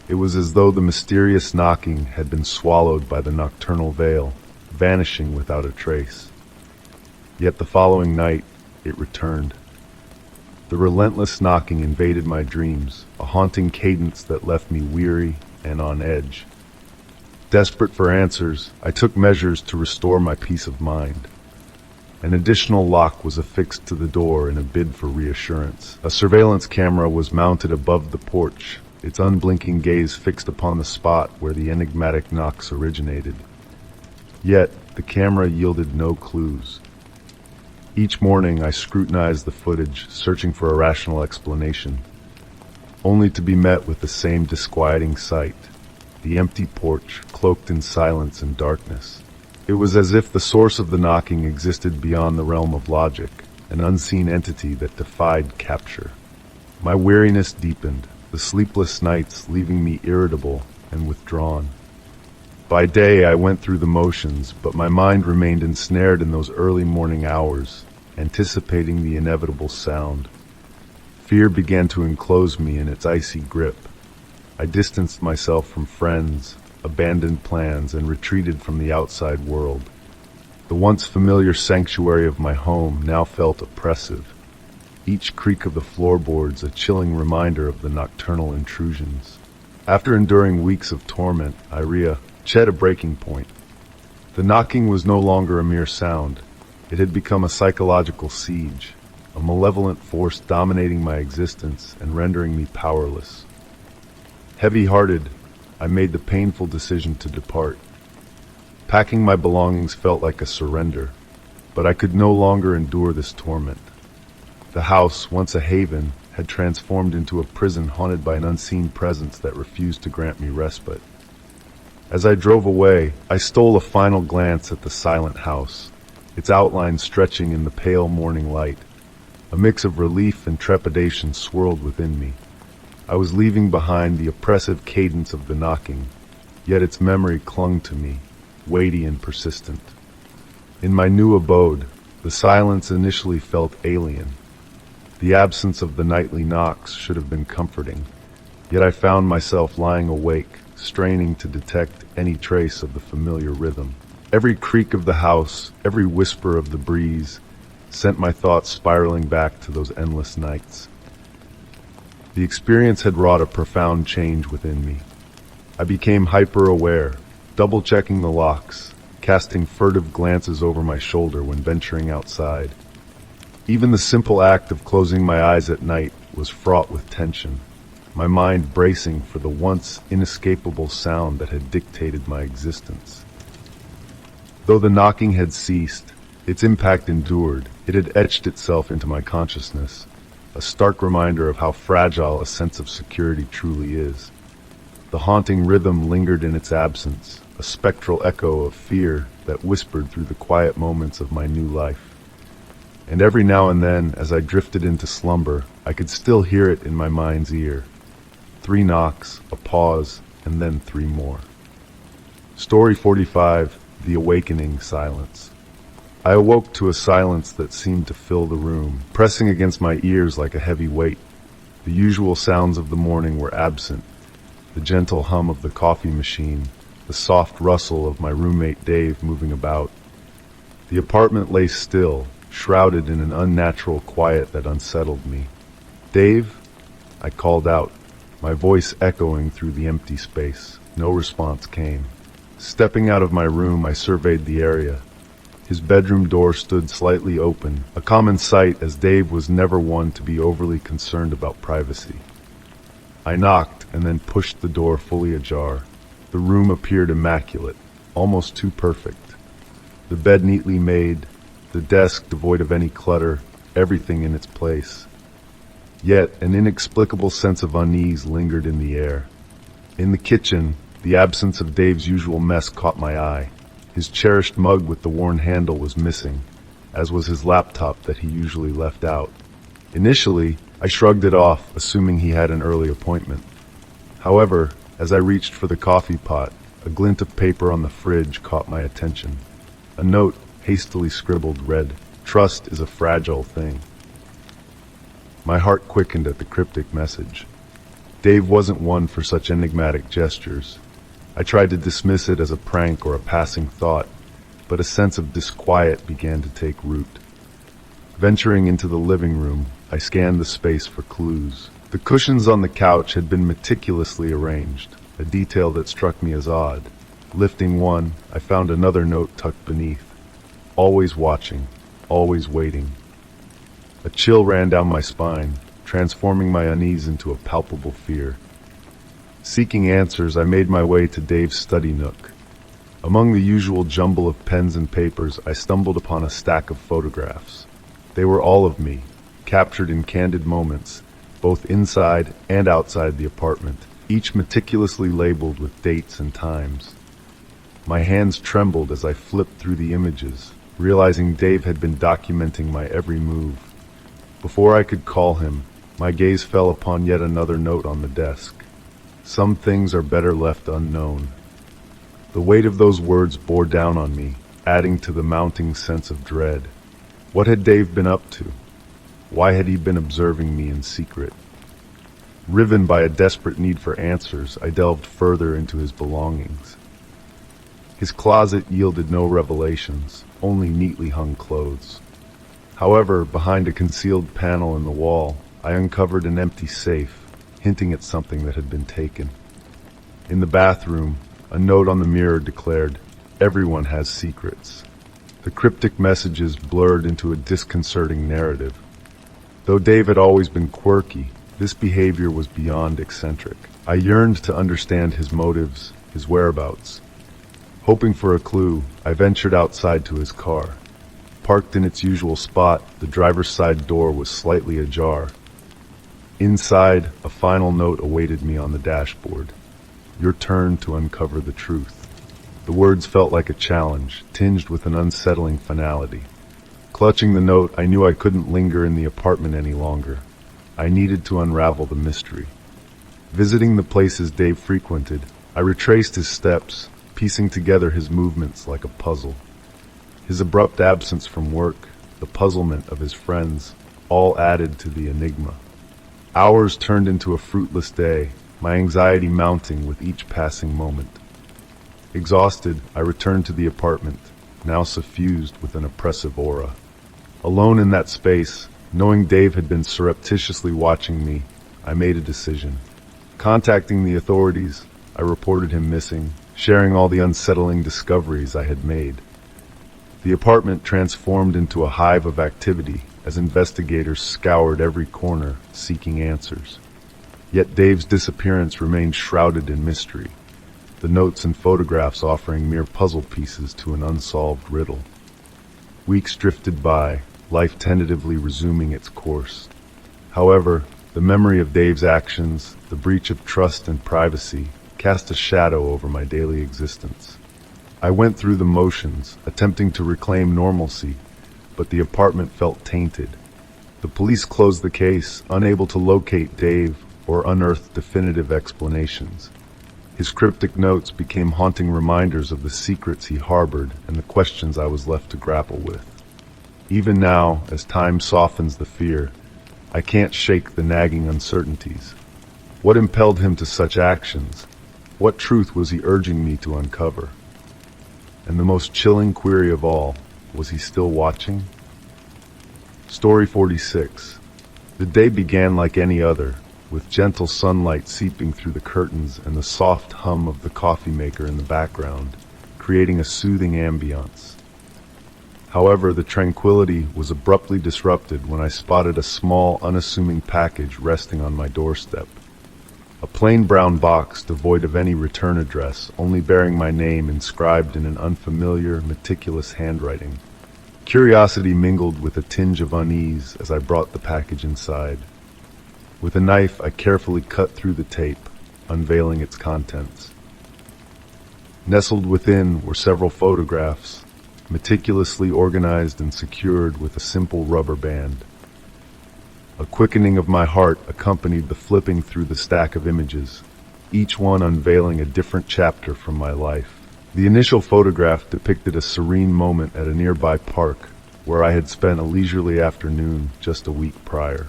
It was as though the mysterious knocking had been swallowed by the nocturnal veil, vanishing without a trace. Yet the following night, it returned. The relentless knocking invaded my dreams, a haunting cadence that left me weary and on edge. Desperate for answers, I took measures to restore my peace of mind. An additional lock was affixed to the door in a bid for reassurance. A surveillance camera was mounted above the porch, its unblinking gaze fixed upon the spot where the enigmatic knocks originated. Yet, the camera yielded no clues. Each morning I scrutinized the footage, searching for a rational explanation, only to be met with the same disquieting sight, the empty porch, cloaked in silence and darkness. It was as if the source of the knocking existed beyond the realm of logic, an unseen entity that defied capture. My weariness deepened, the sleepless nights leaving me irritable and withdrawn. By day I went through the motions, but my mind remained ensnared in those early morning hours, anticipating the inevitable sound. Fear began to enclose me in its icy grip. I distanced myself from friends, abandoned plans, and retreated from the outside world. The once familiar sanctuary of my home now felt oppressive, each creak of the floorboards a chilling reminder of the nocturnal intrusions. After enduring weeks of torment, I reached a breaking point. The knocking was no longer a mere sound. It had become a psychological siege, a malevolent force dominating my existence and rendering me powerless. Heavy-hearted, I made the painful decision to depart. Packing my belongings felt like a surrender, but I could no longer endure this torment. The house, once a haven, had transformed into a prison haunted by an unseen presence that refused to grant me respite. As I drove away, I stole a final glance at the silent house, its outline stretching in the pale morning light. A mix of relief and trepidation swirled within me. I was leaving behind the oppressive cadence of the knocking, yet its memory clung to me, weighty and persistent. In my new abode, the silence initially felt alien. The absence of the nightly knocks should have been comforting, yet I found myself lying awake, straining to detect any trace of the familiar rhythm. Every creak of the house, every whisper of the breeze, sent my thoughts spiraling back to those endless nights. The experience had wrought a profound change within me. I became hyper-aware, double-checking the locks, casting furtive glances over my shoulder when venturing outside. Even the simple act of closing my eyes at night was fraught with tension, my mind bracing for the once inescapable sound that had dictated my existence. Though the knocking had ceased, its impact endured. It had etched itself into my consciousness, a stark reminder of how fragile a sense of security truly is. The haunting rhythm lingered in its absence, a spectral echo of fear that whispered through the quiet moments of my new life. And every now and then, as I drifted into slumber, I could still hear it in my mind's ear. 3 knocks, a pause, and then 3 more. Story 45, The Awakening Silence. I awoke to a silence that seemed to fill the room, pressing against my ears like a heavy weight. The usual sounds of the morning were absent. The gentle hum of the coffee machine, the soft rustle of my roommate Dave moving about. The apartment lay still, shrouded in an unnatural quiet that unsettled me. "Dave?" I called out, my voice echoing through the empty space. No response came. Stepping out of my room, I surveyed the area. His bedroom door stood slightly open, a common sight as Dave was never one to be overly concerned about privacy. I knocked and then pushed the door fully ajar. The room appeared immaculate, almost too perfect. The bed neatly made, the desk devoid of any clutter, everything in its place. Yet an inexplicable sense of unease lingered in the air. In the kitchen, the absence of Dave's usual mess caught my eye. His cherished mug with the worn handle was missing, as was his laptop that he usually left out. Initially, I shrugged it off, assuming he had an early appointment. However, As I reached for the coffee pot, a glint of paper on the fridge caught my attention. A note, hastily scribbled, read, "Trust is a fragile thing." My heart quickened at the cryptic message. Dave wasn't one for such enigmatic gestures. I tried to dismiss it as a prank or a passing thought, but a sense of disquiet began to take root. Venturing into the living room, I scanned the space for clues. The cushions on the couch had been meticulously arranged, a detail that struck me as odd. Lifting one, I found another note tucked beneath. Always watching, always waiting. A chill ran down my spine, transforming my unease into a palpable fear. Seeking answers, I made my way to Dave's study nook. Among the usual jumble of pens and papers, I stumbled upon a stack of photographs. They were all of me, captured in candid moments, both inside and outside the apartment, each meticulously labeled with dates and times. My hands trembled as I flipped through the images, realizing Dave had been documenting my every move. Before I could call him, my gaze fell upon yet another note on the desk. Some things are better left unknown. The weight of those words bore down on me, adding to the mounting sense of dread. What had Dave been up to? Why had he been observing me in secret? Riven by a desperate need for answers, I delved further into his belongings. His closet yielded no revelations, only neatly hung clothes. However, behind a concealed panel in the wall, I uncovered an empty safe, hinting at something that had been taken. In the bathroom, a note on the mirror declared, "Everyone has secrets." The cryptic messages blurred into a disconcerting narrative. Though Dave had always been quirky, this behavior was beyond eccentric. I yearned to understand his motives, his whereabouts. Hoping for a clue, I ventured outside to his car. Parked in its usual spot, the driver's side door was slightly ajar. Inside, a final note awaited me on the dashboard. "Your turn to uncover the truth." The words felt like a challenge, tinged with an unsettling finality. Clutching the note, I knew I couldn't linger in the apartment any longer. I needed to unravel the mystery. Visiting the places Dave frequented, I retraced his steps, piecing together his movements like a puzzle. His abrupt absence from work, the puzzlement of his friends, all added to the enigma. Hours turned into a fruitless day, my anxiety mounting with each passing moment. Exhausted, I returned to the apartment, now suffused with an oppressive aura. Alone in that space, knowing Dave had been surreptitiously watching me, I made a decision. Contacting the authorities, I reported him missing, sharing all the unsettling discoveries I had made. The apartment transformed into a hive of activity as investigators scoured every corner, seeking answers. Yet Dave's disappearance remained shrouded in mystery, the notes and photographs offering mere puzzle pieces to an unsolved riddle. Weeks drifted by, life tentatively resuming its course. However, the memory of Dave's actions, the breach of trust and privacy, cast a shadow over my daily existence. I went through the motions, attempting to reclaim normalcy, but the apartment felt tainted. The police closed the case, unable to locate Dave or unearth definitive explanations. His cryptic notes became haunting reminders of the secrets he harbored and the questions I was left to grapple with. Even now, as time softens the fear, I can't shake the nagging uncertainties. What impelled him to such actions? What truth was he urging me to uncover? And the most chilling query of all, was he still watching? Story 46. The day began like any other, with gentle sunlight seeping through the curtains and the soft hum of the coffee maker in the background, creating a soothing ambiance. However, the tranquility was abruptly disrupted when I spotted a small, unassuming package resting on my doorstep. A plain brown box devoid of any return address, only bearing my name inscribed in an unfamiliar, meticulous handwriting. Curiosity mingled with a tinge of unease as I brought the package inside. With a knife, I carefully cut through the tape, unveiling its contents. Nestled within were several photographs, meticulously organized and secured with a simple rubber band. A quickening of my heart accompanied the flipping through the stack of images. each one unveiling a different chapter from my life. The initial photograph depicted a serene moment at a nearby park where I had spent a leisurely afternoon just a week prior.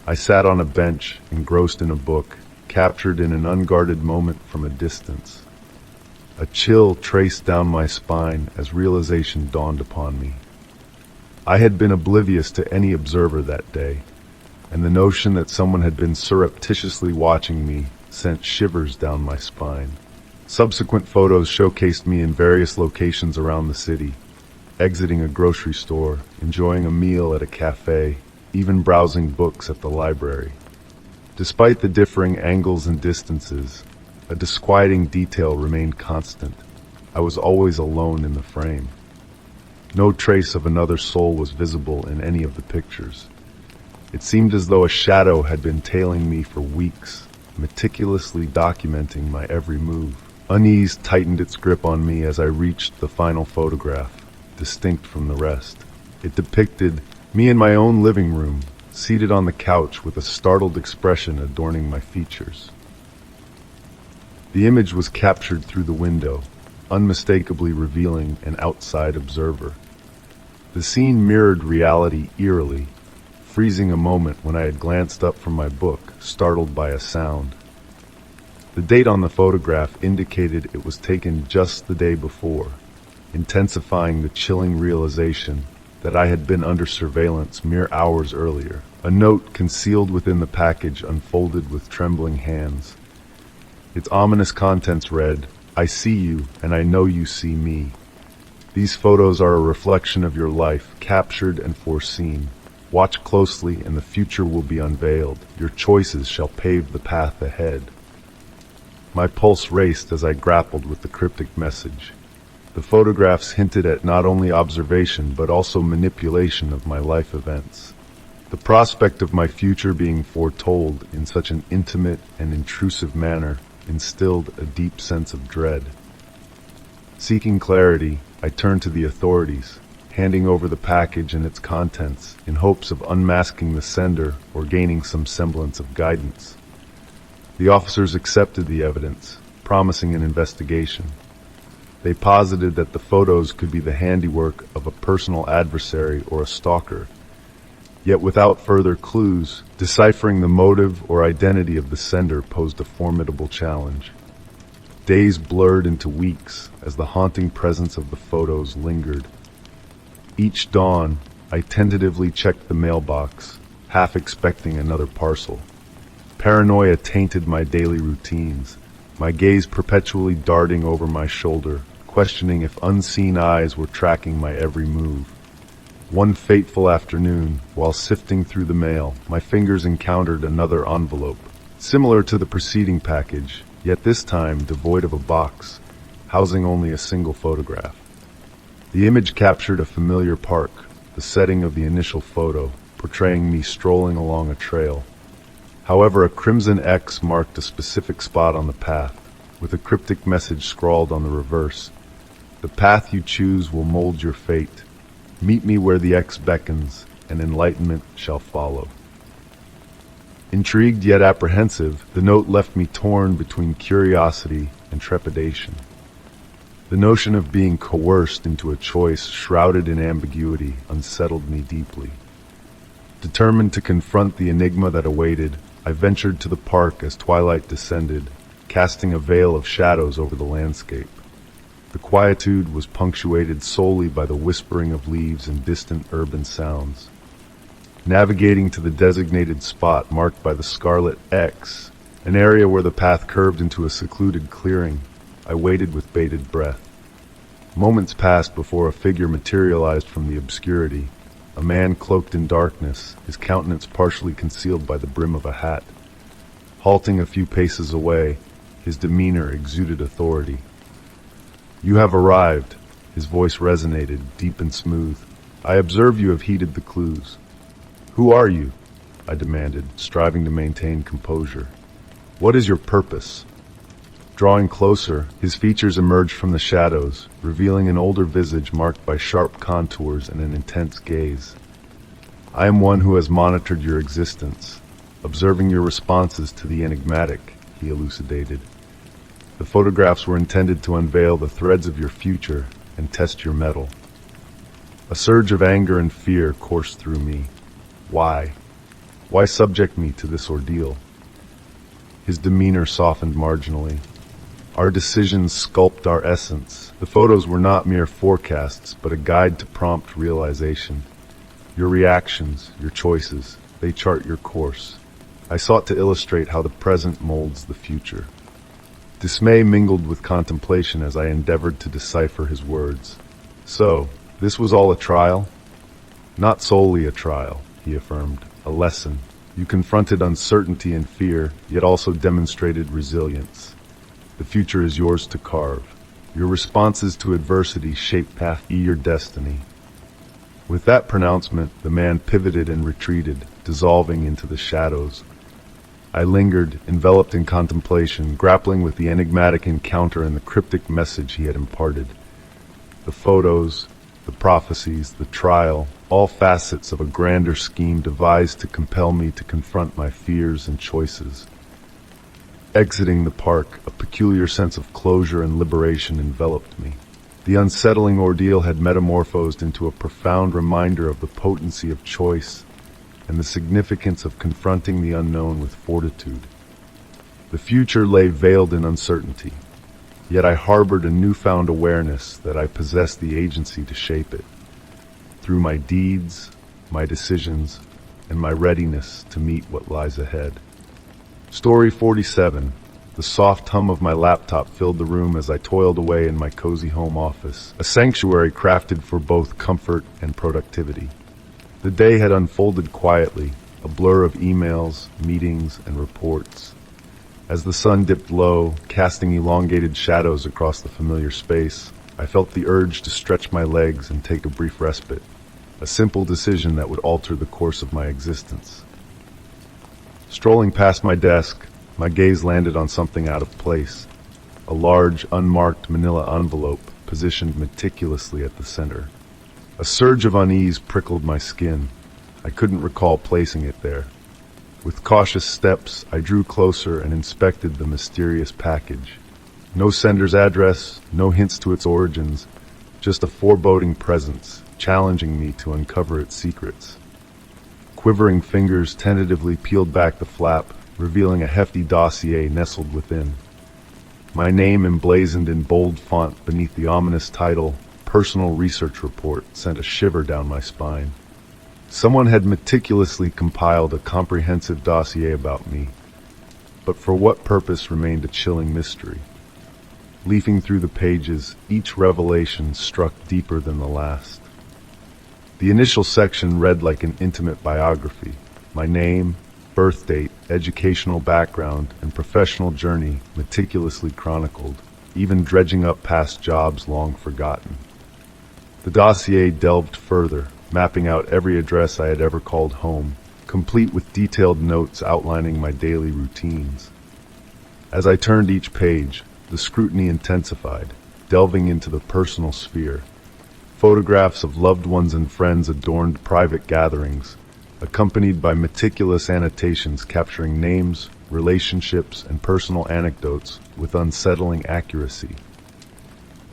I sat on a bench, engrossed in a book, captured in an unguarded moment from a distance. A chill traced down my spine as realization dawned upon me. I had been oblivious to any observer that day, and the notion that someone had been surreptitiously watching me sent shivers down my spine. Subsequent photos showcased me in various locations around the city, exiting a grocery store, enjoying a meal at a cafe, even browsing books at the library. Despite the differing angles and distances, a disquieting detail remained constant. I was always alone in the frame. No trace of another soul was visible in any of the pictures. It seemed as though a shadow had been tailing me for weeks, meticulously documenting my every move. Unease tightened its grip on me as I reached the final photograph, distinct from the rest. It depicted me in my own living room, seated on the couch with a startled expression adorning my features. The image was captured through the window, unmistakably revealing an outside observer. The scene mirrored reality eerily, freezing a moment when I had glanced up from my book, startled by a sound. The date on the photograph indicated it was taken just the day before, intensifying the chilling realization that I had been under surveillance mere hours earlier. A note concealed within the package unfolded with trembling hands. Its ominous contents read, "I see you, and I know you see me. These photos are a reflection of your life, captured and foreseen. Watch closely, and the future will be unveiled. Your choices shall pave the path ahead." My pulse raced as I grappled with the cryptic message. The photographs hinted at not only observation but also manipulation of my life events. The prospect of my future being foretold in such an intimate and intrusive manner instilled a deep sense of dread. Seeking clarity, I turned to the authorities, handing over the package and its contents in hopes of unmasking the sender or gaining some semblance of guidance. The officers accepted the evidence, promising an investigation. They posited that the photos could be the handiwork of a personal adversary or a stalker. Yet without further clues, deciphering the motive or identity of the sender posed a formidable challenge. Days blurred into weeks as the haunting presence of the photos lingered. Each dawn, I tentatively checked the mailbox, half expecting another parcel. Paranoia tainted my daily routines, my gaze perpetually darting over my shoulder, questioning if unseen eyes were tracking my every move. One fateful afternoon, while sifting through the mail, my fingers encountered another envelope, similar to the preceding package, yet this time devoid of a box, housing only a single photograph. The image captured a familiar park, the setting of the initial photo, portraying me strolling along a trail. However, a crimson X marked a specific spot on the path, with a cryptic message scrawled on the reverse. "The path you choose will mold your fate. Meet me where the X beckons, and enlightenment shall follow." Intrigued yet apprehensive, the note left me torn between curiosity and trepidation. The notion of being coerced into a choice shrouded in ambiguity unsettled me deeply. Determined to confront the enigma that awaited, I ventured to the park as twilight descended, casting a veil of shadows over the landscape. The quietude was punctuated solely by the whispering of leaves and distant urban sounds. Navigating to the designated spot marked by the scarlet X, an area where the path curved into a secluded clearing, I waited with bated breath. Moments passed before a figure materialized from the obscurity, a man cloaked in darkness, his countenance partially concealed by the brim of a hat. Halting a few paces away, his demeanor exuded authority. "You have arrived," his voice resonated, deep and smooth. "I observe you have heeded the clues." "Who are you?" I demanded, striving to maintain composure. "What is your purpose?" Drawing closer, his features emerged from the shadows, revealing an older visage marked by sharp contours and an intense gaze. "I am one who has monitored your existence, observing your responses to the enigmatic," he elucidated. The photographs were intended to unveil the threads of your future and test your mettle. A surge of anger and fear coursed through me. Why? Why subject me to this ordeal? His demeanor softened marginally. Our decisions sculpt our essence. The photos were not mere forecasts, but a guide to prompt realization. Your reactions, your choices, they chart your course. I sought to illustrate how the present molds the future. Dismay mingled with contemplation as I endeavored to decipher his words. So, this was all a trial? Not solely a trial, he affirmed. A lesson. You confronted uncertainty and fear, yet also demonstrated resilience. The future is yours to carve. Your responses to adversity shape path to your destiny. With that pronouncement, the man pivoted and retreated, dissolving into the shadows. I lingered, enveloped in contemplation, grappling with the enigmatic encounter and the cryptic message he had imparted. The photos, the prophecies, the trial, all facets of a grander scheme devised to compel me to confront my fears and choices. Exiting the park, a peculiar sense of closure and liberation enveloped me. The unsettling ordeal had metamorphosed into a profound reminder of the potency of choice and the significance of confronting the unknown with fortitude. The future lay veiled in uncertainty, yet I harbored a newfound awareness that I possessed the agency to shape it. Through my deeds, my decisions, and my readiness to meet what lies ahead. Story 47. The soft hum of my laptop filled the room as I toiled away in my cozy home office, a sanctuary crafted for both comfort and productivity. The day had unfolded quietly, a blur of emails, meetings, and reports. As the sun dipped low, casting elongated shadows across the familiar space, I felt the urge to stretch my legs and take a brief respite, a simple decision that would alter the course of my existence. Strolling past my desk, my gaze landed on something out of place, a large, unmarked manila envelope positioned meticulously at the center. A surge of unease prickled my skin. I couldn't recall placing it there. With cautious steps, I drew closer and inspected the mysterious package. No sender's address, no hints to its origins, just a foreboding presence, challenging me to uncover its secrets. Quivering fingers tentatively peeled back the flap, revealing a hefty dossier nestled within. My name emblazoned in bold font beneath the ominous title, Personal Research Report, sent a shiver down my spine. Someone had meticulously compiled a comprehensive dossier about me, but for what purpose remained a chilling mystery. Leafing through the pages, each revelation struck deeper than the last. The initial section read like an intimate biography. My name, birth date, educational background, and professional journey meticulously chronicled, even dredging up past jobs long forgotten. The dossier delved further, mapping out every address I had ever called home, complete with detailed notes outlining my daily routines. As I turned each page, the scrutiny intensified, delving into the personal sphere. Photographs of loved ones and friends adorned private gatherings, accompanied by meticulous annotations capturing names, relationships, and personal anecdotes with unsettling accuracy.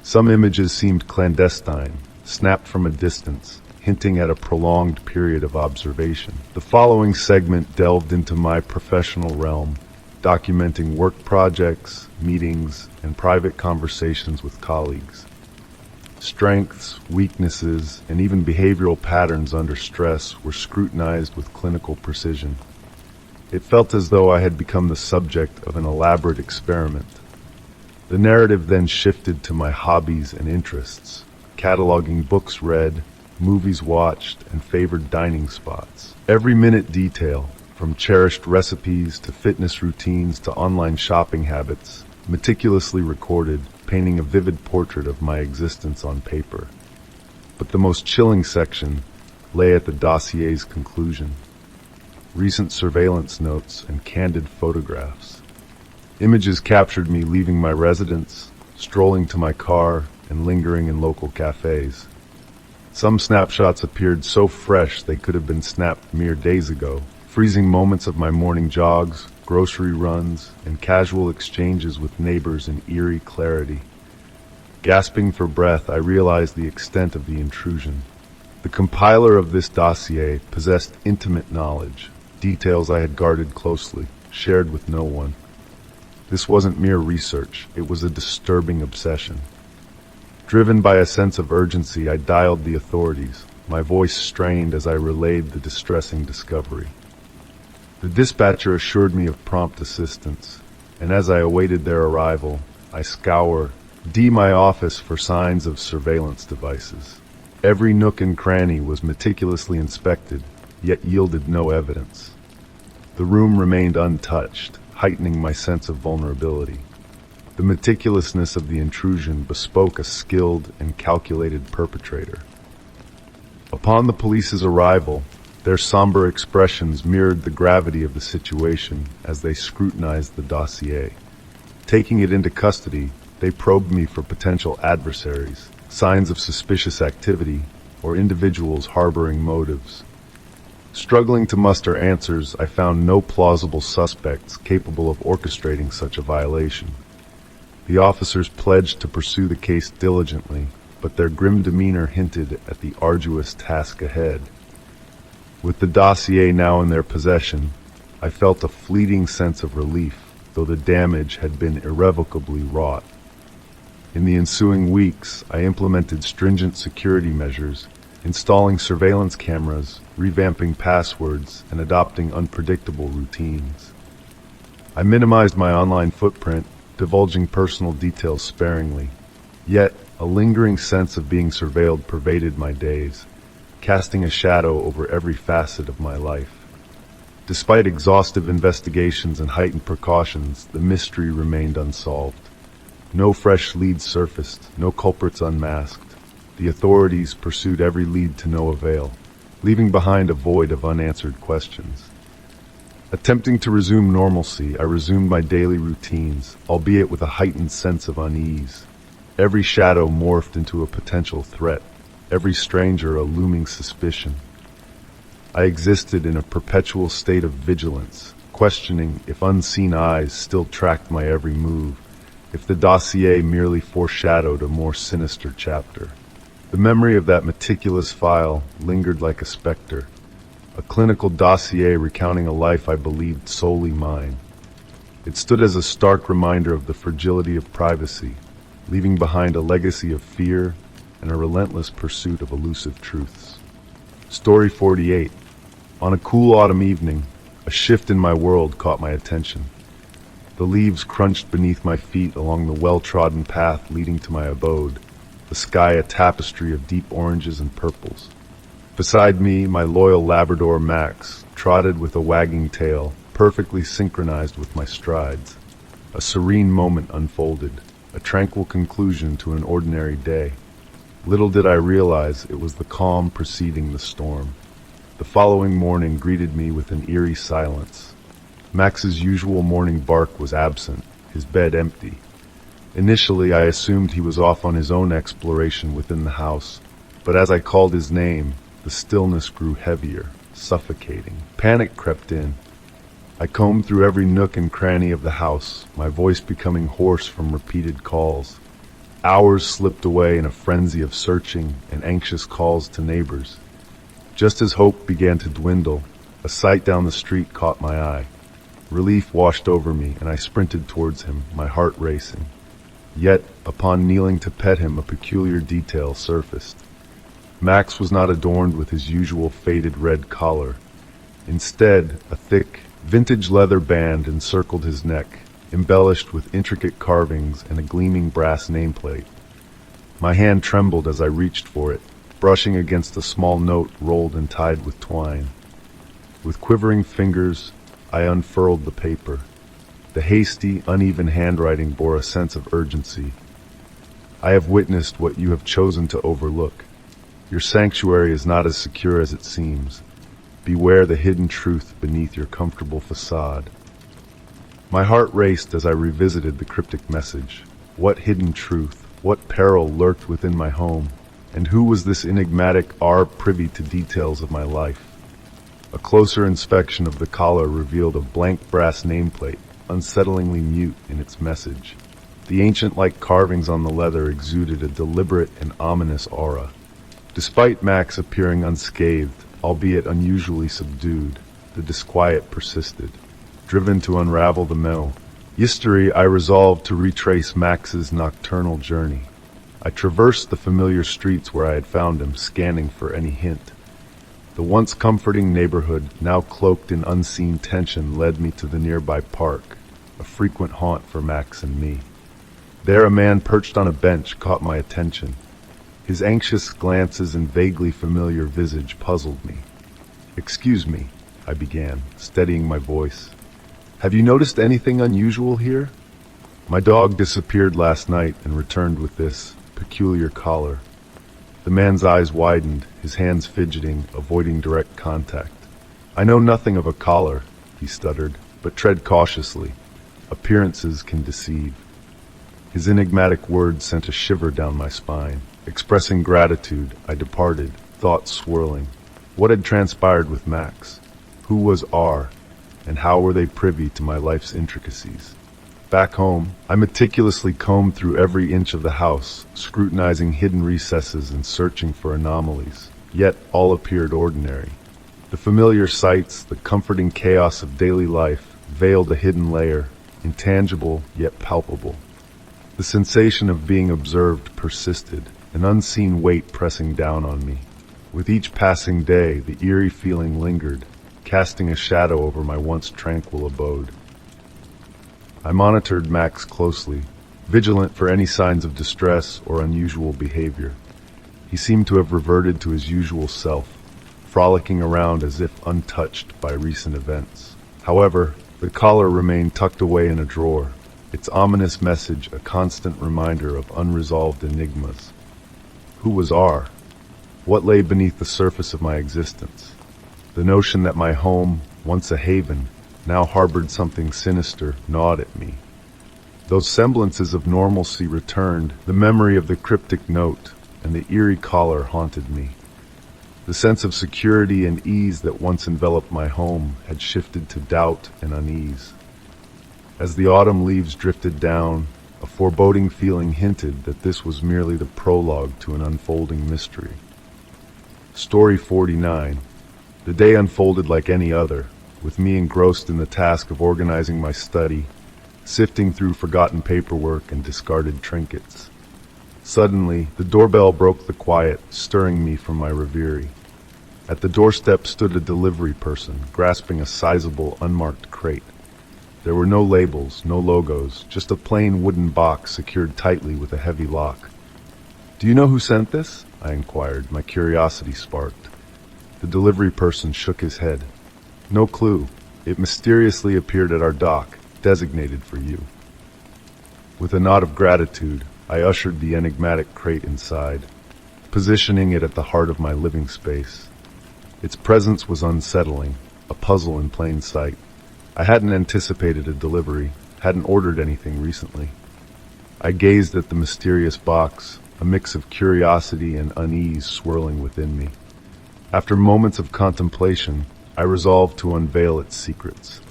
Some images seemed clandestine, snapped from a distance, hinting at a prolonged period of observation. The following segment delved into my professional realm, documenting work projects, meetings, and private conversations with colleagues. Strengths, weaknesses, and even behavioral patterns under stress were scrutinized with clinical precision. It felt as though I had become the subject of an elaborate experiment. The narrative then shifted to my hobbies and interests, cataloging books read, movies watched, and favored dining spots. Every minute detail, from cherished recipes to fitness routines to online shopping habits, meticulously recorded, painting a vivid portrait of my existence on paper. But the most chilling section lay at the dossier's conclusion. Recent surveillance notes and candid photographs. Images captured me leaving my residence, strolling to my car, and lingering in local cafes. Some snapshots appeared so fresh they could have been snapped mere days ago, freezing moments of my morning jogs, grocery runs, and casual exchanges with neighbors in eerie clarity. Gasping for breath, I realized the extent of the intrusion. The compiler of this dossier possessed intimate knowledge, details I had guarded closely, shared with no one. This wasn't mere research, it was a disturbing obsession. Driven by a sense of urgency, I dialed the authorities, my voice strained as I relayed the distressing discovery. The dispatcher assured me of prompt assistance, and as I awaited their arrival, I scoured my office for signs of surveillance devices. Every nook and cranny was meticulously inspected, yet yielded no evidence. The room remained untouched, heightening my sense of vulnerability. The meticulousness of the intrusion bespoke a skilled and calculated perpetrator. Upon the police's arrival, their somber expressions mirrored the gravity of the situation as they scrutinized the dossier. Taking it into custody, they probed me for potential adversaries, signs of suspicious activity, or individuals harboring motives. Struggling to muster answers, I found no plausible suspects capable of orchestrating such a violation. The officers pledged to pursue the case diligently, but their grim demeanor hinted at the arduous task ahead. With the dossier now in their possession, I felt a fleeting sense of relief, though the damage had been irrevocably wrought. In the ensuing weeks, I implemented stringent security measures, installing surveillance cameras, revamping passwords, and adopting unpredictable routines. I minimized my online footprint, divulging personal details sparingly. Yet, a lingering sense of being surveilled pervaded my days, casting a shadow over every facet of my life. Despite exhaustive investigations and heightened precautions, the mystery remained unsolved. No fresh leads surfaced, no culprits unmasked. The authorities pursued every lead to no avail, leaving behind a void of unanswered questions. Attempting to resume normalcy, I resumed my daily routines, albeit with a heightened sense of unease. Every shadow morphed into a potential threat, every stranger a looming suspicion. I existed in a perpetual state of vigilance, questioning if unseen eyes still tracked my every move, if the dossier merely foreshadowed a more sinister chapter. The memory of that meticulous file lingered like a specter, a clinical dossier recounting a life I believed solely mine. It stood as a stark reminder of the fragility of privacy, leaving behind a legacy of fear and a relentless pursuit of elusive truths. Story 48. On a cool autumn evening, a shift in my world caught my attention. The leaves crunched beneath my feet along the well-trodden path leading to my abode, the sky a tapestry of deep oranges and purples. Beside me, my loyal Labrador Max trotted with a wagging tail, perfectly synchronized with my strides. A serene moment unfolded, a tranquil conclusion to an ordinary day. Little did I realize it was the calm preceding the storm. The following morning greeted me with an eerie silence. Max's usual morning bark was absent, his bed empty. Initially, I assumed he was off on his own exploration within the house, but as I called his name, the stillness grew heavier, suffocating. Panic crept in. I combed through every nook and cranny of the house, my voice becoming hoarse from repeated calls. Hours slipped away in a frenzy of searching and anxious calls to neighbors. Just as hope began to dwindle, a sight down the street caught my eye. Relief washed over me, and I sprinted towards him, my heart racing. Yet, upon kneeling to pet him, a peculiar detail surfaced. Max was not adorned with his usual faded red collar. Instead, a thick, vintage leather band encircled his neck, embellished with intricate carvings and a gleaming brass nameplate. My hand trembled as I reached for it, brushing against a small note rolled and tied with twine. With quivering fingers, I unfurled the paper. The hasty, uneven handwriting bore a sense of urgency. I have witnessed what you have chosen to overlook. Your sanctuary is not as secure as it seems. Beware the hidden truth beneath your comfortable facade. My heart raced as I revisited the cryptic message. What hidden truth, what peril lurked within my home, and who was this enigmatic R privy to details of my life? A closer inspection of the collar revealed a blank brass nameplate, unsettlingly mute in its message. The ancient-like carvings on the leather exuded a deliberate and ominous aura. Despite Max appearing unscathed, albeit unusually subdued, the disquiet persisted. Driven to unravel the memo, yesterday I resolved to retrace Max's nocturnal journey. I traversed the familiar streets where I had found him, scanning for any hint. The once comforting neighborhood, now cloaked in unseen tension, led me to the nearby park, a frequent haunt for Max and me. There a man perched on a bench caught my attention. His anxious glances and vaguely familiar visage puzzled me. "Excuse me," I began, steadying my voice. "Have you noticed anything unusual here? My dog disappeared last night and returned with this peculiar collar." The man's eyes widened, his hands fidgeting, avoiding direct contact. "I know nothing of a collar," he stuttered, "but tread cautiously. Appearances can deceive." His enigmatic words sent a shiver down my spine. Expressing gratitude, I departed, thoughts swirling. What had transpired with Max? Who was R? And how were they privy to my life's intricacies? Back home, I meticulously combed through every inch of the house, scrutinizing hidden recesses and searching for anomalies. Yet all appeared ordinary. The familiar sights, the comforting chaos of daily life, veiled a hidden layer, intangible yet palpable. The sensation of being observed persisted, an unseen weight pressing down on me. With each passing day, the eerie feeling lingered, casting a shadow over my once tranquil abode. I monitored Max closely, vigilant for any signs of distress or unusual behavior. He seemed to have reverted to his usual self, frolicking around as if untouched by recent events. However, the collar remained tucked away in a drawer, its ominous message a constant reminder of unresolved enigmas. Who was R? What lay beneath the surface of my existence? The notion that my home, once a haven, now harbored something sinister, gnawed at me. Those semblances of normalcy returned, the memory of the cryptic note and the eerie collar haunted me. The sense of security and ease that once enveloped my home had shifted to doubt and unease. As the autumn leaves drifted down, a foreboding feeling hinted that this was merely the prologue to an unfolding mystery. Story 49. The day unfolded like any other, with me engrossed in the task of organizing my study, sifting through forgotten paperwork and discarded trinkets. Suddenly, the doorbell broke the quiet, stirring me from my reverie. At the doorstep stood a delivery person, grasping a sizable, unmarked crate. There were no labels, no logos, just a plain wooden box secured tightly with a heavy lock. "Do you know who sent this?" I inquired, my curiosity sparked. The delivery person shook his head. "No clue. It mysteriously appeared at our dock, designated for you." With a nod of gratitude, I ushered the enigmatic crate inside, positioning it at the heart of my living space. Its presence was unsettling, a puzzle in plain sight. I hadn't anticipated a delivery, hadn't ordered anything recently. I gazed at the mysterious box, a mix of curiosity and unease swirling within me. After moments of contemplation, I resolved to unveil its secrets.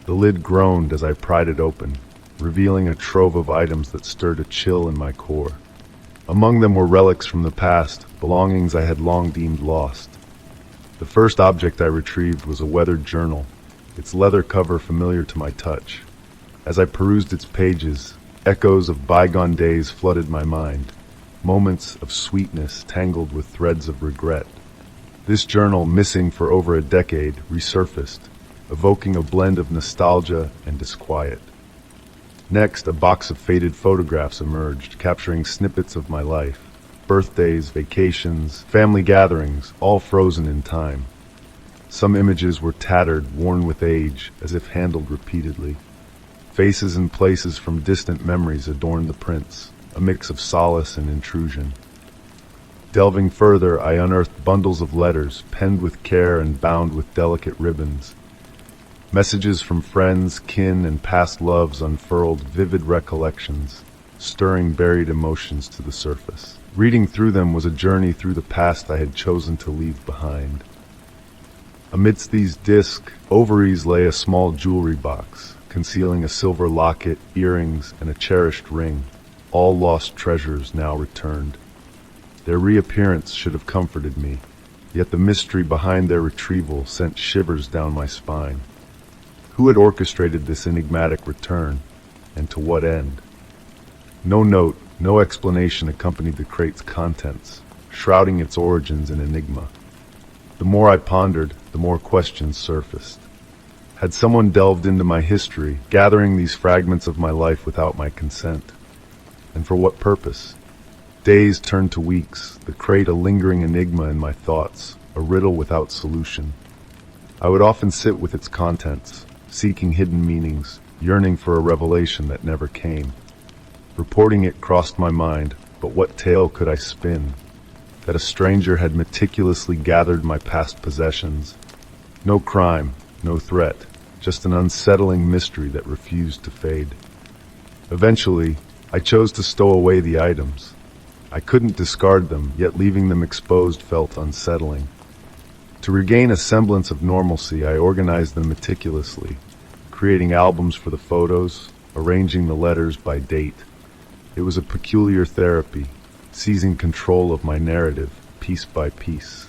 The lid groaned as I pried it open, revealing a trove of items that stirred a chill in my core. Among them were relics from the past, belongings I had long deemed lost. The first object I retrieved was a weathered journal, its leather cover familiar to my touch. As I perused its pages, echoes of bygone days flooded my mind, moments of sweetness tangled with threads of regret. This journal, missing for over a decade, resurfaced, evoking a blend of nostalgia and disquiet. Next, a box of faded photographs emerged, capturing snippets of my life. Birthdays, vacations, family gatherings, all frozen in time. Some images were tattered, worn with age, as if handled repeatedly. Faces and places from distant memories adorned the prints, a mix of solace and intrusion. Delving further, I unearthed bundles of letters, penned with care and bound with delicate ribbons. Messages from friends, kin, and past loves unfurled vivid recollections, stirring buried emotions to the surface. Reading through them was a journey through the past I had chosen to leave behind. Amidst these disc ovaries lay a small jewelry box, concealing a silver locket, earrings, and a cherished ring, all lost treasures now returned. Their reappearance should have comforted me, yet the mystery behind their retrieval sent shivers down my spine. Who had orchestrated this enigmatic return, and to what end? No note, no explanation accompanied the crate's contents, shrouding its origins in enigma. The more I pondered, the more questions surfaced. Had someone delved into my history, gathering these fragments of my life without my consent? And for what purpose? Days turned to weeks, the crate a lingering enigma in my thoughts, a riddle without solution. I would often sit with its contents, seeking hidden meanings, yearning for a revelation that never came. Reporting it crossed my mind, but what tale could I spin? That a stranger had meticulously gathered my past possessions. No crime, no threat, just an unsettling mystery that refused to fade. Eventually, I chose to stow away the items. I couldn't discard them, yet leaving them exposed felt unsettling. To regain a semblance of normalcy, I organized them meticulously, creating albums for the photos, arranging the letters by date. It was a peculiar therapy, seizing control of my narrative, piece by piece.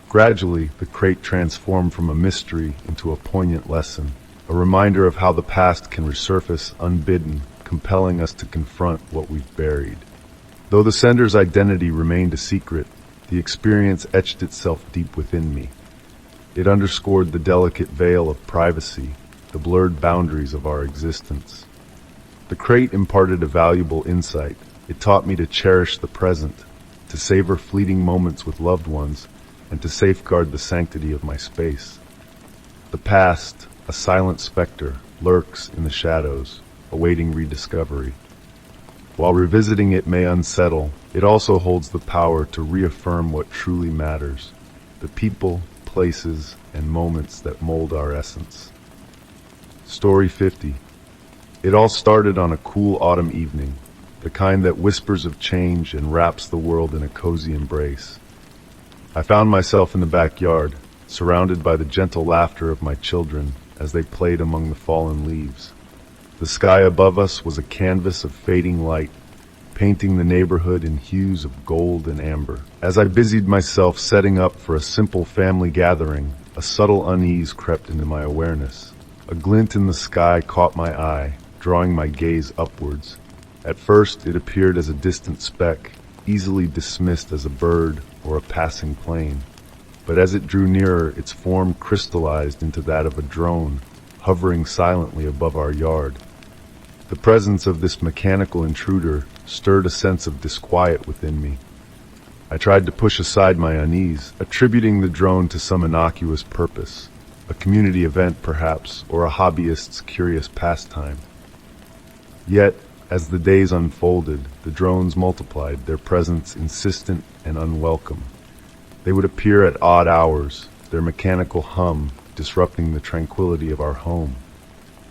Gradually, the crate transformed from a mystery into a poignant lesson, a reminder of how the past can resurface unbidden, compelling us to confront what we've buried. Though the sender's identity remained a secret, the experience etched itself deep within me. It underscored the delicate veil of privacy, the blurred boundaries of our existence. The crate imparted a valuable insight. It taught me to cherish the present, to savor fleeting moments with loved ones, and to safeguard the sanctity of my space. The past, a silent specter, lurks in the shadows, awaiting rediscovery. While revisiting it may unsettle, it also holds the power to reaffirm what truly matters, the people, places, and moments that mold our essence. Story 50. It all started on a cool autumn evening, the kind that whispers of change and wraps the world in a cozy embrace. I found myself in the backyard, surrounded by the gentle laughter of my children as they played among the fallen leaves. The sky above us was a canvas of fading light, painting the neighborhood in hues of gold and amber. As I busied myself setting up for a simple family gathering, a subtle unease crept into my awareness. A glint in the sky caught my eye, drawing my gaze upwards. At first, it appeared as a distant speck, easily dismissed as a bird or a passing plane. But as it drew nearer, its form crystallized into that of a drone, hovering silently above our yard. The presence of this mechanical intruder stirred a sense of disquiet within me. I tried to push aside my unease, attributing the drone to some innocuous purpose, a community event perhaps, or a hobbyist's curious pastime. Yet, as the days unfolded, the drones multiplied, their presence insistent and unwelcome. They would appear at odd hours, their mechanical hum disrupting the tranquility of our home.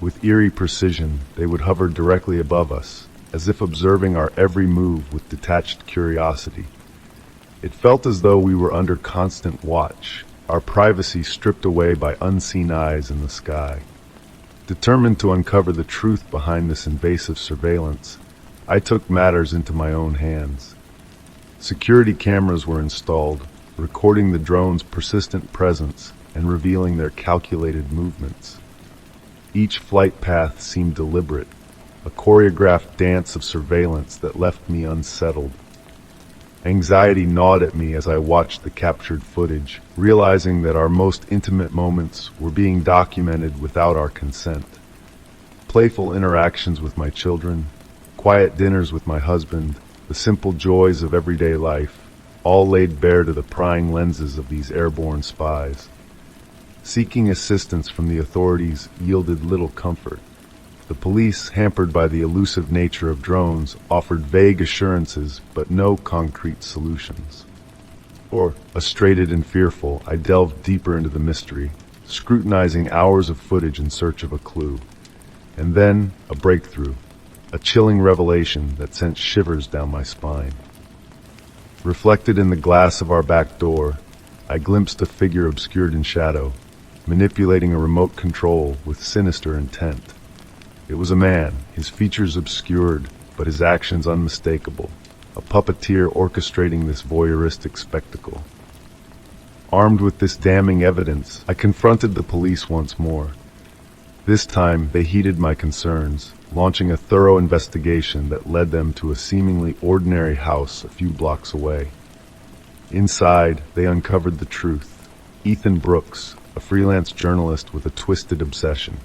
With eerie precision, they would hover directly above us, as if observing our every move with detached curiosity. It felt as though we were under constant watch, our privacy stripped away by unseen eyes in the sky. Determined to uncover the truth behind this invasive surveillance, I took matters into my own hands. Security cameras were installed, recording the drone's persistent presence and revealing their calculated movements. Each flight path seemed deliberate, a choreographed dance of surveillance that left me unsettled. Anxiety gnawed at me as I watched the captured footage, realizing that our most intimate moments were being documented without our consent. Playful interactions with my children, quiet dinners with my husband, the simple joys of everyday life, all laid bare to the prying lenses of these airborne spies. Seeking assistance from the authorities yielded little comfort. The police, hampered by the elusive nature of drones, offered vague assurances but no concrete solutions. Frustrated and fearful, I delved deeper into the mystery, scrutinizing hours of footage in search of a clue. And then, a breakthrough, a chilling revelation that sent shivers down my spine. Reflected in the glass of our back door, I glimpsed a figure obscured in shadow, manipulating a remote control with sinister intent. It was a man, his features obscured, but his actions unmistakable, a puppeteer orchestrating this voyeuristic spectacle. Armed with this damning evidence, I confronted the police once more. This time, they heeded my concerns, launching a thorough investigation that led them to a seemingly ordinary house a few blocks away. Inside, they uncovered the truth. Ethan Brooks, a freelance journalist with a twisted obsession.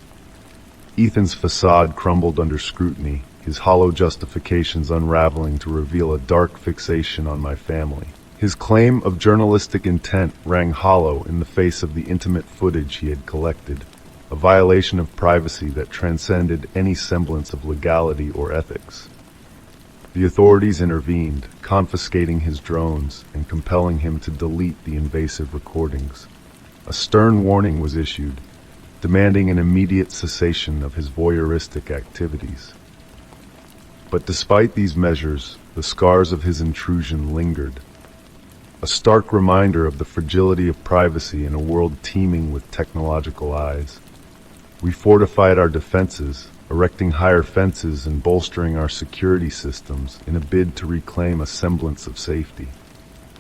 Ethan's facade crumbled under scrutiny, his hollow justifications unraveling to reveal a dark fixation on my family. His claim of journalistic intent rang hollow in the face of the intimate footage he had collected, a violation of privacy that transcended any semblance of legality or ethics. The authorities intervened, confiscating his drones and compelling him to delete the invasive recordings. A stern warning was issued, demanding an immediate cessation of his voyeuristic activities. But despite these measures, the scars of his intrusion lingered. A stark reminder of the fragility of privacy in a world teeming with technological eyes. We fortified our defenses, erecting higher fences and bolstering our security systems in a bid to reclaim a semblance of safety.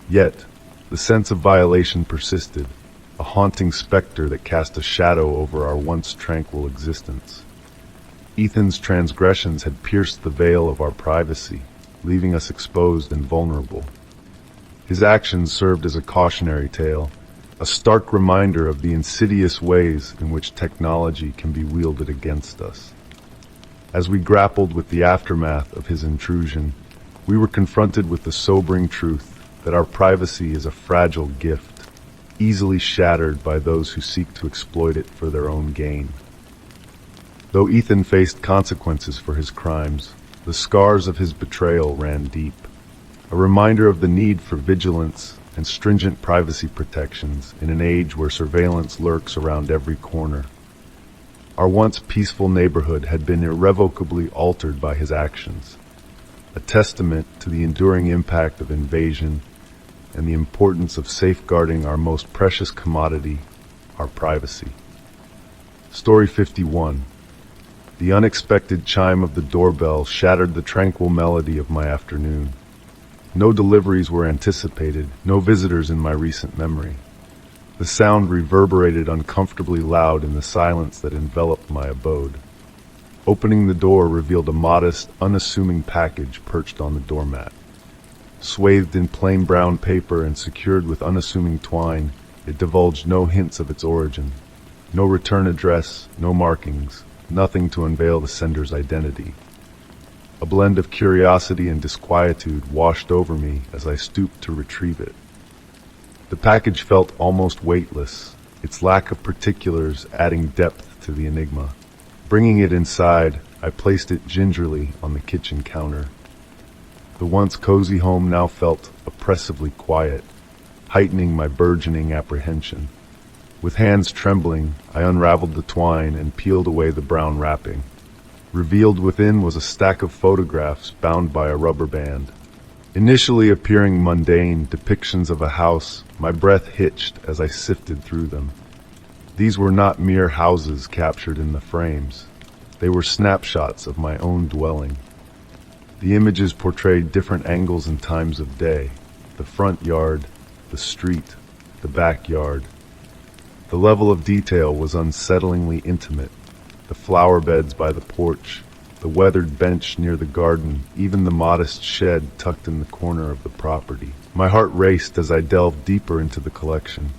Yet, the sense of violation persisted, a haunting specter that cast a shadow over our once tranquil existence. Ethan's transgressions had pierced the veil of our privacy, leaving us exposed and vulnerable. His actions served as a cautionary tale, a stark reminder of the insidious ways in which technology can be wielded against us. As we grappled with the aftermath of his intrusion, we were confronted with the sobering truth that our privacy is a fragile gift, easily shattered by those who seek to exploit it for their own gain. Though Ethan faced consequences for his crimes, the scars of his betrayal ran deep, a reminder of the need for vigilance and stringent privacy protections in an age where surveillance lurks around every corner. Our once peaceful neighborhood had been irrevocably altered by his actions, a testament to the enduring impact of invasion and the importance of safeguarding our most precious commodity, our privacy. Story 51. The unexpected chime of the doorbell shattered the tranquil melody of my afternoon. No deliveries were anticipated, no visitors in my recent memory. The sound reverberated uncomfortably loud in the silence that enveloped my abode. Opening the door revealed a modest, unassuming package perched on the doormat. Swathed in plain brown paper and secured with unassuming twine, it divulged no hints of its origin. No return address, no markings, nothing to unveil the sender's identity. A blend of curiosity and disquietude washed over me as I stooped to retrieve it. The package felt almost weightless, its lack of particulars adding depth to the enigma. Bringing it inside, I placed it gingerly on the kitchen counter. The once cozy home now felt oppressively quiet, heightening my burgeoning apprehension. With hands trembling, I unraveled the twine and peeled away the brown wrapping. Revealed within was a stack of photographs bound by a rubber band. Initially appearing mundane depictions of a house, my breath hitched as I sifted through them. These were not mere houses captured in the frames. They were snapshots of my own dwelling. The images portrayed different angles and times of day: the front yard, the street, the backyard. The level of detail was unsettlingly intimate. The flower beds by the porch, the weathered bench near the garden, even the modest shed tucked in the corner of the property. My heart raced as I delved deeper into the collection.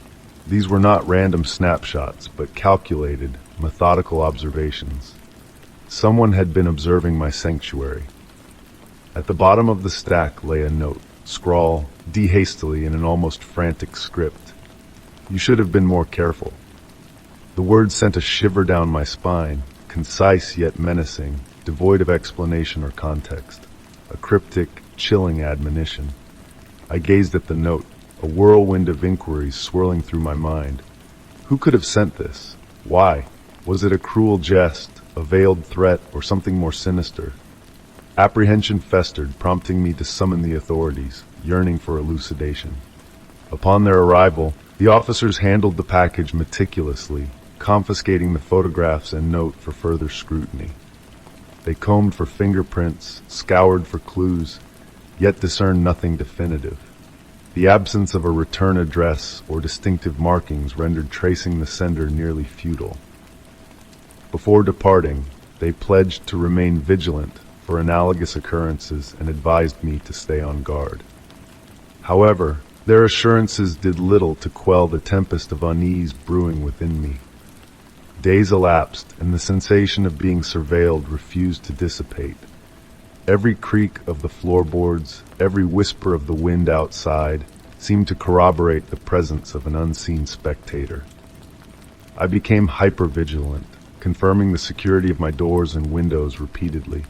These were not random snapshots, but calculated, methodical observations. Someone had been observing my sanctuary. At the bottom of the stack lay a note, scrawl, hastily in an almost frantic script. "You should have been more careful." The words sent a shiver down my spine, concise yet menacing, devoid of explanation or context. A cryptic, chilling admonition. I gazed at the note, a whirlwind of inquiries swirling through my mind. Who could have sent this? Why? Was it a cruel jest, a veiled threat, or something more sinister? Apprehension festered, prompting me to summon the authorities, yearning for elucidation. Upon their arrival, The officers handled the package meticulously, confiscating the photographs and note for further scrutiny. They combed for fingerprints, scoured for clues, yet discerned nothing definitive. The absence of a return address or distinctive markings rendered tracing the sender nearly futile. Before departing, they pledged to remain vigilant for analogous occurrences and advised me to stay on guard. However, their assurances did little to quell the tempest of unease brewing within me. Days elapsed, and the sensation of being surveilled refused to dissipate. Every creak of the floorboards, every whisper of the wind outside, seemed to corroborate the presence of an unseen spectator. I became hyper-vigilant, confirming the security of my doors and windows repeatedly.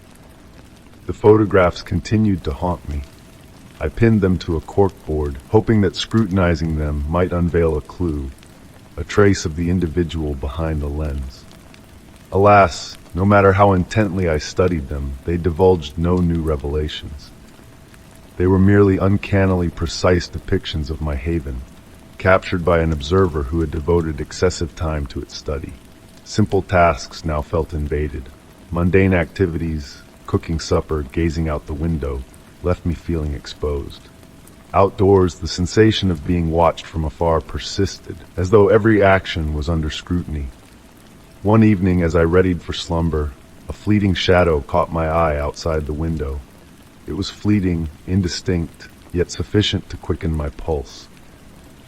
The photographs continued to haunt me. I pinned them to a corkboard, hoping that scrutinizing them might unveil a clue, a trace of the individual behind the lens. Alas, no matter how intently I studied them, they divulged no new revelations. They were merely uncannily precise depictions of my haven, captured by an observer who had devoted excessive time to its study. Simple tasks now felt invaded. Mundane activities, cooking supper, gazing out the window, left me feeling exposed. Outdoors, the sensation of being watched from afar persisted, as though every action was under scrutiny. One evening, as I readied for slumber, a fleeting shadow caught my eye outside the window. It was fleeting, indistinct, yet sufficient to quicken my pulse.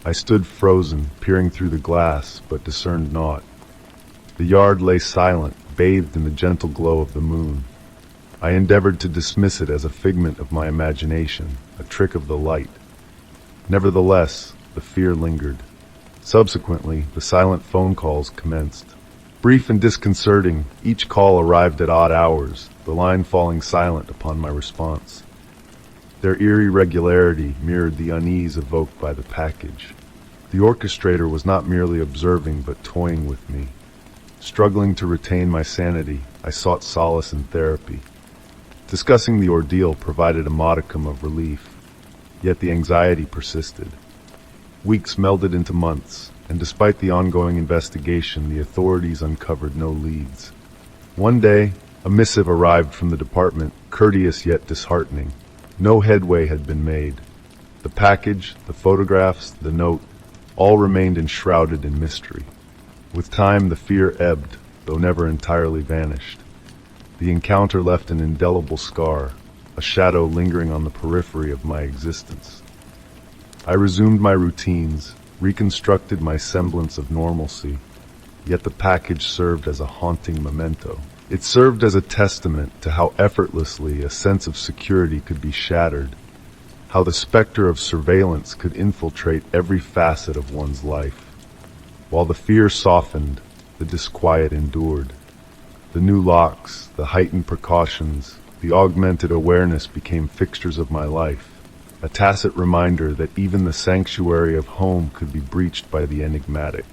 I stood frozen, peering through the glass, but discerned naught. The yard lay silent, bathed in the gentle glow of the moon. I endeavored to dismiss it as a figment of my imagination, a trick of the light. Nevertheless, the fear lingered. Subsequently, the silent phone calls commenced. Brief and disconcerting, each call arrived at odd hours, the line falling silent upon my response. Their eerie regularity mirrored the unease evoked by the package. The orchestrator was not merely observing but toying with me. Struggling to retain my sanity, I sought solace in therapy. Discussing the ordeal provided a modicum of relief, yet the anxiety persisted. Weeks melded into months, and despite the ongoing investigation, the authorities uncovered no leads. One day, a missive arrived from the department, courteous yet disheartening. No headway had been made. The package, the photographs, the note, all remained enshrouded in mystery. With time, the fear ebbed, though never entirely vanished. The encounter left an indelible scar, a shadow lingering on the periphery of my existence. I resumed my routines, reconstructed my semblance of normalcy, yet the package served as a haunting memento. It served as a testament to how effortlessly a sense of security could be shattered, how the specter of surveillance could infiltrate every facet of one's life. While the fear softened, the disquiet endured. The new locks, the heightened precautions, the augmented awareness became fixtures of my life, a tacit reminder that even the sanctuary of home could be breached by the enigmatic.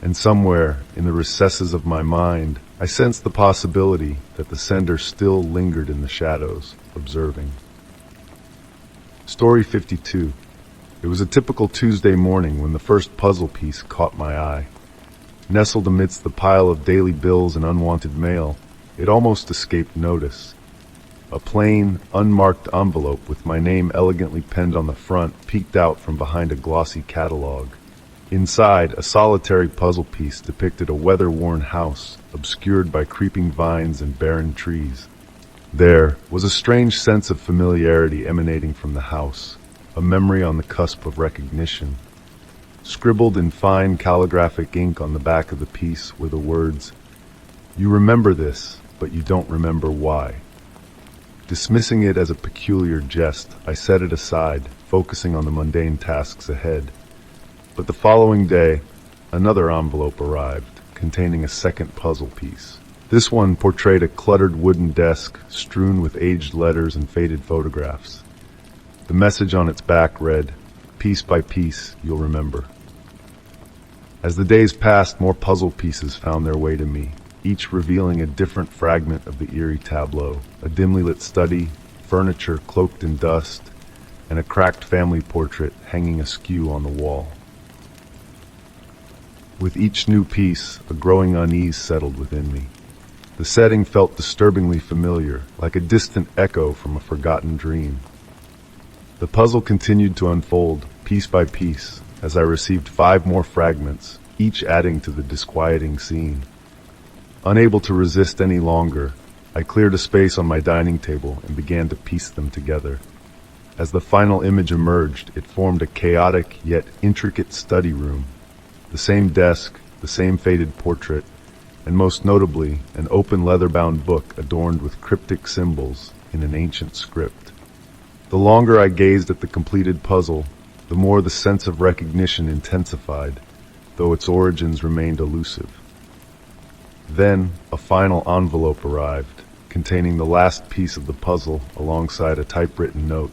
And somewhere, in the recesses of my mind, I sensed the possibility that the sender still lingered in the shadows, observing. Story 52. It was a typical Tuesday morning when the first puzzle piece caught my eye. Nestled amidst the pile of daily bills and unwanted mail, it almost escaped notice. A plain, unmarked envelope with my name elegantly penned on the front peeked out from behind a glossy catalog. Inside, a solitary puzzle piece depicted a weather-worn house, obscured by creeping vines and barren trees. There was a strange sense of familiarity emanating from the house, a memory on the cusp of recognition. Scribbled in fine calligraphic ink on the back of the piece were the words, "You remember this, but you don't remember why." Dismissing it as a peculiar jest, I set it aside, focusing on the mundane tasks ahead. But the following day, another envelope arrived, containing a second puzzle piece. This one portrayed a cluttered wooden desk strewn with aged letters and faded photographs. The message on its back read, "Piece by piece, you'll remember." As the days passed, more puzzle pieces found their way to me, each revealing a different fragment of the eerie tableau, a dimly lit study, furniture cloaked in dust, and a cracked family portrait hanging askew on the wall. With each new piece, a growing unease settled within me. The setting felt disturbingly familiar, like a distant echo from a forgotten dream. The puzzle continued to unfold, piece by piece, as I received 5 more fragments, each adding to the disquieting scene. Unable to resist any longer, I cleared a space on my dining table and began to piece them together. As the final image emerged, it formed a chaotic yet intricate study room. The same desk, the same faded portrait, and most notably, an open leather-bound book adorned with cryptic symbols in an ancient script. The longer I gazed at the completed puzzle, the more the sense of recognition intensified, though its origins remained elusive. Then, a final envelope arrived, containing the last piece of the puzzle alongside a typewritten note.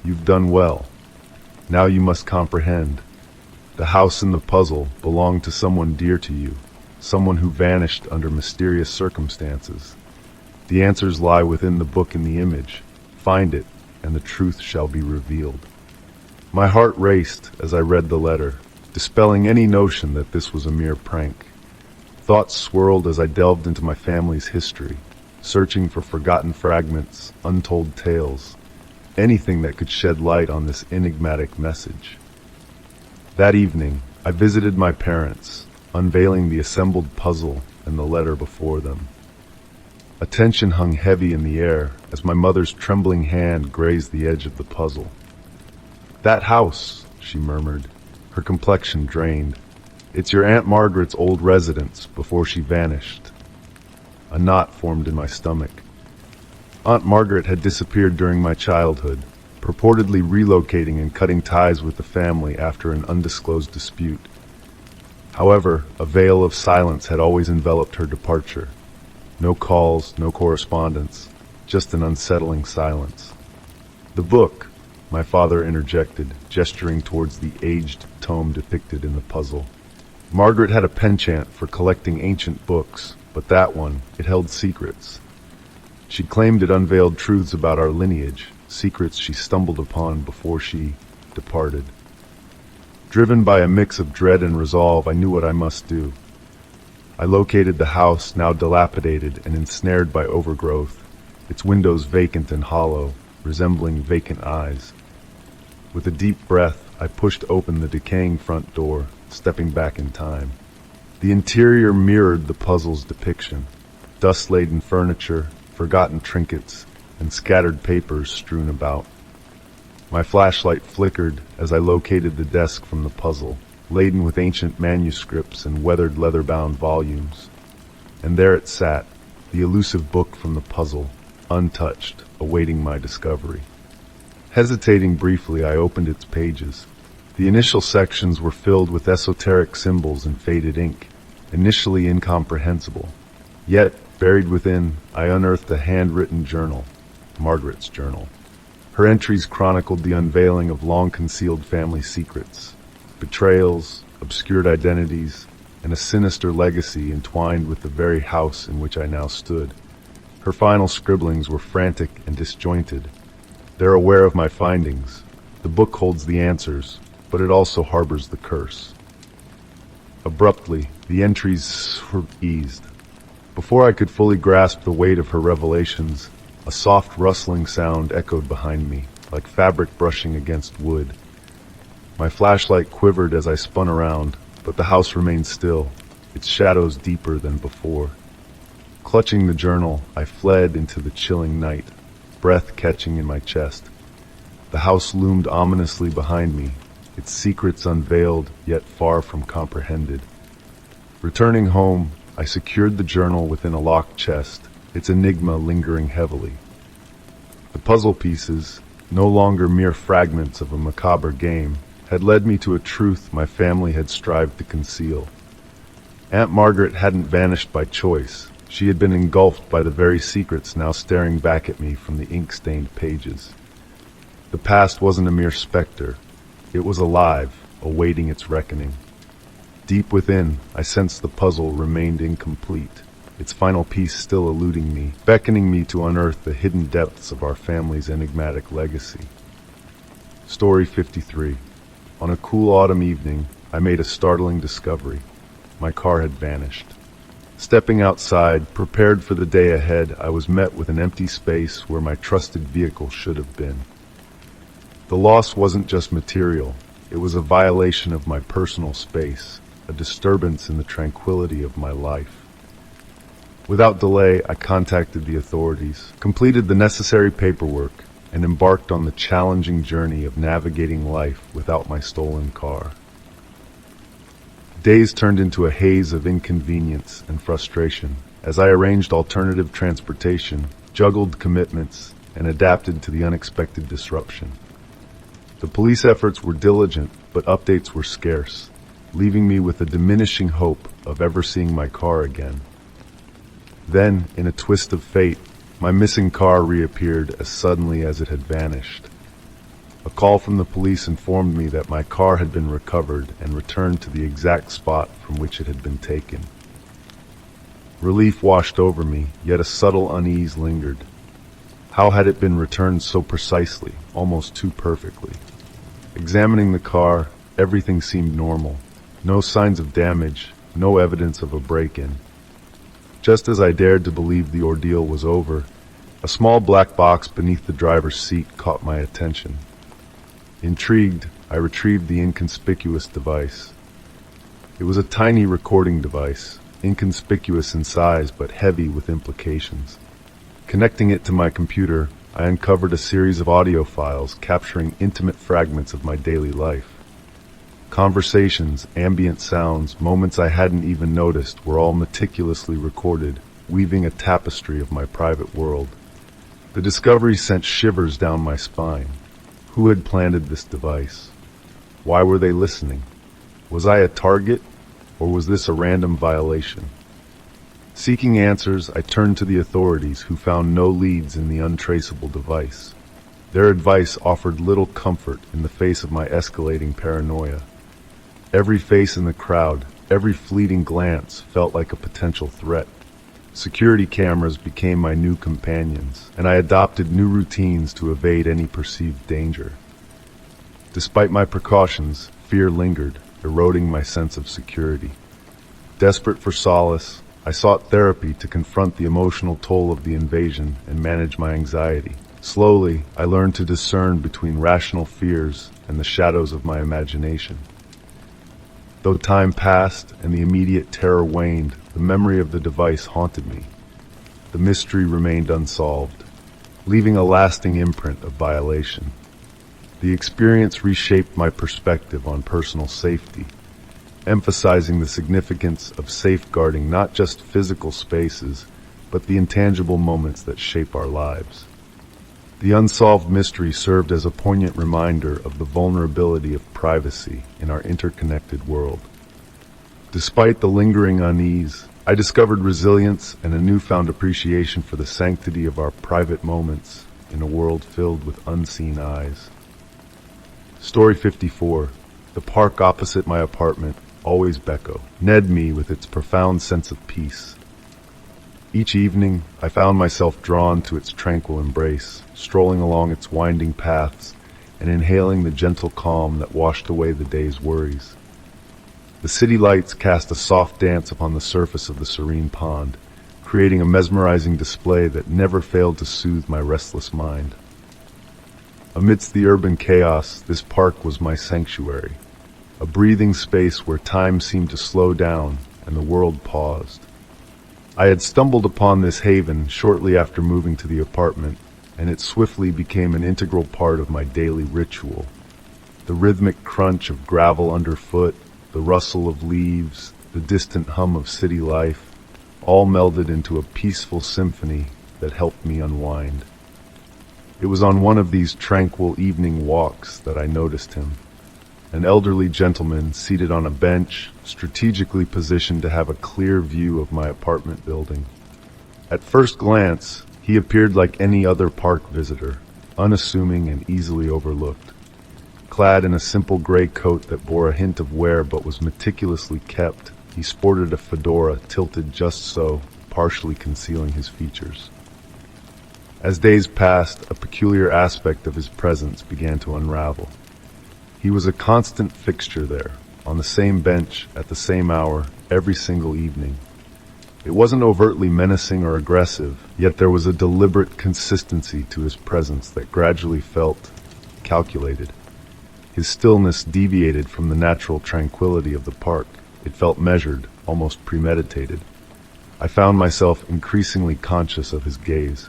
"You've done well. Now you must comprehend. The house in the puzzle belonged to someone dear to you, someone who vanished under mysterious circumstances. The answers lie within the book in the image. Find it, and the truth shall be revealed." My heart raced as I read the letter, dispelling any notion that this was a mere prank. Thoughts swirled as I delved into my family's history, searching for forgotten fragments, untold tales, anything that could shed light on this enigmatic message. That evening, I visited my parents, unveiling the assembled puzzle and the letter before them. A tension hung heavy in the air as my mother's trembling hand grazed the edge of the puzzle. "That house," she murmured, her complexion drained. "It's your Aunt Margaret's old residence before she vanished." A knot formed in my stomach. Aunt Margaret had disappeared during my childhood, purportedly relocating and cutting ties with the family after an undisclosed dispute. However, a veil of silence had always enveloped her departure. No calls, no correspondence, just an unsettling silence. "The book," my father interjected, gesturing towards the aged tome depicted in the puzzle. Margaret had a penchant for collecting ancient books, but that one, it held secrets. She claimed it unveiled truths about our lineage, secrets she stumbled upon before she departed. Driven by a mix of dread and resolve, I knew what I must do. I located the house, now dilapidated and ensnared by overgrowth, its windows vacant and hollow, resembling vacant eyes. With a deep breath, I pushed open the decaying front door, stepping back in time. The interior mirrored the puzzle's depiction: dust-laden furniture, forgotten trinkets, and scattered papers strewn about. My flashlight flickered as I located the desk from the puzzle, laden with ancient manuscripts and weathered leather-bound volumes. And there it sat, the elusive book from the puzzle, untouched, awaiting my discovery. Hesitating briefly, I opened its pages. The initial sections were filled with esoteric symbols in faded ink, initially incomprehensible. Yet, buried within, I unearthed a handwritten journal, Margaret's journal. Her entries chronicled the unveiling of long-concealed family secrets, betrayals, obscured identities, and a sinister legacy entwined with the very house in which I now stood. Her final scribblings were frantic and disjointed. They're aware of my findings. The book holds the answers, but it also harbors the curse. Abruptly, the entries were eased. Before I could fully grasp the weight of her revelations, a soft rustling sound echoed behind me, like fabric brushing against wood. My flashlight quivered as I spun around, but the house remained still, its shadows deeper than before. Clutching the journal, I fled into the chilling night, breath catching in my chest. The house loomed ominously behind me, its secrets unveiled yet far from comprehended. Returning home, I secured the journal within a locked chest, its enigma lingering heavily. The puzzle pieces, no longer mere fragments of a macabre game, had led me to a truth my family had strived to conceal. Aunt Margaret hadn't vanished by choice. She had been engulfed by the very secrets now staring back at me from the ink-stained pages. The past wasn't a mere specter. It was alive, awaiting its reckoning. Deep within, I sensed the puzzle remained incomplete, its final piece still eluding me, beckoning me to unearth the hidden depths of our family's enigmatic legacy. Story 53. On a cool autumn evening, I made a startling discovery. my car had vanished. Stepping outside, prepared for the day ahead, I was met with an empty space where my trusted vehicle should have been. The loss wasn't just material, it was a violation of my personal space, a disturbance in the tranquility of my life. Without delay, I contacted the authorities, completed the necessary paperwork, and embarked on the challenging journey of navigating life without my stolen car. Days turned into a haze of inconvenience and frustration as I arranged alternative transportation, juggled commitments, and adapted to the unexpected disruption. The police efforts were diligent, but updates were scarce, leaving me with a diminishing hope of ever seeing my car again. Then, in a twist of fate, my missing car reappeared as suddenly as it had vanished. A call from the police informed me that my car had been recovered and returned to the exact spot from which it had been taken. Relief washed over me, yet a subtle unease lingered. How had it been returned so precisely, almost too perfectly? Examining the car, everything seemed normal. No signs of damage, no evidence of a break-in. Just as I dared to believe the ordeal was over, a small black box beneath the driver's seat caught my attention. Intrigued, I retrieved the inconspicuous device. It was a tiny recording device, inconspicuous in size but heavy with implications. Connecting it to my computer, I uncovered a series of audio files capturing intimate fragments of my daily life. Conversations, ambient sounds, moments I hadn't even noticed were all meticulously recorded, weaving a tapestry of my private world. The discovery sent shivers down my spine. Who had planted this device? Why were they listening? Was I a target, or was this a random violation? Seeking answers, I turned to the authorities, who found no leads in the untraceable device. Their advice offered little comfort in the face of my escalating paranoia. Every face in the crowd, every fleeting glance felt like a potential threat. Security cameras became my new companions, and I adopted new routines to evade any perceived danger. Despite my precautions, fear lingered, eroding my sense of security. Desperate for solace, I sought therapy to confront the emotional toll of the invasion and manage my anxiety. Slowly, I learned to discern between rational fears and the shadows of my imagination. Though time passed and the immediate terror waned, the memory of the device haunted me. The mystery remained unsolved, leaving a lasting imprint of violation. The experience reshaped my perspective on personal safety, emphasizing the significance of safeguarding not just physical spaces, but the intangible moments that shape our lives. The unsolved mystery served as a poignant reminder of the vulnerability of privacy in our interconnected world. Despite the lingering unease, I discovered resilience and a newfound appreciation for the sanctity of our private moments in a world filled with unseen eyes. Story 54. The park opposite my apartment, always Becco, kned me with its profound sense of peace. Each evening, I found myself drawn to its tranquil embrace, strolling along its winding paths and inhaling the gentle calm that washed away the day's worries. The city lights cast a soft dance upon the surface of the serene pond, creating a mesmerizing display that never failed to soothe my restless mind. Amidst the urban chaos, this park was my sanctuary, a breathing space where time seemed to slow down and the world paused. I had stumbled upon this haven shortly after moving to the apartment, and it swiftly became an integral part of my daily ritual. The rhythmic crunch of gravel underfoot, the rustle of leaves, the distant hum of city life, all melded into a peaceful symphony that helped me unwind. It was on one of these tranquil evening walks that I noticed him, an elderly gentleman seated on a bench, strategically positioned to have a clear view of my apartment building. At first glance, he appeared like any other park visitor, unassuming and easily overlooked. Clad in a simple gray coat that bore a hint of wear but was meticulously kept, he sported a fedora tilted just so, partially concealing his features. As days passed, a peculiar aspect of his presence began to unravel. He was a constant fixture there, on the same bench at the same hour every single evening. It wasn't overtly menacing or aggressive, yet there was a deliberate consistency to his presence that gradually felt calculated. His stillness deviated from the natural tranquility of the park. It felt measured, almost premeditated. I found myself increasingly conscious of his gaze.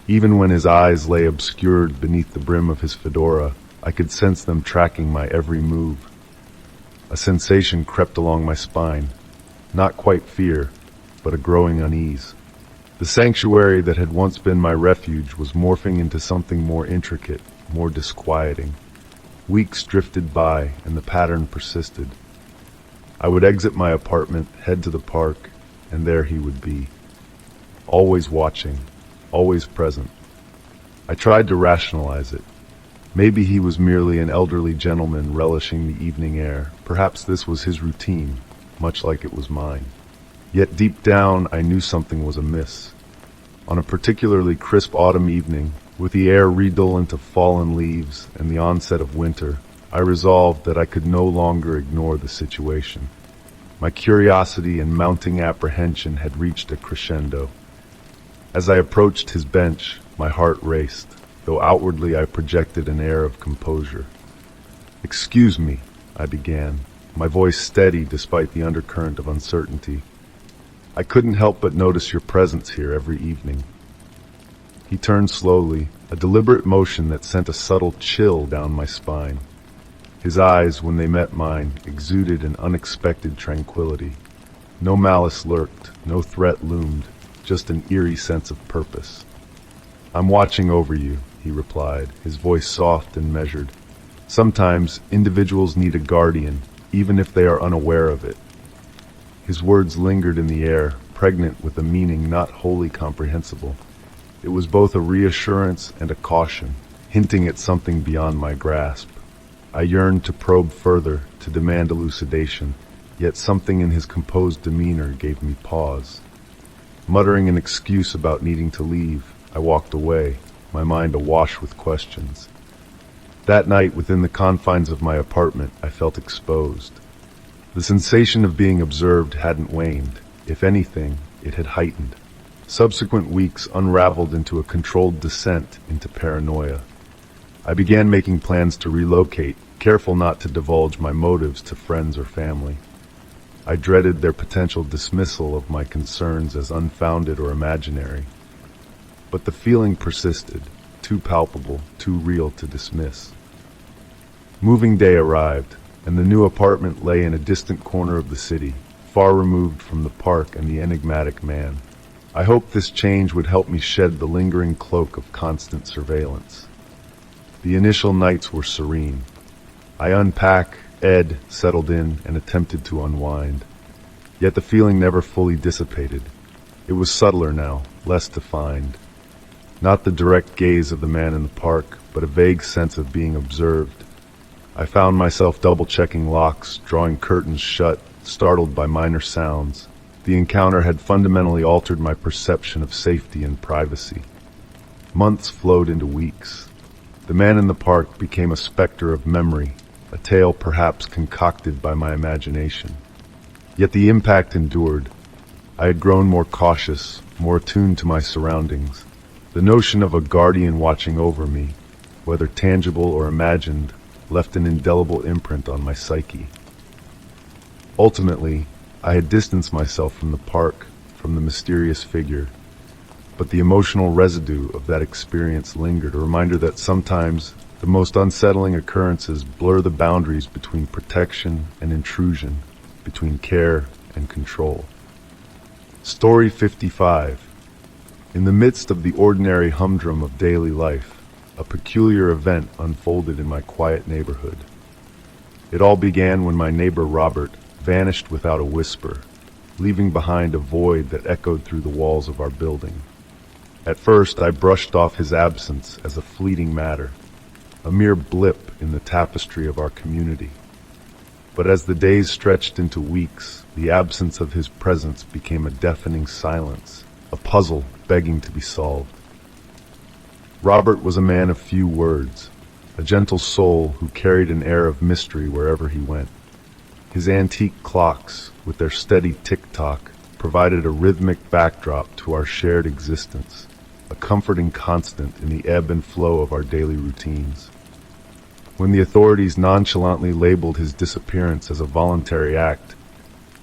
Even when his eyes lay obscured beneath the brim of his fedora, I could sense them tracking my every move. A sensation crept along my spine, not quite fear, but a growing unease. The sanctuary that had once been my refuge was morphing into something more intricate, more disquieting. Weeks drifted by, and the pattern persisted. I would exit my apartment, head to the park, and there he would be. Always watching, always present. I tried to rationalize it. Maybe he was merely an elderly gentleman relishing the evening air. Perhaps this was his routine, much like it was mine. Yet deep down, I knew something was amiss. On a particularly crisp autumn evening, with the air redolent of fallen leaves and the onset of winter, I resolved that I could no longer ignore the situation. My curiosity and mounting apprehension had reached a crescendo. As I approached his bench, my heart raced, though outwardly I projected an air of composure. "Excuse me," I began, my voice steady despite the undercurrent of uncertainty. "I couldn't help but notice your presence here every evening." He turned slowly, a deliberate motion that sent a subtle chill down my spine. His eyes, when they met mine, exuded an unexpected tranquility. No malice lurked, no threat loomed, just an eerie sense of purpose. "I'm watching over you," he replied, his voice soft and measured. "Sometimes individuals need a guardian, even if they are unaware of it." His words lingered in the air, pregnant with a meaning not wholly comprehensible. It was both a reassurance and a caution, hinting at something beyond my grasp. I yearned to probe further, to demand elucidation, yet something in his composed demeanor gave me pause. Muttering an excuse about needing to leave, I walked away, my mind awash with questions. That night, within the confines of my apartment, I felt exposed. The sensation of being observed hadn't waned. If anything, it had heightened. Subsequent weeks unraveled into a controlled descent into paranoia. I began making plans to relocate, careful not to divulge my motives to friends or family. I dreaded their potential dismissal of my concerns as unfounded or imaginary. But the feeling persisted, too palpable, too real to dismiss. Moving day arrived, and the new apartment lay in a distant corner of the city, far removed from the park and the enigmatic man. I hoped this change would help me shed the lingering cloak of constant surveillance. The initial nights were serene. I unpacked, settled in, and attempted to unwind. Yet the feeling never fully dissipated. It was subtler now, less defined. Not the direct gaze of the man in the park, but a vague sense of being observed. I found myself double-checking locks, drawing curtains shut, startled by minor sounds. The encounter had fundamentally altered my perception of safety and privacy. Months flowed into weeks. The man in the park became a specter of memory, a tale perhaps concocted by my imagination. Yet the impact endured. I had grown more cautious, more attuned to my surroundings. The notion of a guardian watching over me, whether tangible or imagined, left an indelible imprint on my psyche. Ultimately, I had distanced myself from the park, from the mysterious figure, but the emotional residue of that experience lingered, a reminder that sometimes the most unsettling occurrences blur the boundaries between protection and intrusion, between care and control. Story 55. In the midst of the ordinary humdrum of daily life, a peculiar event unfolded in my quiet neighborhood. It all began when my neighbor Robert vanished without a whisper, leaving behind a void that echoed through the walls of our building. At first, I brushed off his absence as a fleeting matter, a mere blip in the tapestry of our community. But as the days stretched into weeks, the absence of his presence became a deafening silence, a puzzle begging to be solved. Robert was a man of few words, a gentle soul who carried an air of mystery wherever he went. His antique clocks, with their steady tick-tock, provided a rhythmic backdrop to our shared existence, a comforting constant in the ebb and flow of our daily routines. When the authorities nonchalantly labeled his disappearance as a voluntary act,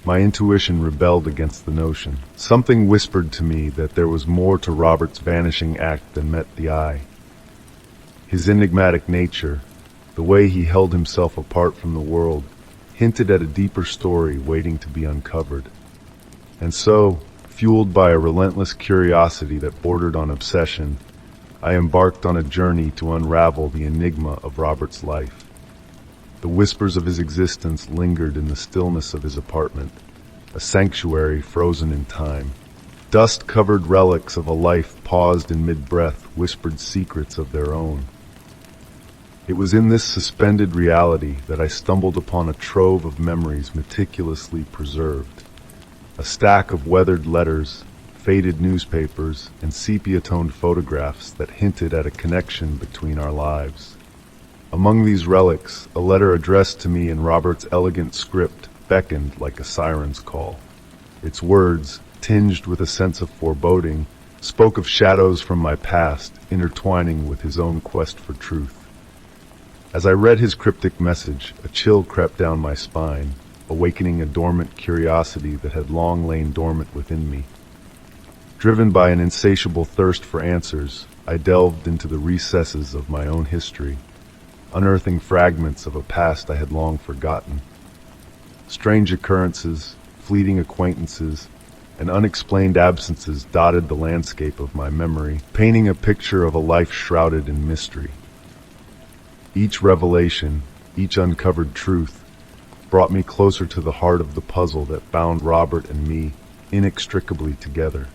my intuition rebelled against the notion. Something whispered to me that there was more to Robert's vanishing act than met the eye. His enigmatic nature, the way he held himself apart from the world, hinted at a deeper story waiting to be uncovered. And so, fueled by a relentless curiosity that bordered on obsession, I embarked on a journey to unravel the enigma of Robert's life. The whispers of his existence lingered in the stillness of his apartment, a sanctuary frozen in time. Dust-covered relics of a life paused in mid-breath whispered secrets of their own. It was in this suspended reality that I stumbled upon a trove of memories meticulously preserved. A stack of weathered letters, faded newspapers, and sepia-toned photographs that hinted at a connection between our lives. Among these relics, a letter addressed to me in Robert's elegant script beckoned like a siren's call. Its words, tinged with a sense of foreboding, spoke of shadows from my past intertwining with his own quest for truth. As I read his cryptic message, a chill crept down my spine, awakening a dormant curiosity that had long lain dormant within me. Driven by an insatiable thirst for answers, I delved into the recesses of my own history, unearthing fragments of a past I had long forgotten. Strange occurrences, fleeting acquaintances, and unexplained absences dotted the landscape of my memory, painting a picture of a life shrouded in mystery. Each revelation, each uncovered truth, brought me closer to the heart of the puzzle that bound Robert and me inextricably together.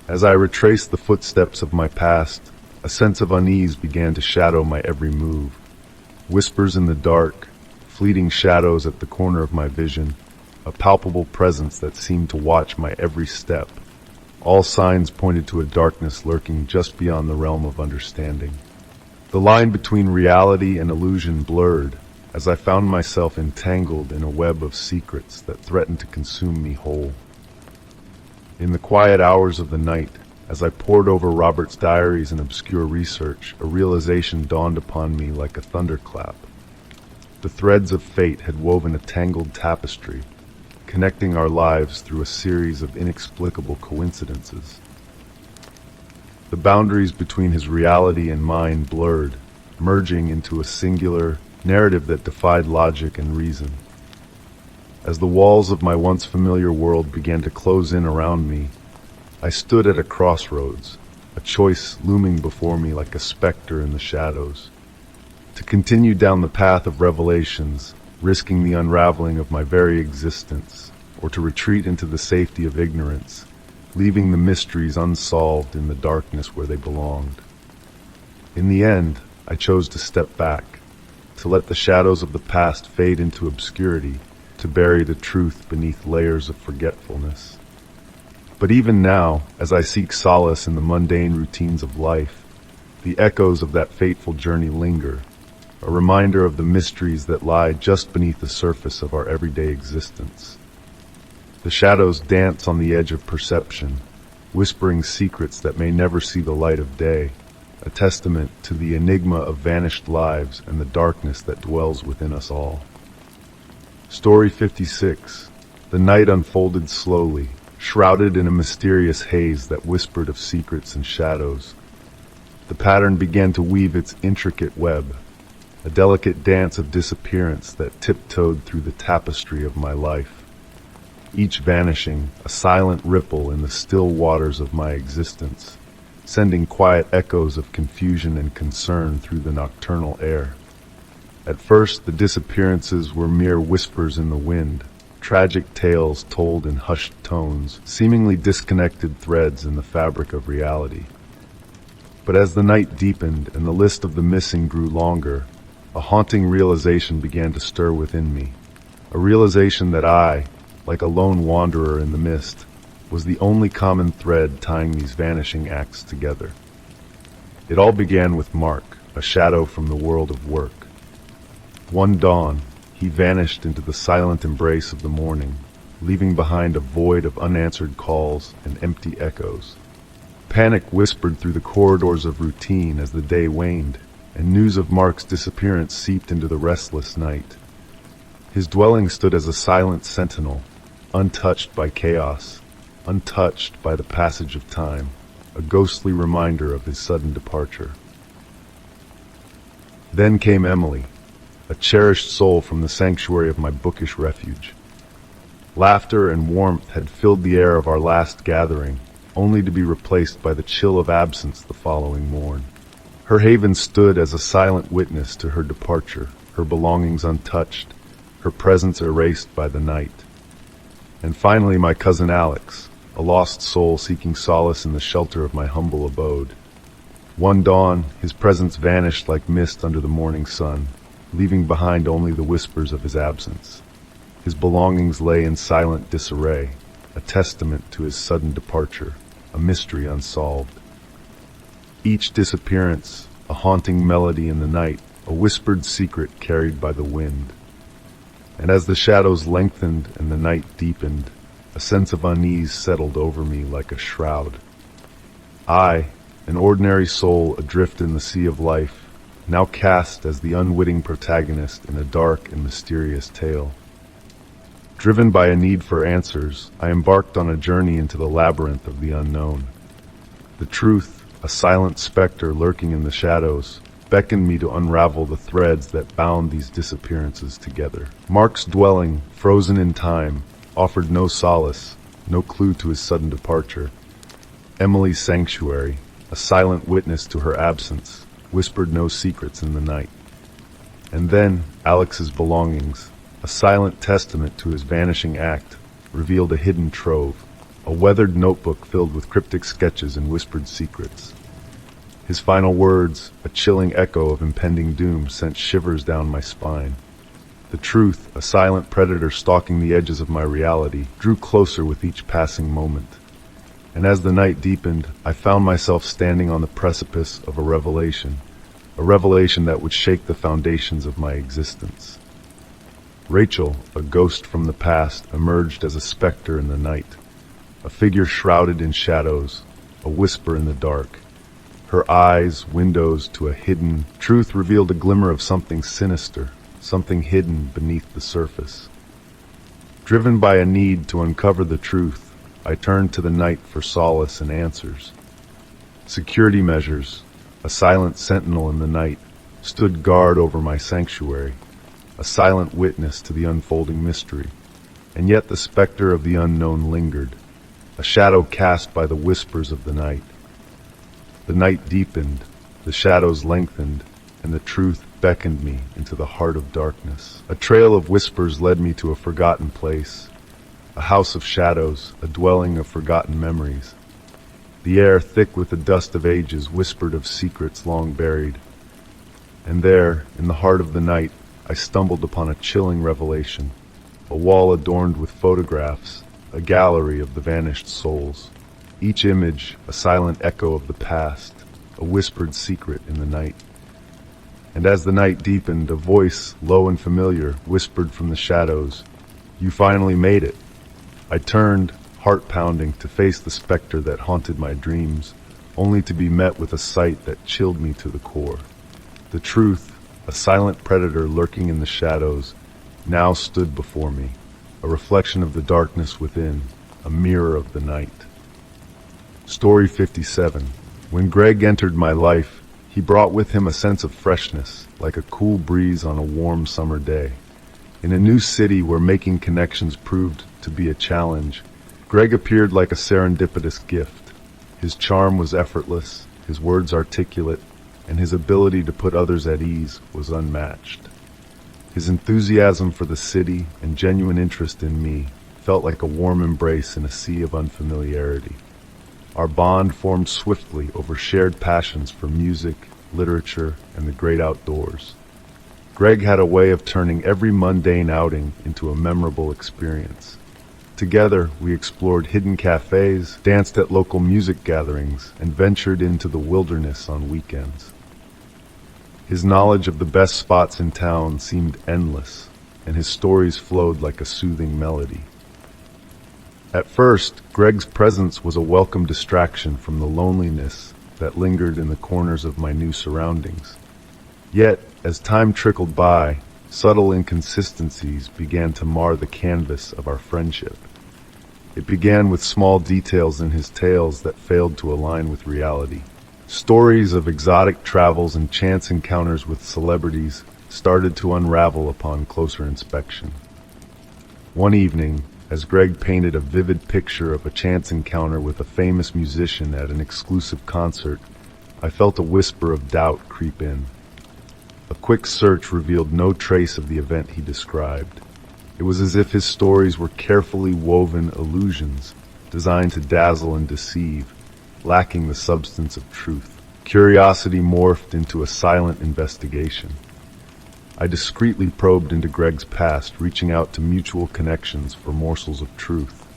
As I retraced the footsteps of my past, a sense of unease began to shadow my every move. Whispers in the dark, fleeting shadows at the corner of my vision, a palpable presence that seemed to watch my every step. All signs pointed to a darkness lurking just beyond the realm of understanding. The line between reality and illusion blurred as I found myself entangled in a web of secrets that threatened to consume me whole. In the quiet hours of the night, as I pored over Robert's diaries and obscure research, a realization dawned upon me like a thunderclap. The threads of fate had woven a tangled tapestry, connecting our lives through a series of inexplicable coincidences. The boundaries between his reality and mine blurred, merging into a singular narrative that defied logic and reason. As the walls of my once familiar world began to close in around me, I stood at a crossroads, a choice looming before me like a specter in the shadows. To continue down the path of revelations, risking the unraveling of my very existence, or to retreat into the safety of ignorance, leaving the mysteries unsolved in the darkness where they belonged. In the end, I chose to step back, to let the shadows of the past fade into obscurity, to bury the truth beneath layers of forgetfulness. But even now, as I seek solace in the mundane routines of life, the echoes of that fateful journey linger, a reminder of the mysteries that lie just beneath the surface of our everyday existence. The shadows dance on the edge of perception, whispering secrets that may never see the light of day, a testament to the enigma of vanished lives and the darkness that dwells within us all. Story 56. The night unfolded slowly, shrouded in a mysterious haze that whispered of secrets and shadows. The pattern began to weave its intricate web, a delicate dance of disappearance that tiptoed through the tapestry of my life. Each vanishing, a silent ripple in the still waters of my existence, sending quiet echoes of confusion and concern through the nocturnal air. At first, the disappearances were mere whispers in the wind, tragic tales told in hushed tones, seemingly disconnected threads in the fabric of reality. But as the night deepened and the list of the missing grew longer, a haunting realization began to stir within me, a realization that I, like a lone wanderer in the mist, was the only common thread tying these vanishing acts together. It all began with Mark, a shadow from the world of work. One dawn, he vanished into the silent embrace of the morning, leaving behind a void of unanswered calls and empty echoes. Panic whispered through the corridors of routine as the day waned, and news of Mark's disappearance seeped into the restless night. His dwelling stood as a silent sentinel, untouched by chaos, untouched by the passage of time, a ghostly reminder of his sudden departure. Then came Emily, a cherished soul from the sanctuary of my bookish refuge. Laughter and warmth had filled the air of our last gathering, only to be replaced by the chill of absence the following morn. Her haven stood as a silent witness to her departure, her belongings untouched, her presence erased by the night. And finally my cousin Alex, a lost soul seeking solace in the shelter of my humble abode. One dawn, his presence vanished like mist under the morning sun, leaving behind only the whispers of his absence. His belongings lay in silent disarray, a testament to his sudden departure, a mystery unsolved. Each disappearance, a haunting melody in the night, a whispered secret carried by the wind. And as the shadows lengthened and the night deepened, a sense of unease settled over me like a shroud. I, an ordinary soul adrift in the sea of life, now cast as the unwitting protagonist in a dark and mysterious tale. Driven by a need for answers, I embarked on a journey into the labyrinth of the unknown. The truth, a silent specter lurking in the shadows, beckoned me to unravel the threads that bound these disappearances together. Mark's dwelling, frozen in time, offered no solace, no clue to his sudden departure. Emily's sanctuary, a silent witness to her absence, whispered no secrets in the night. And then Alex's belongings, a silent testament to his vanishing act, revealed a hidden trove, a weathered notebook filled with cryptic sketches and whispered secrets. His final words, a chilling echo of impending doom, sent shivers down my spine. The truth, a silent predator stalking the edges of my reality, drew closer with each passing moment. And as the night deepened, I found myself standing on the precipice of a revelation that would shake the foundations of my existence. Rachel, a ghost from the past, emerged as a specter in the night, a figure shrouded in shadows, a whisper in the dark. Her eyes, windows to a hidden truth, revealed a glimmer of something sinister, something hidden beneath the surface. Driven by a need to uncover the truth, I turned to the night for solace and answers. Security measures, a silent sentinel in the night, stood guard over my sanctuary, a silent witness to the unfolding mystery. And yet the specter of the unknown lingered, a shadow cast by the whispers of the night. The night deepened, the shadows lengthened, and the truth beckoned me into the heart of darkness. A trail of whispers led me to a forgotten place, a house of shadows, a dwelling of forgotten memories. The air, thick with the dust of ages, whispered of secrets long buried. And there, in the heart of the night, I stumbled upon a chilling revelation, a wall adorned with photographs, a gallery of the vanished souls. Each image, a silent echo of the past, a whispered secret in the night. And as the night deepened, a voice, low and familiar, whispered from the shadows, "You finally made it." I turned, heart pounding, to face the specter that haunted my dreams, only to be met with a sight that chilled me to the core. The truth, a silent predator lurking in the shadows, now stood before me, a reflection of the darkness within, a mirror of the night. Story 57. When Greg entered my life, he brought with him a sense of freshness, like a cool breeze on a warm summer day. In a new city where making connections proved to be a challenge, Greg appeared like a serendipitous gift. His charm was effortless, his words articulate, and his ability to put others at ease was unmatched. His enthusiasm for the city and genuine interest in me felt like a warm embrace in a sea of unfamiliarity. Our bond formed swiftly over shared passions for music, literature, and the great outdoors. Greg had a way of turning every mundane outing into a memorable experience. Together, we explored hidden cafes, danced at local music gatherings, and ventured into the wilderness on weekends. His knowledge of the best spots in town seemed endless, and his stories flowed like a soothing melody. At first, Greg's presence was a welcome distraction from the loneliness that lingered in the corners of my new surroundings. Yet, as time trickled by, subtle inconsistencies began to mar the canvas of our friendship. It began with small details in his tales that failed to align with reality. Stories of exotic travels and chance encounters with celebrities started to unravel upon closer inspection. One evening, as Greg painted a vivid picture of a chance encounter with a famous musician at an exclusive concert, I felt a whisper of doubt creep in. A quick search revealed no trace of the event he described. It was as if his stories were carefully woven illusions designed to dazzle and deceive, lacking the substance of truth. Curiosity morphed into a silent investigation. I discreetly probed into Greg's past, reaching out to mutual connections for morsels of truth.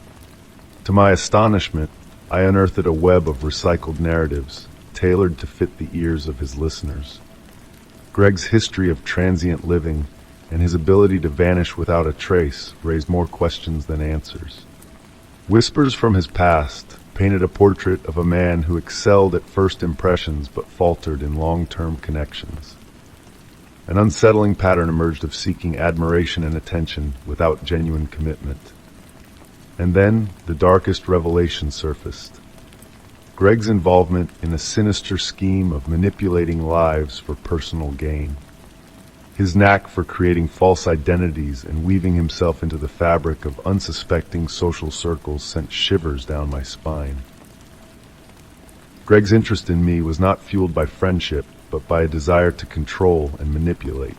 To my astonishment, I unearthed a web of recycled narratives, tailored to fit the ears of his listeners. Greg's history of transient living and his ability to vanish without a trace raised more questions than answers. Whispers from his past painted a portrait of a man who excelled at first impressions but faltered in long-term connections. An unsettling pattern emerged of seeking admiration and attention without genuine commitment. And then the darkest revelation surfaced. Greg's involvement in a sinister scheme of manipulating lives for personal gain. His knack for creating false identities and weaving himself into the fabric of unsuspecting social circles sent shivers down my spine. Greg's interest in me was not fueled by friendship, but by a desire to control and manipulate.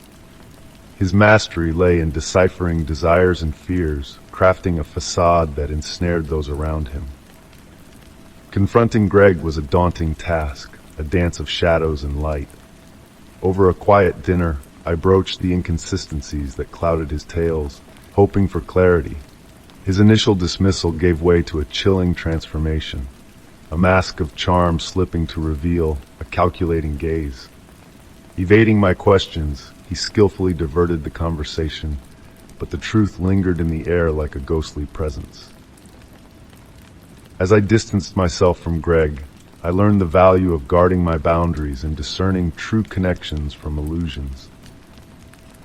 His mastery lay in deciphering desires and fears, crafting a facade that ensnared those around him. Confronting Greg was a daunting task, a dance of shadows and light. Over a quiet dinner, I broached the inconsistencies that clouded his tales, hoping for clarity. His initial dismissal gave way to a chilling transformation, a mask of charm slipping to reveal a calculating gaze. Evading my questions, he skillfully diverted the conversation, but the truth lingered in the air like a ghostly presence. As I distanced myself from Greg, I learned the value of guarding my boundaries and discerning true connections from illusions.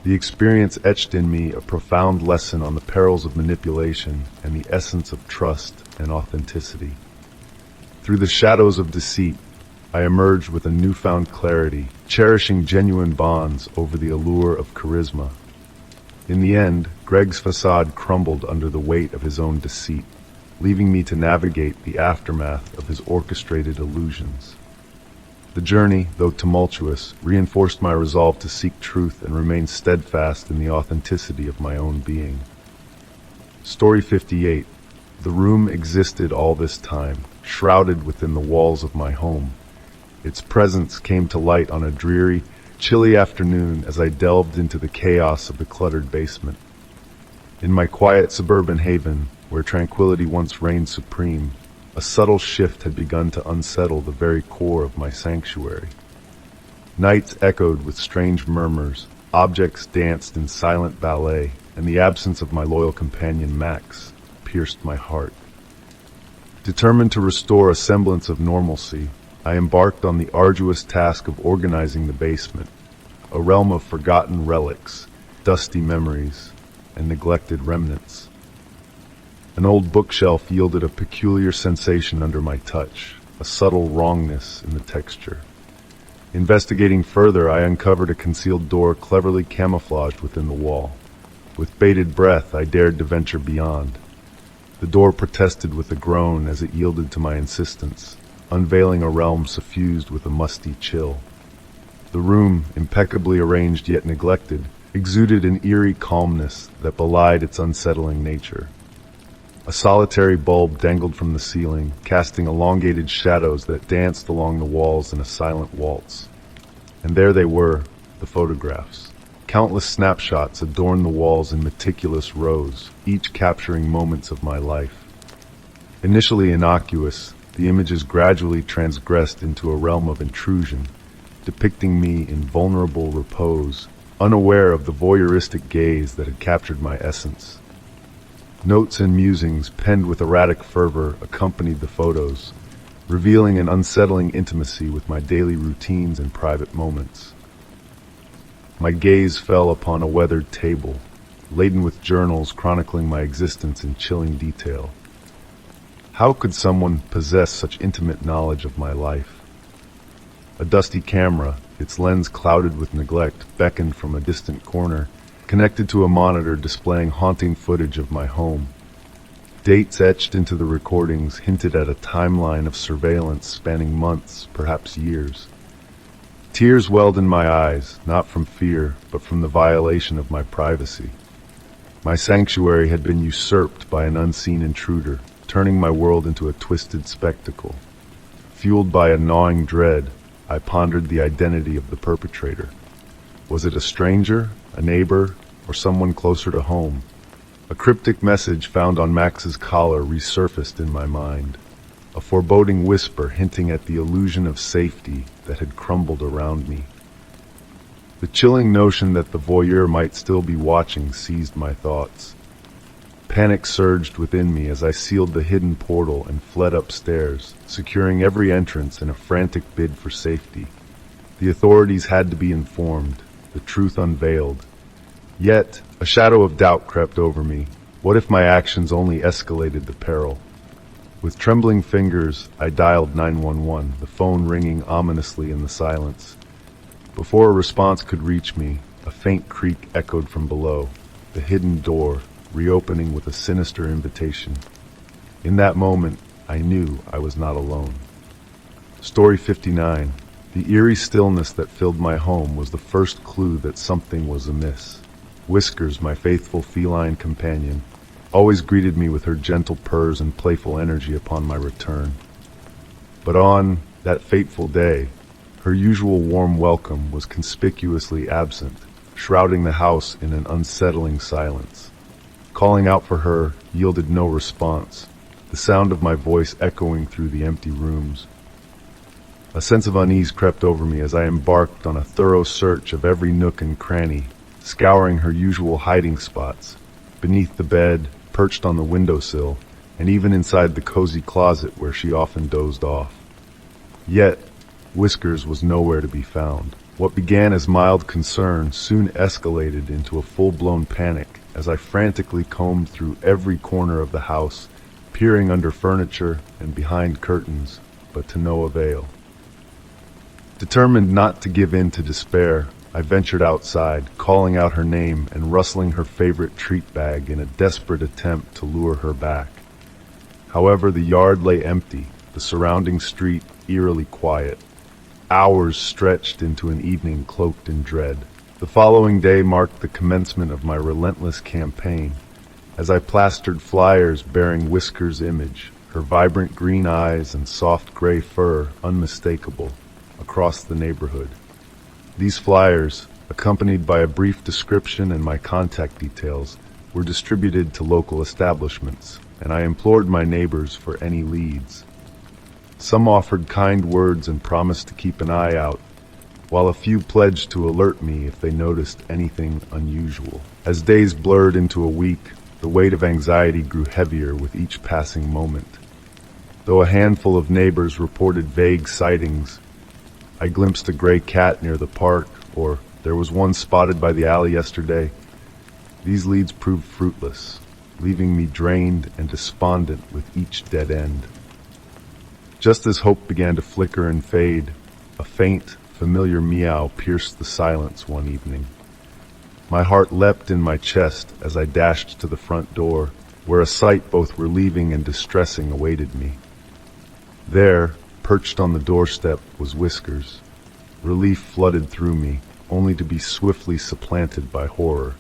The experience etched in me a profound lesson on the perils of manipulation and the essence of trust and authenticity. Through the shadows of deceit, I emerged with a newfound clarity, cherishing genuine bonds over the allure of charisma. In the end, Greg's facade crumbled under the weight of his own deceit, leaving me to navigate the aftermath of his orchestrated illusions. The journey, though tumultuous, reinforced my resolve to seek truth and remain steadfast in the authenticity of my own being. Story 58. The room existed all this time, shrouded within the walls of my home. Its presence came to light on a dreary, chilly afternoon as I delved into the chaos of the cluttered basement. In my quiet suburban haven, where tranquility once reigned supreme, a subtle shift had begun to unsettle the very core of my sanctuary. Nights echoed with strange murmurs, objects danced in silent ballet, and the absence of my loyal companion Max pierced my heart. Determined to restore a semblance of normalcy, I embarked on the arduous task of organizing the basement, a realm of forgotten relics, dusty memories, and neglected remnants. An old bookshelf yielded a peculiar sensation under my touch, a subtle wrongness in the texture. Investigating further, I uncovered a concealed door cleverly camouflaged within the wall. With bated breath, I dared to venture beyond. The door protested with a groan as it yielded to my insistence, unveiling a realm suffused with a musty chill. The room, impeccably arranged yet neglected, exuded an eerie calmness that belied its unsettling nature. A solitary bulb dangled from the ceiling, casting elongated shadows that danced along the walls in a silent waltz. And there they were, the photographs. Countless snapshots adorned the walls in meticulous rows, each capturing moments of my life. Initially innocuous, the images gradually transgressed into a realm of intrusion, depicting me in vulnerable repose, unaware of the voyeuristic gaze that had captured my essence. Notes and musings penned with erratic fervor accompanied the photos, revealing an unsettling intimacy with my daily routines and private moments. My gaze fell upon a weathered table, laden with journals chronicling my existence in chilling detail. How could someone possess such intimate knowledge of my life? A dusty camera, its lens clouded with neglect, beckoned from a distant corner, connected to a monitor displaying haunting footage of my home. Dates etched into the recordings hinted at a timeline of surveillance spanning months, perhaps years. Tears welled in my eyes, not from fear, but from the violation of my privacy. My sanctuary had been usurped by an unseen intruder, turning my world into a twisted spectacle. Fueled by a gnawing dread, I pondered the identity of the perpetrator. Was it a stranger, a neighbor, or someone closer to home? A cryptic message found on Max's collar resurfaced in my mind, a foreboding whisper hinting at the illusion of safety that had crumbled around me. The chilling notion that the voyeur might still be watching seized my thoughts. Panic surged within me as I sealed the hidden portal and fled upstairs, securing every entrance in a frantic bid for safety. The authorities had to be informed, the truth unveiled. Yet, a shadow of doubt crept over me. What if my actions only escalated the peril? With trembling fingers, I dialed 911, the phone ringing ominously in the silence. Before a response could reach me, a faint creak echoed from below, the hidden door reopening with a sinister invitation. In that moment, I knew I was not alone. Story 59. The eerie stillness that filled my home was the first clue that something was amiss. Whiskers, my faithful feline companion, always greeted me with her gentle purrs and playful energy upon my return. But on that fateful day, her usual warm welcome was conspicuously absent, shrouding the house in an unsettling silence. Calling out for her yielded no response, the sound of my voice echoing through the empty rooms. A sense of unease crept over me as I embarked on a thorough search of every nook and cranny, scouring her usual hiding spots, beneath the bed, perched on the windowsill, and even inside the cozy closet where she often dozed off. Yet, Whiskers was nowhere to be found. What began as mild concern soon escalated into a full-blown panic as I frantically combed through every corner of the house, peering under furniture and behind curtains, but to no avail. Determined not to give in to despair, I ventured outside, calling out her name and rustling her favorite treat bag in a desperate attempt to lure her back. However, the yard lay empty, the surrounding street eerily quiet. Hours stretched into an evening cloaked in dread. The following day marked the commencement of my relentless campaign, as I plastered flyers bearing Whiskers' image, her vibrant green eyes and soft gray fur unmistakable, across the neighborhood. These flyers, accompanied by a brief description and my contact details, were distributed to local establishments, and I implored my neighbors for any leads. Some offered kind words and promised to keep an eye out, while a few pledged to alert me if they noticed anything unusual. As days blurred into a week, the weight of anxiety grew heavier with each passing moment. Though a handful of neighbors reported vague sightings, I glimpsed a gray cat near the park, or there was one spotted by the alley yesterday. These leads proved fruitless, leaving me drained and despondent with each dead end. Just as hope began to flicker and fade, a faint, familiar meow pierced the silence one evening. My heart leapt in my chest as I dashed to the front door, where a sight both relieving and distressing awaited me. There, perched on the doorstep, was Whiskers. Relief flooded through me, only to be swiftly supplanted by horror.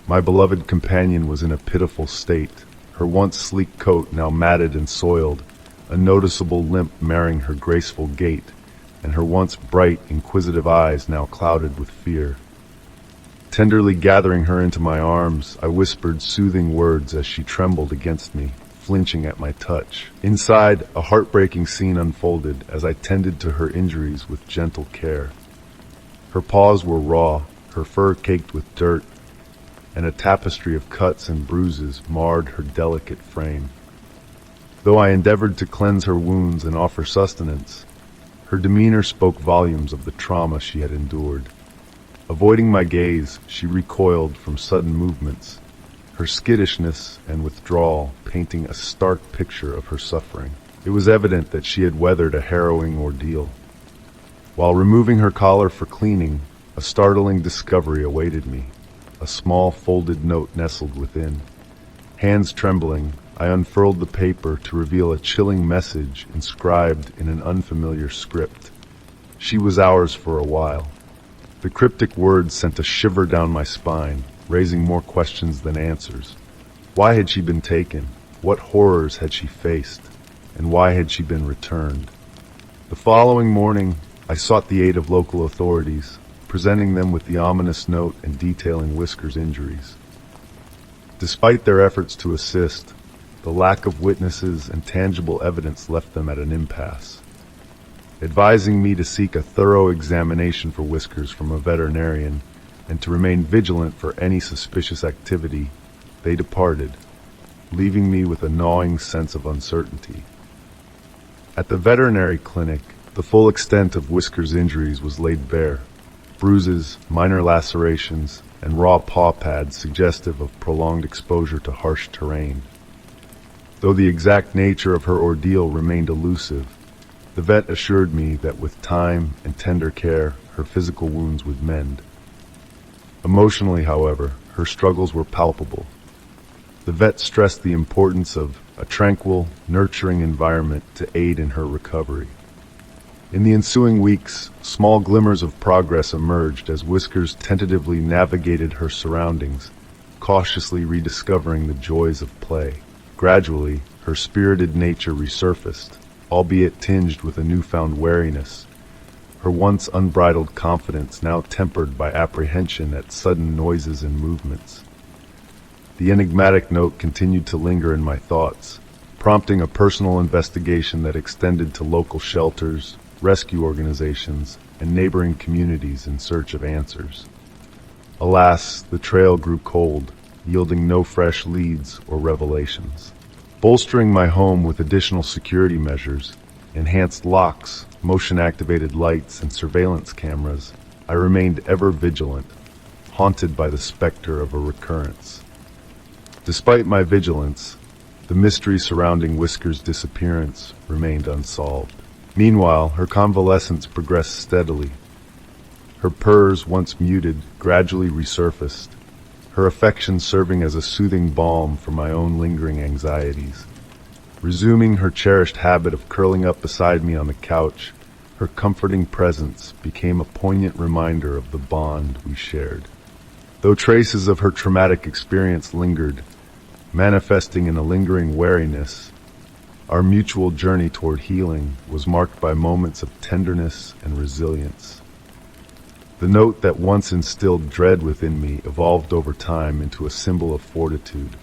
My beloved companion was in a pitiful state, her once sleek coat now matted and soiled, a noticeable limp marring her graceful gait, and her once bright, inquisitive eyes now clouded with fear. Tenderly gathering her into my arms, I whispered soothing words as she trembled against me, flinching at my touch. Inside, a heartbreaking scene unfolded as I tended to her injuries with gentle care. Her paws were raw, her fur caked with dirt, and a tapestry of cuts and bruises marred her delicate frame. Though I endeavored to cleanse her wounds and offer sustenance, her demeanor spoke volumes of the trauma she had endured. Avoiding my gaze, she recoiled from sudden movements, her skittishness and withdrawal painting a stark picture of her suffering. It was evident that she had weathered a harrowing ordeal. While removing her collar for cleaning, a startling discovery awaited me. A small folded note nestled within. Hands trembling, I unfurled the paper to reveal a chilling message inscribed in an unfamiliar script. She was ours for a while. The cryptic words sent a shiver down my spine, raising more questions than answers. Why had she been taken? What horrors had she faced? And why had she been returned? The following morning, I sought the aid of local authorities, presenting them with the ominous note and detailing Whisker's injuries. Despite their efforts to assist, the lack of witnesses and tangible evidence left them at an impasse. Advising me to seek a thorough examination for Whiskers from a veterinarian and to remain vigilant for any suspicious activity, they departed, leaving me with a gnawing sense of uncertainty. At the veterinary clinic, the full extent of Whisker's injuries was laid bare. Bruises, minor lacerations, and raw paw pads suggestive of prolonged exposure to harsh terrain. Though the exact nature of her ordeal remained elusive, the vet assured me that with time and tender care, her physical wounds would mend. Emotionally, however, her struggles were palpable. The vet stressed the importance of a tranquil, nurturing environment to aid in her recovery. In the ensuing weeks, small glimmers of progress emerged as Whiskers tentatively navigated her surroundings, cautiously rediscovering the joys of play. Gradually, her spirited nature resurfaced, albeit tinged with a newfound wariness, her once unbridled confidence now tempered by apprehension at sudden noises and movements. The enigmatic note continued to linger in my thoughts, prompting a personal investigation that extended to local shelters, rescue organizations, and neighboring communities in search of answers. Alas, the trail grew cold, yielding no fresh leads or revelations. Bolstering my home with additional security measures, enhanced locks, motion-activated lights, and surveillance cameras, I remained ever vigilant, haunted by the specter of a recurrence. Despite my vigilance, the mystery surrounding Whisker's disappearance remained unsolved. Meanwhile, her convalescence progressed steadily. Her purrs, once muted, gradually resurfaced, her affection serving as a soothing balm for my own lingering anxieties. Resuming her cherished habit of curling up beside me on the couch, her comforting presence became a poignant reminder of the bond we shared. Though traces of her traumatic experience lingered, manifesting in a lingering wariness, our mutual journey toward healing was marked by moments of tenderness and resilience. The note that once instilled dread within me evolved over time into a symbol of fortitude,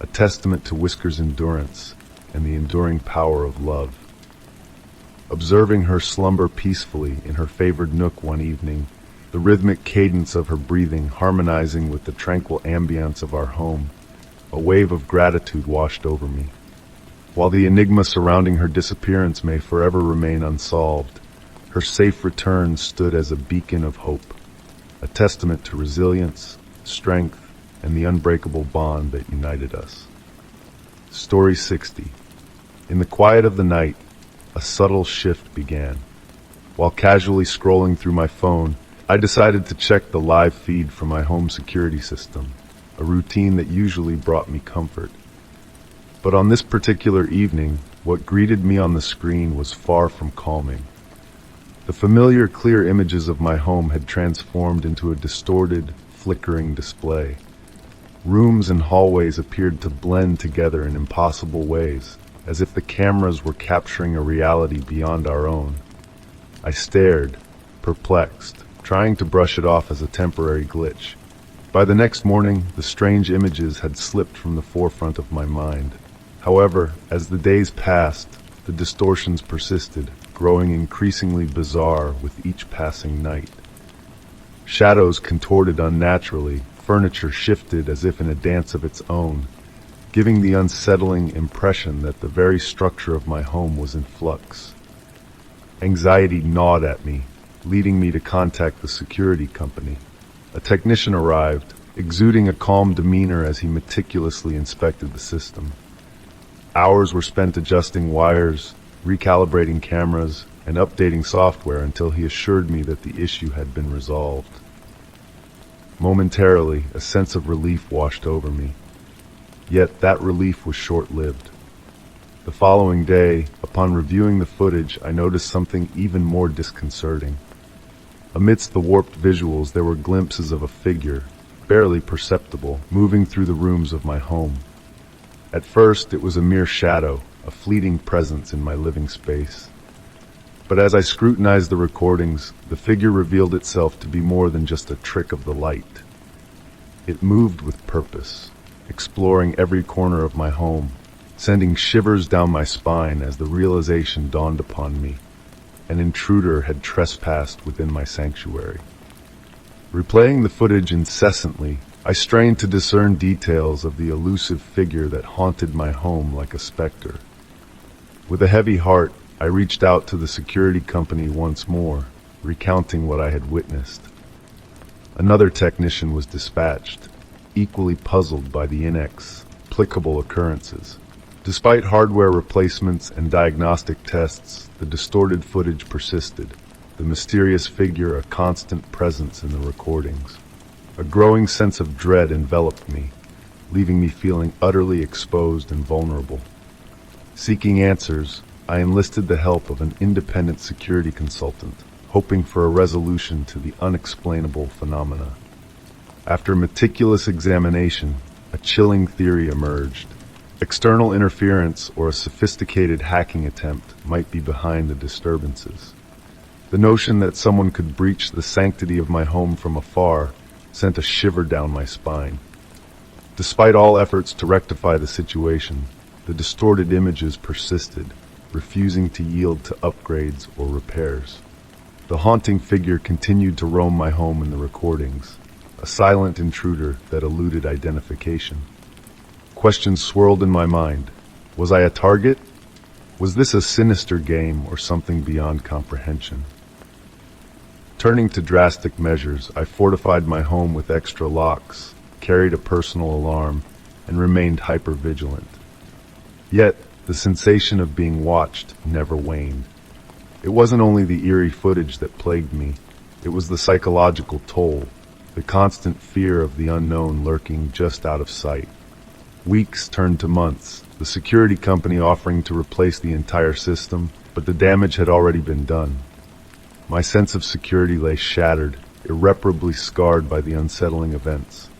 a testament to Whisker's endurance and the enduring power of love. Observing her slumber peacefully in her favored nook one evening, the rhythmic cadence of her breathing harmonizing with the tranquil ambience of our home, a wave of gratitude washed over me. While the enigma surrounding her disappearance may forever remain unsolved, her safe return stood as a beacon of hope, a testament to resilience, strength, and the unbreakable bond that united us. Story 60. In the quiet of the night, a subtle shift began. While casually scrolling through my phone, I decided to check the live feed from my home security system, a routine that usually brought me comfort. But on this particular evening, what greeted me on the screen was far from calming. The familiar clear images of my home had transformed into a distorted, flickering display. Rooms and hallways appeared to blend together in impossible ways, as if the cameras were capturing a reality beyond our own. I stared, perplexed, trying to brush it off as a temporary glitch. By the next morning, the strange images had slipped from the forefront of my mind. However, as the days passed, the distortions persisted, growing increasingly bizarre with each passing night. Shadows contorted unnaturally, furniture shifted as if in a dance of its own, giving the unsettling impression that the very structure of my home was in flux. Anxiety gnawed at me, leading me to contact the security company. A technician arrived, exuding a calm demeanor as he meticulously inspected the system. Hours were spent adjusting wires, recalibrating cameras, and updating software until he assured me that the issue had been resolved. Momentarily, a sense of relief washed over me. Yet that relief was short-lived. The following day, upon reviewing the footage, I noticed something even more disconcerting. Amidst the warped visuals, there were glimpses of a figure, barely perceptible, moving through the rooms of my home. At first, it was a mere shadow, a fleeting presence in my living space. But as I scrutinized the recordings, the figure revealed itself to be more than just a trick of the light. It moved with purpose, exploring every corner of my home, sending shivers down my spine as the realization dawned upon me. An intruder had trespassed within my sanctuary. Replaying the footage incessantly, I strained to discern details of the elusive figure that haunted my home like a specter. With a heavy heart, I reached out to the security company once more, recounting what I had witnessed. Another technician was dispatched, equally puzzled by the inexplicable occurrences. Despite hardware replacements and diagnostic tests, the distorted footage persisted, the mysterious figure a constant presence in the recordings. A growing sense of dread enveloped me, leaving me feeling utterly exposed and vulnerable. Seeking answers, I enlisted the help of an independent security consultant, hoping for a resolution to the unexplainable phenomena. After meticulous examination, a chilling theory emerged. External interference or a sophisticated hacking attempt might be behind the disturbances. The notion that someone could breach the sanctity of my home from afar sent a shiver down my spine. Despite all efforts to rectify the situation, the distorted images persisted, refusing to yield to upgrades or repairs. The haunting figure continued to roam my home in the recordings, a silent intruder that eluded identification. Questions swirled in my mind. Was I a target? Was this a sinister game or something beyond comprehension? Turning to drastic measures, I fortified my home with extra locks, carried a personal alarm, and remained hyper-vigilant. Yet, the sensation of being watched never waned. It wasn't only the eerie footage that plagued me, it was the psychological toll, the constant fear of the unknown lurking just out of sight. Weeks turned to months, the security company offering to replace the entire system, but the damage had already been done. My sense of security lay shattered, irreparably scarred by the unsettling events.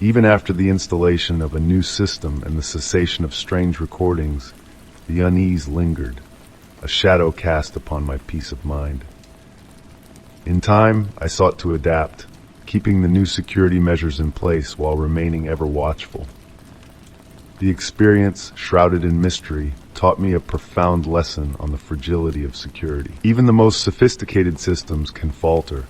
Even after the installation of a new system and the cessation of strange recordings, the unease lingered, a shadow cast upon my peace of mind. In time, I sought to adapt, keeping the new security measures in place while remaining ever watchful. The experience, shrouded in mystery, taught me a profound lesson on the fragility of security. Even the most sophisticated systems can falter,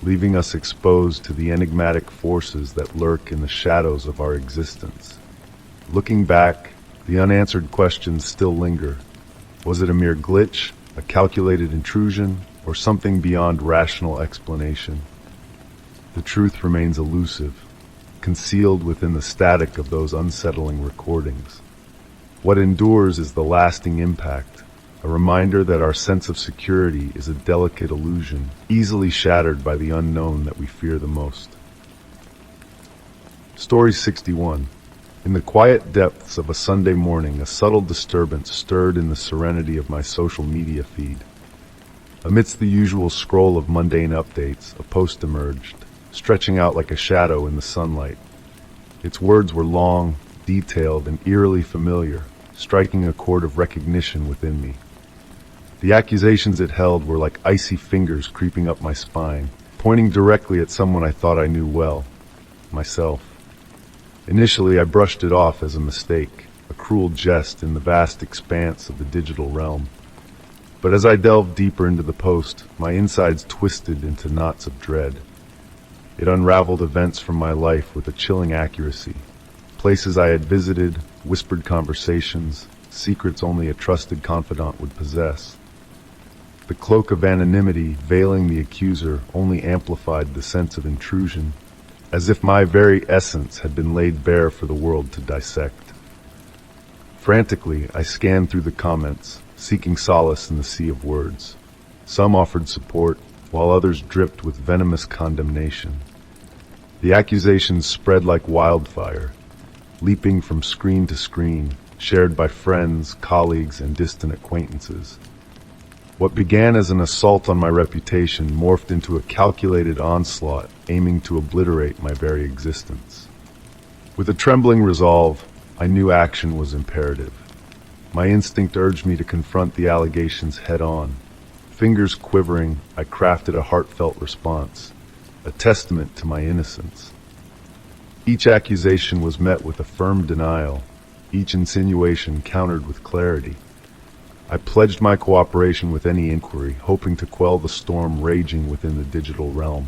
leaving us exposed to the enigmatic forces that lurk in the shadows of our existence. Looking back, the unanswered questions still linger. Was it a mere glitch, a calculated intrusion, or something beyond rational explanation? The truth remains elusive, concealed within the static of those unsettling recordings. What endures is the lasting impact, a reminder that our sense of security is a delicate illusion, easily shattered by the unknown that we fear the most. Story 61. In the quiet depths of a Sunday morning, a subtle disturbance stirred in the serenity of my social media feed. Amidst the usual scroll of mundane updates, a post emerged, stretching out like a shadow in the sunlight. Its words were long, detailed, and eerily familiar, striking a chord of recognition within me. The accusations it held were like icy fingers creeping up my spine, pointing directly at someone I thought I knew well, myself. Initially, I brushed it off as a mistake, a cruel jest in the vast expanse of the digital realm. But as I delved deeper into the post, my insides twisted into knots of dread. It unraveled events from my life with a chilling accuracy. Places I had visited, whispered conversations, secrets only a trusted confidant would possess. The cloak of anonymity veiling the accuser only amplified the sense of intrusion, as if my very essence had been laid bare for the world to dissect. Frantically, I scanned through the comments, seeking solace in the sea of words. Some offered support, while others dripped with venomous condemnation. The accusations spread like wildfire, leaping from screen to screen, shared by friends, colleagues, and distant acquaintances. What began as an assault on my reputation morphed into a calculated onslaught aiming to obliterate my very existence. With a trembling resolve, I knew action was imperative. My instinct urged me to confront the allegations head-on. Fingers quivering, I crafted a heartfelt response, a testament to my innocence. Each accusation was met with a firm denial, each insinuation countered with clarity. I pledged my cooperation with any inquiry, hoping to quell the storm raging within the digital realm.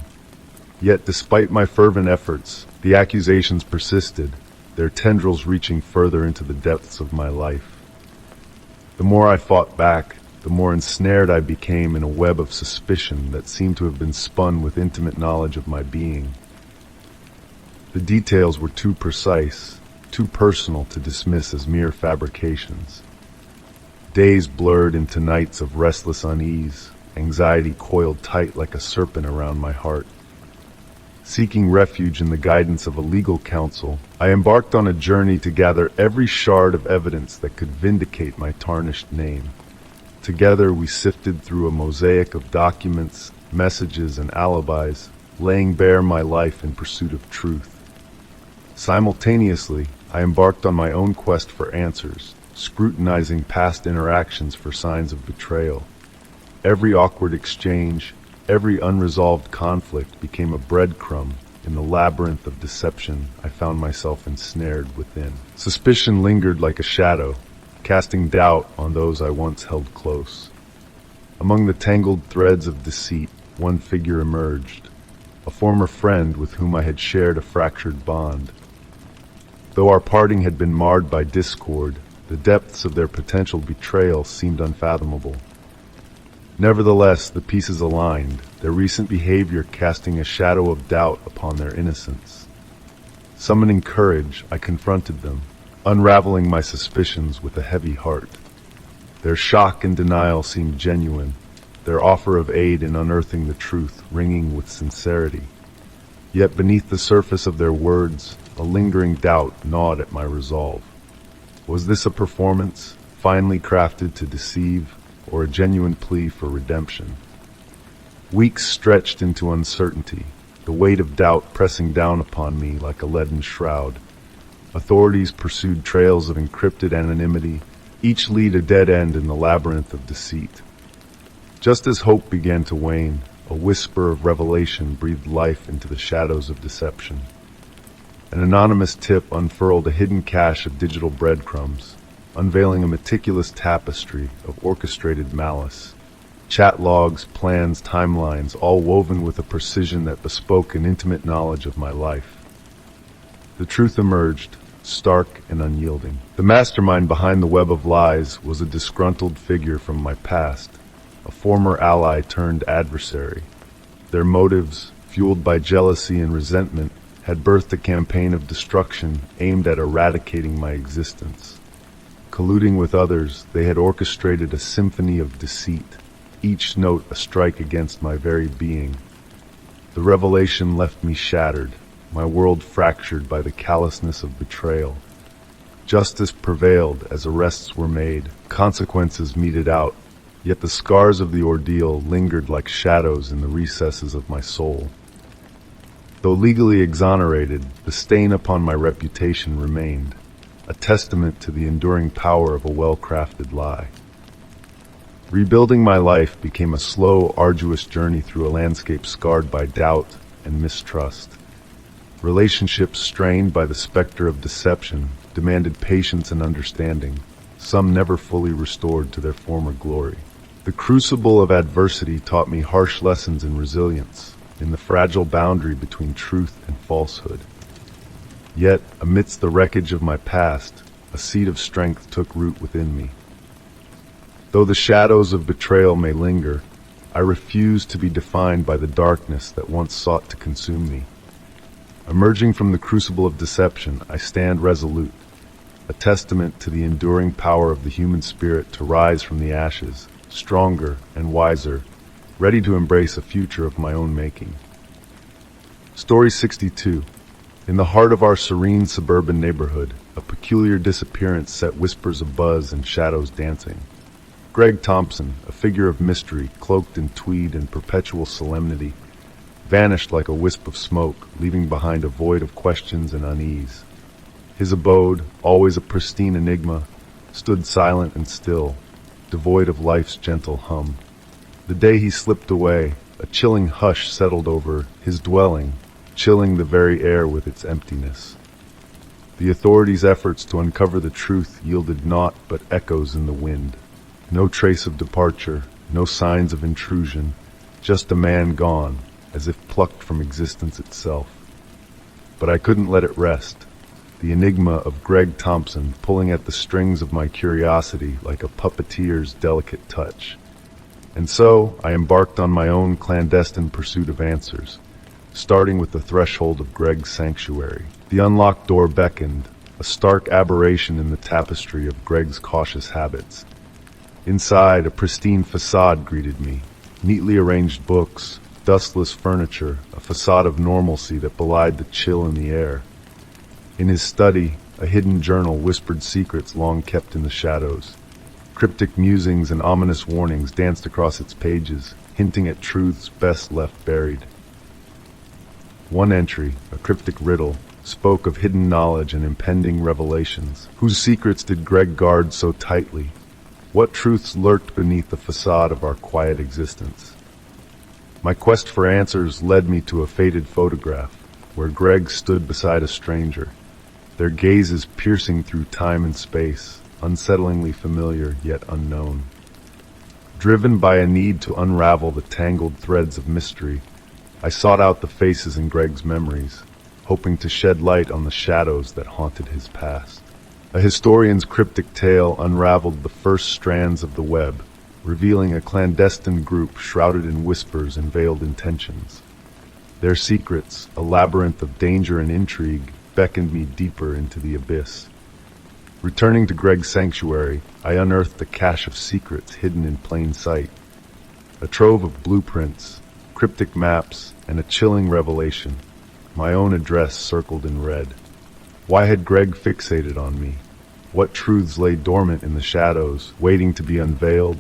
Yet, despite my fervent efforts, the accusations persisted, their tendrils reaching further into the depths of my life. The more I fought back, the more ensnared I became in a web of suspicion that seemed to have been spun with intimate knowledge of my being. The details were too precise, too personal to dismiss as mere fabrications. Days blurred into nights of restless unease, anxiety coiled tight like a serpent around my heart. Seeking refuge in the guidance of a legal counsel, I embarked on a journey to gather every shard of evidence that could vindicate my tarnished name. Together we sifted through a mosaic of documents, messages, and alibis, laying bare my life in pursuit of truth. Simultaneously, I embarked on my own quest for answers, scrutinizing past interactions for signs of betrayal. Every awkward exchange, every unresolved conflict became a breadcrumb in the labyrinth of deception I found myself ensnared within. Suspicion lingered like a shadow, casting doubt on those I once held close. Among the tangled threads of deceit, one figure emerged, a former friend with whom I had shared a fractured bond. Though our parting had been marred by discord, the depths of their potential betrayal seemed unfathomable. Nevertheless, the pieces aligned, their recent behavior casting a shadow of doubt upon their innocence. Summoning courage, I confronted them, unraveling my suspicions with a heavy heart. Their shock and denial seemed genuine, their offer of aid in unearthing the truth ringing with sincerity. Yet beneath the surface of their words, a lingering doubt gnawed at my resolve. Was this a performance, finely crafted to deceive, or a genuine plea for redemption? Weeks stretched into uncertainty, the weight of doubt pressing down upon me like a leaden shroud. Authorities pursued trails of encrypted anonymity, each lead a dead end in the labyrinth of deceit. Just as hope began to wane, a whisper of revelation breathed life into the shadows of deception. An anonymous tip unfurled a hidden cache of digital breadcrumbs, unveiling a meticulous tapestry of orchestrated malice. Chat logs, plans, timelines, all woven with a precision that bespoke an intimate knowledge of my life. The truth emerged, stark and unyielding. The mastermind behind the web of lies was a disgruntled figure from my past, a former ally turned adversary. Their motives, fueled by jealousy and resentment, had birthed a campaign of destruction aimed at eradicating my existence. Colluding with others, they had orchestrated a symphony of deceit, each note a strike against my very being. The revelation left me shattered, my world fractured by the callousness of betrayal. Justice prevailed as arrests were made, consequences meted out, yet the scars of the ordeal lingered like shadows in the recesses of my soul. Though legally exonerated, the stain upon my reputation remained, a testament to the enduring power of a well-crafted lie. Rebuilding my life became a slow, arduous journey through a landscape scarred by doubt and mistrust. Relationships strained by the specter of deception demanded patience and understanding, some never fully restored to their former glory. The crucible of adversity taught me harsh lessons in resilience. in the fragile boundary between truth and falsehood. Yet, amidst the wreckage of my past, a seed of strength took root within me. Though the shadows of betrayal may linger, I refuse to be defined by the darkness that once sought to consume me. Emerging from the crucible of deception, I stand resolute, a testament to the enduring power of the human spirit to rise from the ashes, stronger and wiser, ready to embrace a future of my own making. Story 62. In the heart of our serene suburban neighborhood, a peculiar disappearance set whispers abuzz and shadows dancing. Greg Thompson, a figure of mystery, cloaked in tweed and perpetual solemnity, vanished like a wisp of smoke, leaving behind a void of questions and unease. His abode, always a pristine enigma, stood silent and still, devoid of life's gentle hum. The day he slipped away, a chilling hush settled over his dwelling, chilling the very air with its emptiness. The authorities' efforts to uncover the truth yielded naught but echoes in the wind. No trace of departure, no signs of intrusion, just a man gone, as if plucked from existence itself. But I couldn't let it rest. The enigma of Greg Thompson pulling at the strings of my curiosity like a puppeteer's delicate touch. And so I embarked on my own clandestine pursuit of answers, starting with the threshold of Greg's sanctuary. The unlocked door beckoned, a stark aberration in the tapestry of Greg's cautious habits. Inside, a pristine facade greeted me, neatly arranged books, dustless furniture, a facade of normalcy that belied the chill in the air. In his study, a hidden journal whispered secrets long kept in the shadows. Cryptic musings and ominous warnings danced across its pages, hinting at truths best left buried. One entry, a cryptic riddle, spoke of hidden knowledge and impending revelations. Whose secrets did Greg guard so tightly? What truths lurked beneath the facade of our quiet existence? My quest for answers led me to a faded photograph, where Greg stood beside a stranger, their gazes piercing through time and space, unsettlingly familiar yet unknown. Driven by a need to unravel the tangled threads of mystery, I sought out the faces in Greg's memories, hoping to shed light on the shadows that haunted his past. A historian's cryptic tale unraveled the first strands of the web, revealing a clandestine group shrouded in whispers and veiled intentions. Their secrets, a labyrinth of danger and intrigue, beckoned me deeper into the abyss. Returning to Greg's sanctuary, I unearthed a cache of secrets hidden in plain sight. A trove of blueprints, cryptic maps, and a chilling revelation, my own address circled in red. Why had Greg fixated on me? What truths lay dormant in the shadows, waiting to be unveiled?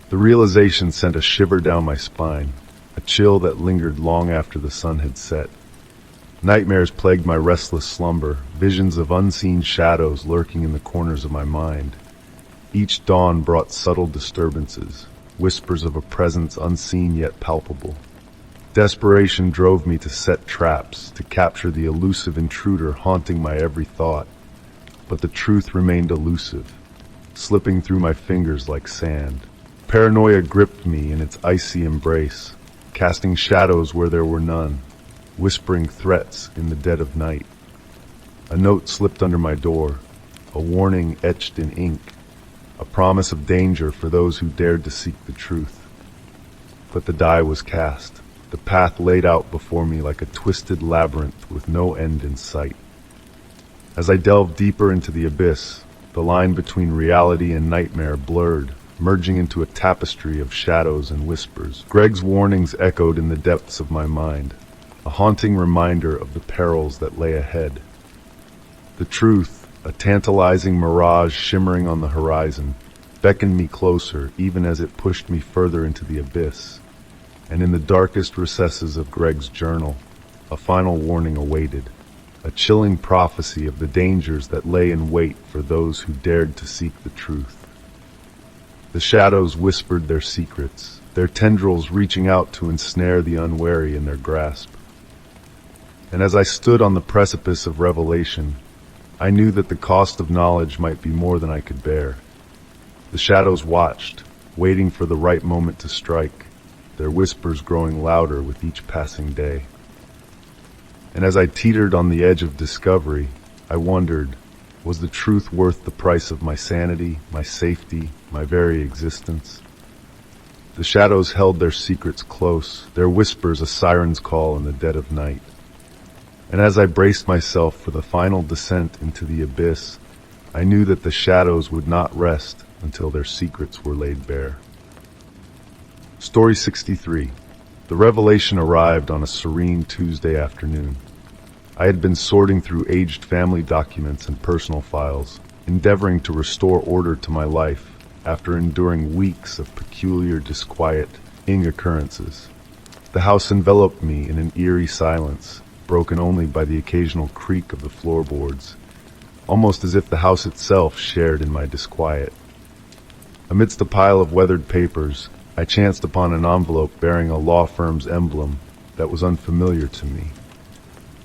The realization sent a shiver down my spine, a chill that lingered long after the sun had set. Nightmares plagued my restless slumber, visions of unseen shadows lurking in the corners of my mind. Each dawn brought subtle disturbances, whispers of a presence unseen yet palpable. Desperation drove me to set traps, to capture the elusive intruder haunting my every thought. But the truth remained elusive, slipping through my fingers like sand. Paranoia gripped me in its icy embrace, casting shadows where there were none, whispering threats in the dead of night. A note slipped under my door, a warning etched in ink, a promise of danger for those who dared to seek the truth. But the die was cast, the path laid out before me like a twisted labyrinth with no end in sight. As I delved deeper into the abyss, the line between reality and nightmare blurred, merging into a tapestry of shadows and whispers. Greg's warnings echoed in the depths of my mind, a haunting reminder of the perils that lay ahead. The truth, a tantalizing mirage shimmering on the horizon, beckoned me closer even as it pushed me further into the abyss. And in the darkest recesses of Greg's journal, a final warning awaited, a chilling prophecy of the dangers that lay in wait for those who dared to seek the truth. The shadows whispered their secrets, their tendrils reaching out to ensnare the unwary in their grasp. And as I stood on the precipice of revelation, I knew that the cost of knowledge might be more than I could bear. The shadows watched, waiting for the right moment to strike, their whispers growing louder with each passing day. And as I teetered on the edge of discovery, I wondered, was the truth worth the price of my sanity, my safety, my very existence? The shadows held their secrets close, their whispers a siren's call in the dead of night. And as I braced myself for the final descent into the abyss, I knew that the shadows would not rest until their secrets were laid bare. Story 63. The revelation arrived on a serene Tuesday afternoon. I had been sorting through aged family documents and personal files, endeavoring to restore order to my life after enduring weeks of peculiar disquieting occurrences. The house enveloped me in an eerie silence, broken only by the occasional creak of the floorboards, almost as if the house itself shared in my disquiet. Amidst a pile of weathered papers, I chanced upon an envelope bearing a law firm's emblem that was unfamiliar to me.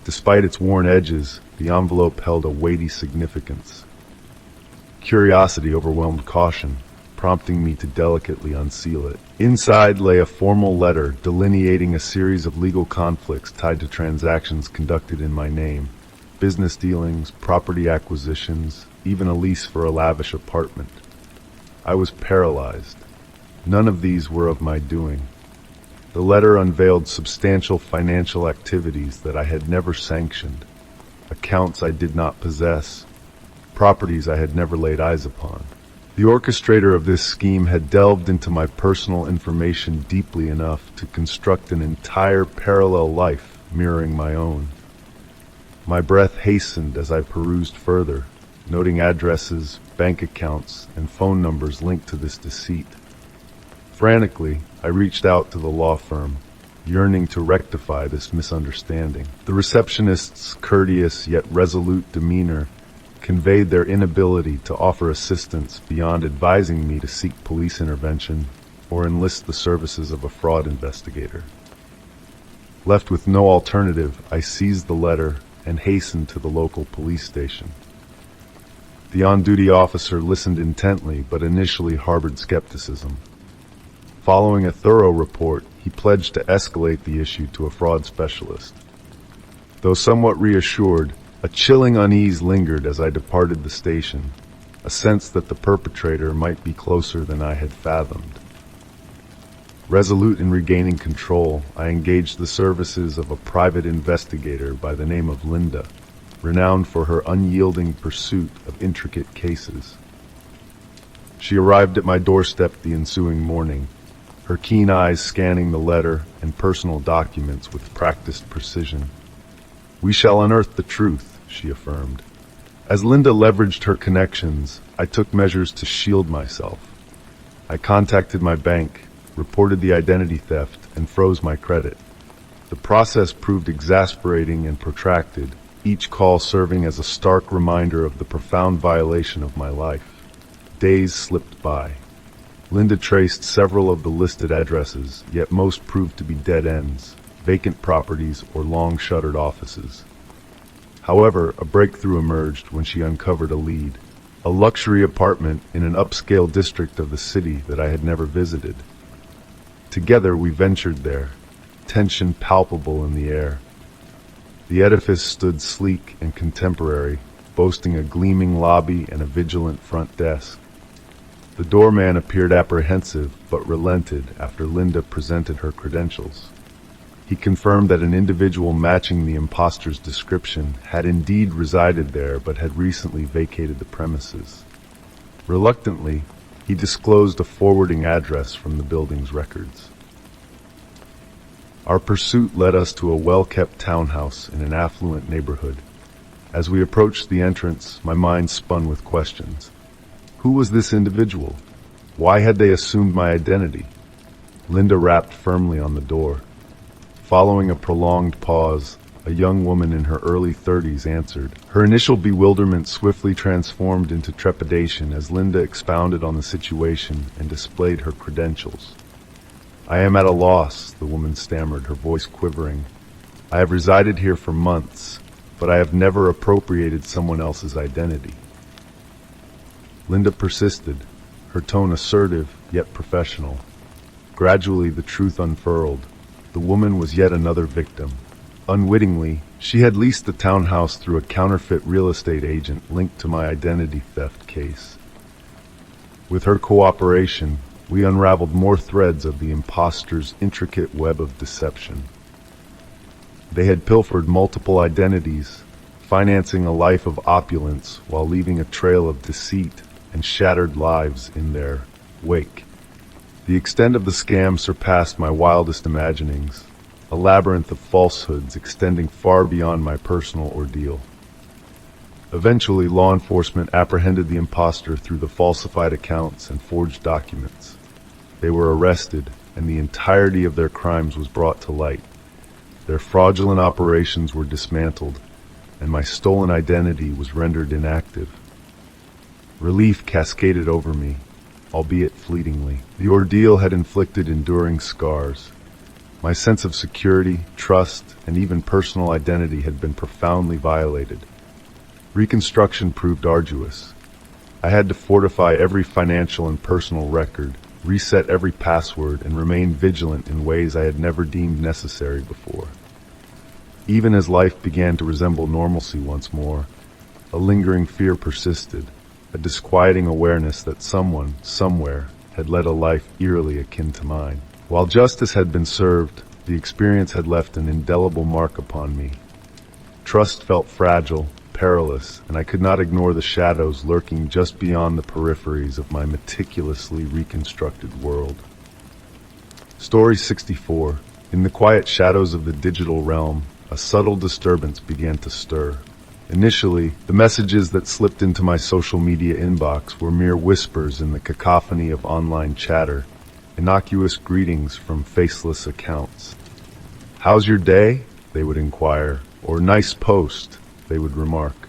Despite its worn edges, the envelope held a weighty significance. Curiosity overwhelmed caution, prompting me to delicately unseal it. Inside lay a formal letter delineating a series of legal conflicts tied to transactions conducted in my name, business dealings, property acquisitions, even a lease for a lavish apartment. I was paralyzed. None of these were of my doing. The letter unveiled substantial financial activities that I had never sanctioned, accounts I did not possess, properties I had never laid eyes upon. The orchestrator of this scheme had delved into my personal information deeply enough to construct an entire parallel life mirroring my own. My breath hastened as I perused further, noting addresses, bank accounts, and phone numbers linked to this deceit. Frantically, I reached out to the law firm, yearning to rectify this misunderstanding. The receptionist's courteous yet resolute demeanor conveyed their inability to offer assistance beyond advising me to seek police intervention or enlist the services of a fraud investigator. Left with no alternative, I seized the letter and hastened to the local police station. The on-duty officer listened intently but initially harbored skepticism. Following a thorough report, he pledged to escalate the issue to a fraud specialist. Though somewhat reassured, a chilling unease lingered as I departed the station, a sense that the perpetrator might be closer than I had fathomed. Resolute in regaining control, I engaged the services of a private investigator by the name of Linda, renowned for her unyielding pursuit of intricate cases. She arrived at my doorstep the ensuing morning, her keen eyes scanning the letter and personal documents with practiced precision. "We shall unearth the truth," she affirmed. As Linda leveraged her connections, I took measures to shield myself. I contacted my bank, reported the identity theft, and froze my credit. The process proved exasperating and protracted, each call serving as a stark reminder of the profound violation of my life. Days slipped by. Linda traced several of the listed addresses, yet most proved to be dead ends, vacant properties, or long-shuttered offices. However, a breakthrough emerged when she uncovered a lead, a luxury apartment in an upscale district of the city that I had never visited. Together we ventured there, tension palpable in the air. The edifice stood sleek and contemporary, boasting a gleaming lobby and a vigilant front desk. The doorman appeared apprehensive, but relented after Linda presented her credentials. He confirmed that an individual matching the imposter's description had indeed resided there, but had recently vacated the premises. Reluctantly, he disclosed a forwarding address from the building's records. Our pursuit led us to a well-kept townhouse in an affluent neighborhood. As we approached the entrance, my mind spun with questions. Who was this individual? Why had they assumed my identity? Linda rapped firmly on the door. Following a prolonged pause, a young woman in her early 30s answered. Her initial bewilderment swiftly transformed into trepidation as Linda expounded on the situation and displayed her credentials. "I am at a loss," the woman stammered, her voice quivering. "I have resided here for months, but I have never appropriated someone else's identity." Linda persisted, her tone assertive yet professional. Gradually, the truth unfurled. The woman was yet another victim. Unwittingly, she had leased the townhouse through a counterfeit real estate agent linked to my identity theft case. With her cooperation, we unraveled more threads of the imposter's intricate web of deception. They had pilfered multiple identities, financing a life of opulence while leaving a trail of deceit and shattered lives in their wake. The extent of the scam surpassed my wildest imaginings, a labyrinth of falsehoods extending far beyond my personal ordeal. Eventually, law enforcement apprehended the imposter through the falsified accounts and forged documents. They were arrested, and the entirety of their crimes was brought to light. Their fraudulent operations were dismantled, and my stolen identity was rendered inactive. Relief cascaded over me, albeit fleetingly. The ordeal had inflicted enduring scars. My sense of security, trust, and even personal identity had been profoundly violated. Reconstruction proved arduous. I had to fortify every financial and personal record, reset every password, and remain vigilant in ways I had never deemed necessary before. Even as life began to resemble normalcy once more, a lingering fear persisted, a disquieting awareness that someone, somewhere, had led a life eerily akin to mine. While justice had been served, the experience had left an indelible mark upon me. Trust felt fragile, perilous, and I could not ignore the shadows lurking just beyond the peripheries of my meticulously reconstructed world. Story 64. In the quiet shadows of the digital realm, a subtle disturbance began to stir. Initially, the messages that slipped into my social media inbox were mere whispers in the cacophony of online chatter, innocuous greetings from faceless accounts. "How's your day?" they would inquire, or "nice post," they would remark.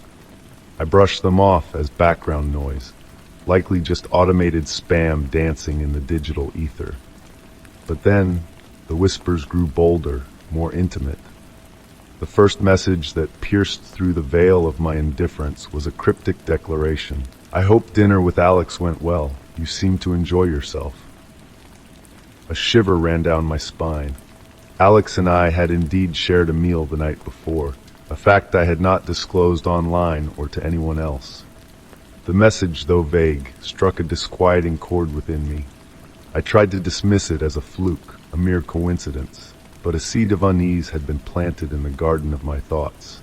I brushed them off as background noise, likely just automated spam dancing in the digital ether. But then, the whispers grew bolder, more intimate. The first message that pierced through the veil of my indifference was a cryptic declaration. "I hope dinner with Alex went well. You seem to enjoy yourself." A shiver ran down my spine. Alex and I had indeed shared a meal the night before, a fact I had not disclosed online or to anyone else. The message, though vague, struck a disquieting chord within me. I tried to dismiss it as a fluke, a mere coincidence, but a seed of unease had been planted in the garden of my thoughts.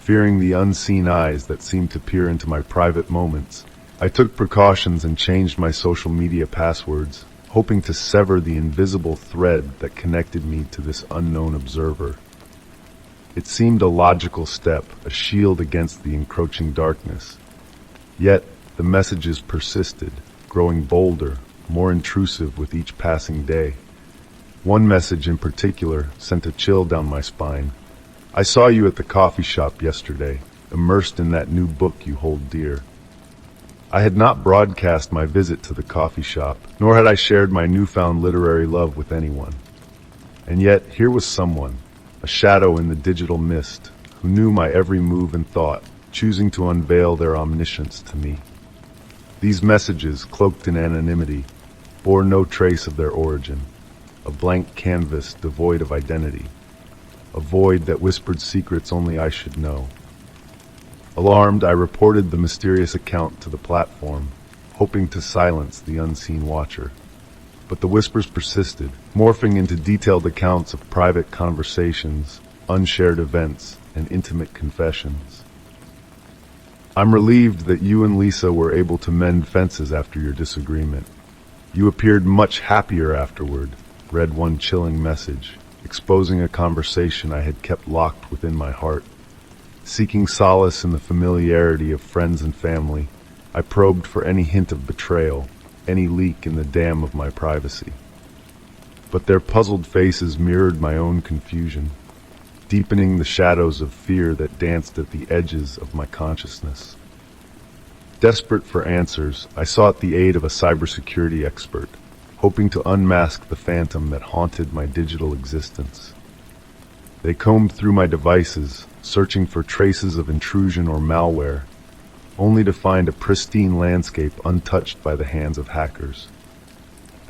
Fearing the unseen eyes that seemed to peer into my private moments, I took precautions and changed my social media passwords, hoping to sever the invisible thread that connected me to this unknown observer. It seemed a logical step, a shield against the encroaching darkness. Yet, the messages persisted, growing bolder, more intrusive with each passing day. One message in particular sent a chill down my spine. "I saw you at the coffee shop yesterday, immersed in that new book you hold dear." I had not broadcast my visit to the coffee shop, nor had I shared my newfound literary love with anyone. And yet, here was someone, a shadow in the digital mist, who knew my every move and thought, choosing to unveil their omniscience to me. These messages, cloaked in anonymity, bore no trace of their origin, a blank canvas devoid of identity, a void that whispered secrets only I should know. Alarmed, I reported the mysterious account to the platform, hoping to silence the unseen watcher. But the whispers persisted, morphing into detailed accounts of private conversations, unshared events, and intimate confessions. "I'm relieved that you and Lisa were able to mend fences after your disagreement. You appeared much happier afterward," read one chilling message, exposing a conversation I had kept locked within my heart. Seeking solace in the familiarity of friends and family, I probed for any hint of betrayal, any leak in the dam of my privacy. But their puzzled faces mirrored my own confusion, deepening the shadows of fear that danced at the edges of my consciousness. Desperate for answers, I sought the aid of a cybersecurity expert, hoping to unmask the phantom that haunted my digital existence. They combed through my devices, searching for traces of intrusion or malware, only to find a pristine landscape untouched by the hands of hackers.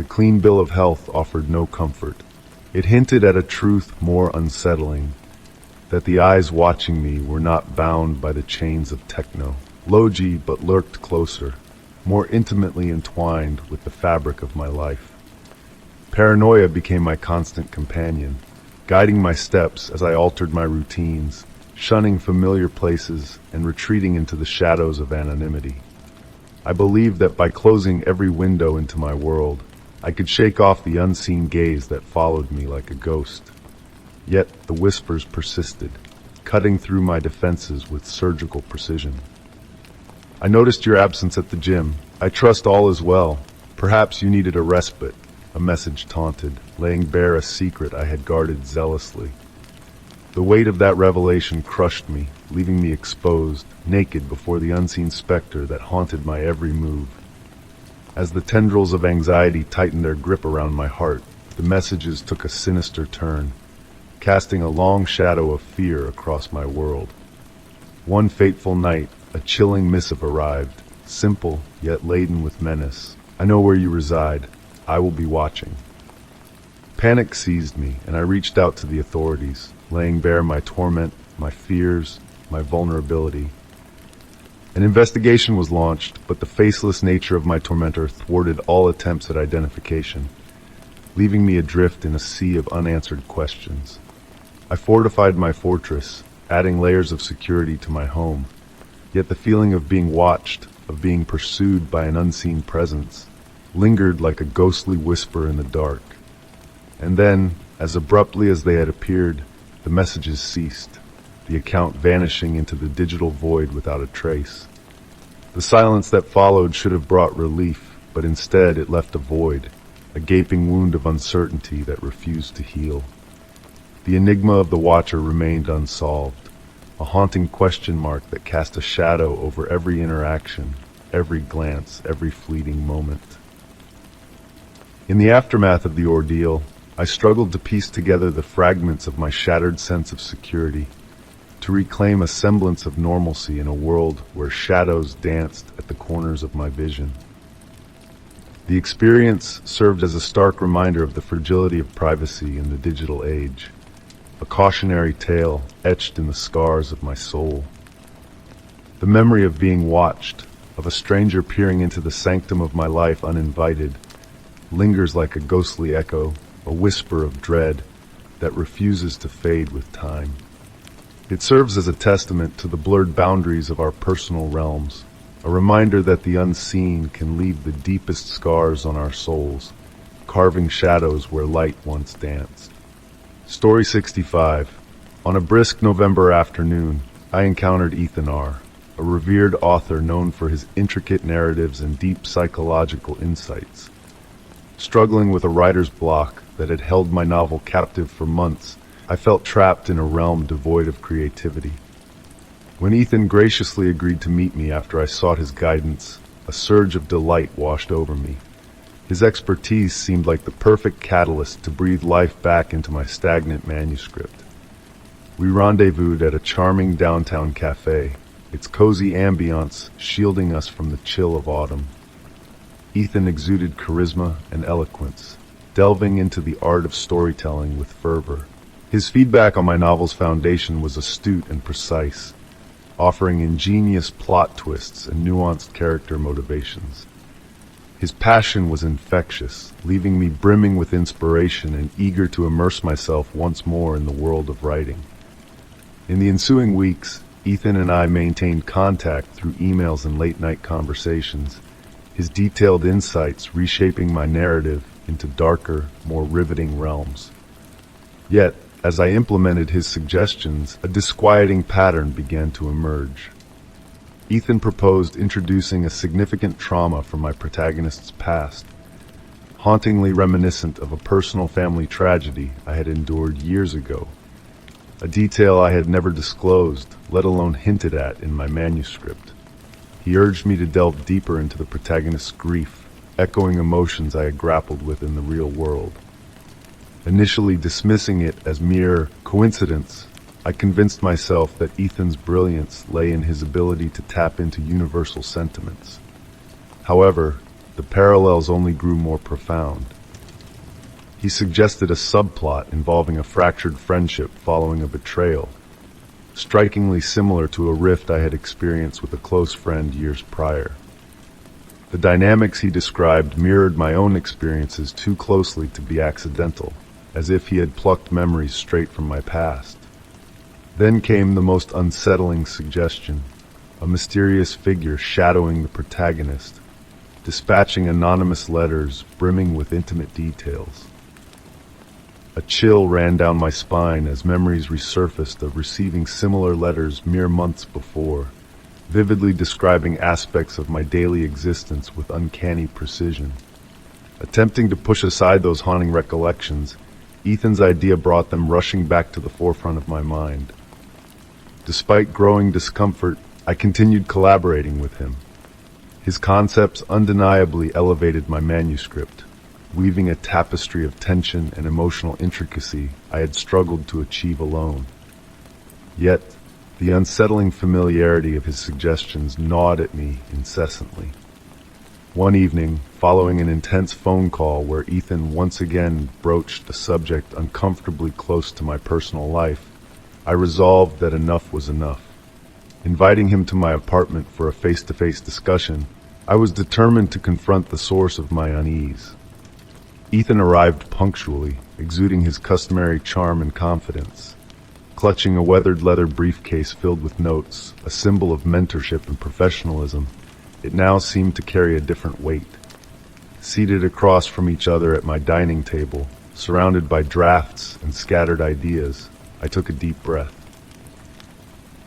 The clean bill of health offered no comfort. It hinted at a truth more unsettling, that the eyes watching me were not bound by the chains of technology, but lurked closer, more intimately entwined with the fabric of my life. Paranoia became my constant companion, guiding my steps as I altered my routines, shunning familiar places and retreating into the shadows of anonymity. I believed that by closing every window into my world, I could shake off the unseen gaze that followed me like a ghost. Yet the whispers persisted, cutting through my defenses with surgical precision. I noticed your absence at the gym. I trust all is well. Perhaps you needed a respite, a message taunted, laying bare a secret I had guarded zealously. The weight of that revelation crushed me, leaving me exposed, naked before the unseen specter that haunted my every move. As the tendrils of anxiety tightened their grip around my heart, the messages took a sinister turn, casting a long shadow of fear across my world. One fateful night, a chilling missive arrived, simple yet laden with menace. I know where you reside. I will be watching. Panic seized me, and I reached out to the authorities, laying bare my torment, my fears, my vulnerability. An investigation was launched, but the faceless nature of my tormentor thwarted all attempts at identification, leaving me adrift in a sea of unanswered questions. I fortified my fortress, adding layers of security to my home, yet the feeling of being watched, of being pursued by an unseen presence, lingered like a ghostly whisper in the dark. And then, as abruptly as they had appeared, the messages ceased, the account vanishing into the digital void without a trace. The silence that followed should have brought relief, but instead it left a void, a gaping wound of uncertainty that refused to heal. The enigma of the watcher remained unsolved, a haunting question mark that cast a shadow over every interaction, every glance, every fleeting moment. In the aftermath of the ordeal, I struggled to piece together the fragments of my shattered sense of security, to reclaim a semblance of normalcy in a world where shadows danced at the corners of my vision. The experience served as a stark reminder of the fragility of privacy in the digital age, a cautionary tale etched in the scars of my soul. The memory of being watched, of a stranger peering into the sanctum of my life uninvited, lingers like a ghostly echo, a whisper of dread that refuses to fade with time. It serves as a testament to the blurred boundaries of our personal realms, a reminder that the unseen can leave the deepest scars on our souls, carving shadows where light once danced. Story 65. On a brisk November afternoon, I encountered Ethan R., a revered author known for his intricate narratives and deep psychological insights. Struggling with a writer's block that had held my novel captive for months, I felt trapped in a realm devoid of creativity. When Ethan graciously agreed to meet me after I sought his guidance, a surge of delight washed over me. His expertise seemed like the perfect catalyst to breathe life back into my stagnant manuscript. We rendezvoused at a charming downtown cafe, its cozy ambiance shielding us from the chill of autumn. Ethan exuded charisma and eloquence, delving into the art of storytelling with fervor. His feedback on my novel's foundation was astute and precise, offering ingenious plot twists and nuanced character motivations. His passion was infectious, leaving me brimming with inspiration and eager to immerse myself once more in the world of writing. In the ensuing weeks, Ethan and I maintained contact through emails and late-night conversations, his detailed insights reshaping my narrative into darker, more riveting realms. Yet, as I implemented his suggestions, a disquieting pattern began to emerge. Ethan proposed introducing a significant trauma from my protagonist's past, hauntingly reminiscent of a personal family tragedy I had endured years ago, a detail I had never disclosed, let alone hinted at in my manuscript. He urged me to delve deeper into the protagonist's grief, echoing emotions I had grappled with in the real world. Initially dismissing it as mere coincidence, I convinced myself that Ethan's brilliance lay in his ability to tap into universal sentiments. However, the parallels only grew more profound. He suggested a subplot involving a fractured friendship following a betrayal, strikingly similar to a rift I had experienced with a close friend years prior. The dynamics he described mirrored my own experiences too closely to be accidental, as if he had plucked memories straight from my past. Then came the most unsettling suggestion, a mysterious figure shadowing the protagonist, dispatching anonymous letters brimming with intimate details. A chill ran down my spine as memories resurfaced of receiving similar letters mere months before, vividly describing aspects of my daily existence with uncanny precision. Attempting to push aside those haunting recollections, Ethan's idea brought them rushing back to the forefront of my mind. Despite growing discomfort, I continued collaborating with him. His concepts undeniably elevated my manuscript, weaving a tapestry of tension and emotional intricacy I had struggled to achieve alone. Yet, the unsettling familiarity of his suggestions gnawed at me incessantly. One evening, following an intense phone call where Ethan once again broached a subject uncomfortably close to my personal life, I resolved that enough was enough. Inviting him to my apartment for a face-to-face discussion, I was determined to confront the source of my unease. Ethan arrived punctually, exuding his customary charm and confidence. Clutching a weathered leather briefcase filled with notes, a symbol of mentorship and professionalism, it now seemed to carry a different weight. Seated across from each other at my dining table, surrounded by drafts and scattered ideas, I took a deep breath.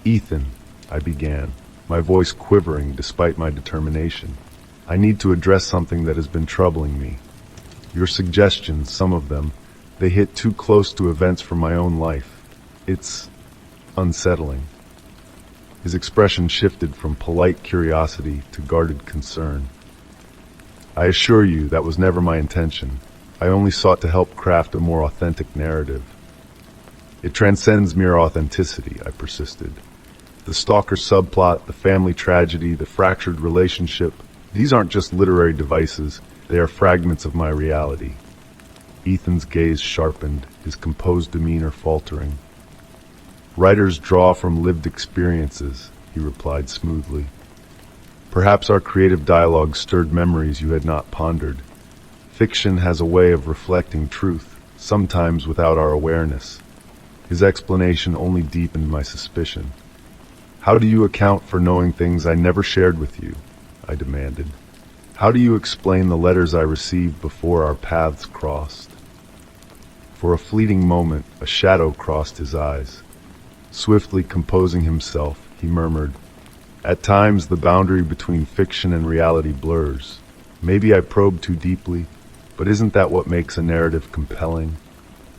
"Ethan," I began, my voice quivering despite my determination, "I need to address something that has been troubling me. Your suggestions, some of them, they hit too close to events from my own life. It's unsettling." His expression shifted from polite curiosity to guarded concern. "I assure you that was never my intention. I only sought to help craft a more authentic narrative." "It transcends mere authenticity," I persisted. "The stalker subplot, the family tragedy, the fractured relationship, these aren't just literary devices, they are fragments of my reality." Ethan's gaze sharpened, his composed demeanor faltering. "Writers draw from lived experiences," he replied smoothly. "Perhaps our creative dialogue stirred memories you had not pondered. Fiction has a way of reflecting truth, sometimes without our awareness." His explanation only deepened my suspicion. "How do you account for knowing things I never shared with you?" I demanded. "How do you explain the letters I received before our paths crossed?" For a fleeting moment, a shadow crossed his eyes. Swiftly composing himself, he murmured, "At times the boundary between fiction and reality blurs. Maybe I probe too deeply, but isn't that what makes a narrative compelling?"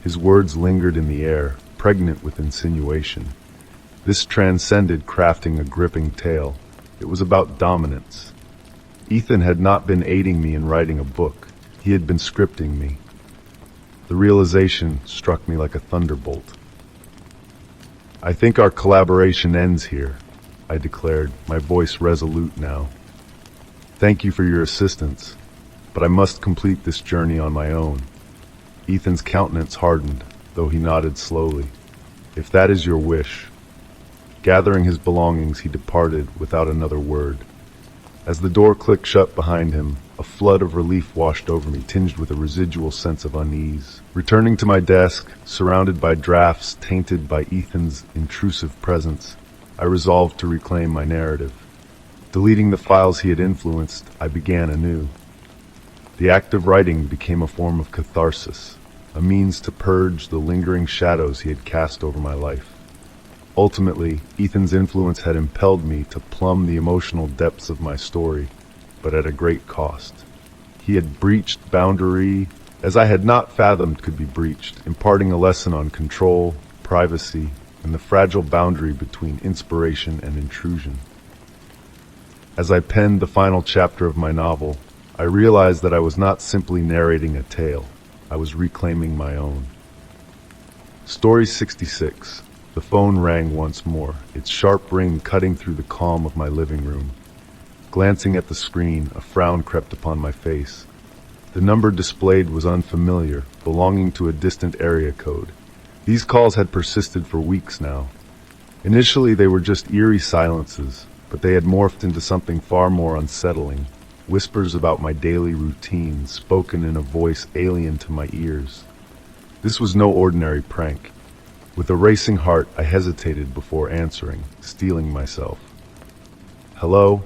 His words lingered in the air, pregnant with insinuation. This transcended crafting a gripping tale. It was about dominance. Ethan had not been aiding me in writing a book. He had been scripting me. The realization struck me like a thunderbolt. "I think our collaboration ends here," I declared, my voice resolute now. "Thank you for your assistance, but I must complete this journey on my own." Ethan's countenance hardened, though he nodded slowly. "If that is your wish." Gathering his belongings, he departed without another word. As the door clicked shut behind him, a flood of relief washed over me, tinged with a residual sense of unease. Returning to my desk, surrounded by drafts tainted by Ethan's intrusive presence, I resolved to reclaim my narrative. Deleting the files he had influenced, I began anew. The act of writing became a form of catharsis, a means to purge the lingering shadows he had cast over my life. Ultimately, Ethan's influence had impelled me to plumb the emotional depths of my story, but at a great cost. He had breached boundary as I had not fathomed could be breached, imparting a lesson on control, privacy, and the fragile boundary between inspiration and intrusion. As I penned the final chapter of my novel, I realized that I was not simply narrating a tale. I was reclaiming my own. Story 66. The phone rang once more, its sharp ring cutting through the calm of my living room. Glancing at the screen, a frown crept upon my face. The number displayed was unfamiliar, belonging to a distant area code. These calls had persisted for weeks now. Initially, they were just eerie silences, but they had morphed into something far more unsettling. Whispers about my daily routine, spoken in a voice alien to my ears. This was no ordinary prank. With a racing heart, I hesitated before answering, steeling myself. "Hello?"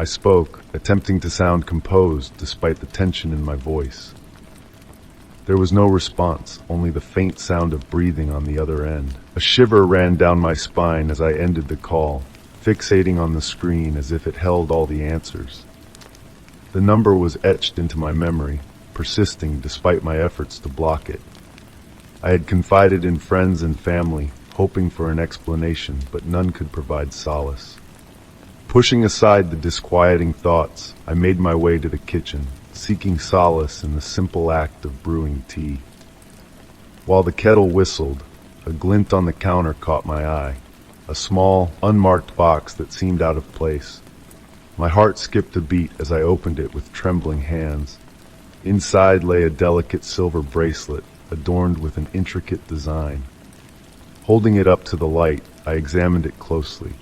I spoke, attempting to sound composed despite the tension in my voice. There was no response, only the faint sound of breathing on the other end. A shiver ran down my spine as I ended the call, fixating on the screen as if it held all the answers. The number was etched into my memory, persisting despite my efforts to block it. I had confided in friends and family, hoping for an explanation, but none could provide solace. Pushing aside the disquieting thoughts, I made my way to the kitchen, seeking solace in the simple act of brewing tea. While the kettle whistled, a glint on the counter caught my eye, a small, unmarked box that seemed out of place. My heart skipped a beat as I opened it with trembling hands. Inside lay a delicate silver bracelet, adorned with an intricate design. Holding it up to the light, I examined it closely.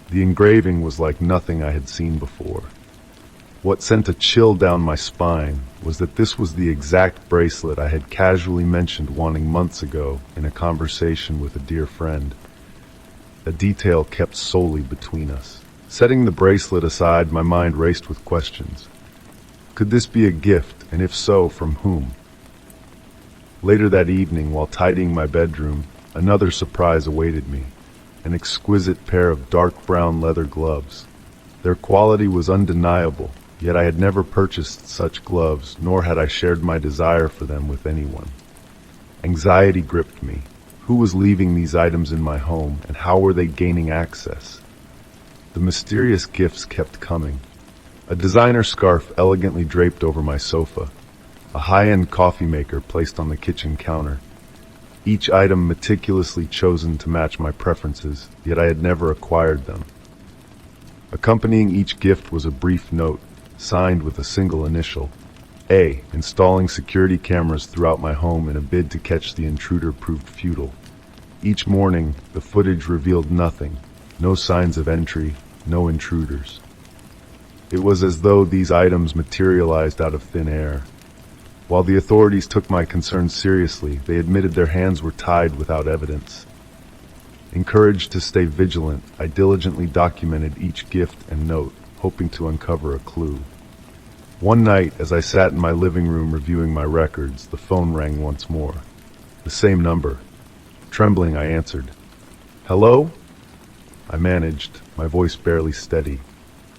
The engraving was like nothing I had seen before. What sent a chill down my spine was that this was the exact bracelet I had casually mentioned wanting months ago in a conversation with a dear friend. A detail kept solely between us. Setting the bracelet aside, my mind raced with questions. Could this be a gift, and if so, from whom? Later that evening, while tidying my bedroom, another surprise awaited me. An exquisite pair of dark brown leather gloves. Their quality was undeniable, yet I had never purchased such gloves, nor had I shared my desire for them with anyone. Anxiety gripped me. Who was leaving these items in my home, and how were they gaining access? The mysterious gifts kept coming. A designer scarf elegantly draped over my sofa. A high-end coffee maker placed on the kitchen counter. Each item meticulously chosen to match my preferences, yet I had never acquired them. Accompanying each gift was a brief note, signed with a single initial. A. Installing security cameras throughout my home in a bid to catch the intruder proved futile. Each morning, the footage revealed nothing. No signs of entry, no intruders. It was as though these items materialized out of thin air. While the authorities took my concerns seriously, they admitted their hands were tied without evidence. Encouraged to stay vigilant, I diligently documented each gift and note, hoping to uncover a clue. One night, as I sat in my living room reviewing my records, the phone rang once more. The same number. Trembling, I answered. "Hello?" I managed, my voice barely steady.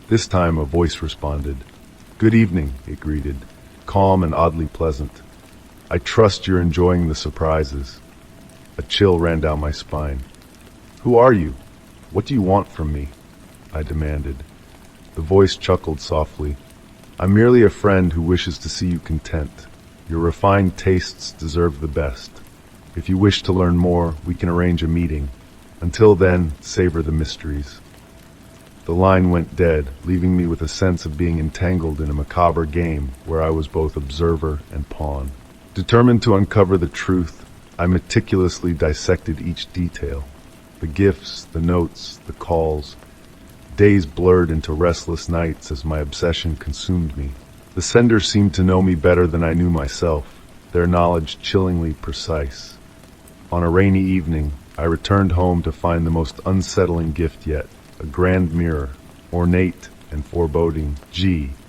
This time a voice responded. "Good evening," it greeted, calm and oddly pleasant. "I trust you're enjoying the surprises." A chill ran down my spine. "Who are you? What do you want from me?" I demanded. The voice chuckled softly. "I'm merely a friend who wishes to see you content. Your refined tastes deserve the best. If you wish to learn more, we can arrange a meeting. Until then, savor the mysteries." The line went dead, leaving me with a sense of being entangled in a macabre game where I was both observer and pawn. Determined to uncover the truth, I meticulously dissected each detail. The gifts, the notes, the calls. Days blurred into restless nights as my obsession consumed me. The sender seemed to know me better than I knew myself, their knowledge chillingly precise. On a rainy evening, I returned home to find the most unsettling gift yet. A grand mirror, ornate and foreboding,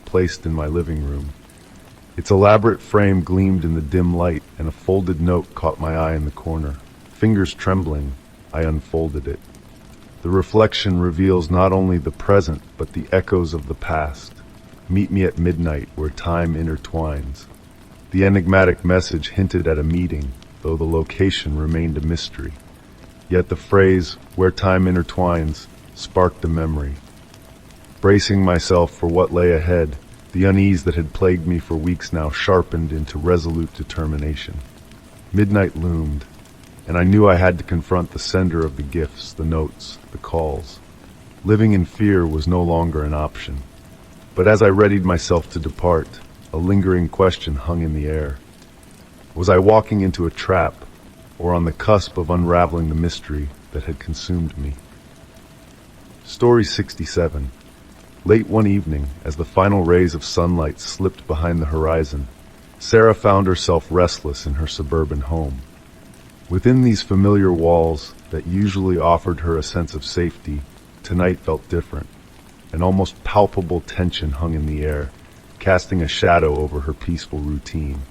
placed in my living room. Its elaborate frame gleamed in the dim light, and a folded note caught my eye in the corner. Fingers trembling, I unfolded it. The reflection reveals not only the present, but the echoes of the past. Meet me at midnight where time intertwines. The enigmatic message hinted at a meeting, though the location remained a mystery. Yet the phrase, "where time intertwines," sparked a memory. Bracing myself for what lay ahead, the unease that had plagued me for weeks now sharpened into resolute determination. Midnight loomed, and I knew I had to confront the sender of the gifts, the notes, the calls. Living in fear was no longer an option. But as I readied myself to depart, a lingering question hung in the air. Was I walking into a trap, or on the cusp of unraveling the mystery that had consumed me? Story 67. Late one evening, as the final rays of sunlight slipped behind the horizon, Sarah found herself restless in her suburban home. Within these familiar walls that usually offered her a sense of safety, tonight felt different. An almost palpable tension hung in the air, casting a shadow over her peaceful routine.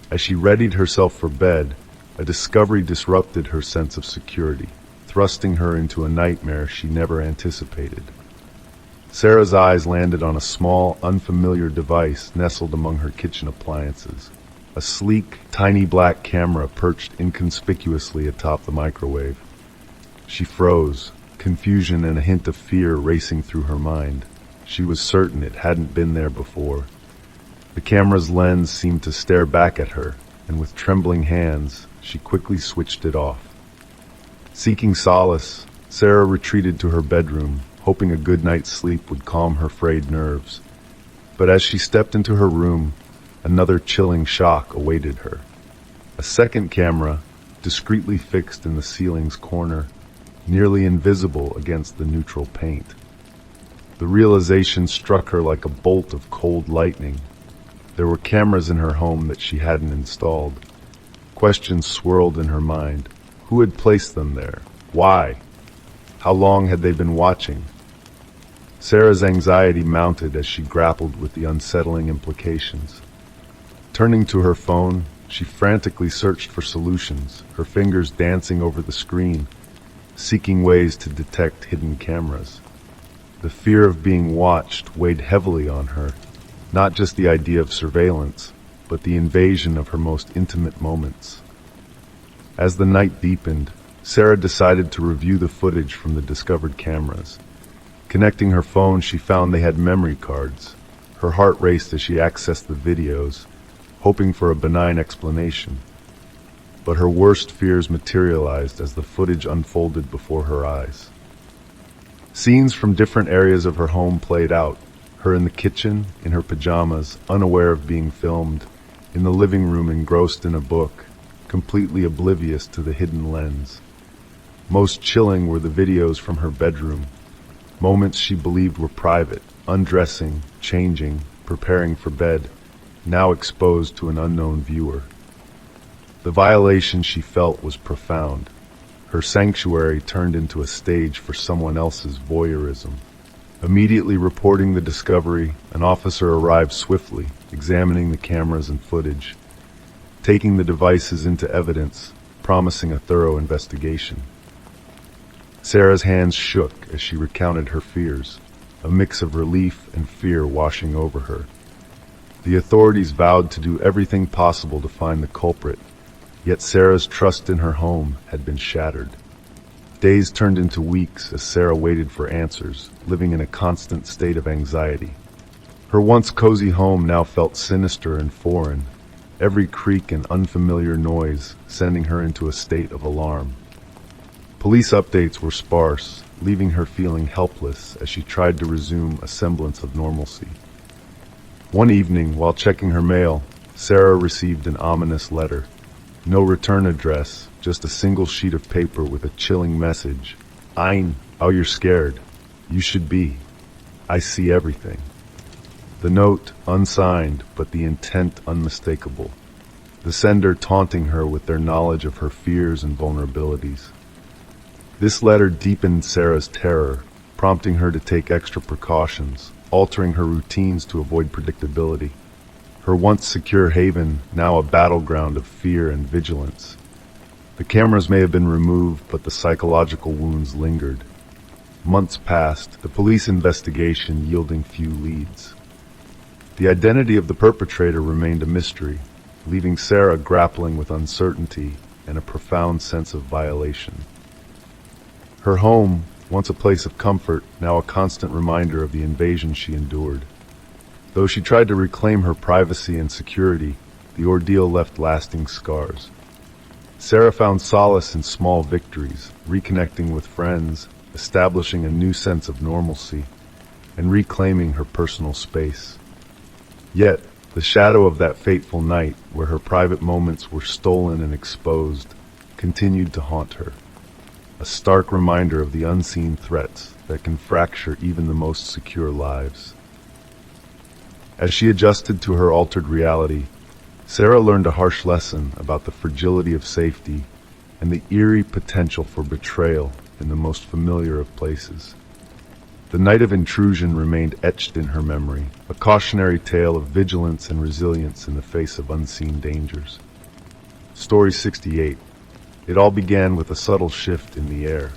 As she readied herself for bed, a discovery disrupted her sense of security, thrusting her into a nightmare she never anticipated. Sarah's eyes landed on a small, unfamiliar device nestled among her kitchen appliances. A sleek, tiny black camera perched inconspicuously atop the microwave. She froze, confusion and a hint of fear racing through her mind. She was certain it hadn't been there before. The camera's lens seemed to stare back at her, and with trembling hands, she quickly switched it off. Seeking solace, Sarah retreated to her bedroom, hoping a good night's sleep would calm her frayed nerves. But as she stepped into her room, another chilling shock awaited her. A second camera, discreetly fixed in the ceiling's corner, nearly invisible against the neutral paint. The realization struck her like a bolt of cold lightning. There were cameras in her home that she hadn't installed. Questions swirled in her mind. Who had placed them there? Why? How long had they been watching? Sarah's anxiety mounted as she grappled with the unsettling implications. Turning to her phone, she frantically searched for solutions, her fingers dancing over the screen, seeking ways to detect hidden cameras. The fear of being watched weighed heavily on her, not just the idea of surveillance, but the invasion of her most intimate moments. As the night deepened, Sarah decided to review the footage from the discovered cameras. Connecting her phone, she found they had memory cards. Her heart raced as she accessed the videos, hoping for a benign explanation. But her worst fears materialized as the footage unfolded before her eyes. Scenes from different areas of her home played out, her in the kitchen, in her pajamas, unaware of being filmed, in the living room engrossed in a book, completely oblivious to the hidden lens. Most chilling were the videos from her bedroom, moments she believed were private, undressing, changing, preparing for bed, now exposed to an unknown viewer. The violation she felt was profound. Her sanctuary turned into a stage for someone else's voyeurism. Immediately reporting the discovery, an officer arrived swiftly, examining the cameras and footage, taking the devices into evidence, promising a thorough investigation. Sarah's hands shook as she recounted her fears, a mix of relief and fear washing over her. The authorities vowed to do everything possible to find the culprit, yet Sarah's trust in her home had been shattered. Days turned into weeks as Sarah waited for answers, living in a constant state of anxiety. Her once cozy home now felt sinister and foreign, every creak and unfamiliar noise sending her into a state of alarm. Police updates were sparse, leaving her feeling helpless as she tried to resume a semblance of normalcy. One evening, while checking her mail, Sarah received an ominous letter. No return address, just a single sheet of paper with a chilling message. Oh, you're scared. You should be. I see everything. The note, unsigned, but the intent unmistakable. The sender taunting her with their knowledge of her fears and vulnerabilities. This letter deepened Sarah's terror, prompting her to take extra precautions, altering her routines to avoid predictability. Her once secure haven, now a battleground of fear and vigilance. The cameras may have been removed, but the psychological wounds lingered. Months passed, the police investigation yielding few leads. The identity of the perpetrator remained a mystery, leaving Sarah grappling with uncertainty and a profound sense of violation. Her home, once a place of comfort, now a constant reminder of the invasion she endured. Though she tried to reclaim her privacy and security, the ordeal left lasting scars. Sarah found solace in small victories, reconnecting with friends, establishing a new sense of normalcy. and reclaiming her personal space. Yet, the shadow of that fateful night, where her private moments were stolen and exposed, continued to haunt her, a stark reminder of the unseen threats that can fracture even the most secure lives. As she adjusted to her altered reality, Sarah learned a harsh lesson about the fragility of safety and the eerie potential for betrayal in the most familiar of places. The night of intrusion remained etched in her memory, a cautionary tale of vigilance and resilience in the face of unseen dangers. Story 68. It all began with a subtle shift in the air.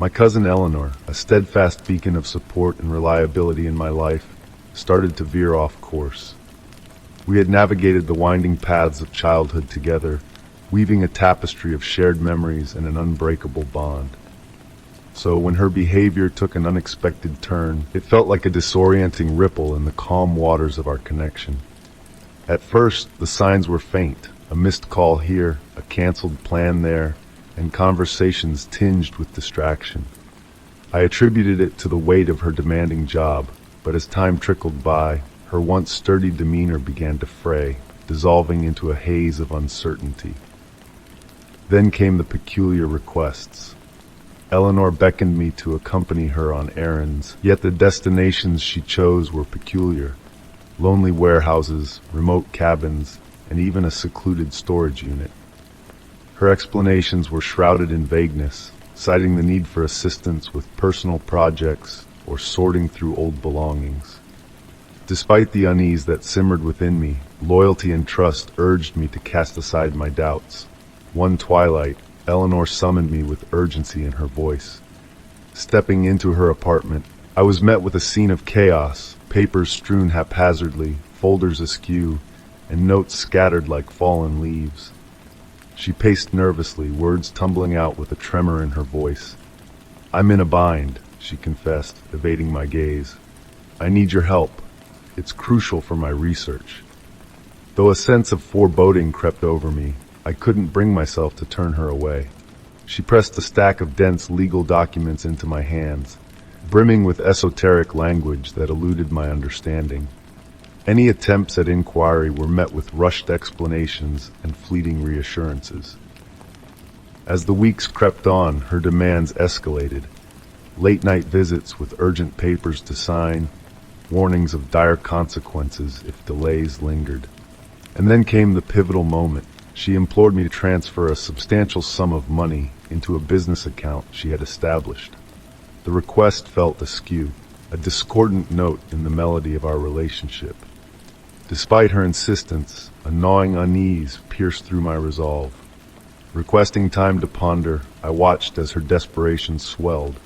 My cousin Eleanor, a steadfast beacon of support and reliability in my life, started to veer off course. We had navigated the winding paths of childhood together, weaving a tapestry of shared memories and an unbreakable bond. So when her behavior took an unexpected turn, it felt like a disorienting ripple in the calm waters of our connection. At first, the signs were faint, a missed call here, a canceled plan there, and conversations tinged with distraction. I attributed it to the weight of her demanding job, but as time trickled by, her once sturdy demeanor began to fray, dissolving into a haze of uncertainty. Then came the peculiar requests. Eleanor beckoned me to accompany her on errands, yet the destinations she chose were peculiar. Lonely warehouses, remote cabins, and even a secluded storage unit. Her explanations were shrouded in vagueness, citing the need for assistance with personal projects or sorting through old belongings. Despite the unease that simmered within me, loyalty and trust urged me to cast aside my doubts. One twilight, Eleanor summoned me with urgency in her voice. Stepping into her apartment, I was met with a scene of chaos, papers strewn haphazardly, folders askew, and notes scattered like fallen leaves. She paced nervously, words tumbling out with a tremor in her voice. "I'm in a bind," she confessed, evading my gaze. "I need your help. It's crucial for my research." Though a sense of foreboding crept over me, I couldn't bring myself to turn her away. She pressed a stack of dense legal documents into my hands, brimming with esoteric language that eluded my understanding. Any attempts at inquiry were met with rushed explanations and fleeting reassurances. As the weeks crept on, her demands escalated. Late-night visits with urgent papers to sign, warnings of dire consequences if delays lingered. And then came the pivotal moment. She implored me to transfer a substantial sum of money into a business account she had established. The request felt askew, a discordant note in the melody of our relationship. Despite her insistence, a gnawing unease pierced through my resolve. Requesting time to ponder, I watched as her desperation swelled.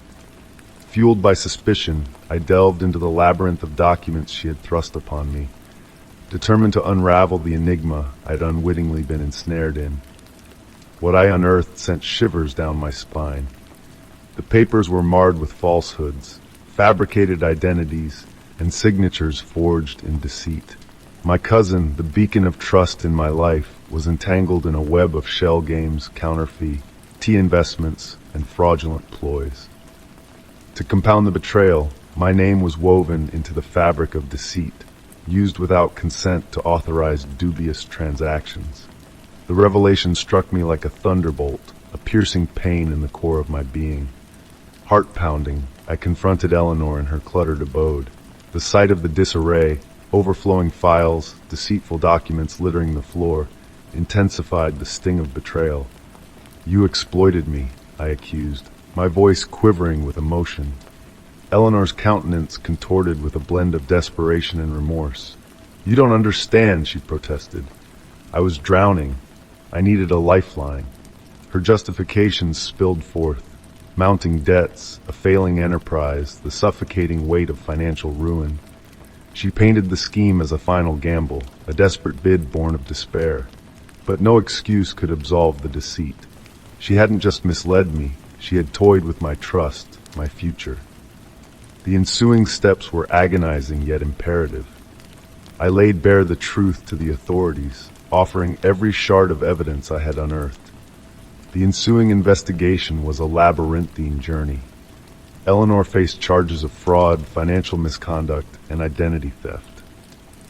Fueled by suspicion, I delved into the labyrinth of documents she had thrust upon me, determined to unravel the enigma I'd unwittingly been ensnared in. What I unearthed sent shivers down my spine. The papers were marred with falsehoods, fabricated identities, and signatures forged in deceit. My cousin, the beacon of trust in my life, was entangled in a web of shell games, counterfeit, investments, and fraudulent ploys. To compound the betrayal, my name was woven into the fabric of deceit, used without consent to authorize dubious transactions. The revelation struck me like a thunderbolt, a piercing pain in the core of my being. Heart-pounding, I confronted Eleanor in her cluttered abode. The sight of the disarray, overflowing files, deceitful documents littering the floor, intensified the sting of betrayal. "You exploited me," I accused, my voice quivering with emotion. Eleanor's countenance contorted with a blend of desperation and remorse. "You don't understand," she protested. "I was drowning. I needed a lifeline." Her justifications spilled forth. Mounting debts, a failing enterprise, the suffocating weight of financial ruin. She painted the scheme as a final gamble, a desperate bid born of despair. But no excuse could absolve the deceit. She hadn't just misled me, she had toyed with my trust, my future. The ensuing steps were agonizing yet imperative. I laid bare the truth to the authorities, offering every shard of evidence I had unearthed. The ensuing investigation was a labyrinthine journey. Eleanor faced charges of fraud, financial misconduct, and identity theft.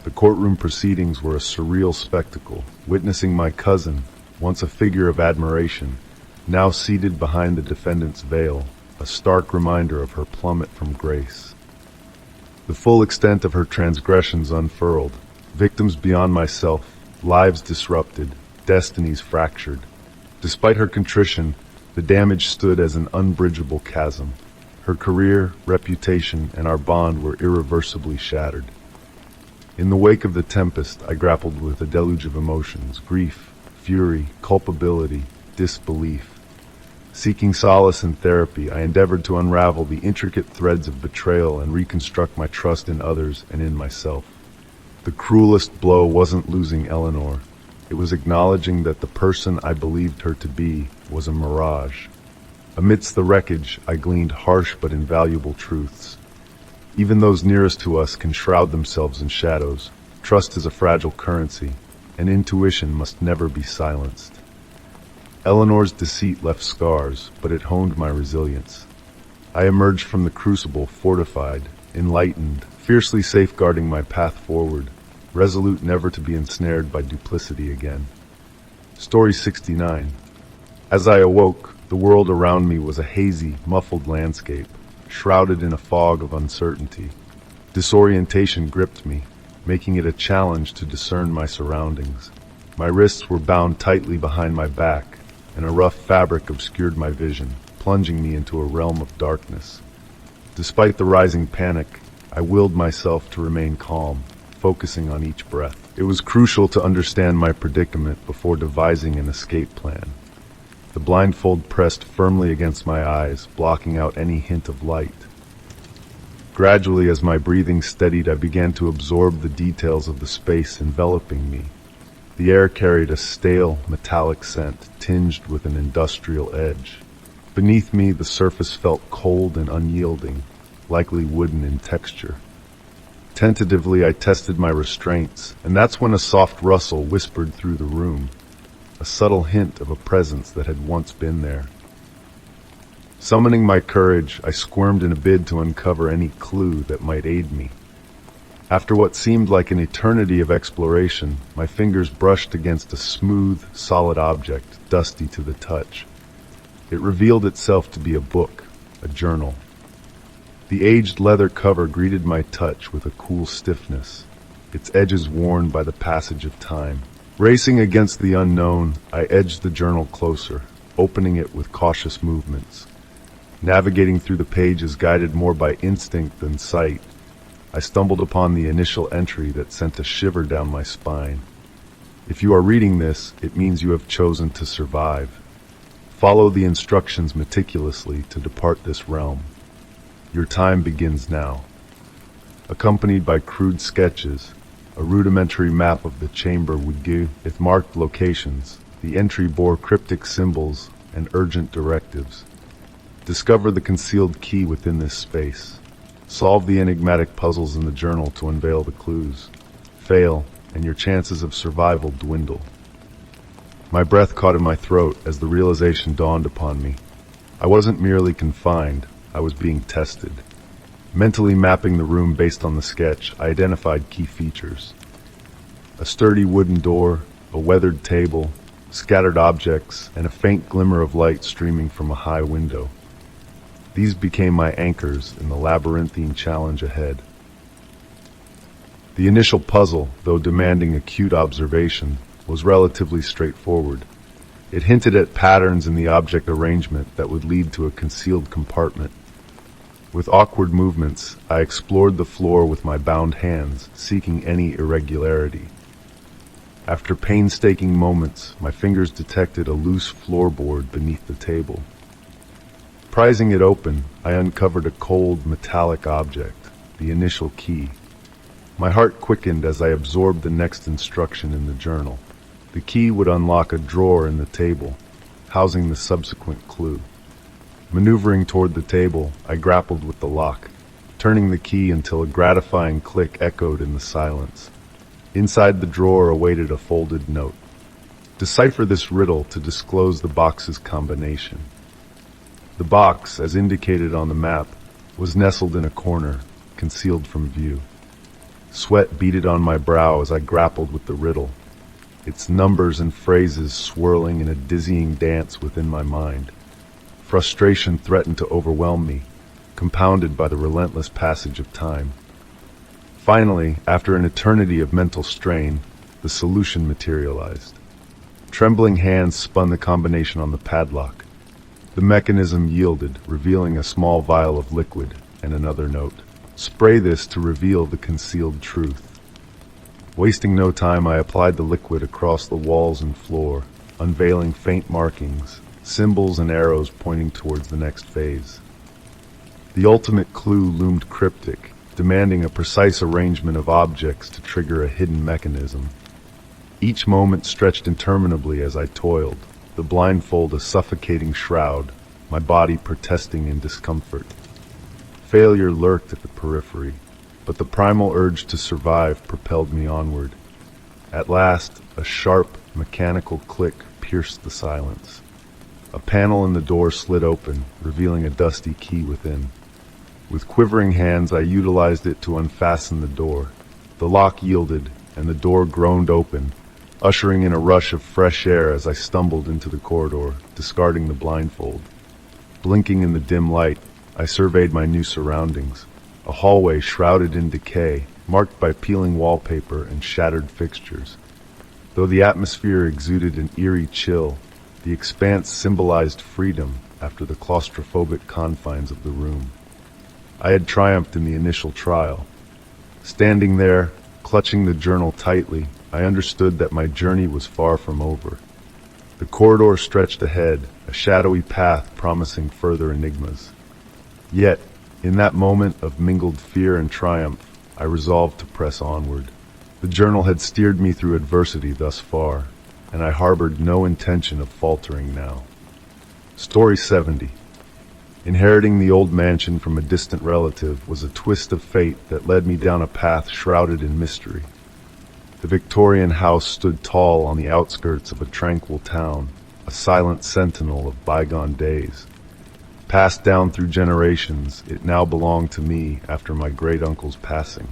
The courtroom proceedings were a surreal spectacle, witnessing my cousin, once a figure of admiration, now seated behind the defendant's veil, a stark reminder of her plummet from grace. The full extent of her transgressions unfurled, victims beyond myself, lives disrupted, destinies fractured. Despite her contrition, the damage stood as an unbridgeable chasm. Her career, reputation, and our bond were irreversibly shattered. In the wake of the tempest, I grappled with a deluge of emotions: grief, fury, culpability, disbelief. Seeking solace in therapy, I endeavored to unravel the intricate threads of betrayal and reconstruct my trust in others and in myself. The cruelest blow wasn't losing Eleanor. It was acknowledging that the person I believed her to be was a mirage. Amidst the wreckage, I gleaned harsh but invaluable truths. Even those nearest to us can shroud themselves in shadows. Trust is a fragile currency, and intuition must never be silenced. Eleanor's deceit left scars, but it honed my resilience. I emerged from the crucible fortified, enlightened, fiercely safeguarding my path forward, resolute never to be ensnared by duplicity again. Story 69. As I awoke, the world around me was a hazy, muffled landscape, shrouded in a fog of uncertainty. Disorientation gripped me, making it a challenge to discern my surroundings. My wrists were bound tightly behind my back, and a rough fabric obscured my vision, plunging me into a realm of darkness. Despite the rising panic, I willed myself to remain calm, focusing on each breath. It was crucial to understand my predicament before devising an escape plan. The blindfold pressed firmly against my eyes, blocking out any hint of light. Gradually, as my breathing steadied, I began to absorb the details of the space enveloping me. The air carried a stale, metallic scent, tinged with an industrial edge. Beneath me, the surface felt cold and unyielding, likely wooden in texture. Tentatively, I tested my restraints, and that's when a soft rustle whispered through the room, a subtle hint of a presence that had once been there. Summoning my courage, I squirmed in a bid to uncover any clue that might aid me. After what seemed like an eternity of exploration, my fingers brushed against a smooth, solid object, dusty to the touch. It revealed itself to be a book, a journal. The aged leather cover greeted my touch with a cool stiffness, its edges worn by the passage of time. Racing against the unknown, I edged the journal closer, opening it with cautious movements. Navigating through the pages guided more by instinct than sight, I stumbled upon the initial entry that sent a shiver down my spine. If you are reading this, it means you have chosen to survive. Follow the instructions meticulously to depart this realm. Your time begins now. Accompanied by crude sketches, a rudimentary map of the chamber would give, with marked locations. The entry bore cryptic symbols and urgent directives. Discover the concealed key within this space. Solve the enigmatic puzzles in the journal to unveil the clues. Fail, and your chances of survival dwindle. My breath caught in my throat as the realization dawned upon me. I wasn't merely confined, I was being tested. Mentally mapping the room based on the sketch, I identified key features. A sturdy wooden door, a weathered table, scattered objects, and a faint glimmer of light streaming from a high window. These became my anchors in the labyrinthine challenge ahead. The initial puzzle, though demanding acute observation, was relatively straightforward. It hinted at patterns in the object arrangement that would lead to a concealed compartment. With awkward movements, I explored the floor with my bound hands, seeking any irregularity. After painstaking moments, my fingers detected a loose floorboard beneath the table. Prizing it open, I uncovered a cold, metallic object, the initial key. My heart quickened as I absorbed the next instruction in the journal. The key would unlock a drawer in the table, housing the subsequent clue. Maneuvering toward the table, I grappled with the lock, turning the key until a gratifying click echoed in the silence. Inside the drawer awaited a folded note. Decipher this riddle to disclose the box's combination. The box, as indicated on the map, was nestled in a corner, concealed from view. Sweat beaded on my brow as I grappled with the riddle, its numbers and phrases swirling in a dizzying dance within my mind. Frustration threatened to overwhelm me, compounded by the relentless passage of time. Finally, after an eternity of mental strain, the solution materialized. Trembling hands spun the combination on the padlock. The mechanism yielded, revealing a small vial of liquid and another note. Spray this to reveal the concealed truth. Wasting no time, I applied the liquid across the walls and floor, unveiling faint markings, symbols and arrows pointing towards the next phase. The ultimate clue loomed cryptic, demanding a precise arrangement of objects to trigger a hidden mechanism. Each moment stretched interminably as I toiled, the blindfold a suffocating shroud, my body protesting in discomfort. Failure lurked at the periphery, but the primal urge to survive propelled me onward. At last, a sharp, mechanical click pierced the silence. A panel in the door slid open, revealing a dusty key within. With quivering hands, I utilized it to unfasten the door. The lock yielded, and the door groaned open, ushering in a rush of fresh air as I stumbled into the corridor, discarding the blindfold. Blinking in the dim light, I surveyed my new surroundings, a hallway shrouded in decay, marked by peeling wallpaper and shattered fixtures. Though the atmosphere exuded an eerie chill, the expanse symbolized freedom after the claustrophobic confines of the room. I had triumphed in the initial trial. Standing there, clutching the journal tightly, I understood that my journey was far from over. The corridor stretched ahead, a shadowy path promising further enigmas. Yet, in that moment of mingled fear and triumph, I resolved to press onward. The journal had steered me through adversity thus far, and I harbored no intention of faltering now. Story 70. Inheriting the old mansion from a distant relative was a twist of fate that led me down a path shrouded in mystery. The Victorian house stood tall on the outskirts of a tranquil town, a silent sentinel of bygone days. Passed down through generations, it now belonged to me after my great-uncle's passing.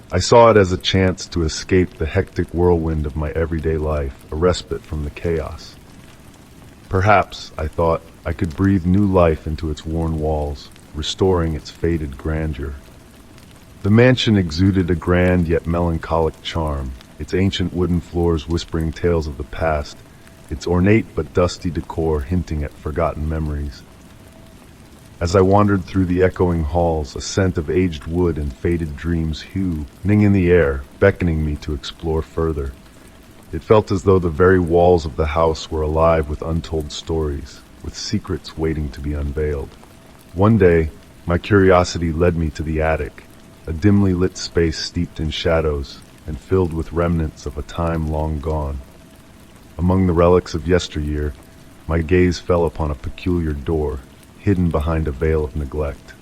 I saw it as a chance to escape the hectic whirlwind of my everyday life, a respite from the chaos. Perhaps, I thought, I could breathe new life into its worn walls, restoring its faded grandeur. The mansion exuded a grand yet melancholic charm, its ancient wooden floors whispering tales of the past, its ornate but dusty decor hinting at forgotten memories. As I wandered through the echoing halls, a scent of aged wood and faded dreams hung in the air, beckoning me to explore further. It felt as though the very walls of the house were alive with untold stories, with secrets waiting to be unveiled. One day, my curiosity led me to the attic, a dimly lit space steeped in shadows and filled with remnants of a time long gone. Among the relics of yesteryear, my gaze fell upon a peculiar door, hidden behind a veil of neglect.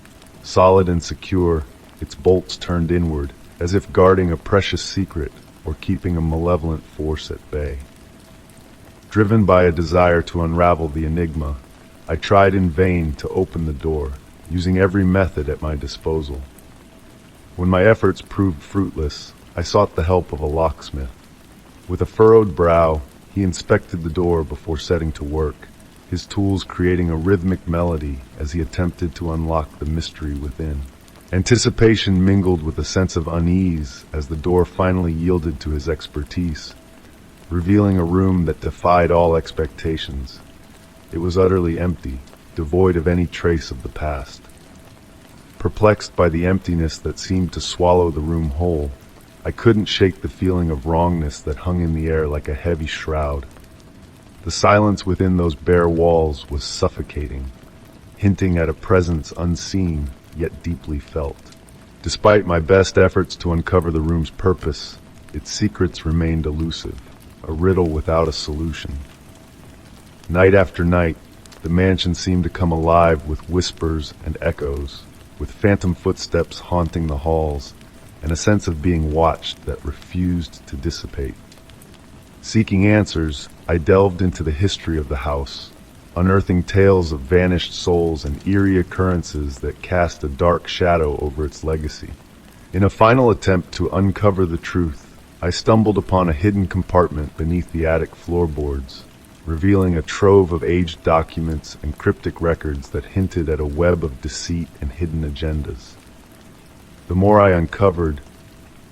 Solid and secure, its bolts turned inward, as if guarding a precious secret or keeping a malevolent force at bay. Driven by a desire to unravel the enigma, I tried in vain to open the door, using every method at my disposal. When my efforts proved fruitless, I sought the help of a locksmith. With a furrowed brow, he inspected the door before setting to work, his tools creating a rhythmic melody as he attempted to unlock the mystery within. Anticipation mingled with a sense of unease as the door finally yielded to his expertise, revealing a room that defied all expectations. It was utterly empty, devoid of any trace of the past. Perplexed by the emptiness that seemed to swallow the room whole, I couldn't shake the feeling of wrongness that hung in the air like a heavy shroud. The silence within those bare walls was suffocating, hinting at a presence unseen yet deeply felt. Despite my best efforts to uncover the room's purpose, its secrets remained elusive, a riddle without a solution. Night after night, the mansion seemed to come alive with whispers and echoes, with phantom footsteps haunting the halls, and a sense of being watched that refused to dissipate. Seeking answers, I delved into the history of the house, unearthing tales of vanished souls and eerie occurrences that cast a dark shadow over its legacy. In a final attempt to uncover the truth, I stumbled upon a hidden compartment beneath the attic floorboards, revealing a trove of aged documents and cryptic records that hinted at a web of deceit and hidden agendas. The more I uncovered,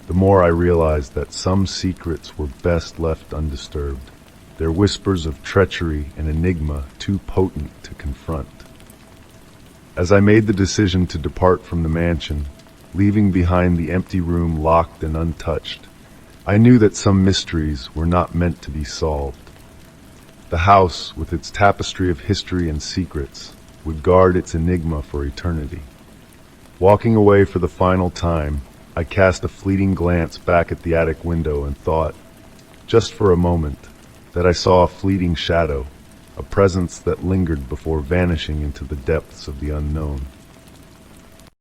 the more I realized that some secrets were best left undisturbed, their whispers of treachery and enigma too potent to confront. As I made the decision to depart from the mansion, leaving behind the empty room locked and untouched, I knew that some mysteries were not meant to be solved. The house, with its tapestry of history and secrets, would guard its enigma for eternity. Walking away for the final time, I cast a fleeting glance back at the attic window and thought, just for a moment, that I saw a fleeting shadow, a presence that lingered before vanishing into the depths of the unknown.